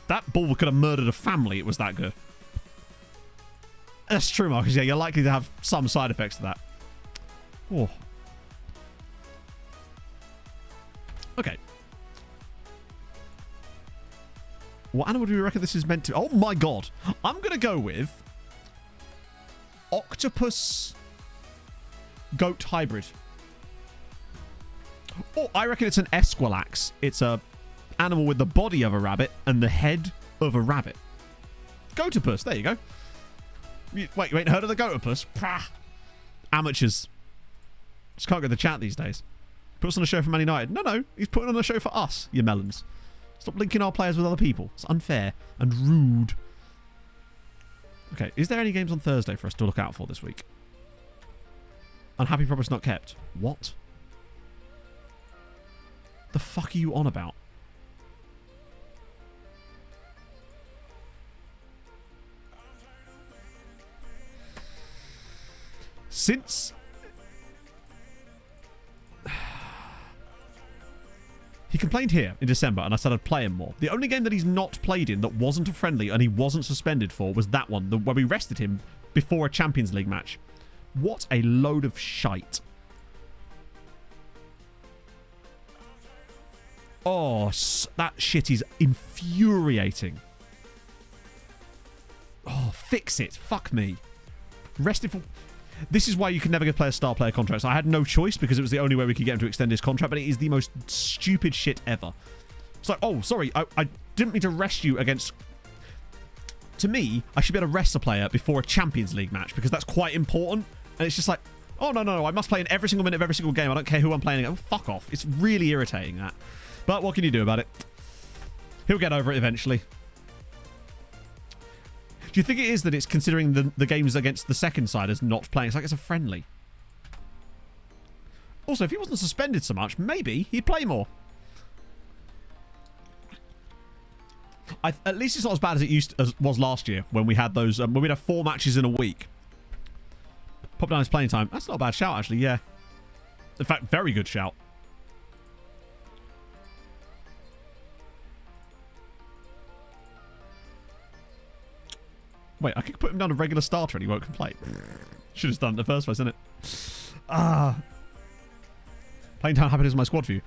S3: that ball could have murdered a family. It was that good. That's true, Marcus. Yeah, you're likely to have some side effects to that. Oh. Okay. What animal do we reckon this is meant to... Oh, my God. I'm going to go with... octopus goat hybrid. Oh, I reckon it's an Esquilax. It's a animal with the body of a rabbit and the head of a rabbit. Goatopus. There you go. Wait, you ain't heard of the Goatopus? Prah. Amateurs. Just can't get the chat these days. Puts on a show for Man United. No. He's putting on a show for us, you melons. Stop linking our players with other people. It's unfair and rude. Okay, is there any games on Thursday for us to look out for this week? Unhappy promise not kept. What? The fuck are you on about? Since... He complained here in December, and I said I'd play him more. The only game that he's not played in that wasn't a friendly and he wasn't suspended for was that one, where we rested him before a Champions League match. What a load of shite. Oh, that shit is infuriating. Oh, fix it. Fuck me. Rested for... This is why you can never get a star player contracts. I had no choice because it was the only way we could get him to extend his contract, but it is the most stupid shit ever. It's like, oh, sorry, I didn't mean to rest you against... To me, I should be able to rest a player before a Champions League match because that's quite important. And it's just like, oh, no, I must play in every single minute of every single game. I don't care who I'm playing. Oh, fuck off. It's really irritating, that. But what can you do about it? He'll get over it eventually. Do you think it is that it's considering the games against the second side as not playing? It's like it's a friendly. Also, if he wasn't suspended so much, maybe he'd play more. At least it's not as bad as it was last year when we had those. When we'd have 4 matches in a week. Pop down his playing time. That's not a bad shout, actually. Yeah. In fact, very good shout. Wait, I could put him down a regular starter and he won't complain. Should have done it in the first place, didn't it? Playing down Happiness is my squad for you.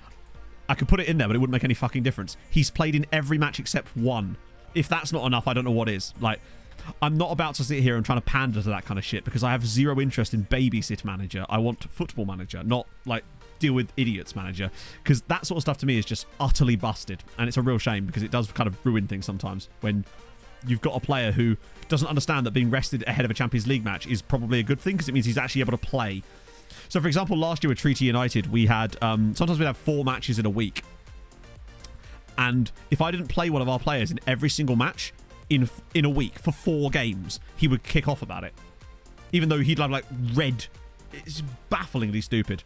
S3: I could put it in there, but it wouldn't make any fucking difference. He's played in every match except one. If that's not enough, I don't know what is. Like, I'm not about to sit here and trying to pander to that kind of shit because I have zero interest in babysit manager. I want football manager, not like deal with idiots manager, because that sort of stuff to me is just utterly busted, and it's a real shame because it does kind of ruin things sometimes when you've got a player who doesn't understand that being rested ahead of a Champions League match is probably a good thing because it means he's actually able to play. So, for example, last year with Treaty United, we had sometimes we'd have 4 matches in a week, and if I didn't play one of our players in every single match in a week for 4 games, he would kick off about it, even though he'd have like red. It's bafflingly stupid.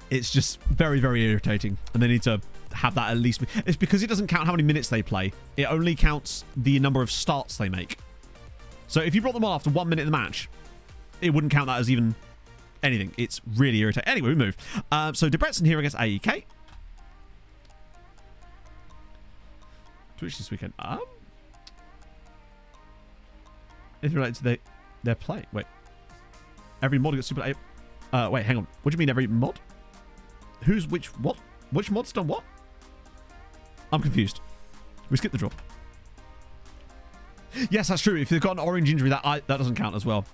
S3: It's just very, very irritating, and they need to have that at least. It's because it doesn't count how many minutes they play. It only counts the number of starts they make. So if you brought them on after 1 minute in the match, it wouldn't count that as even anything. It's really irritating. Anyway, we move. So Debrecen here against AEK. Twitch this weekend. Anything related to their play? Wait. Every mod gets super. Wait, hang on. What do you mean every mod? Who's which? What? Which mod's done what? I'm confused. We skipped the draw. Yes, that's true. If they've got an orange injury, that doesn't count as well.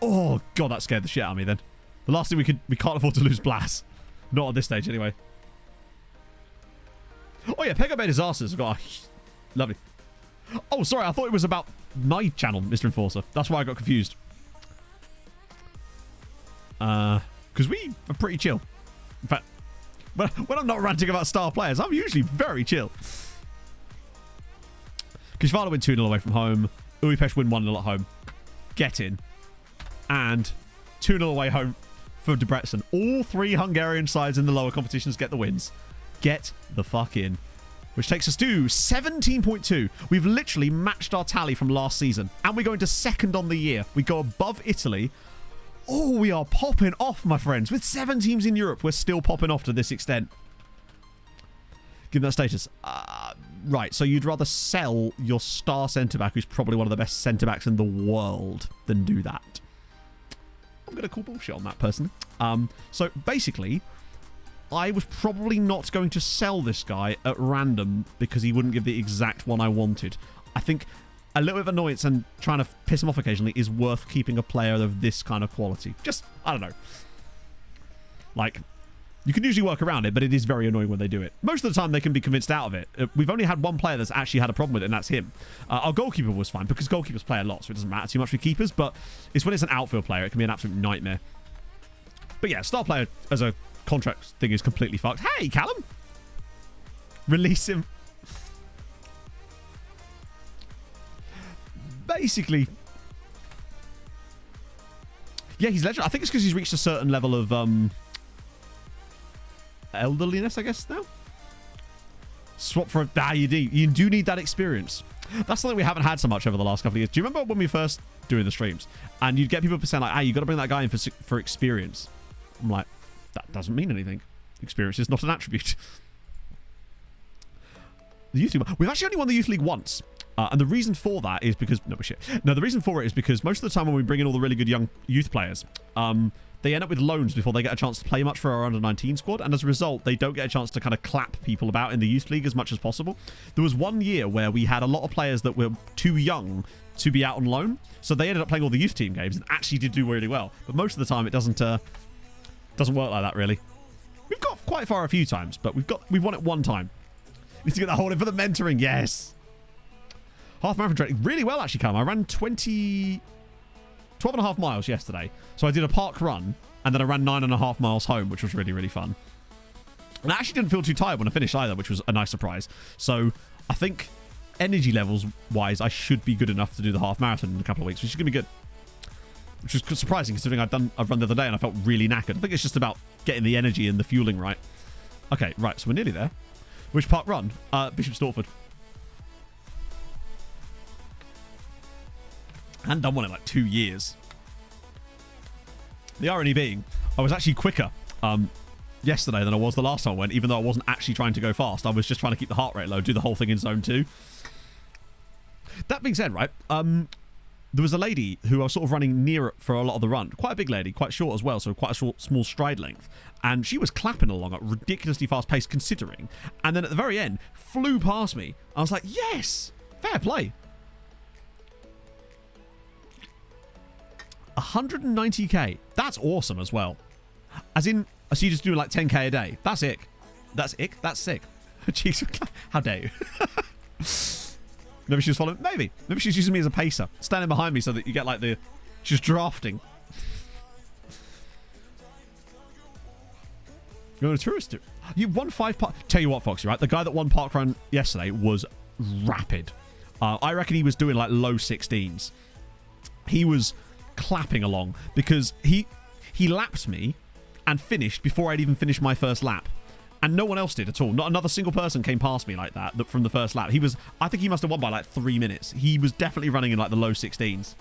S3: Oh god, that scared the shit out of me. Then the last thing we can't afford to lose Blas. Not at this stage, anyway. Oh yeah, Pego Bay Disasters. Lovely. Oh, sorry. I thought it was about my channel, Mr. Enforcer. That's why I got confused. Because we are pretty chill. In fact, when I'm not ranting about star players, I'm usually very chill. Kishvala win 2-0 away from home. Uipesh win 1-0 at home. Get in. And 2-0 away home for Debrecen. All 3 Hungarian sides in the lower competitions get the wins. Get the fuck in. Which takes us to 17.2. We've literally matched our tally from last season. And we're going to second on the year. We go above Italy. Oh, we are popping off, my friends. With 7 teams in Europe, we're still popping off to this extent. Give that status. Right, so you'd rather sell your star centre-back, who's probably one of the best centre-backs in the world, than do that. I'm going to call bullshit on that, personally. So, basically, I was probably not going to sell this guy at random because he wouldn't give the exact one I wanted. I think a little bit of annoyance and trying to piss him off occasionally is worth keeping a player of this kind of quality. Just, I don't know. Like, you can usually work around it, but it is very annoying when they do it. Most of the time, they can be convinced out of it. We've only had one player that's actually had a problem with it, and that's him. Our goalkeeper was fine, because goalkeepers play a lot, so it doesn't matter too much for keepers, but it's when it's an outfield player, it can be an absolute nightmare. But yeah, star player as a contract thing is completely fucked. Hey, Callum! Release him. Basically, yeah, he's legend. I think it's because he's reached a certain level of elderliness, I guess, now. Swap for you do need that experience. That's something we haven't had so much over the last couple of years. Do you remember when we first doing the streams and you'd get people saying like, hey, you got to bring that guy in for experience? I'm like, that doesn't mean anything. Experience is not an attribute. The Youth League, we've actually only won the Youth League once. And the reason for that is because... No, the reason for it is because most of the time when we bring in all the really good young youth players, they end up with loans before they get a chance to play much for our under-19 squad. And as a result, they don't get a chance to kind of clap people about in the Youth League as much as possible. There was one year where we had a lot of players that were too young to be out on loan. So they ended up playing all the youth team games and actually did do really well. But most of the time, it doesn't work like that, really. We've got quite far a few times, but we've won it one time. Need to get that hold in for the mentoring. Yes. Half marathon training. Really well, actually, Callum. I ran 12.5 miles yesterday. So I did a park run, and then I ran 9.5 miles home, which was really, really fun. And I actually didn't feel too tired when I finished either, which was a nice surprise. So I think energy levels wise, I should be good enough to do the half marathon in a couple of weeks, which is going to be good. Which is surprising considering I've run the other day and I felt really knackered. I think it's just about getting the energy and the fueling right. Okay, right, so we're nearly there. Which park run? Bishop Stortford. I hadn't done one in like 2 years. The irony being, I was actually quicker yesterday than I was the last time I went, even though I wasn't actually trying to go fast. I was just trying to keep the heart rate low, do the whole thing in zone 2. That being said, right, there was a lady who I was sort of running near for a lot of the run. Quite a big lady, quite short as well, so quite a short, small stride length. And she was clapping along at ridiculously fast pace considering. And then at the very end, flew past me. I was like, yes, fair play. 190k. That's awesome as well. As in, so you just do like 10k a day. That's it. That's it. That's sick. Jeez, how dare you? Maybe she was following. Maybe she's using me as a pacer, standing behind me so that you get like the. She's drafting. You're a tourist. You won 5 park. Tell you what, Foxy, right? The guy that won parkrun yesterday was rapid. I reckon he was doing like low 16s. He was clapping along because he lapped me and finished before I'd even finished my first lap. And no one else did at all. Not another single person came past me like that from the first lap. I think he must have won by like 3 minutes. He was definitely running in like the low 16s.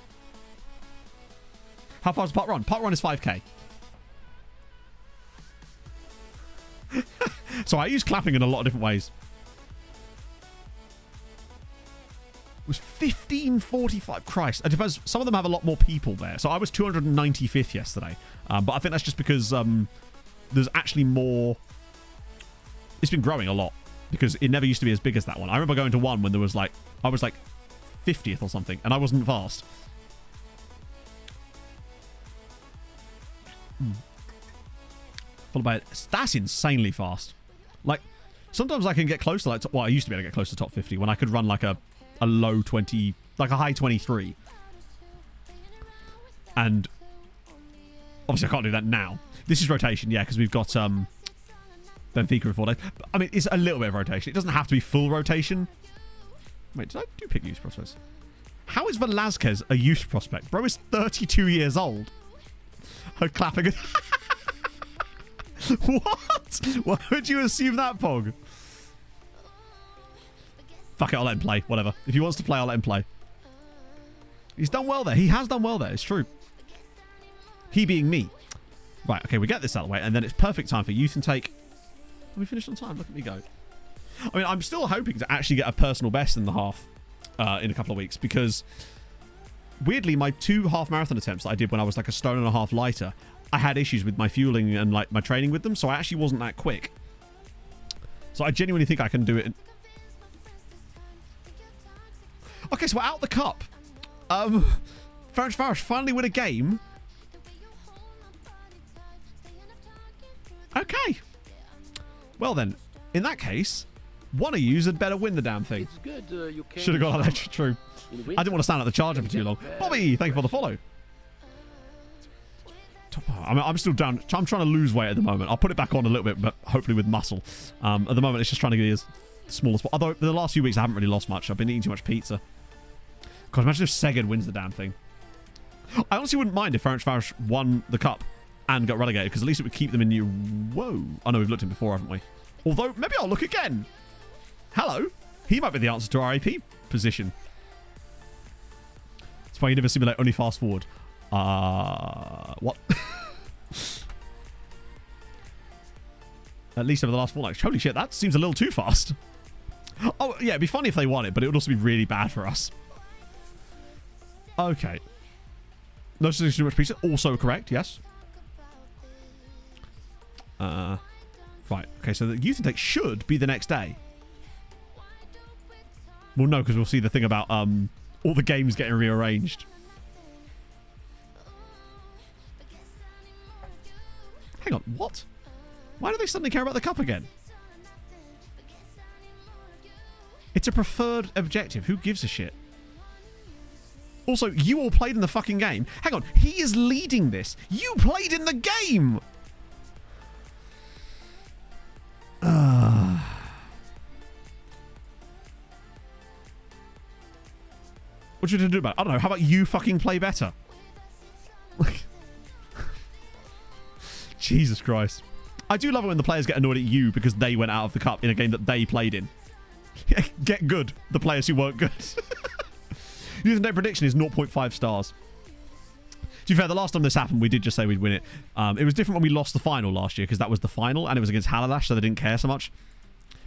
S3: How far is park run? Park run is 5k. So I use clapping in a lot of different ways. It was 15:45. Christ. I suppose some of them have a lot more people there. So I was 295th yesterday. But I think that's just because there's actually more. It's been growing a lot because it never used to be as big as that one. I remember going to one when there was like, I was like 50th or something and I wasn't fast. Followed by it. That's insanely fast. Like, sometimes I can get close to like, well, I used to be able to get close to top 50 when I could run like a low 20, like a high 23. And obviously I can't do that now. This is rotation, yeah, because we've got Benfica in 4 days. I mean, it's a little bit of rotation. It doesn't have to be full rotation. Wait, did I do pick youth prospects? How is Velázquez a youth prospect? Bro is 32 years old. Her clapping. What? Why would you assume that, Pog? Fuck it, I'll let him play. Whatever. If he wants to play, I'll let him play. He's done well there. He has done well there. It's true. He being me. Right, okay, we get this out of the way, and then it's perfect time for youth intake. We finished on time. Look at me go. I mean, I'm still hoping to actually get a personal best in the half in a couple of weeks because weirdly, my 2 half marathon attempts that I did when I was like a stone and a half lighter, I had issues with my fueling and like my training with them, so I actually wasn't that quick. So I genuinely think I can do it. Okay, so we're out the cup. Farish finally win a game. Okay. Well then, in that case, one of you had better win the damn thing. Should have got electric. True. I didn't want to stand at the charger for too long. Bobby, thank you for the follow. I'm still down. I'm trying to lose weight at the moment. I'll put it back on a little bit, but hopefully with muscle. At the moment, it's just trying to get as small as possible. Although the last few weeks, I haven't really lost much. I've been eating too much pizza. God, imagine if Seged wins the damn thing. I honestly wouldn't mind if Farish won the cup and got relegated, because at least it would keep them in new. Whoa. I know we've looked at him before, haven't we? Although, maybe I'll look again. Hello. He might be the answer to our AP position. That's why you never simulate, only fast forward. What? At least over the last 4 nights. Holy shit, that seems a little too fast. Oh, yeah, it'd be funny if they won it, but it would also be really bad for us. Okay. No such too much pizza. Also correct, yes. Right. Okay, so the youth intake should be the next day. Well, no, because we'll see the thing about all the games getting rearranged. Hang on, what? Why do they suddenly care about the cup again? It's a preferred objective. Who gives a shit? Also, you all played in the fucking game. Hang on, he is leading this. You played in the game! What should I do about it? I don't know. How about you fucking play better? Jesus Christ. I do love it when the players get annoyed at you because they went out of the cup in a game that they played in. Get good, the players who weren't good. Youth and day prediction is 0.5 stars. be fair, the last time this happened, we did just say we'd win it. It was different when we lost the final last year, because that was the final, and it was against Haladash, so they didn't care so much.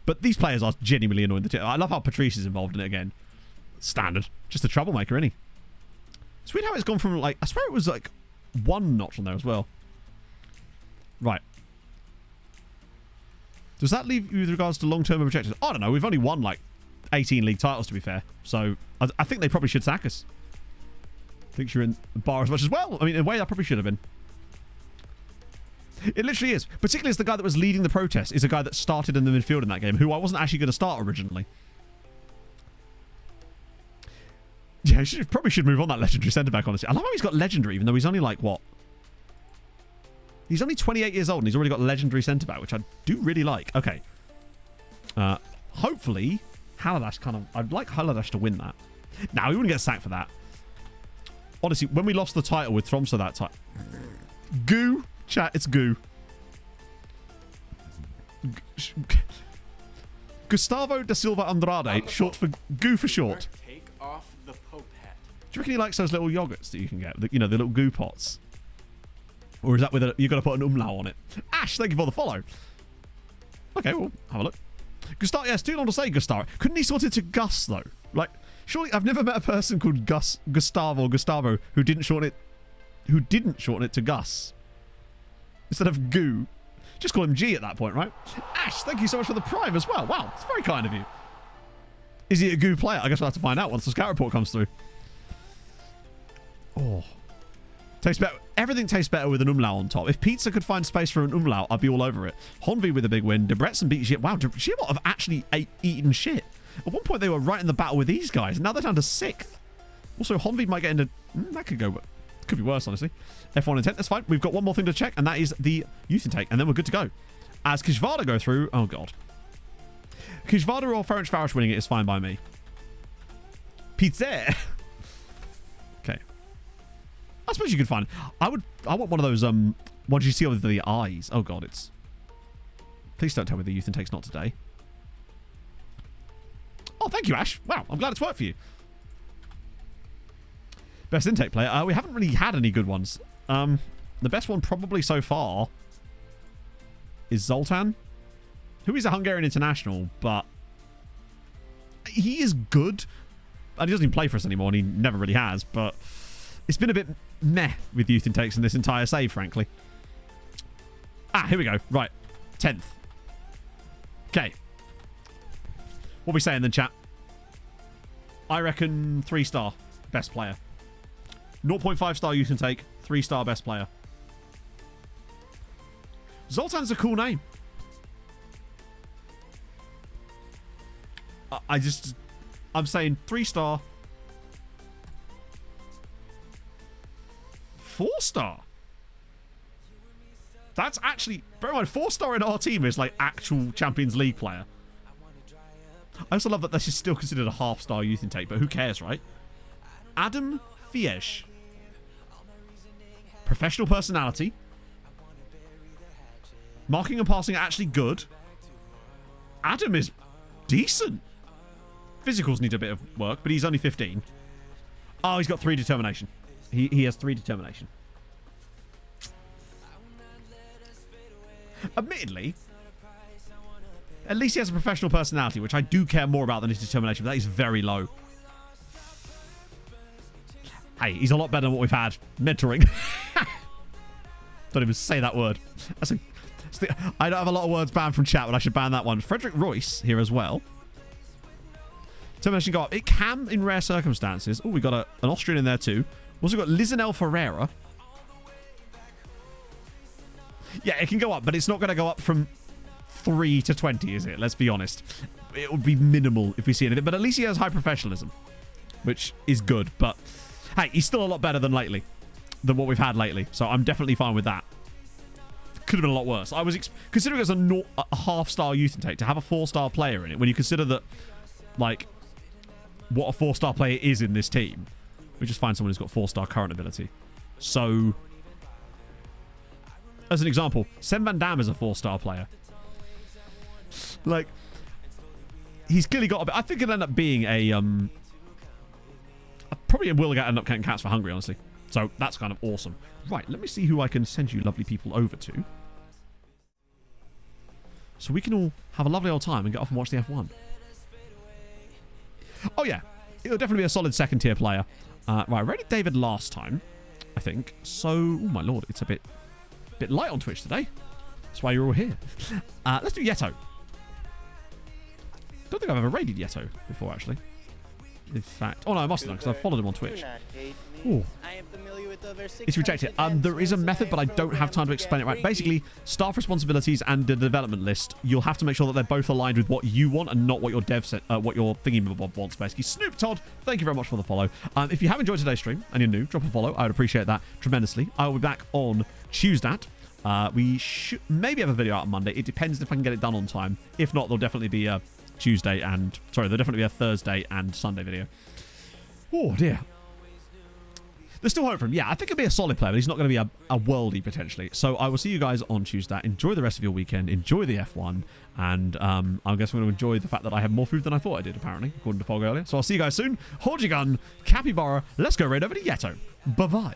S3: But these players are genuinely annoying. I love how Patrice is involved in it again. Standard. Just a troublemaker, isn't he? It's weird how it's gone from, like, I swear it was, like, 1 notch on there as well. Right. Does that leave you with regards to long-term objectives? I don't know. We've only won, like, 18 league titles, to be fair. So, I think they probably should sack us. Thinks you're in the bar as much as well. I mean, in a way, that probably should have been. It literally is. Particularly as the guy that was leading the protest is a guy that started in the midfield in that game, who I wasn't actually going to start originally. Yeah, probably should move on that legendary centre-back, honestly. I love how he's got legendary, even though he's only like, what? He's only 28 years old, and he's already got legendary centre-back, which I do really like. Okay. Hopefully, Haladash kind of... I'd like Haladash to win that. Now, he wouldn't get sacked for that. Honestly, when we lost the title with Tromsø that time... Goo. Chat, it's goo. Gustavo da Silva Andrade, short for goo for short.
S12: Take off the Pope hat.
S3: Do you reckon he likes those little yogurts that you can get? You know, the little goo pots? Or is that with a... You've got to put an umlaut on it? Ash, thank you for the follow. Okay, well, have a look. Gustavo, yeah, it's too long to say Gustavo. Couldn't he sort it to Gus, though? Like, surely I've never met a person called Gustavo who didn't shorten it to Gus. Instead of goo. Just call him G at that point, right? Ash, thank you so much for the prime as well. Wow, it's very kind of you. Is he a goo player? I guess we'll have to find out once the scout report comes through. Oh. Tastes better. Everything tastes better with an umlaut on top. If pizza could find space for an umlaut, I'd be all over it. Honvi with a big win. Debrecen beat shit. Wow, Shibot have actually eaten shit. At one point, they were right in the battle with these guys. Now they're down to 6th. Also, Honvi might get into... that could go... Could be worse, honestly. F1 intent, that's fine. We've got one more thing to check, and that is the youth intake, and then we're good to go. As Kishvada go through... Oh, God. Kishvada or Ferencváros winning it is fine by me. Pizza! Okay. I suppose you could find... I want one of those... What did you see with the eyes? Oh, God, it's... Please don't tell me the youth intake's not today. Oh, thank you, Ash. Wow, I'm glad it's worked for you. Best intake player. We haven't really had any good ones. The best one probably so far is Zoltan, who is a Hungarian international, but he is good. And he doesn't even play for us anymore, and he never really has, but it's been a bit meh with youth intakes in this entire save, frankly. Ah, here we go. Right. 10th. Okay. What are we saying then, chat? I reckon 3-star best player. 0.5 star youth intake, 3-star best player. Zoltan's a cool name. I'm saying 3-star. 4-star. That's actually, bear in mind, 4-star in our team is like actual Champions League player. I also love that this is still considered a half-star youth intake, but who cares, right? Adam Fiesch. Professional personality. Marking and passing are actually good. Adam is decent. Physicals need a bit of work, but he's only 15. Oh, he's got 3 determination. He has 3 determination. Admittedly, at least he has a professional personality, which I do care more about than his determination, but that is very low. Hey, he's a lot better than what we've had. Mentoring. Don't even say that word. I don't have a lot of words banned from chat, but I should ban that one. Frederick Royce here as well. Determination go up. It can in rare circumstances. Oh, we got an Austrian in there too. Also got Lizinel Ferreira. Yeah, it can go up, but it's not going to go up from 3 to 20, is it? Let's be honest. It would be minimal if we see anything, but at least he has high professionalism, which is good. But hey, he's still a lot better than what we've had lately. So I'm definitely fine with that. Could have been a lot worse. I was considering it as a half-star youth intake to have a 4-star player in it. When you consider that, like, what a 4-star player is in this team, we just find someone who's got 4-star current ability. So, as an example, Sem Van Dam is a 4-star player. Like, he's clearly got a bit. I think it'll end up being a probably will end up getting caps for Hungary, honestly. So that's kind of awesome. Right, let me see who I can send you lovely people over to. So we can all have a lovely old time and get off and watch the F1. Oh yeah, it'll definitely be a solid second tier player. Right, I rated David last time, I think. So, oh my lord, it's a bit light on Twitch today. That's why you're all here. Let's do Yeto. Don't think I've ever raided Yeto before, actually. In fact, oh no, I mustn't because I've followed him on Twitch. Ooh. It's rejected. There is a method, but I don't have time to explain it right. Basically, staff responsibilities and the development list, you'll have to make sure that they're both aligned with what you want and not what your dev set, what your thingy wants, basically. Snoop Todd, thank you very much for the follow. If you have enjoyed today's stream and you're new, drop a follow. I would appreciate that tremendously. I will be back on Tuesday. We should maybe have a video out on Monday. It depends if I can get it done on time. If not, there'll definitely be a there'll definitely be a Thursday and Sunday video. Oh dear. There's still hope for him. Yeah, I think he'll be a solid player, but he's not going to be a worldie potentially. So I will see you guys on Tuesday. Enjoy the rest of your weekend. Enjoy the F1. And I guess I'm going to enjoy the fact that I have more food than I thought I did, apparently, according to Pog earlier. So I'll see you guys soon. Hold your gun. Capybara. Let's go right over to Yeto. Bye-bye.